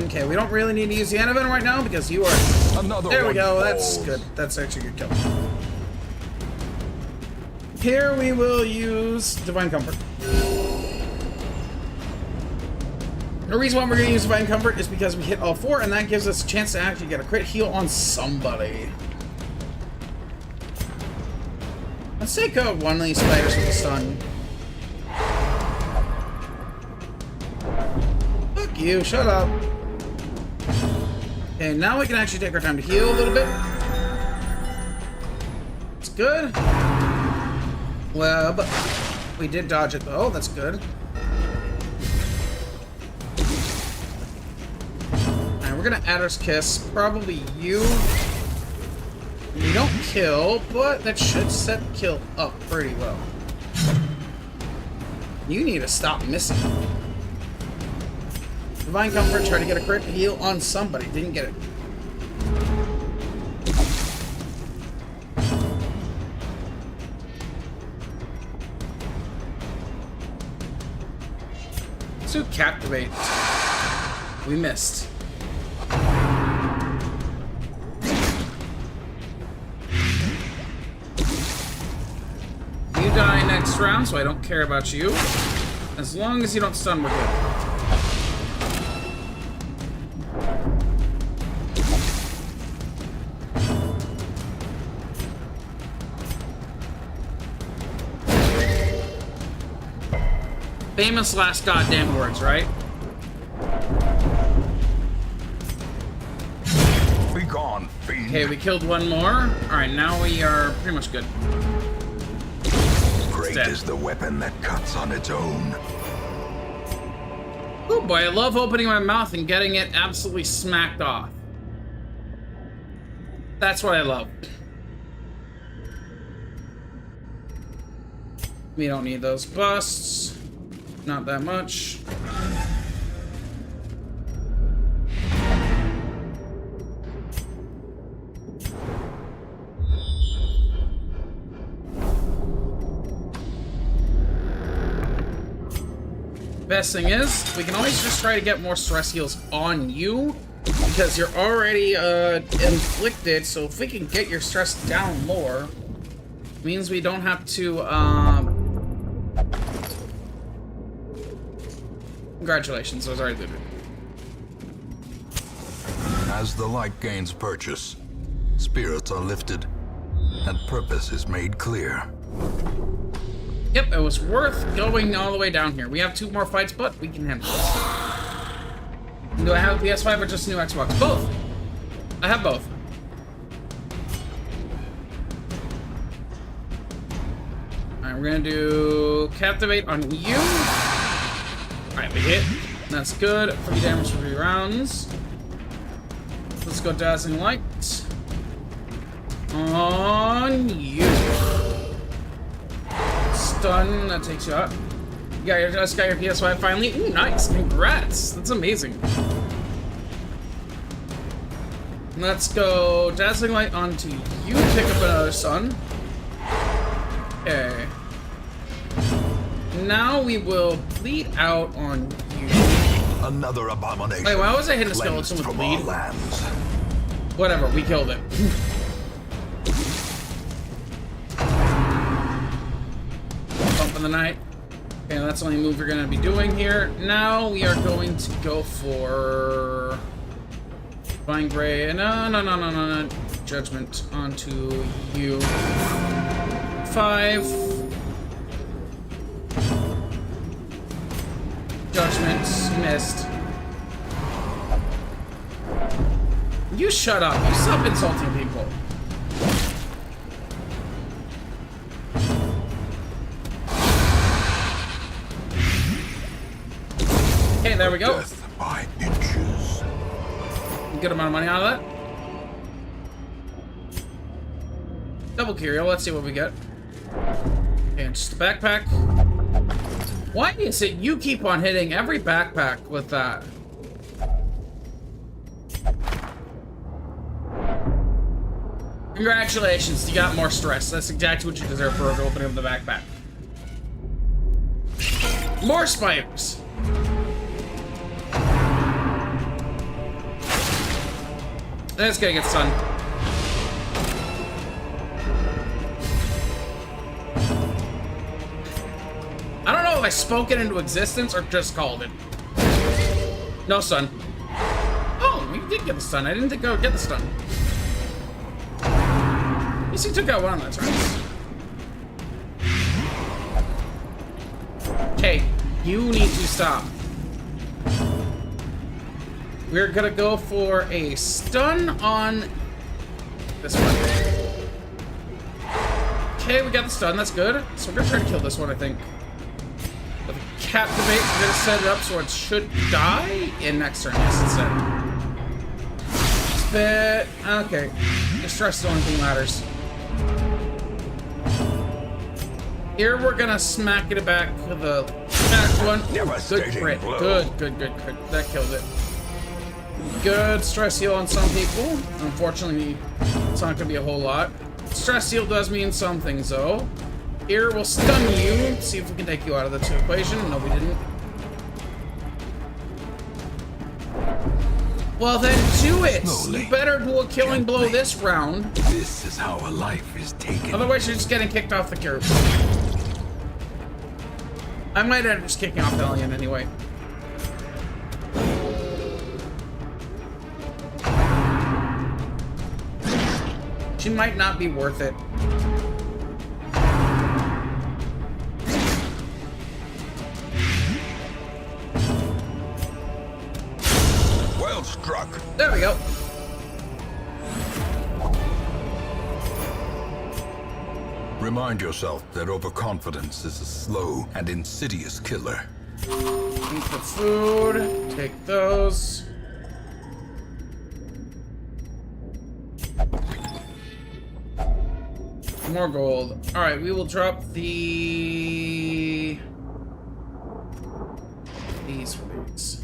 Okay, we don't really need to use the Anavan right now because you are... There we go, that's good. That's actually a good kill. Here we will use Divine Comfort. The reason why we're going to use Divine Comfort is because we hit all 4, and that gives us a chance to actually get a crit heal on somebody. Let's take out one of these spiders with a stun. Fuck you, shut up. Okay, now we can actually take our time to heal a little bit. It's good. Well, but we did dodge it though, that's good. Alright, we're gonna Adder's Kiss. Probably you. You don't kill, but that should set kill up pretty well. You need to stop missing. Divine Comfort, try to get a crit heal on somebody. Didn't get it. Let's do Captivate. We missed. You die next round, so I don't care about you. As long as you don't stun, we're good. Famous last goddamn words, right? Be gone, fiend. Okay, we killed one more. Alright, now we are pretty much good. Great is the weapon that cuts on its own. Oh boy, I love opening my mouth and getting it absolutely smacked off. That's what I love. We don't need those busts. Not that much. Best thing is, we can always just try to get more stress heals on you because you're already inflicted, so if we can get your stress down more, means we don't have to congratulations, I was already looted. As the light gains purchase, spirits are lifted, and purpose is made clear. Yep, it was worth going all the way down here. We have 2 more fights, but we can handle this. Do I have a PS5 or just a new Xbox? Both! I have both. Alright, we're gonna do Captivate on you. Alright, we hit. That's good. 3 damage for 3 rounds. Let's go Dazzling Light. On you. Stun, that takes you out. You just got your PS5 finally. Ooh, nice. Congrats. That's amazing. Let's go Dazzling Light onto you. Pick up another sun. Okay. Now we will bleed out on you. Another abomination. Wait, why was I hitting a cleansed skeleton with from bleed? our lands. Whatever, we killed it. Bump in the night. Okay, that's the only move we're gonna be doing here. Now we are going to go for Divine Gray. No. Judgment onto you. 5. Judgment missed. You shut up. You stop insulting people. Okay, there we go. Death by inches. Good amount of money out of that. Double curio. Let's see what we get. And just a backpack. Why is it you keep on hitting every backpack with that? Congratulations, you got more stress. That's exactly what you deserve for opening up the backpack. More spiders. That's gonna get stunned. I don't know if I spoke it into existence or just called it. No stun. Oh, we did get the stun. I didn't think I would get the stun. At least he took out one of those, right? Okay, you need to stop. We're gonna go for a stun on this one. Okay, we got the stun. That's good. So we're gonna try to kill this one, I think. With a captivate, we're gonna set it up so it should die in next turn. Yes, instead. Spit. Okay. Distress is the only thing that matters. Here we're gonna smack it back with a back one. Good crit. Good. That killed it. Good stress heal on some people. Unfortunately, it's not gonna be a whole lot. Stress heal does mean some things though. Here we'll stun you. See if we can take you out of the equation. No, we didn't. Well then, do it. Slowly. You better do a killing blow this round. This is how a life is taken. Otherwise, you're just getting kicked off the curb. I might end up just kicking off Hellion anyway. She might not be worth it. Well struck. There we go. Remind yourself that overconfidence is a slow and insidious killer. Eat the food. Take those. More gold. Alright, we will drop these for these.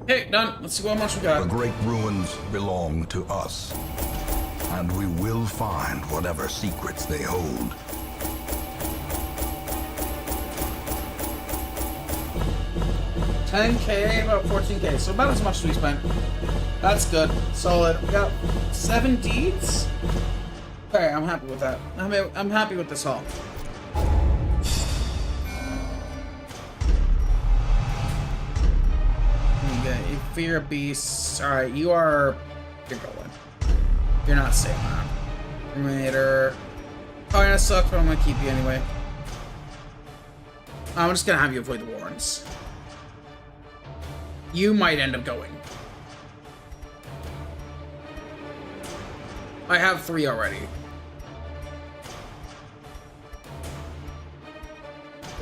Okay, done. Let's see how much we The got. great ruins belong to us, and we will find whatever secrets they hold. $10K, about $14K. So about as much as we spent. That's good. Solid. We got 7 deeds. Okay, I'm happy with that. I'm happy with this haul. If you're a beast, alright, you're going. You're not staying on. Terminator. Oh, yeah, that sucks, but I'm gonna keep you anyway. I'm just gonna have you avoid the warrants. You might end up going. I have 3 already.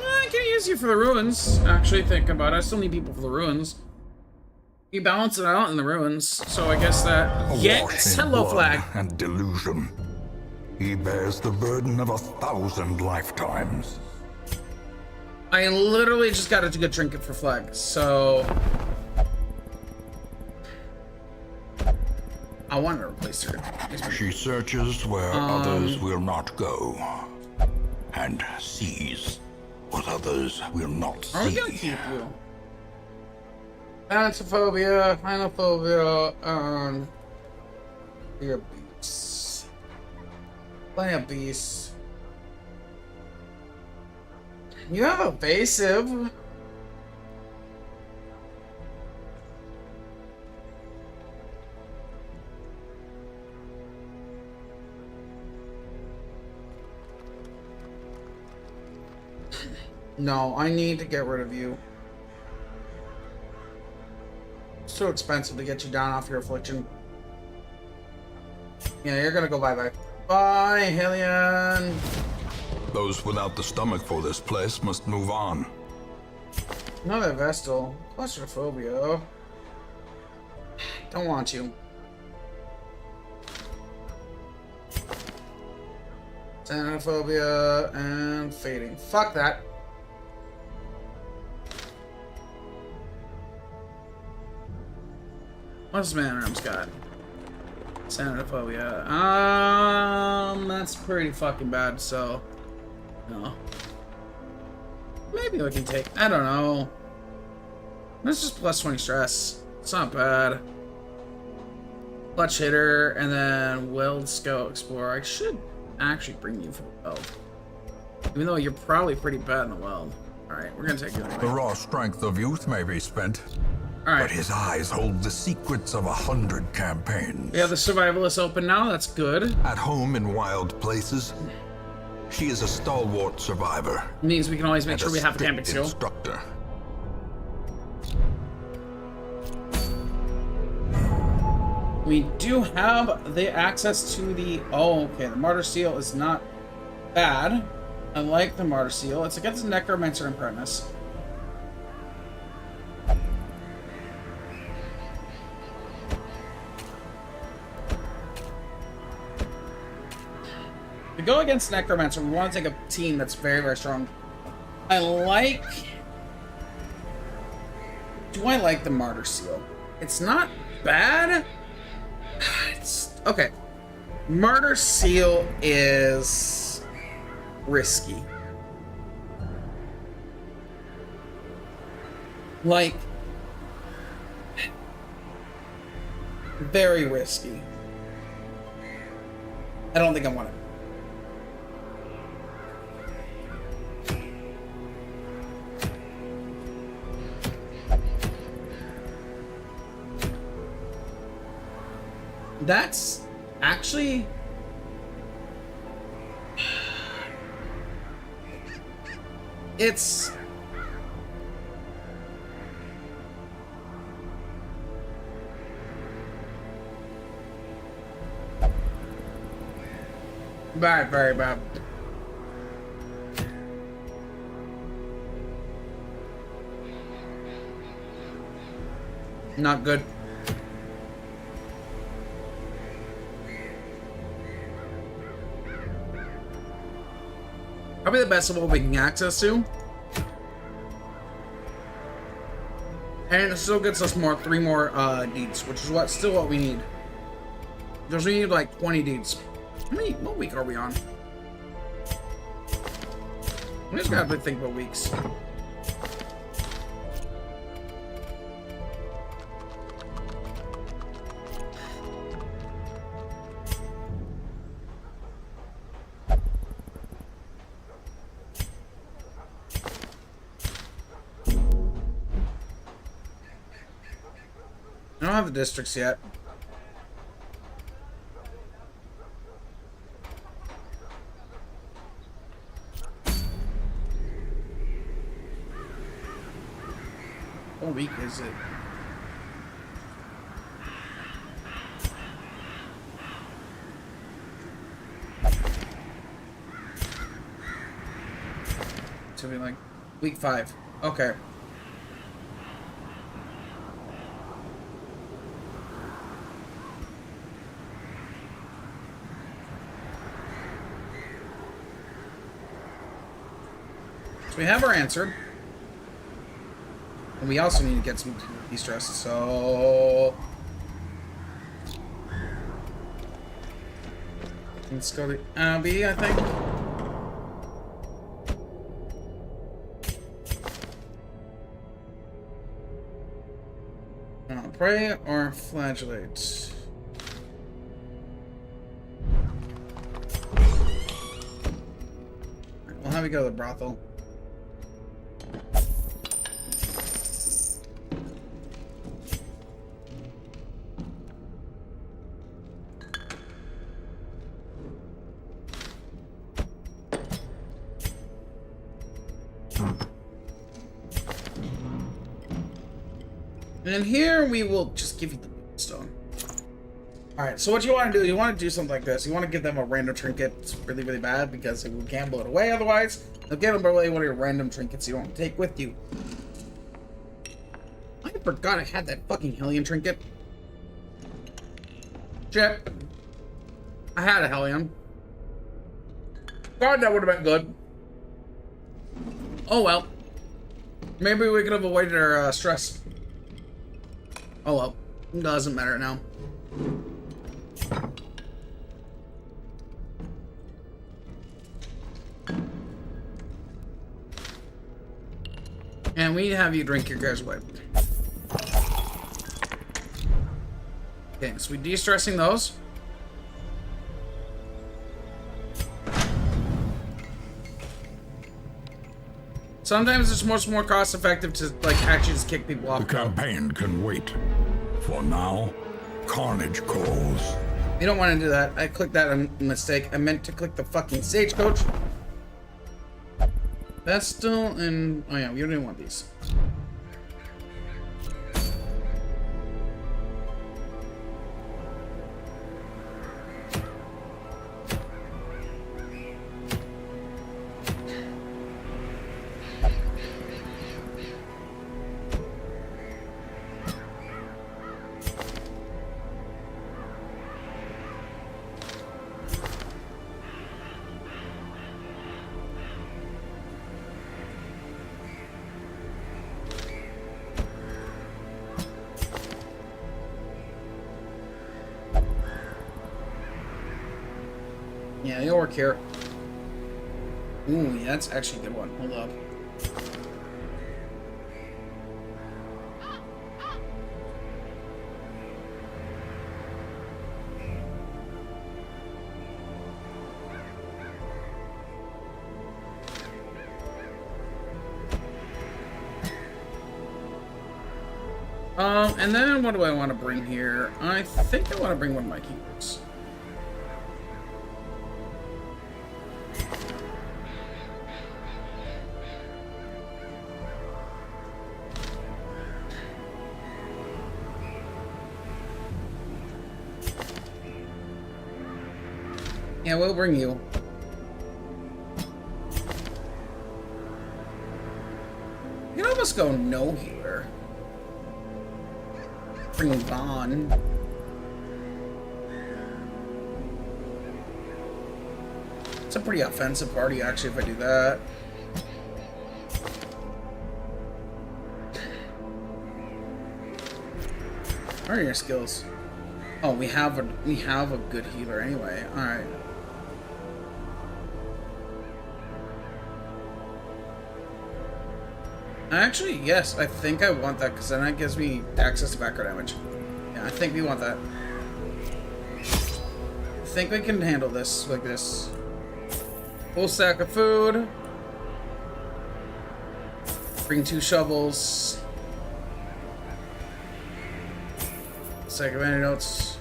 I can use you for the ruins. Actually, think about it. I still need people for the ruins. You balance it out in the ruins, so I guess that. Yes, hello, flag. And delusion. He bears the burden of 1,000 lifetimes. I literally just got a good trinket for flag, so. I want to replace her. She searches where others will not go, and sees what others will not Are we see. gonna keep you? Thanatophobia, Hinophobia, you're beasts. Plenty of beasts. You have evasive. No, I need to get rid of you. It's too expensive to get you down off your affliction. Yeah, you're gonna go bye-bye. Bye, Hillian. Those without the stomach for this place must move on. Another Vestal. Claustrophobia. Don't want you. Xenophobia and fading. Fuck that. What's Manor's got? Xenophobia. That's pretty fucking bad, so no. Maybe we can take, I don't know. That's just plus 20 stress. It's not bad. Clutch hitter, and then Weld Scout Explorer. I should actually bring you for the weld. Even though you're probably pretty bad in the weld. Alright, we're gonna take you The anyway. raw strength of youth may be spent, Alright. but his eyes hold the secrets of 100 campaigns. We have the survivalist open now, that's good. At home in wild places, she is a stalwart survivor. Means we can always make and sure we have a camping strict skill. instructor. We do have the access to the... Oh, okay. The Martyr Seal is not bad. I like the Martyr Seal. It's against the Necromancer and Apprentice. To go against Necromancer, we want to take a team that's very, very strong. I like... Do I like the Martyr Seal? It's not bad. It's... Okay. Martyr Seal is... risky. Like... very risky. I don't think I want it. That's actually... It's... bad, very bad. Not good. Probably the best of what we can access to. And it still gets us three more deeds, which is still what we need. Because we need like 20 deeds. What week are we on? We just gotta think about weeks. I don't have the districts yet. What week is it? To be like week 5. Okay. So we have our answer. And we also need to get some de-stress, so... Let's go to Abby, I think. Pray or flagellate? We'll have you go to the brothel. And here we will just give you the stone. Alright, so what you want to do, you want to do something like this. You want to give them a random trinket. It's really, really bad because you can't blow it away otherwise. They'll give them away one of your random trinkets you don't take with you. I forgot I had that fucking Hellion trinket. Shit. I had a Hellion. God, that would have been good. Oh well. Maybe we could have avoided our stress. Oh well, it doesn't matter now. And we have you drink your guys' wipe. Okay, so we de-stressing those. Sometimes it's much more cost effective to like actually just kick people off. The campaign can wait. For now, carnage calls. You don't want to do that. I clicked that on mistake. I meant to click the fucking stagecoach. Vestal and oh yeah, we don't even want these. Yeah, you'll work here. Ooh, yeah, that's actually a good one. Hold up. And then what do I want to bring here? I think I want to bring one of my keywords. Yeah, we'll bring you. You can almost go no healer. Bring Vaughn. It's a pretty offensive party, actually, if I do that. What are your skills? Oh, we have a good healer anyway. All right. Actually, yes, I think I want that because then that gives me access to background damage. Yeah, I think we want that. I think we can handle this like this. Full stack of food. Bring 2 shovels. Stack of antidotes.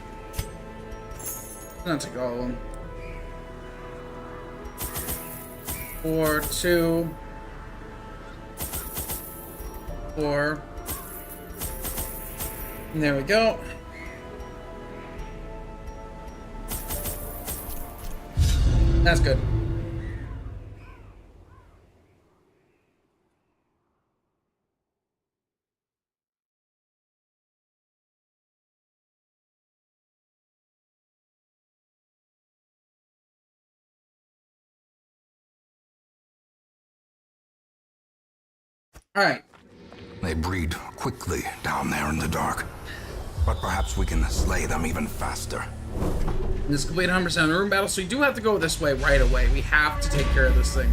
Not take all of them. 4, 2. 4. And there we go. That's good. All right. They breed quickly down there in the dark. But perhaps we can slay them even faster. This is complete 100% room battle, so you do have to go this way right away. We have to take care of this thing.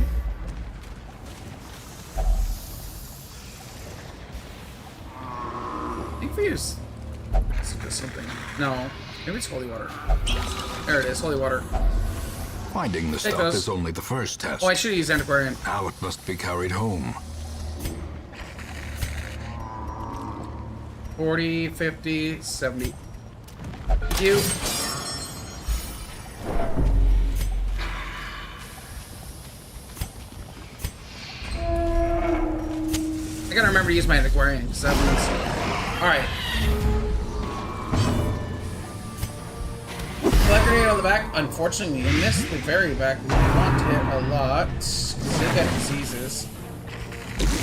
I think we use something. No, maybe it's holy water. There it is, holy water. Finding the stuff is only the first test. Oh, I should have used antiquarian. Now it must be carried home. 40, 50, 70. You. I gotta remember to use my antiquarian. Alright. Black grenade on the back. Unfortunately, we missed the very back. We want it a lot. Because they get diseases.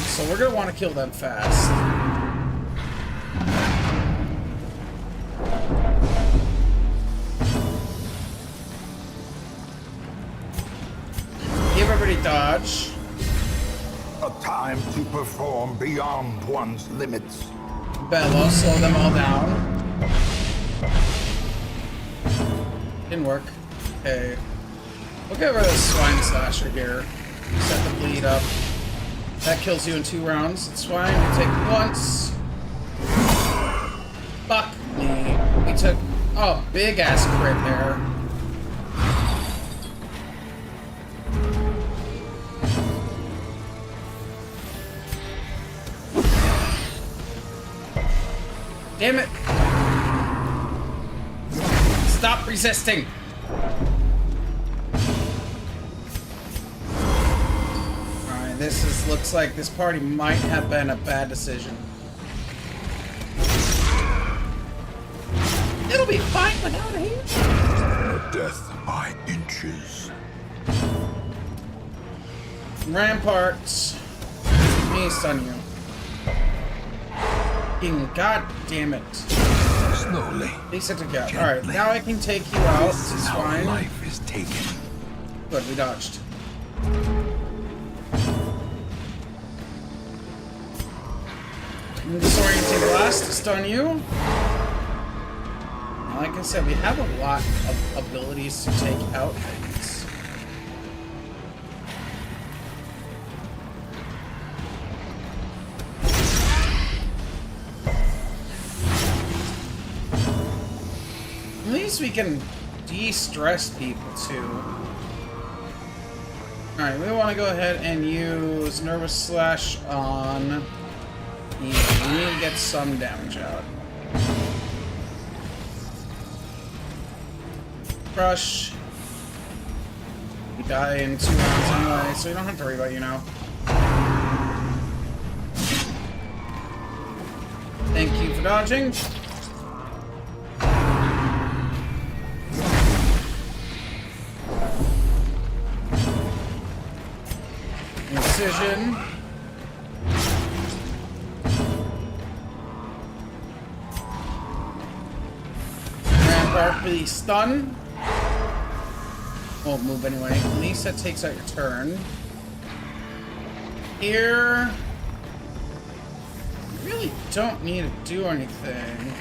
So we're gonna want to kill them fast. Give everybody dodge. A time to perform beyond one's limits. Bellow, slow them all down. Didn't work. Okay. We'll get rid of the swine slasher here. Set the bleed up. That kills you in 2 rounds. It's fine. We take once. Fuck me. We took big ass crit there. Damn it! Stop resisting! Alright, looks like this party might have been a bad decision. It'll be fine without a hand. Death by inches. Ramparts. Me stun you. God damn it. Slowly. They set to go. Alright, now I can take you out. This is how fine. life is taken. Good, we dodged. Disorienting blast to stun you. Like I said, we have a lot of abilities to take out things. At least we can de-stress people too. Alright, we want to go ahead and use Nervous Slash on... We need to get some damage out. Crush. You die in 2 rounds anyway, so you don't have to worry about you now. Thank you for dodging. Incision. Rampart stun. Won't move anyway. At least that takes out your turn. Here. You really don't need to do anything.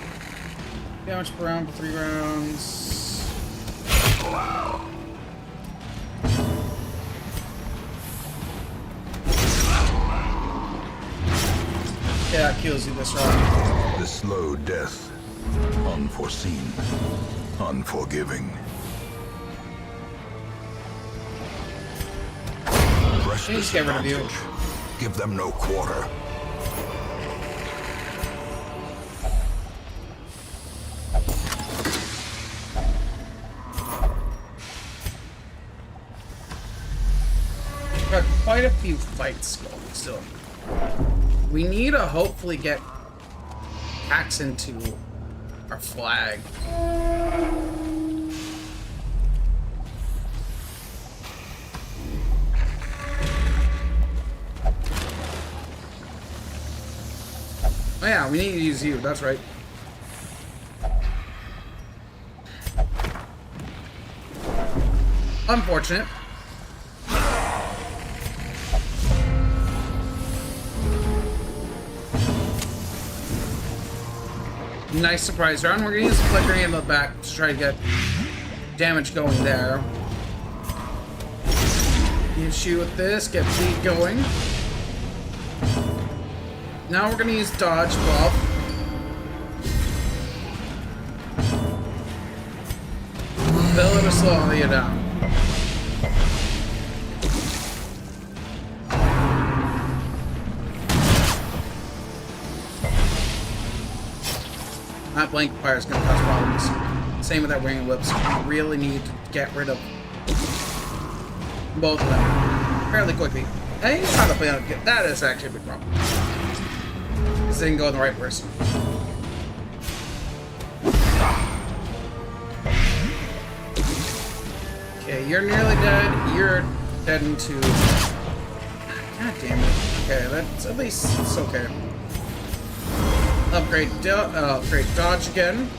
Damage per round for 3 rounds. Wow. Yeah, it kills you this round. The slow death. Unforeseen. Unforgiving. Please get rid of you. Give them no quarter. Got quite a few fights going still. We need to hopefully get hacks into our flag. Oh yeah, we need to use you, that's right. Unfortunate. Nice surprise round. We're gonna use the flick grenade in the back to try to get damage going there. Hit you with this, get bleed going. Now we're gonna use dodge buff. Fill it to slow you down. That blank fire is gonna cause problems. Same with that ring whips. You really need to get rid of both of them fairly quickly. Hey, he's trying to play on it. That is actually a big problem. This didn't go in the right person. Okay, you're nearly dead. You're dead into. God damn it. Okay, that's at least it's okay. Upgrade dodge again.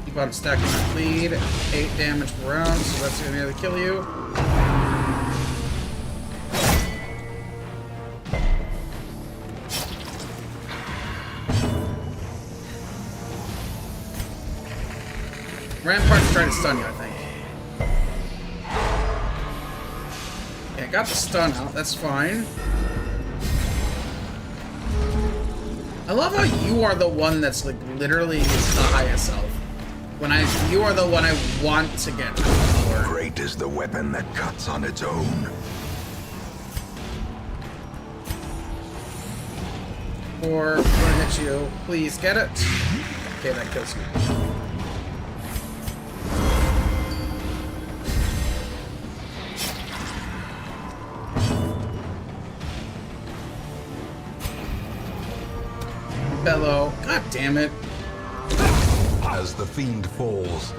Keep on stacking that bleed. 8 damage per round, so that's gonna nearly kill you. Rampart's trying to stun you, I think. Yeah, got the stun out, that's fine. I love how you are the one that's like literally the highest health. You are the one I want to get for. Great is the weapon that cuts on its own. Or I'm gonna hit you. Please get it. Okay, that kills you. Bellow. God damn it. As the fiend falls,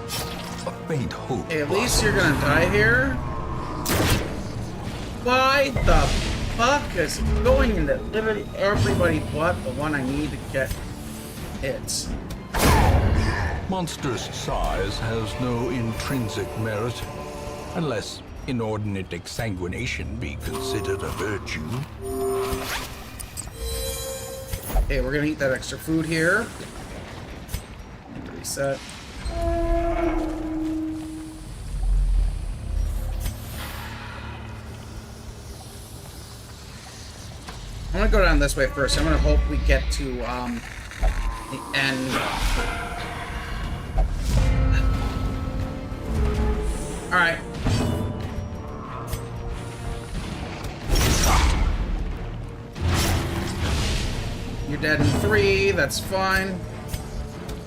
a faint hope. Hey, at least you're gonna die here. Why the fuck is it going into literally everybody but the one I need to get hits? Monstrous size has no intrinsic merit, unless inordinate exsanguination be considered a virtue. Okay, we're gonna eat that extra food here. Reset. I'm gonna go down this way first. I'm gonna hope we get to the end. All right. You're dead in 3. That's fine.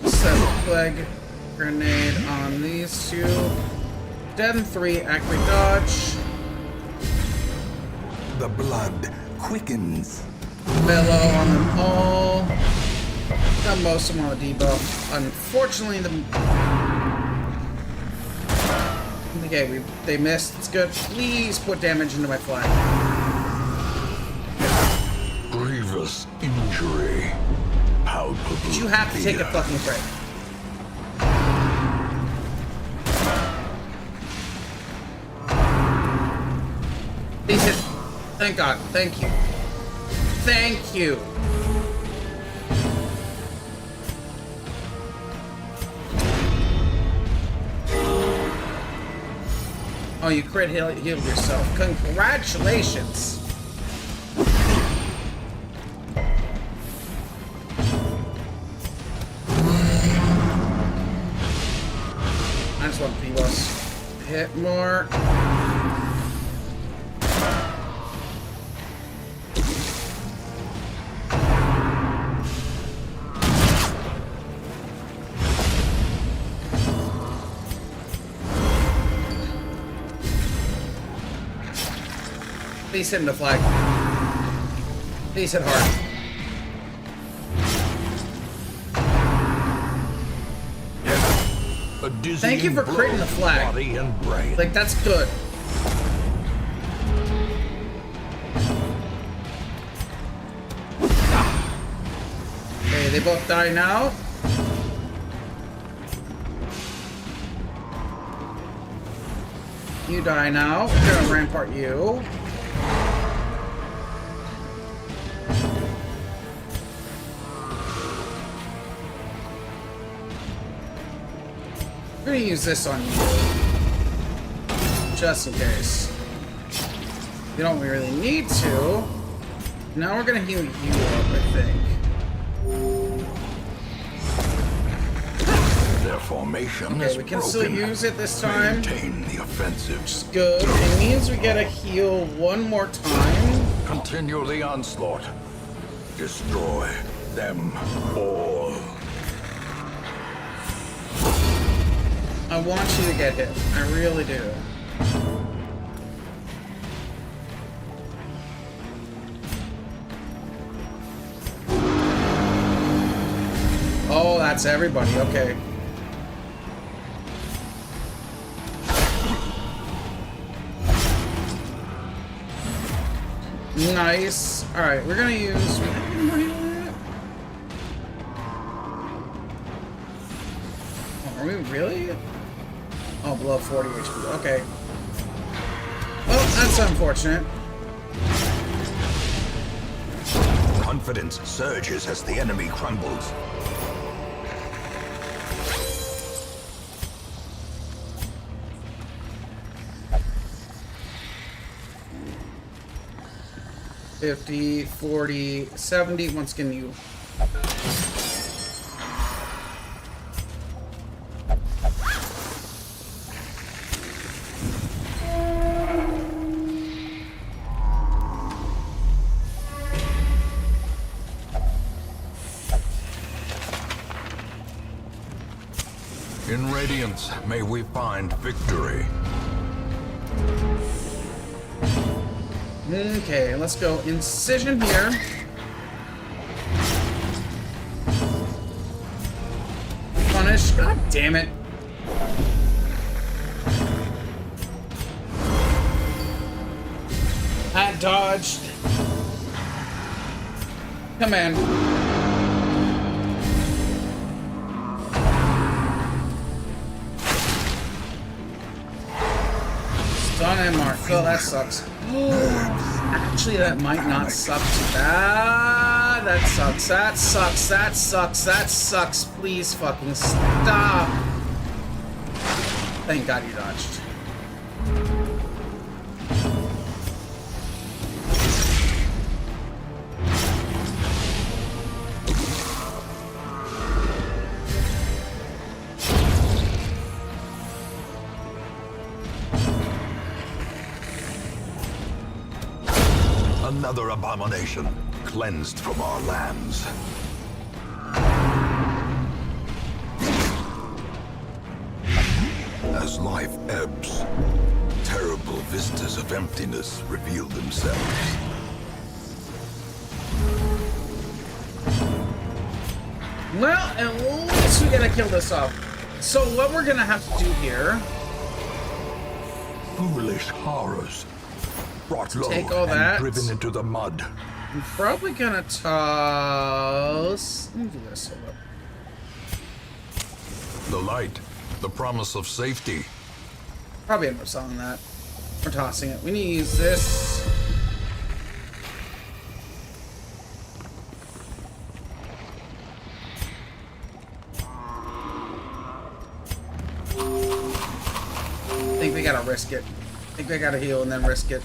Set plague grenade on these 2. Dead in 3. Activate dodge. The blood quickens. Bellow on them all. Got most of them on the debuff. Unfortunately, okay, they missed. It's good. Please put damage into my flag. Grievous injury. Palpable. But you have to take a fucking break. These hit. Thank God. Thank you. Thank you. Oh, you crit healed yourself. Congratulations. I just want P-Bus. Hit more. Please hit him the flag. Please hit hard. Thank you for critting the flag. Body and brain. Like, that's good. Okay, they both die now. You die now. We're gonna rampart you. gonna use this on you. Just in case. You don't really need to. Now we're gonna heal you up, I think. Their formation Okay, we can still use it this time. Maintain the offensive. Good. It means we gotta heal one more time. Continue the onslaught. Destroy them all. I want you to get hit. I really do. Oh, that's everybody. Okay. Nice. Alright, we're gonna use... Are we really? Oh, below 40 HP. Okay. Well, that's unfortunate. Confidence surges as the enemy crumbles. $50, $40, $70. Once again, you. In Radiance, may we find victory. Okay, let's go. Incision here. Punish. God damn it. I dodged. Come on. Stun and mark. Oh, that sucks. Actually, that might not suck too bad. That sucks. That sucks. That sucks. That sucks. Please fucking stop. Thank God you dodged. Another abomination cleansed from our lands. As life ebbs, terrible vistas of emptiness reveal themselves. Well, at least we gotta kill this off. So what we're gonna have to do here... Foolish horrors. Brought low Take all and that. driven into the mud. I'm probably gonna toss... Let me do this. Hold up. The light, the promise of safety. Probably end up selling that. Or tossing it. We need to use this. I think we gotta risk it. I think we gotta heal and then risk it.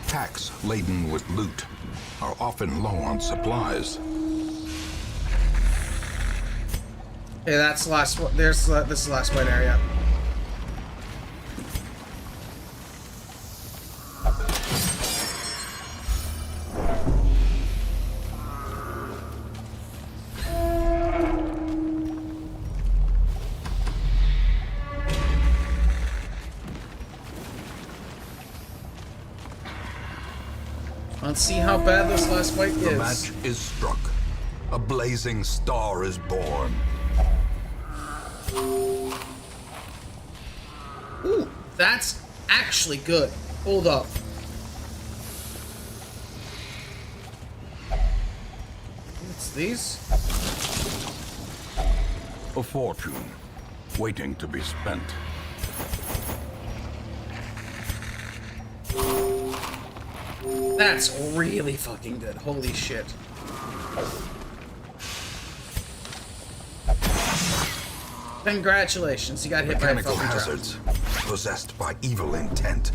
Packs laden with loot are often low on supplies. Okay, that's the last one. This is the last white area. Let's see how bad this last fight The is. match is struck. A blazing star is born. Ooh, that's actually good. Hold up. What's these? A fortune waiting to be spent. That's really fucking good. Holy shit. Congratulations, you got hit by a Mechanical fucking hazards possessed by evil intent.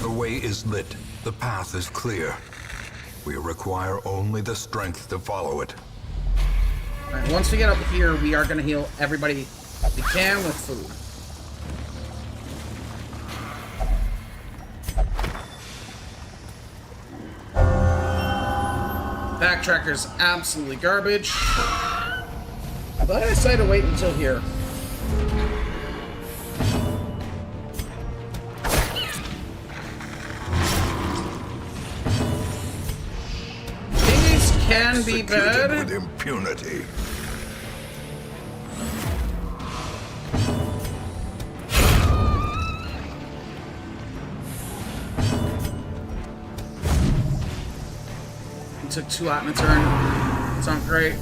The way is lit. The path is clear. We require only the strength to follow it. Alright, once we get up here, we are going to heal everybody we can with food. Backtracker's absolutely garbage. But I decided to wait until here. These can be Executed bad. with impunity. Took 2 out in a turn. Sounds great.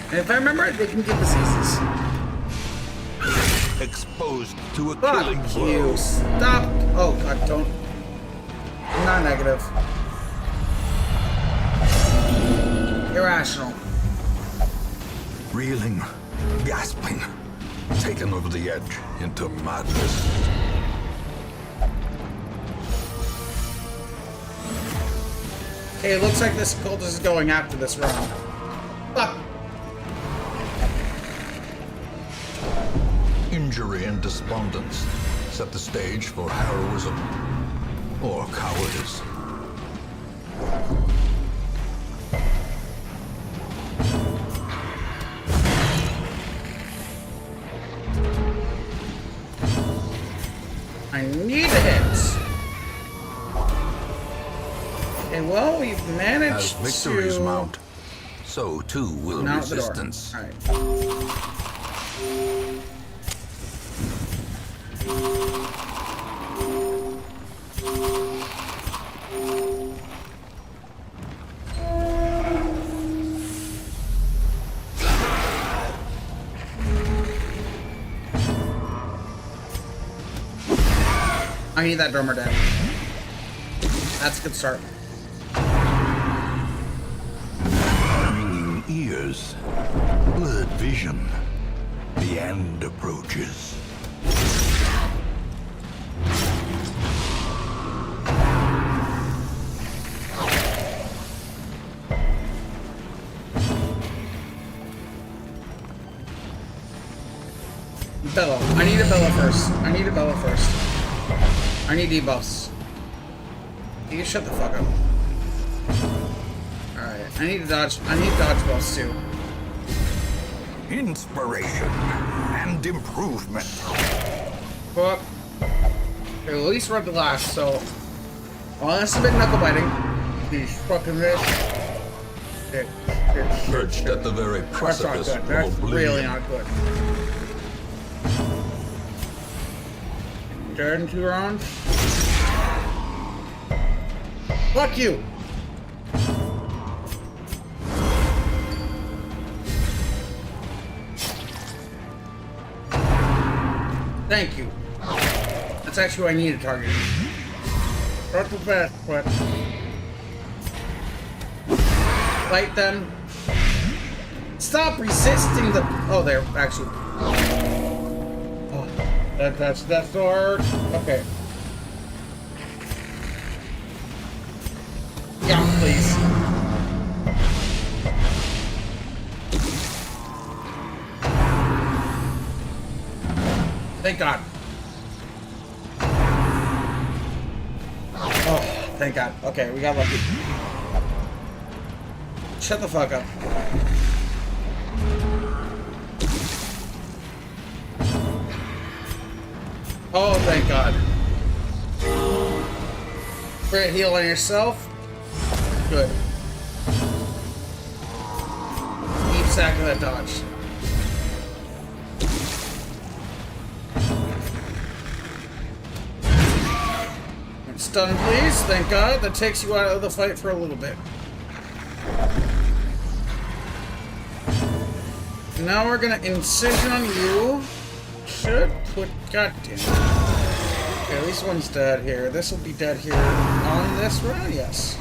And if I remember, they can give diseases. Exposed to a killing Fuck blow. you. Stop. Oh, God, don't. I'm not negative. Irrational. Reeling, gasping, taken over the edge into madness. Okay, it looks like this cultist is going after this round. Fuck. Injury and despondence set the stage for heroism or cowardice. I need a hit. Okay, well, we've As managed victories to mount, so too will mount the door. resistance. All right. I need that drummer dead. That's a good start. Ringing ears, blurred vision. The end approaches. Bella. I need a Bella first. I need a Bella first. I need debuffs. You shut the fuck up. Alright, I need to dodge. I need dodge balls too. Inspiration and improvement. Fuck. Okay, at least we're at the last, so. Well, that's a bit knuckle biting. These fucking bitch. Shit. Perched at the very That's not precipice good. of That's really oblivion. not good. Dead in 2 rounds. Fuck you! Thank you. That's actually what I need to target. Not too fast, but... Fight them. Stop resisting the... Oh, there, actually. Oh, that's so hard. Okay. Yeah, please. Thank God. Oh, thank God. Okay, we got lucky. Shut the fuck up. Oh, thank God. Great heal on yourself. Good. Keep sacking that dodge. Stun, please. Thank God. That takes you out of the fight for a little bit. Now we're gonna incision on you. Should put. God damn it. Okay, at least one's dead here. This will be dead here on this run, yes.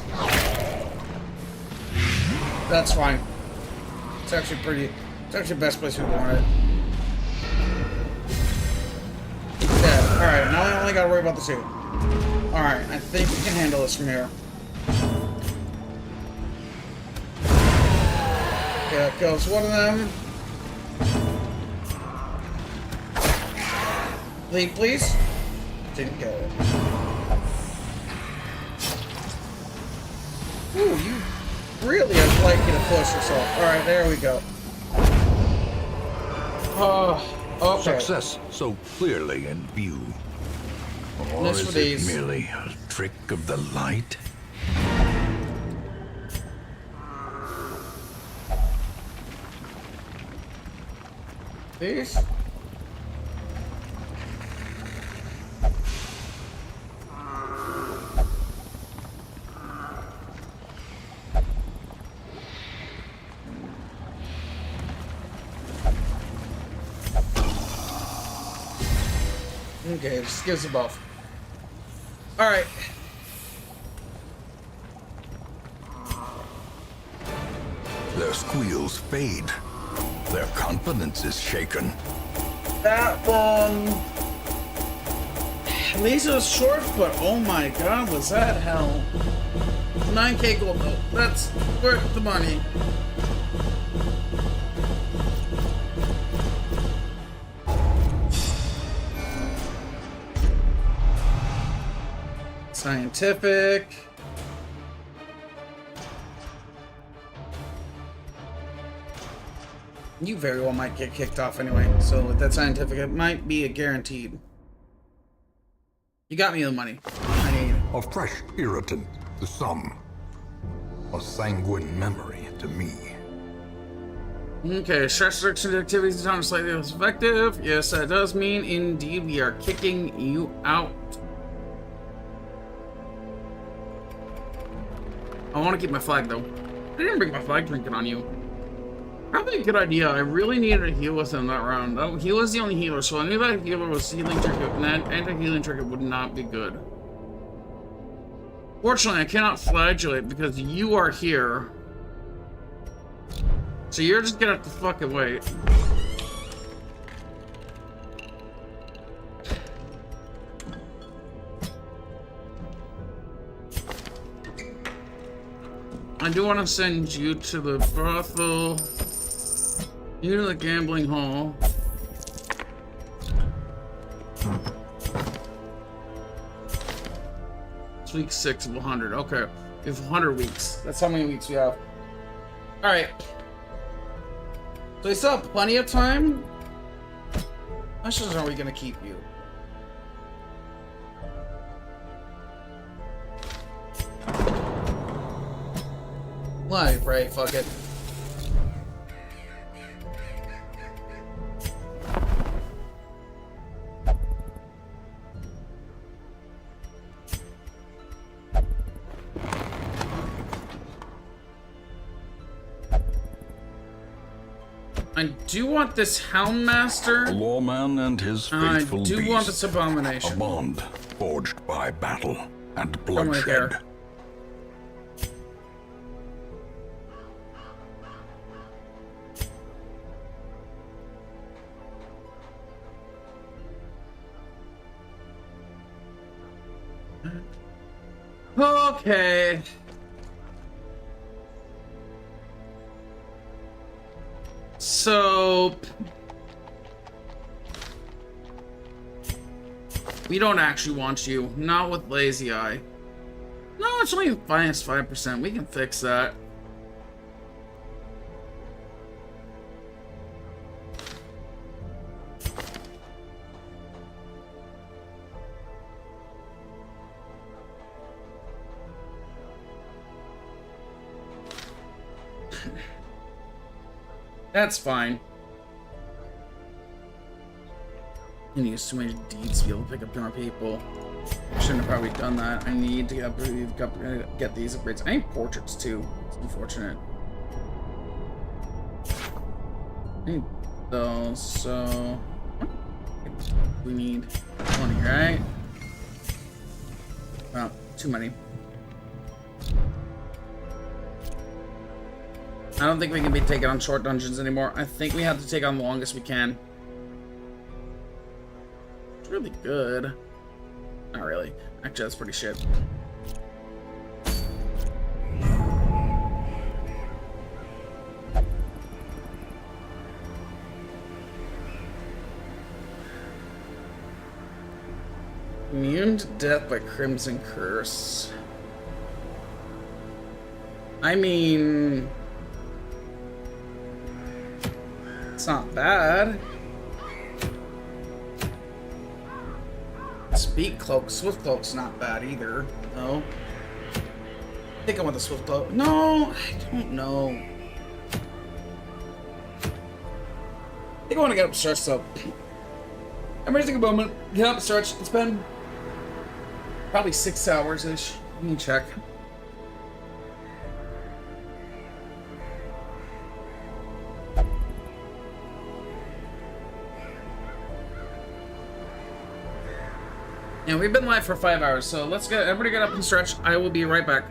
That's fine. It's actually pretty... It's actually the best place we want it. Dead. Alright, now I only gotta worry about the suit. Alright, I think we can handle this from here. Okay, that kills one of them. Lead, please. Didn't get it. Ooh, you really are liking to push yourself. Alright, there we go. Okay. Success so clearly in view. Or This is for it these. merely a trick of the light? These? Okay, just gives a buff. Alright. Their squeals fade. Their confidence is shaken. That one... At least it was short, but oh my god, was that hell. 9k gold though. That's worth the money. Scientific. You very well might get kicked off anyway, so with that scientific, it might be a guaranteed. You got me the money. I need. A fresh irritant to some. A sanguine memory to me. Okay, stress reduction activities are slightly less effective. Yes, that does mean indeed we are kicking you out. I want to keep my flag though. I didn't bring my flag drinking on you. Probably a good idea. I really needed a heal with him that round. Oh, he was the only healer, so I knew that healer was healing trinket, and that anti-healing trinket would not be good. Fortunately, I cannot flagellate because you are here. So you're just gonna have to fucking wait. I do want to send you to the brothel. You to the gambling hall. It's week 6 of 100. Okay. We have 100 weeks. That's how many weeks we have. Alright. So we still have plenty of time. How much are we gonna keep you? Live, right? Fuck it. I do want this Houndmaster. A lawman and his faithful I do beast. want this Abomination. A bond forged by battle and Don't really bloodshed. care. Okay. So we don't actually want you. Not with Lazy Eye. No, it's only minus 5%. We can fix that. That's fine. I need too many deeds to be able to pick up more people. Shouldn't have probably done that. I need to get these upgrades. I need portraits too. It's unfortunate. I need those, so we need 20, right? Oh, too many. I don't think we can be taking on short dungeons anymore. I think we have to take on the longest we can. It's really good. Not really. Actually, that's pretty shit. Immune to death by Crimson Curse. I mean, it's not bad. Speed Cloak, Swift Cloak's not bad either. No. I think I want the Swift Cloak. No, I don't know. I think I want to get up stretch though. I'm ready to take a moment, get up stretch. It's been probably 6 hours-ish. Let me check. And we've been live for 5 hours, so let's get everybody get up and stretch. I will be right back.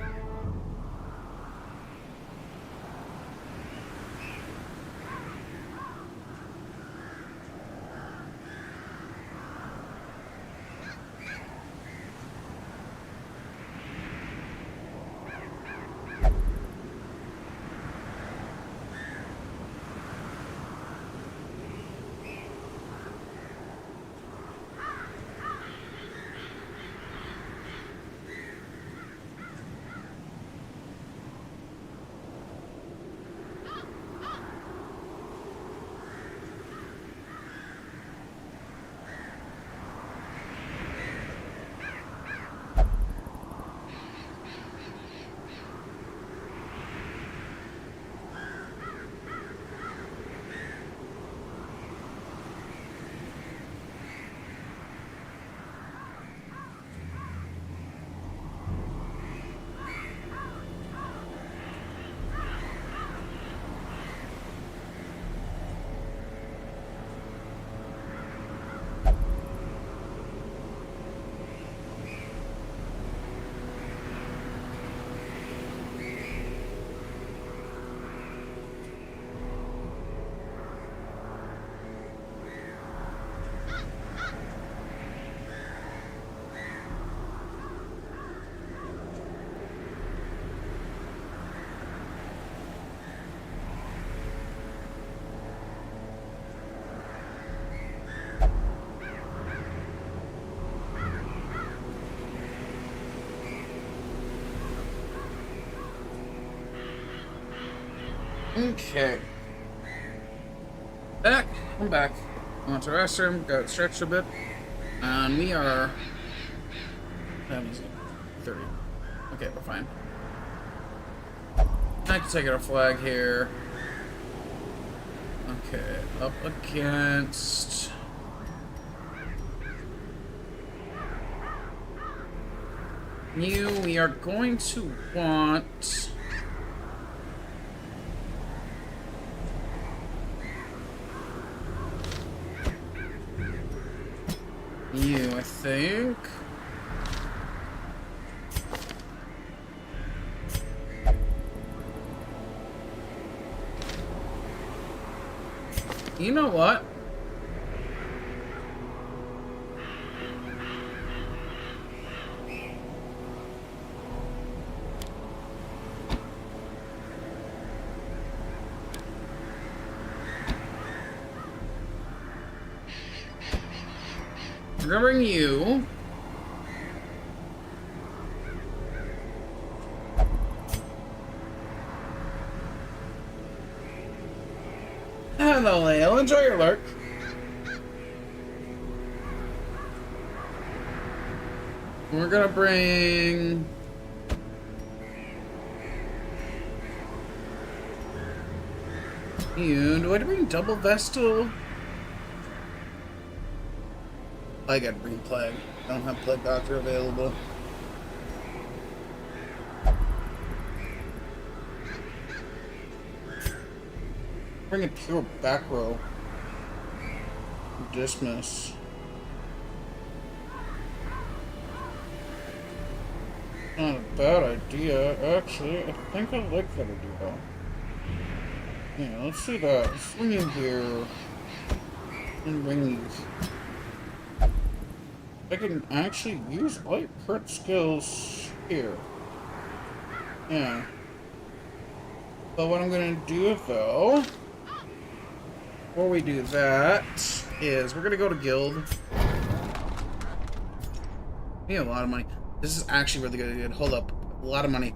Okay. I'm back. I went to the restroom, got stretched a bit. And we are... That was 30. Okay, we're fine. I can take out a flag here. Okay, up against... You, we are going to want... You, I think. You know what? Remembering you. Hello, Lale. Enjoy your lurk. We're gonna bring... You. Do I bring double Vestal? I gotta bring Plague. I don't have Plague Doctor available. Bring a pure back row. Dismiss. Not a bad idea. Actually, I think I like that idea. Yeah, let's see that. Let's bring in here. And bring these. I can actually use light crit skills here. Yeah. But what I'm gonna do though, before we do that, is we're gonna go to guild. We have a lot of money. This is actually really good. Hold up. A lot of money.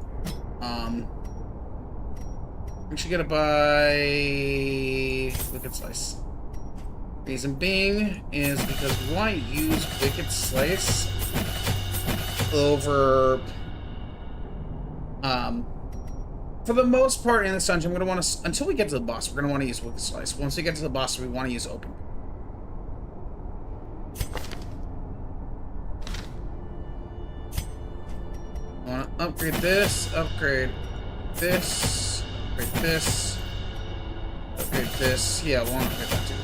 We should get it by Wicked Slice. Reason being is because we want to use Wicked Slice over for the most part in this dungeon. We're gonna want to, until we get to the boss, we're gonna want to use Wicked Slice. Once we get to the boss, we want to use Open. I want to upgrade this, upgrade this, upgrade this, upgrade this. Yeah, we'll want to upgrade that too.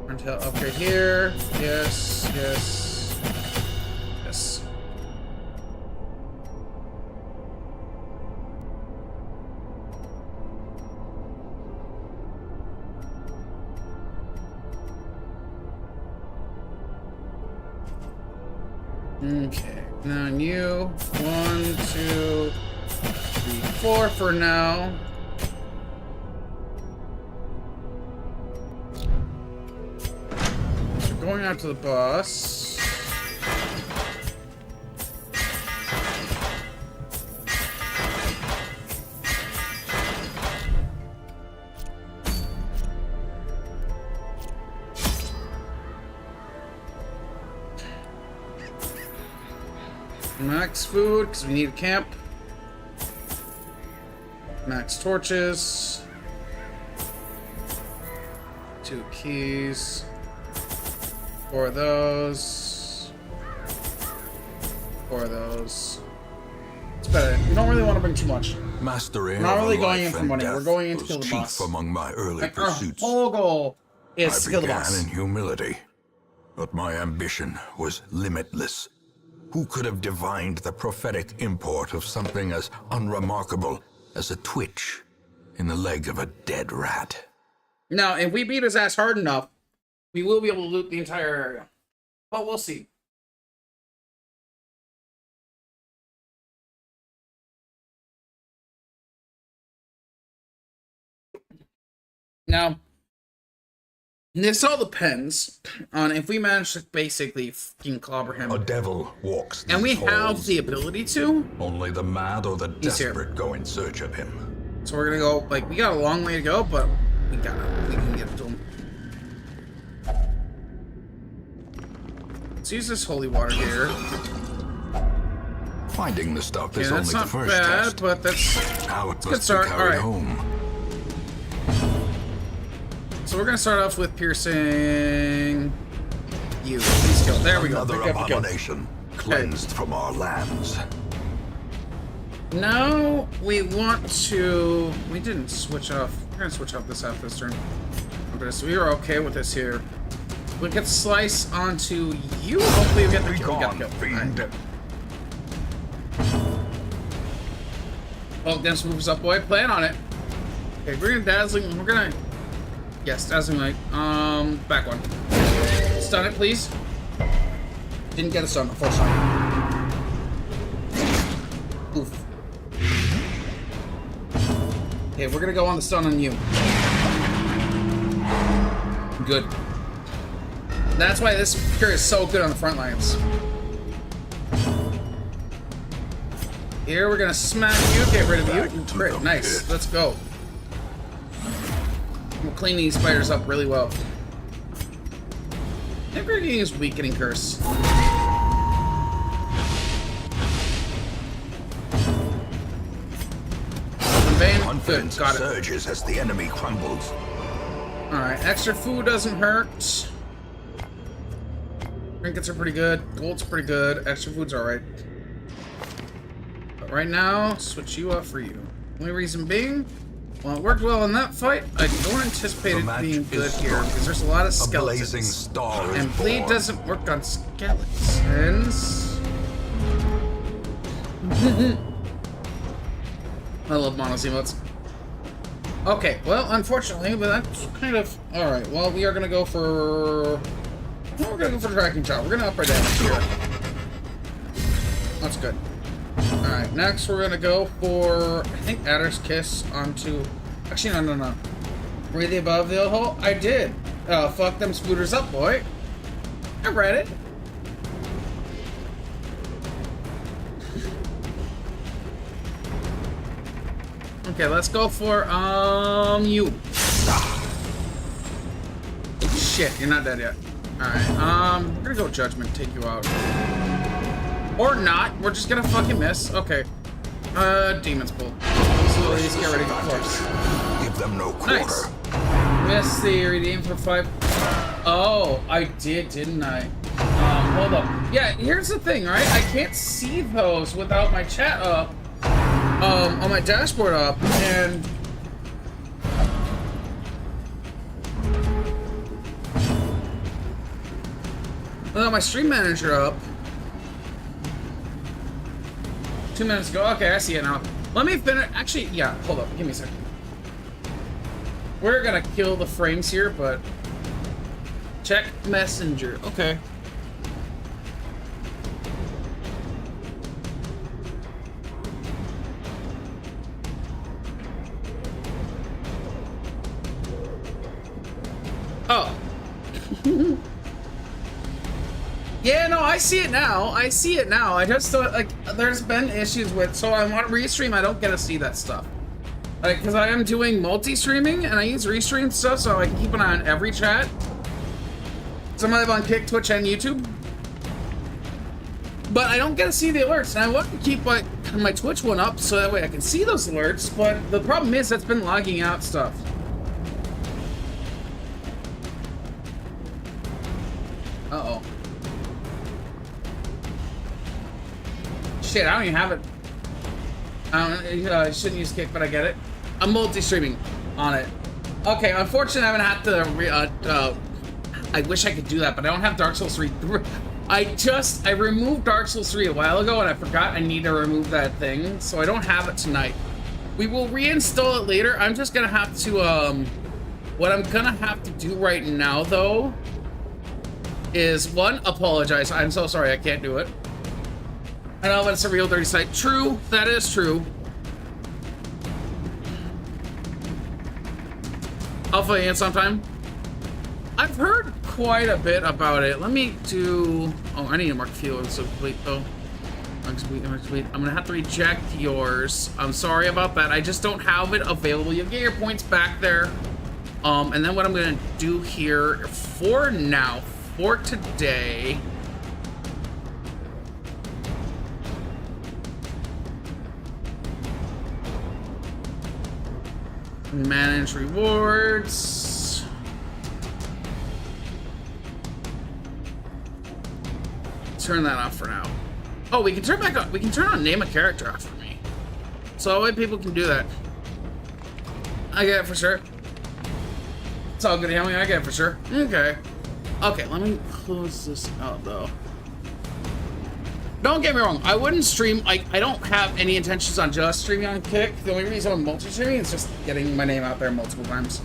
Until upgrade here. Yes, yes, yes. Okay, now you 1, 2, 3, 4 for now. So going out to the boss. Max food, because we need a camp. Max torches. 2 keys. 4 of those. 4 of those. It's better. You don't really want to bring too much. Mastering We're not really going in life for and money. We're death going in to was kill the chief boss. among my early Like, our pursuits. whole goal is I to kill the began boss. in humility, but my ambition was limitless. Who could have divined the prophetic import of something as unremarkable as a twitch in the leg of a dead rat? Now, if we beat his ass hard enough, we will be able to loot the entire area. But we'll see. Now, this all depends on if we manage to basically fucking clobber him. A devil walks these And we have halls. the ability to. Only the mad or the He's here. desperate go in search of him. So we're gonna go, like, we got a long way to go, but we can get to him. Let's use this holy water here. Finding the stuff Okay, is that's only the not first bad, test. but that's Now it good must be start. carried Alright. home. So we're gonna start off with piercing you. Please kill. There we go. Another Pick up the kill. abomination cleansed from our lands. Now we want to. We didn't switch off. We're gonna switch off this after this turn. Okay, so we are okay with this here. We get slice onto you. Hopefully we get the kill. We got the kill. Fiend. Alright. Oh, Dennis moves up, boy. Plan on it. Okay, we're gonna dazzling. We're gonna. Yes, dazzling light. Back one. Stun it, please. Didn't get a stun, unfortunately. Oof. Okay, we're gonna go on the stun on you. Good. That's why this cure is so good on the front lines. Here, we're gonna smack you, get rid of you. Great, nice. Let's go. We'll clean these spiders up really well. I think we're gonna use Weakening Curse. Vein. Good, Confidence got it. surges as the enemy crumbles. Alright, extra food doesn't hurt. Trinkets are pretty good. Gold's pretty good. Extra food's alright. But right now, switch you up for you. Only reason being, Well, it worked well in that fight. I don't anticipate it being good here because there's a lot of skeletons. A blazing star is And bleed born. doesn't work on skeletons. I love monos emotes. Okay, well, unfortunately, but that's kind of alright. Well, we are gonna go for. Well, we're gonna go for tracking shot. We're gonna up our damage here. That's good. Alright, next we're gonna go for, I think, Adder's Kiss onto... Actually, no. Breathe above the hole? I did. Fuck them spooters up, boy. I read it. Okay, let's go for, you. Shit, you're not dead yet. Alright, we're gonna go Judgment, take you out. Or not. We're just gonna fucking miss. Okay. Demon's Pull. So let's get ready for course. Give them no quarter. Nice. Miss the redeem for 5. Oh, I did, didn't I? Hold up. Yeah, here's the thing, right? I can't see those without my chat up. On my dashboard up, and... without my stream manager up. 2 minutes ago. Okay, I see it now. Let me finish. Actually, yeah, hold up. Give me a second. We're gonna kill the frames here, but... check messenger. Okay. Oh. Yeah, no, I see it now. I see it now. I just thought, like, there's been issues with, so I want to restream, I don't get to see that stuff. Like, because I am doing multi-streaming, and I use Restream stuff, so I can keep an eye on every chat. So I'm live on Kick, Twitch, and YouTube. But I don't get to see the alerts, and I want to keep my Twitch one up, so that way I can see those alerts, but the problem is that's been logging out stuff. Uh-oh. Shit, I don't even have it. I shouldn't use Kick, but I get it. I'm multi-streaming on it. Okay, unfortunately, I'm gonna have to. I wish I could do that, but I don't have Dark Souls 3. I removed Dark Souls 3 a while ago, and I forgot I need to remove that thing, so I don't have it tonight. We will reinstall it later. I'm just gonna have to. What I'm gonna have to do right now, though, is one, apologize. I'm so sorry, I can't do it. I know it's a real dirty site. True, that is true. I'll fill you in sometime. I've heard quite a bit about it. Let me do... oh, I need to mark field so complete though. I'm gonna have to reject yours. I'm sorry about that. I just don't have it available. You'll get your points back there. And then what I'm gonna do here for now, for today... manage rewards. Turn that off for now. Oh, we can turn back up. We can turn on name a character off for me. So that way people can do that. I get it for sure. It's all good, Hammy. I get it for sure. Okay. Okay, let me close this out though. Don't get me wrong, I wouldn't stream, like, I don't have any intentions on just streaming on Kick. The only reason I'm multi-streaming is just getting my name out there multiple times.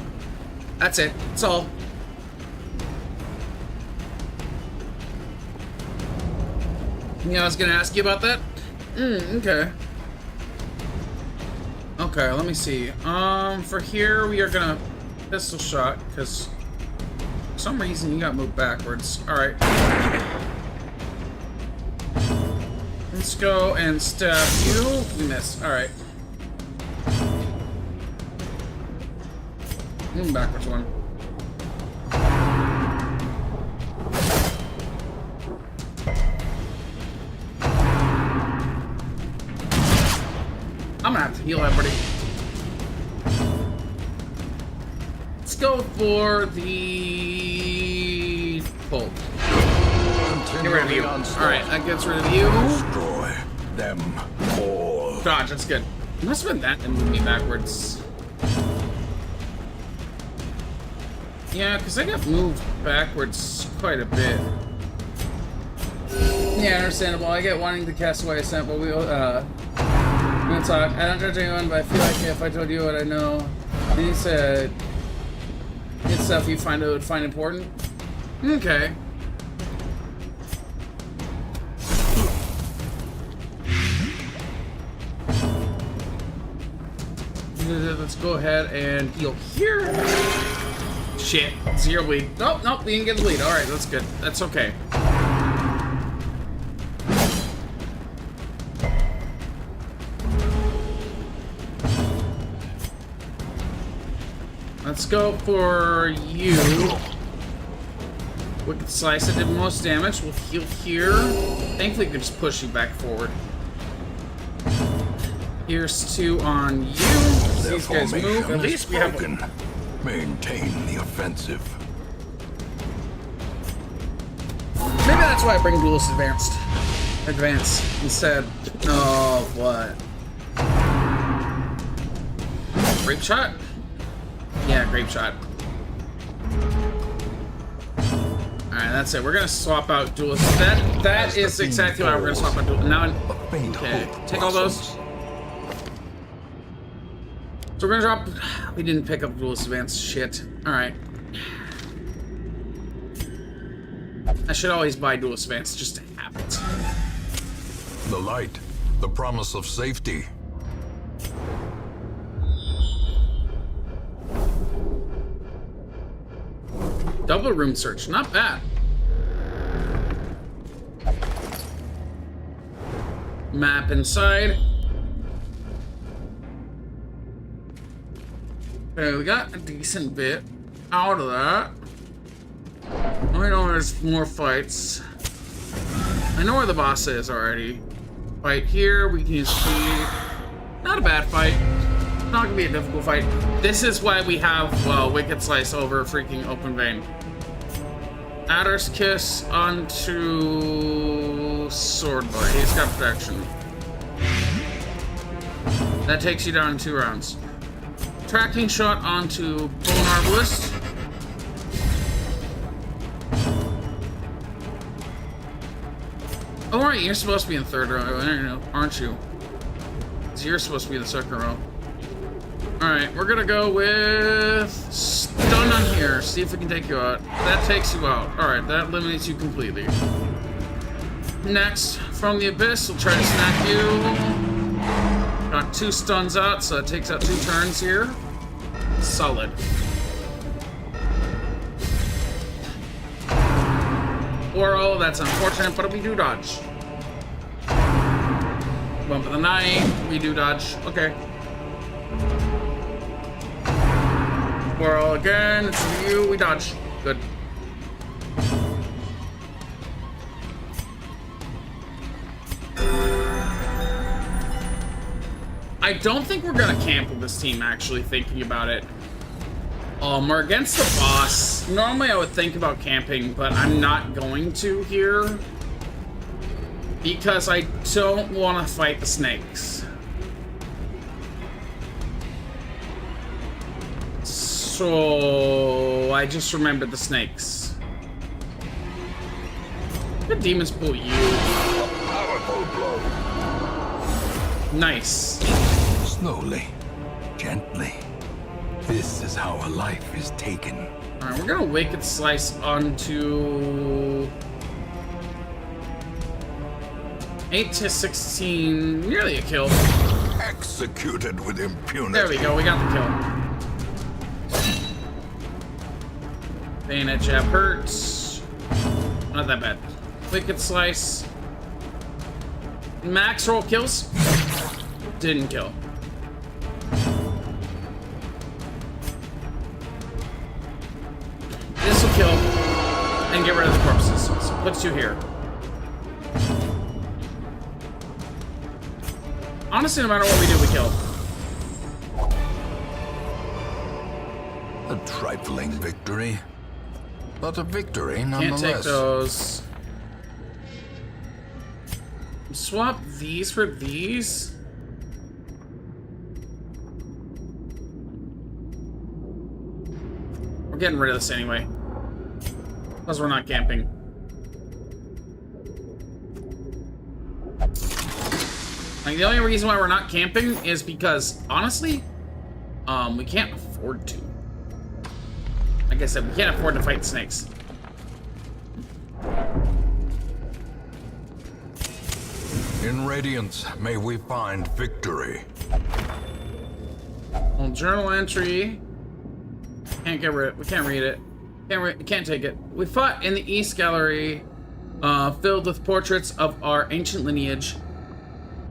That's it. That's all. Yeah, I was gonna ask you about that. Okay. Okay, let me see. For here, we are gonna pistol shot, because for some reason you got moved backwards. Alright. Let's go and stab you. We missed. Alright. Backwards one. I'm gonna have to heal everybody. Let's go for the pull. Get rid of you. Alright, that gets rid of you. Destroy them all. Dodge, that's good. It must have been that and moved me backwards. Yeah, because I got moved backwards quite a bit. Yeah, understandable. I get wanting to cast away a scent, but we're gonna talk. I don't judge anyone, but I feel like if I told you what I know, and you said it's stuff you would find important. Okay. Let's go ahead and heal here. Shit, 0 bleed. Nope, nope, we didn't get the bleed. Alright, that's good. That's okay. Let's go for you. Wicked Slice that did most damage. We'll heal here. Thankfully, we can just push you back forward. Here's 2 on you. These guys move. At least we have. Maintain the offensive. Maybe that's why I bring Duelist Advanced instead. Oh, what? Grape Shot? Yeah, Grape Shot. Alright, that's it. We're gonna swap out Duelist. That is exactly why we're gonna swap out Duelist. Now, okay, take all those. So we're gonna drop. We didn't pick up Duelist Advanced. Shit. Alright. I should always buy Duelist Advanced just to have it. The light, the promise of safety. Double room search, not bad. Map inside. Okay, we got a decent bit out of that. I know there's more fights. I know where the boss is already. Fight here, we can use speed. Not a bad fight. Not gonna be a difficult fight. This is why we have, well, Wicked Slice over freaking Open Vein. Adder's Kiss onto Swordboy. He's got protection. That takes you down in 2 rounds. Tracking Shot onto Bone Arbalist. Oh, right, you're supposed to be in 3rd row, aren't you? So you're supposed to be in the 2nd row. Alright, we're gonna go with Stun on here. See if we can take you out. That takes you out. Alright, that eliminates you completely. Next, from the Abyss, we'll try to snack you. Got 2 stuns out, so that takes out 2 turns here. Solid. Oro, that's unfortunate, but we do dodge. Bump of the night, we do dodge. Okay. Oro again, it's you, we dodge. Good. I don't think we're gonna camp with this team, actually, thinking about it. We're against the boss. Normally I would think about camping, but I'm not going to here. Because I don't want to fight the snakes. So I just remembered the snakes. The demons pull you. Powerful blow. Nice. Slowly, gently. This is how a life is taken. Alright, we're gonna Wicked Slice onto 8 to 16, nearly a kill. Executed with impunity. There we go, we got the kill. Bayonet jab hurts. Not that bad. Wicked Slice. Max roll kills. Didn't kill. This will kill and get rid of the corpses. So puts you here. Honestly, no matter what we do, we kill. A trifling victory, but a victory nonetheless. Can't take those. Swap these for these. We're We're getting rid of this anyway. Plus, we're not camping. Like, the only reason why we're not camping is because, honestly, we can't afford to. Like I said, we can't afford to fight snakes. In Radiance, may we find victory. Well, journal entry. Can't get rid. We can't read it. Can't take it. We fought in the East Gallery, filled with portraits of our ancient lineage,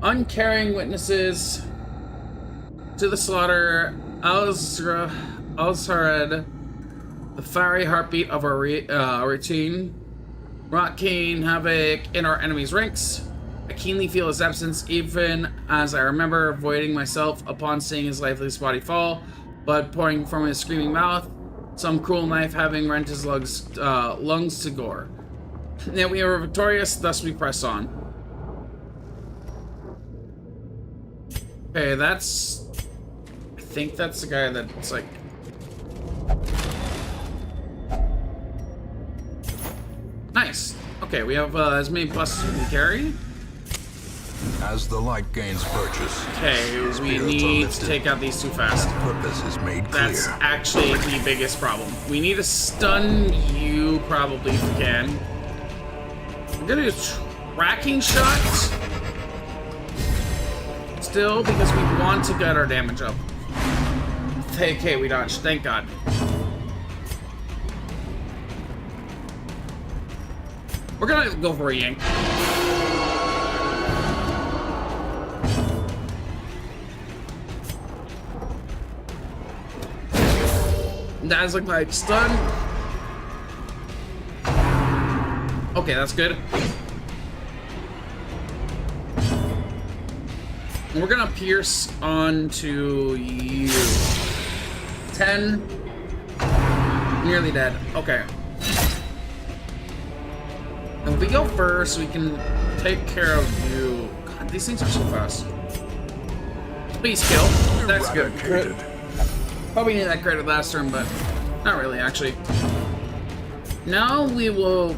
uncaring witnesses to the slaughter. Al-Zared, the fiery heartbeat of our routine, wrought havoc in our enemies' ranks. I keenly feel his absence, even as I remember avoiding myself upon seeing his lifeless body fall, blood pouring from his screaming mouth, some cruel knife having rent his lungs to gore. Yet we are victorious, thus we press on. Okay, that's... I think that's the guy that's like... Nice. Okay, we have as many buses as we can carry. As the light gains purchase, Okay, we need to take out these too fast. purpose is made clear. That's actually the biggest problem. We need to stun you, probably, if we can. We're gonna do tracking shots. Still, because we want to get our damage up. Okay, we dodged. Thank God. We're gonna go for a yank. Dazzling Light stun. Okay, that's good. And we're gonna pierce onto you. 10. Nearly dead. Okay. And if we go first, we can take care of you. God, these things are so fast. Please kill. That's good. Probably needed that credit last turn, but not really, actually. Now we will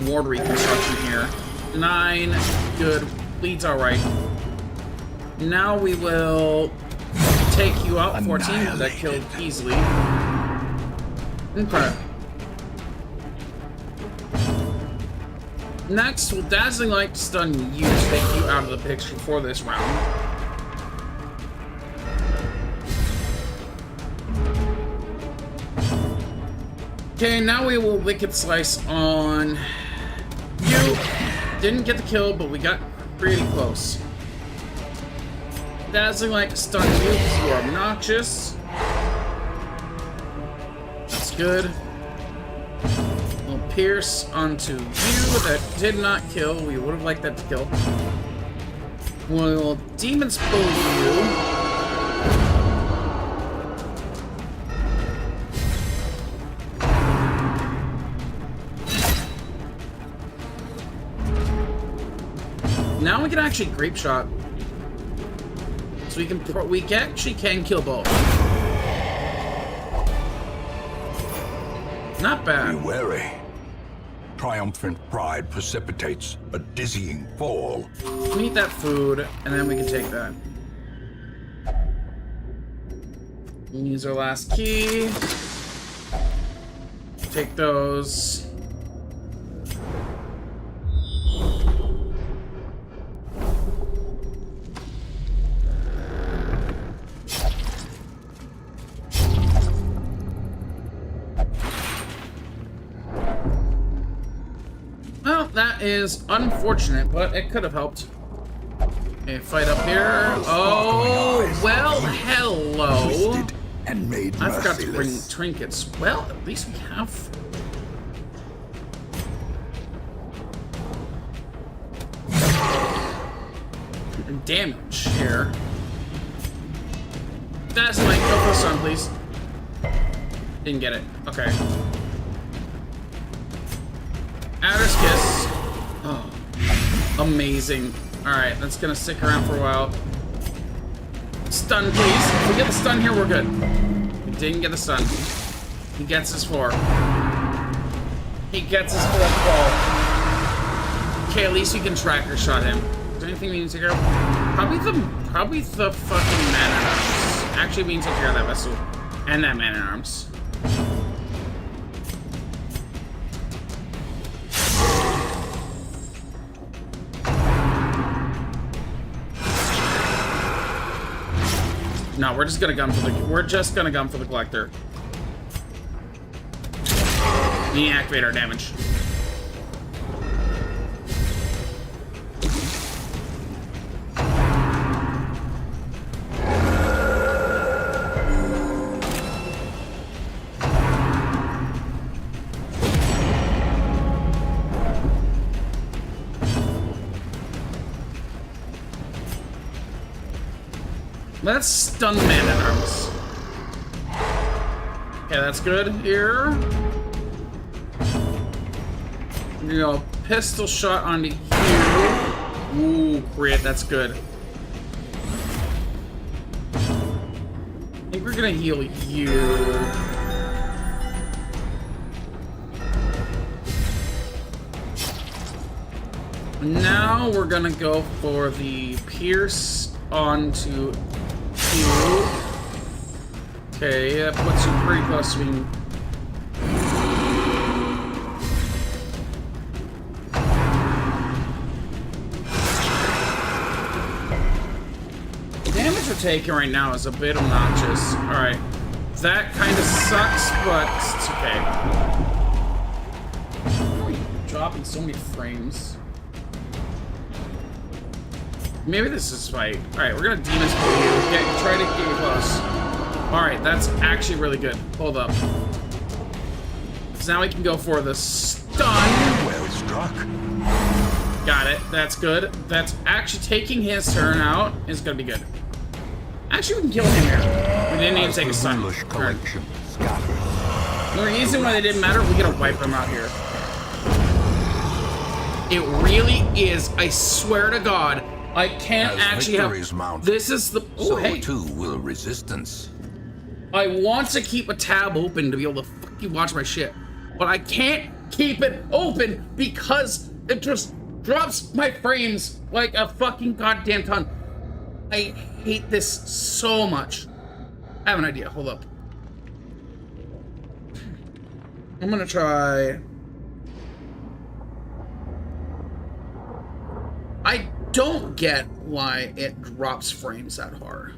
ward reconstruction here. 9, good. Bleed's alright. Now we will take you out. 14, that killed easily. Okay. Next, will Dazzling Light stun you to take you out of the picture for this round. Okay, now we will Wicked Slice on you. Didn't get the kill, but we got pretty close. Dazzling Light to stun you because you are obnoxious. That's good. We'll pierce onto you. That did not kill. We would have liked that to kill. We'll Demon's Pull you. Now we can actually Grape Shot. So we actually can kill both. Not bad. Be wary. Triumphant pride precipitates a dizzying fall. We eat that food, and then we can take that. We'll use our last key. Take those. That is unfortunate, but it could have helped. Okay, fight up here. Oh, well, hello. And made I forgot to bring merciless. trinkets. Well, at least we have. Damage here. That's like, go for the sun, please. Didn't get it. Okay. Outer's Kiss. Oh, amazing. Alright, that's gonna stick around for a while. Stun, please. If we get the stun here, we're good. We didn't get the stun. He gets his 4. He gets his 4th ball. Okay, at least you can tracker shot him. Is there anything we need to take care of? Probably the fucking man-at-arms. Actually, we need to take care of that vessel. And that man-at-arms. No, we're just gonna gun for the collector. We need to activate our damage. Let's stun the man-at-arms. Okay, that's good here. You know, pistol shot onto here. Ooh, great, that's good. I think we're gonna heal you. Now we're gonna go for the pierce onto you. Okay, that puts you pretty close to being... The damage we're taking right now is a bit obnoxious. Alright. That kind of sucks, but it's okay. Why are you dropping so many frames? Maybe this is fight. Alright, we're gonna demons pull you. Try to get you close. Alright, that's actually really good. Hold up. So now we can go for the stun. Well struck. Got it. That's good. That's actually taking his turn out. Is gonna be good. Actually, we can kill him here. We didn't even take a stun. Collection scattered. The reason why they didn't matter, we gotta wipe them out here. It really is. I swear to God. I can't As actually have... mounted, This is the... Oh, so hey. too will resistance. I want to keep a tab open to be able to fucking watch my shit. But I can't keep it open because it just drops my frames like a fucking goddamn ton. I hate this so much. I have an idea. Hold up. I'm gonna try... I don't get why it drops frames that hard.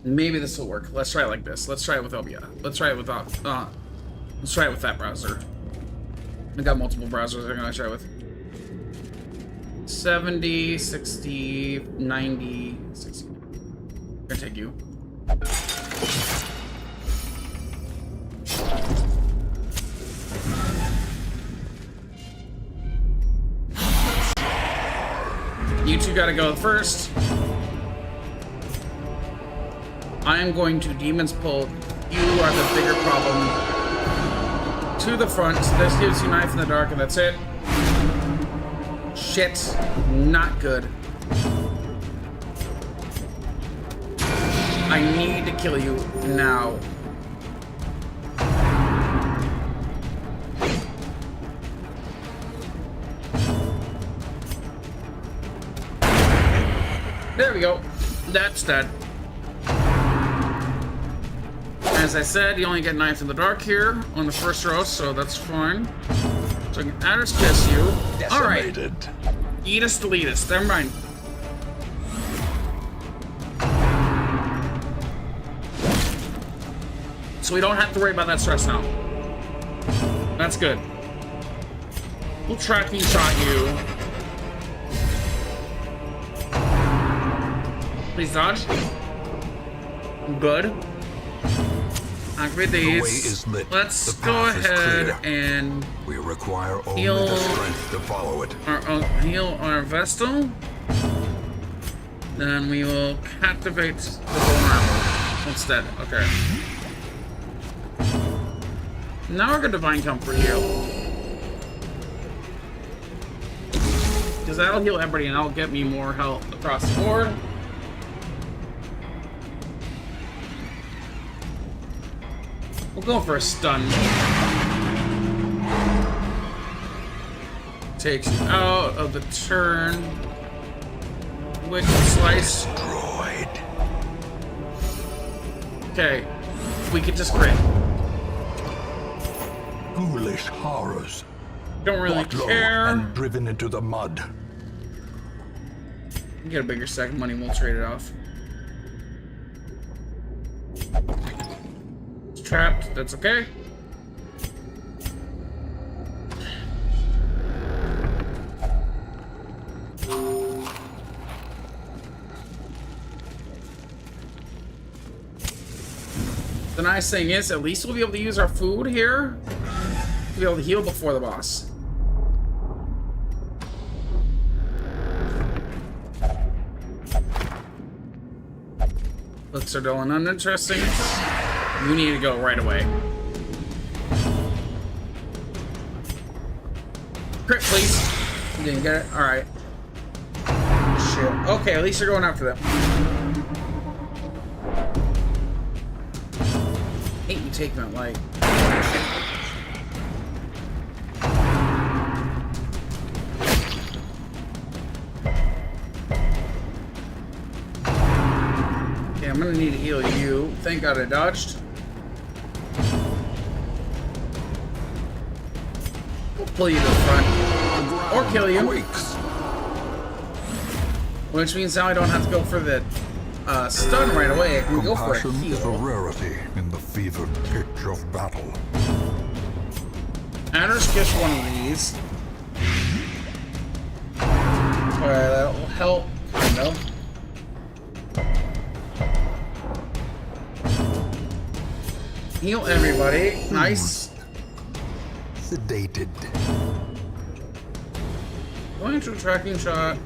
Maybe this will work. Let's try it like this. Let's try it with Obia. Let's try it with let's try it with that browser. I got multiple browsers I'm gonna try with. 70, 60, 90, 60. I'm gonna take you. You two gotta go first. I am going to demons pull. You are the bigger problem. To the front. This gives you knife in the dark, and that's it. Shit. Not good. I need to kill you now. There we go. That's dead. As I said, you only get knife in the dark here on the first row, so that's fine. So I can Adder's Kiss you. Alright. Eat us, delete us. Never mind. So we don't have to worry about that stress now. That's good. We'll tracking shot you. Please dodge. Good. Activate The way these. is lit. Let's The go path is ahead clear. and We require only Heal. the strength to follow it. heal our Vestal. Then we will captivate the vulnerable instead. Okay. Now we're gonna Divine Comfort heal. Because that'll heal everybody and that'll get me more health across the board. We'll go for a stun. Takes you out of the turn. Wicked Slice. Destroyed. Okay. We could just crit. Ghoulish horrors. Don't really Brought low care. and driven into the mud. Get a bigger stack of money, we'll trade it off. It's trapped, that's okay. The nice thing is, at least we'll be able to use our food here to be able to heal before the boss. Looks are dull and uninteresting. You need to go right away. Crit, please. You didn't get it? Alright. Shit. Okay, at least you're going after them. Hate you taking that light. Okay, I'm gonna need to heal you. Thank God I dodged. We'll pull you to the front. Or kill you. Quakes. Which means now I don't have to go for the stun right away. I can go for a Compassion is a heal. rarity in the fevered pitch of battle. Anders gets one of these. Alright, that will help, kind of. Heal everybody. Nice. Sedated. Going to a tracking shot.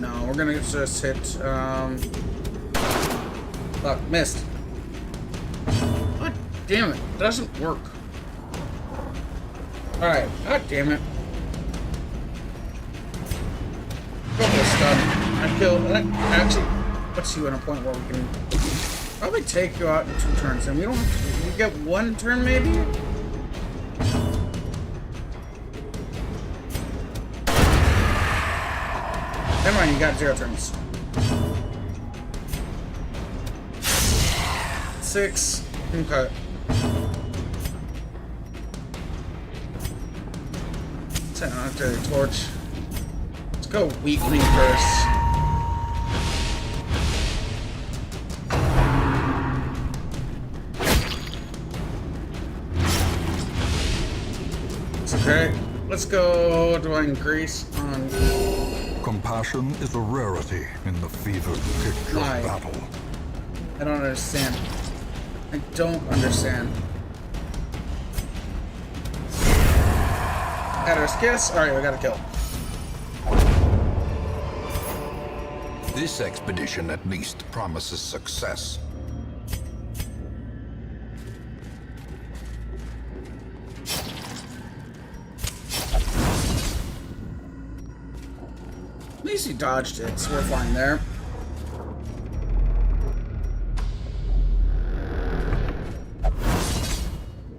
No, we're gonna just hit, fuck, missed. God damn it. Doesn't work. Alright, god damn it. Go for the stun. I actually puts you in a point where we can probably take you out in 2 turns, and we don't have to, we get 1 turn maybe? Never mind, you got 0 turns. 6. Okay. Turn on the torch. Let's go weakling first. It's okay. Let's go Divine Grace on. Compassion is a rarity in the fevered pitch Why? of battle. I don't understand. I don't understand. Adder's Kiss? Alright, we got a kill. This expedition at least promises success. At least he dodged it, so we're fine there.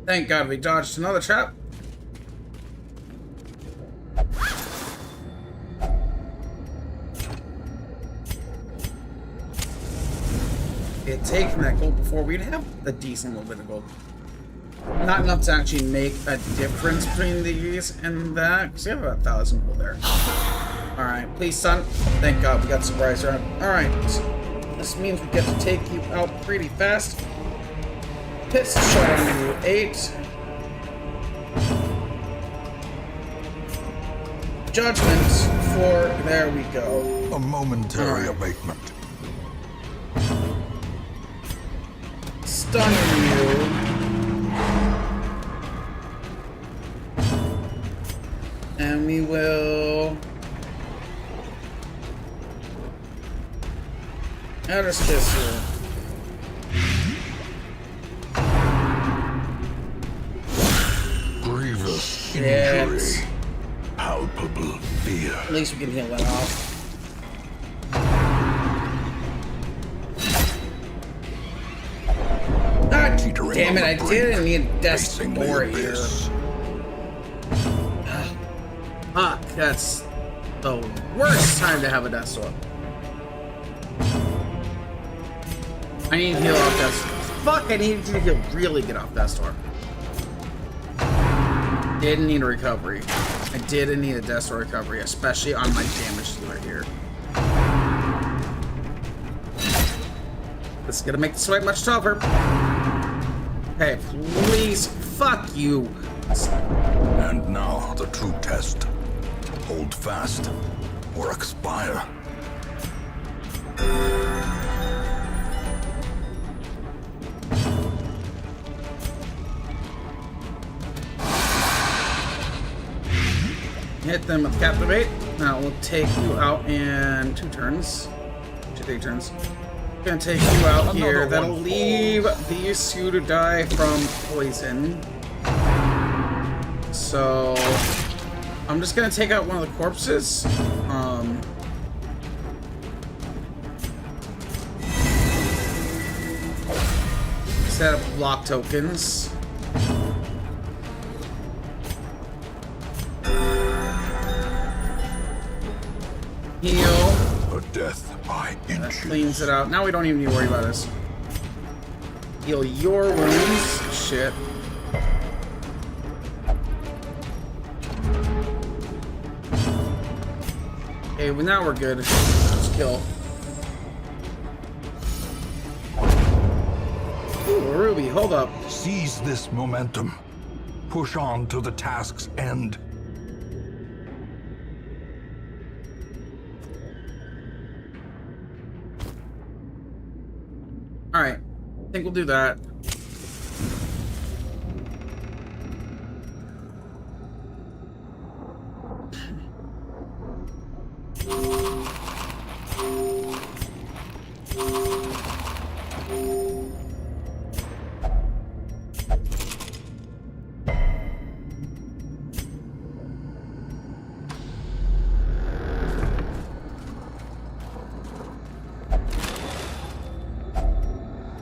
Thank God we dodged another trap. If we had taken that gold before, we'd have a decent little bit of gold. Not enough to actually make a difference between these and that, because we have about 1,000 gold there. Alright, please, son. Thank God we got the surprise round. Alright, this means we get to take you out pretty fast. Pistol shot on you, 8. Judgment 4. There we go. A momentary Alright. abatement. Stun you. And we will... Outer's Kiss here. Grievous Shit. injury. Palpable fear. At least we can heal that off. Ah, Teetering damn on it, the I brink, didn't need a death facing the story here. abyss. Fuck, that's the worst time to have a death sword. I need to heal off Death Sword. Fuck, I needed to heal really get off Death Sword. Didn't need a recovery. I didn't need a Death Sword recovery, especially on my damage dealer here. This is gonna make the fight much tougher. Hey, please, fuck you. And now the true test. Hold fast or expire. Hit them with Captivate. Now we'll take you out in 2 turns. 3 turns. Gonna take you out here. That'll leave these two to die from poison. So I'm just gonna take out one of the corpses. Set up block tokens. Heal. A death by That inches. cleans it out. Now we don't even need to worry about this. Heal your wounds. Shit. Okay, well now we're good. Let's kill. Ooh, a ruby. Hold up. Seize this momentum. Push on to the task's end. Alright. I think we'll do that.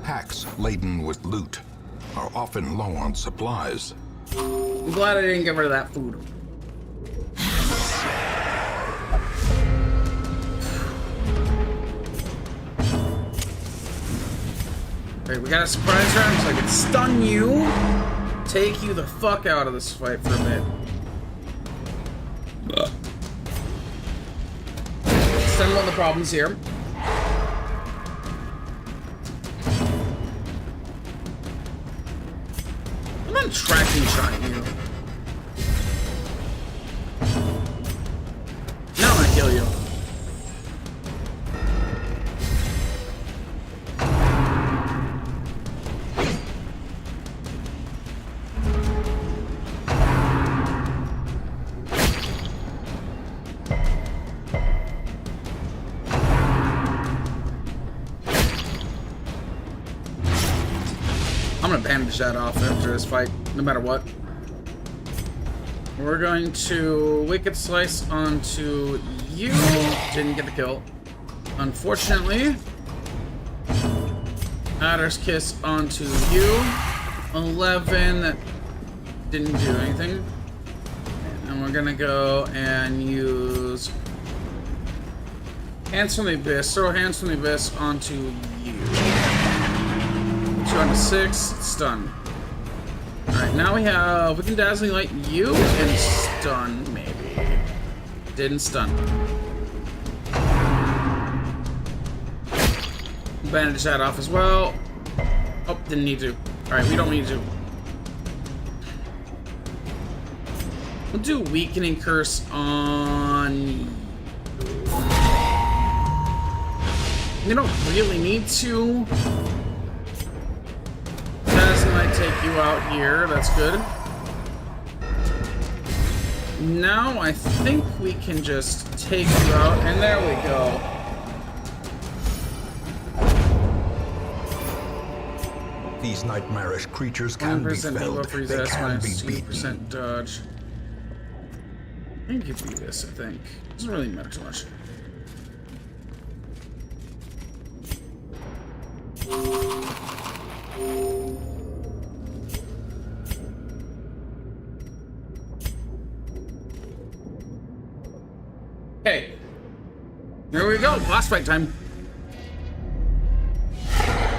Packs laden with loot are often low on supplies. I'm glad I didn't get rid of that food. Okay, we got a surprise round so I can stun you. Take you the fuck out of this fight for a bit. Stun one of the problems here. I'm not tracking shot you. Now I'm gonna kill you. I'm gonna bandage that off after this fight, no matter what. We're going to Wicked Slice onto you. Didn't get the kill, unfortunately. Adder's Kiss onto you. 11, that didn't do anything. And we're gonna go and use Hands from the Abyss. Throw Hands from the Abyss onto you. 2 onto 6, stun. Alright, now we can Dazzling Light you and stun, maybe. Didn't stun. Bandage that off as well. Oh, didn't need to. Alright, we don't need to. We'll do Weakening Curse on... We don't really need to. Dazzling Light take you out here. That's good. Now I think we can just take you out, and there we go. These nightmarish creatures can be 1% felled. debuff They resist, can be minus beaten. 2% dodge. I can give you this, I think. Doesn't really matter too much. Hey, there we go. Boss fight time.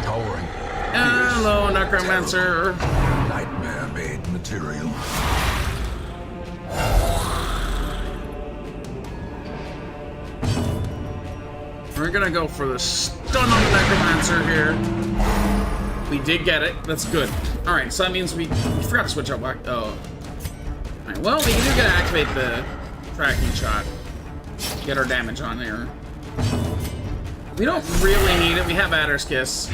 Towering. Hello, Necromancer. Nightmare-made material. We're gonna go for the stun on the Necromancer here. We did get it. That's good. All right, so that means we forgot to switch out black. Oh. All right, well, we do gotta activate the tracking shot. Get our damage on here. We don't really need it. We have Adder's Kiss,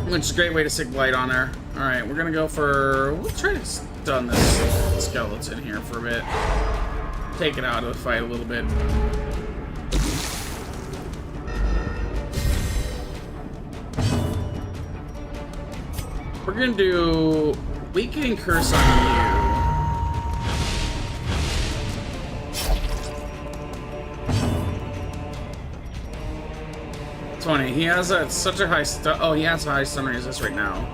which is a great way to stick light on her. All right, we're gonna go for. We'll try to stun this skeleton here for a bit. Take it out of the fight a little bit. We're gonna do Weakening Curse on you. It's funny, he has such a high stun. Oh, he has a high stun resist right now.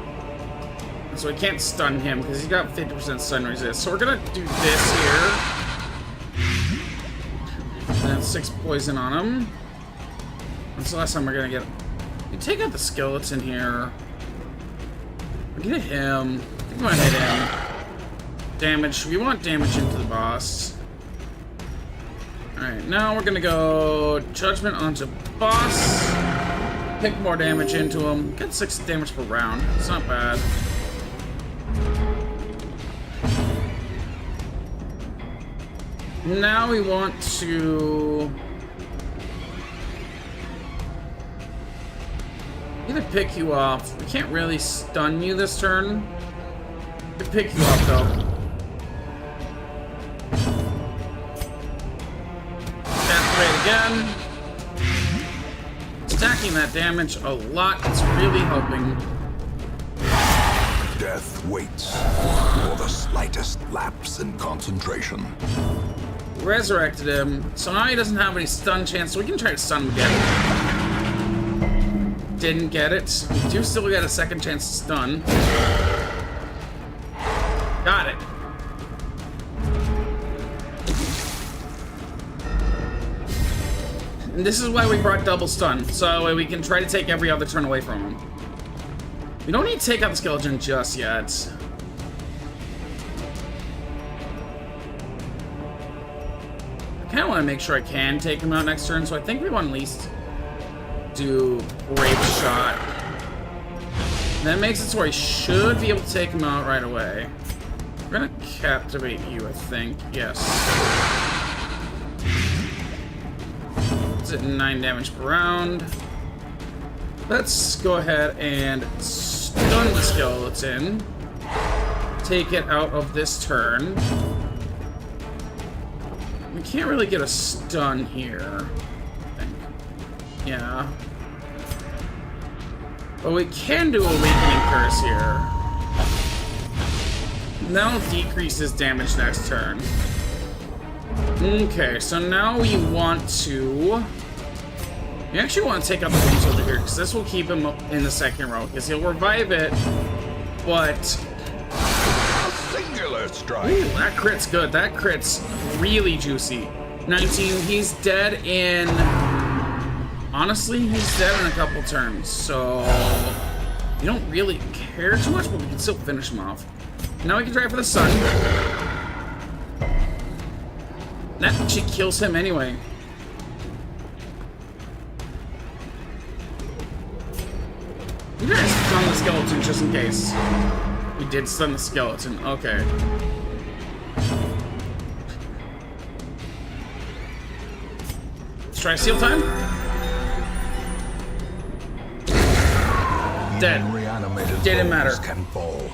So we can't stun him because he's got 50% stun resist. So we're gonna do this here. And 6 poison on him. That's the last time we're gonna get. You take out the skeleton here. Get him. I think we want to hit him. Damage. We want damage into the boss. Alright, now we're gonna go Judgment onto boss. Pick more damage into him. Get 6 damage per round. It's not bad. Now we want to either pick you off. We can't really stun you this turn. We can pick you off though. Activate again. Stacking that damage a lot. It's really helping. Death waits for the slightest lapse in concentration. Resurrected him. So now he doesn't have any stun chance, so we can try to stun him again. Didn't get it. We do still get a second chance to stun. Got it. And this is why we brought double stun, so we can try to take every other turn away from him. We don't need to take out the skeleton just yet. I kind of want to make sure I can take him out next turn, so I think we want to at least do Grape Shot. That makes it so I should be able to take him out right away. We're gonna captivate you, I think. Yes. It's at 9 damage per round. Let's go ahead and stun the skeleton. Take it out of this turn. We can't really get a stun here, I think. Yeah. But we can do Awakening Curse here. That'll decrease his damage next turn. Okay, so now we want to... We actually want to take out the Bone Soldier here, because this will keep him up in the second row, because he'll revive it, but... A singular strike. Ooh, that crit's good. That crit's really juicy. 19, he's dead in... Honestly, he's dead in a couple turns, so... We don't really care too much, but we can still finish him off. Now we can try for the sun. That actually kills him anyway. We gotta stun the skeleton just in case. We did stun the skeleton. Okay. Let's try seal time. Dead. Even reanimated Didn't matter. bones can fall.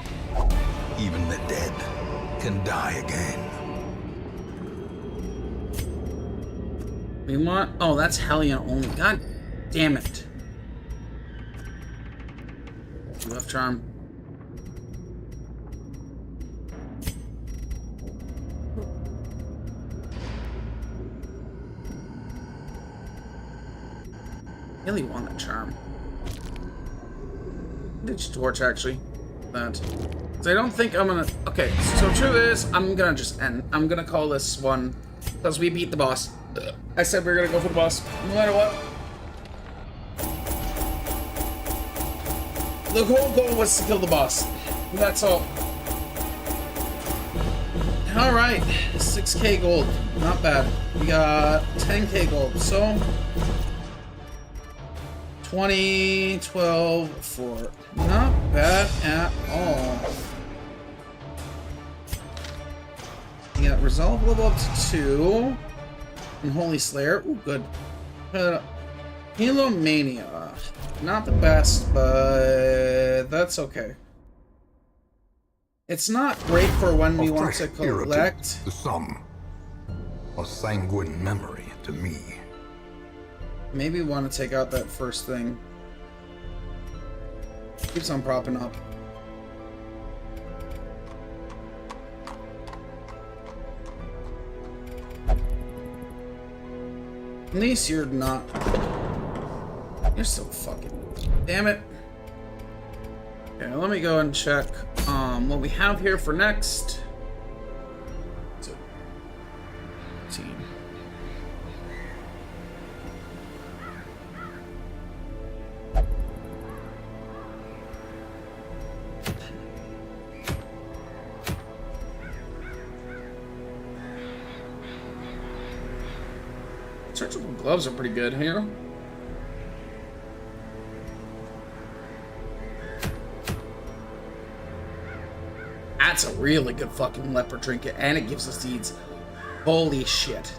Even the dead can die again. We want... Oh, that's Hellion only. God damn it. Left charm. Really want that charm. Ditch torch, actually. That. So I don't think I'm gonna... Okay, so truth is, I'm gonna just end. I'm gonna call this one... Because we beat the boss. I said we were gonna go for the boss, no matter what. The whole goal was to kill the boss. That's all. Alright, 6k gold. Not bad. We got 10k gold, so... 20, 12, 4. Not bad at all. We got Resolve level up to 2. And Holy Slayer. Ooh, good. Halo Mania. Not the best, but that's okay. It's not great for when we want to collect. To some, a sanguine memory to me. Maybe we want to take out that first thing. Keeps on propping up. At least you're not... You're so fucking... Damn it. Okay, let me go and check what we have here for next. So, 18. Surgical gloves are pretty good here. That's a really good fucking leopard trinket, and it gives us seeds. Holy shit.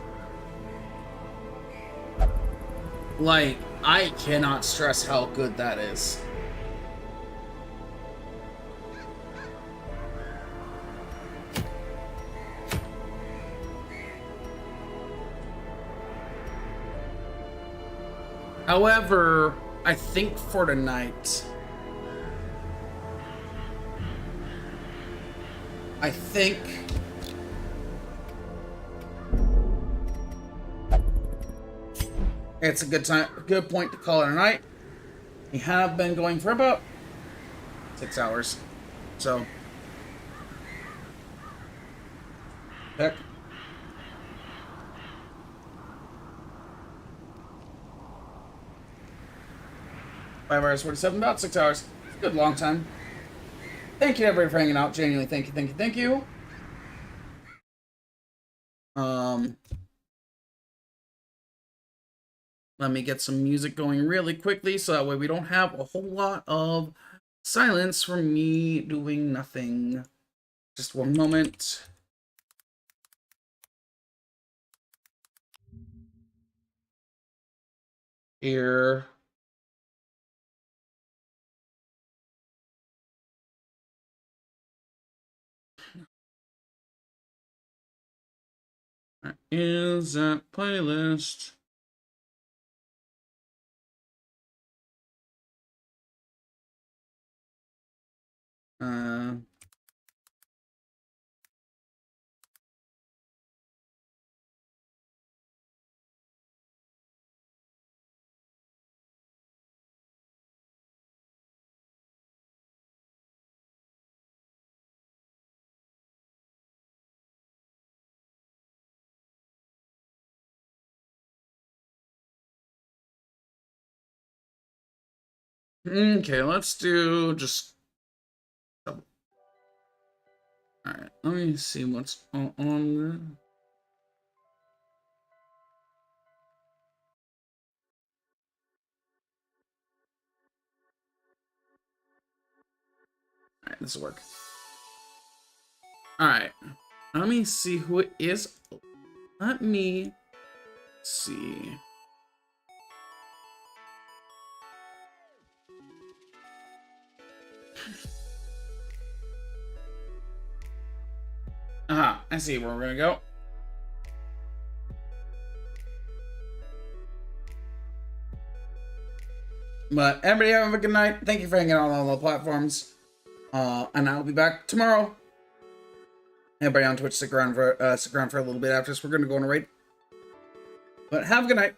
Like, I cannot stress how good that is. However, I think for tonight, I think it's a good point to call it a night. We have been going for about 6 hours, so heck. Five hours, 47, about 6 hours. Good long time. Thank you everybody for hanging out. Genuinely, thank you, thank you, thank you. Let me get some music going really quickly so that way we don't have a whole lot of silence from me doing nothing. Just one moment. Here. That is that playlist. Okay, let's do just... Alright, let me see what's on there. Alright, this will work. Alright, let me see who it is. Let me see. Aha, I see where we're gonna go. But everybody have a good night. Thank you for hanging out on all the platforms. And I'll be back tomorrow. Everybody on Twitch, stick around for a little bit after this. We're going to go on a raid. But have a good night.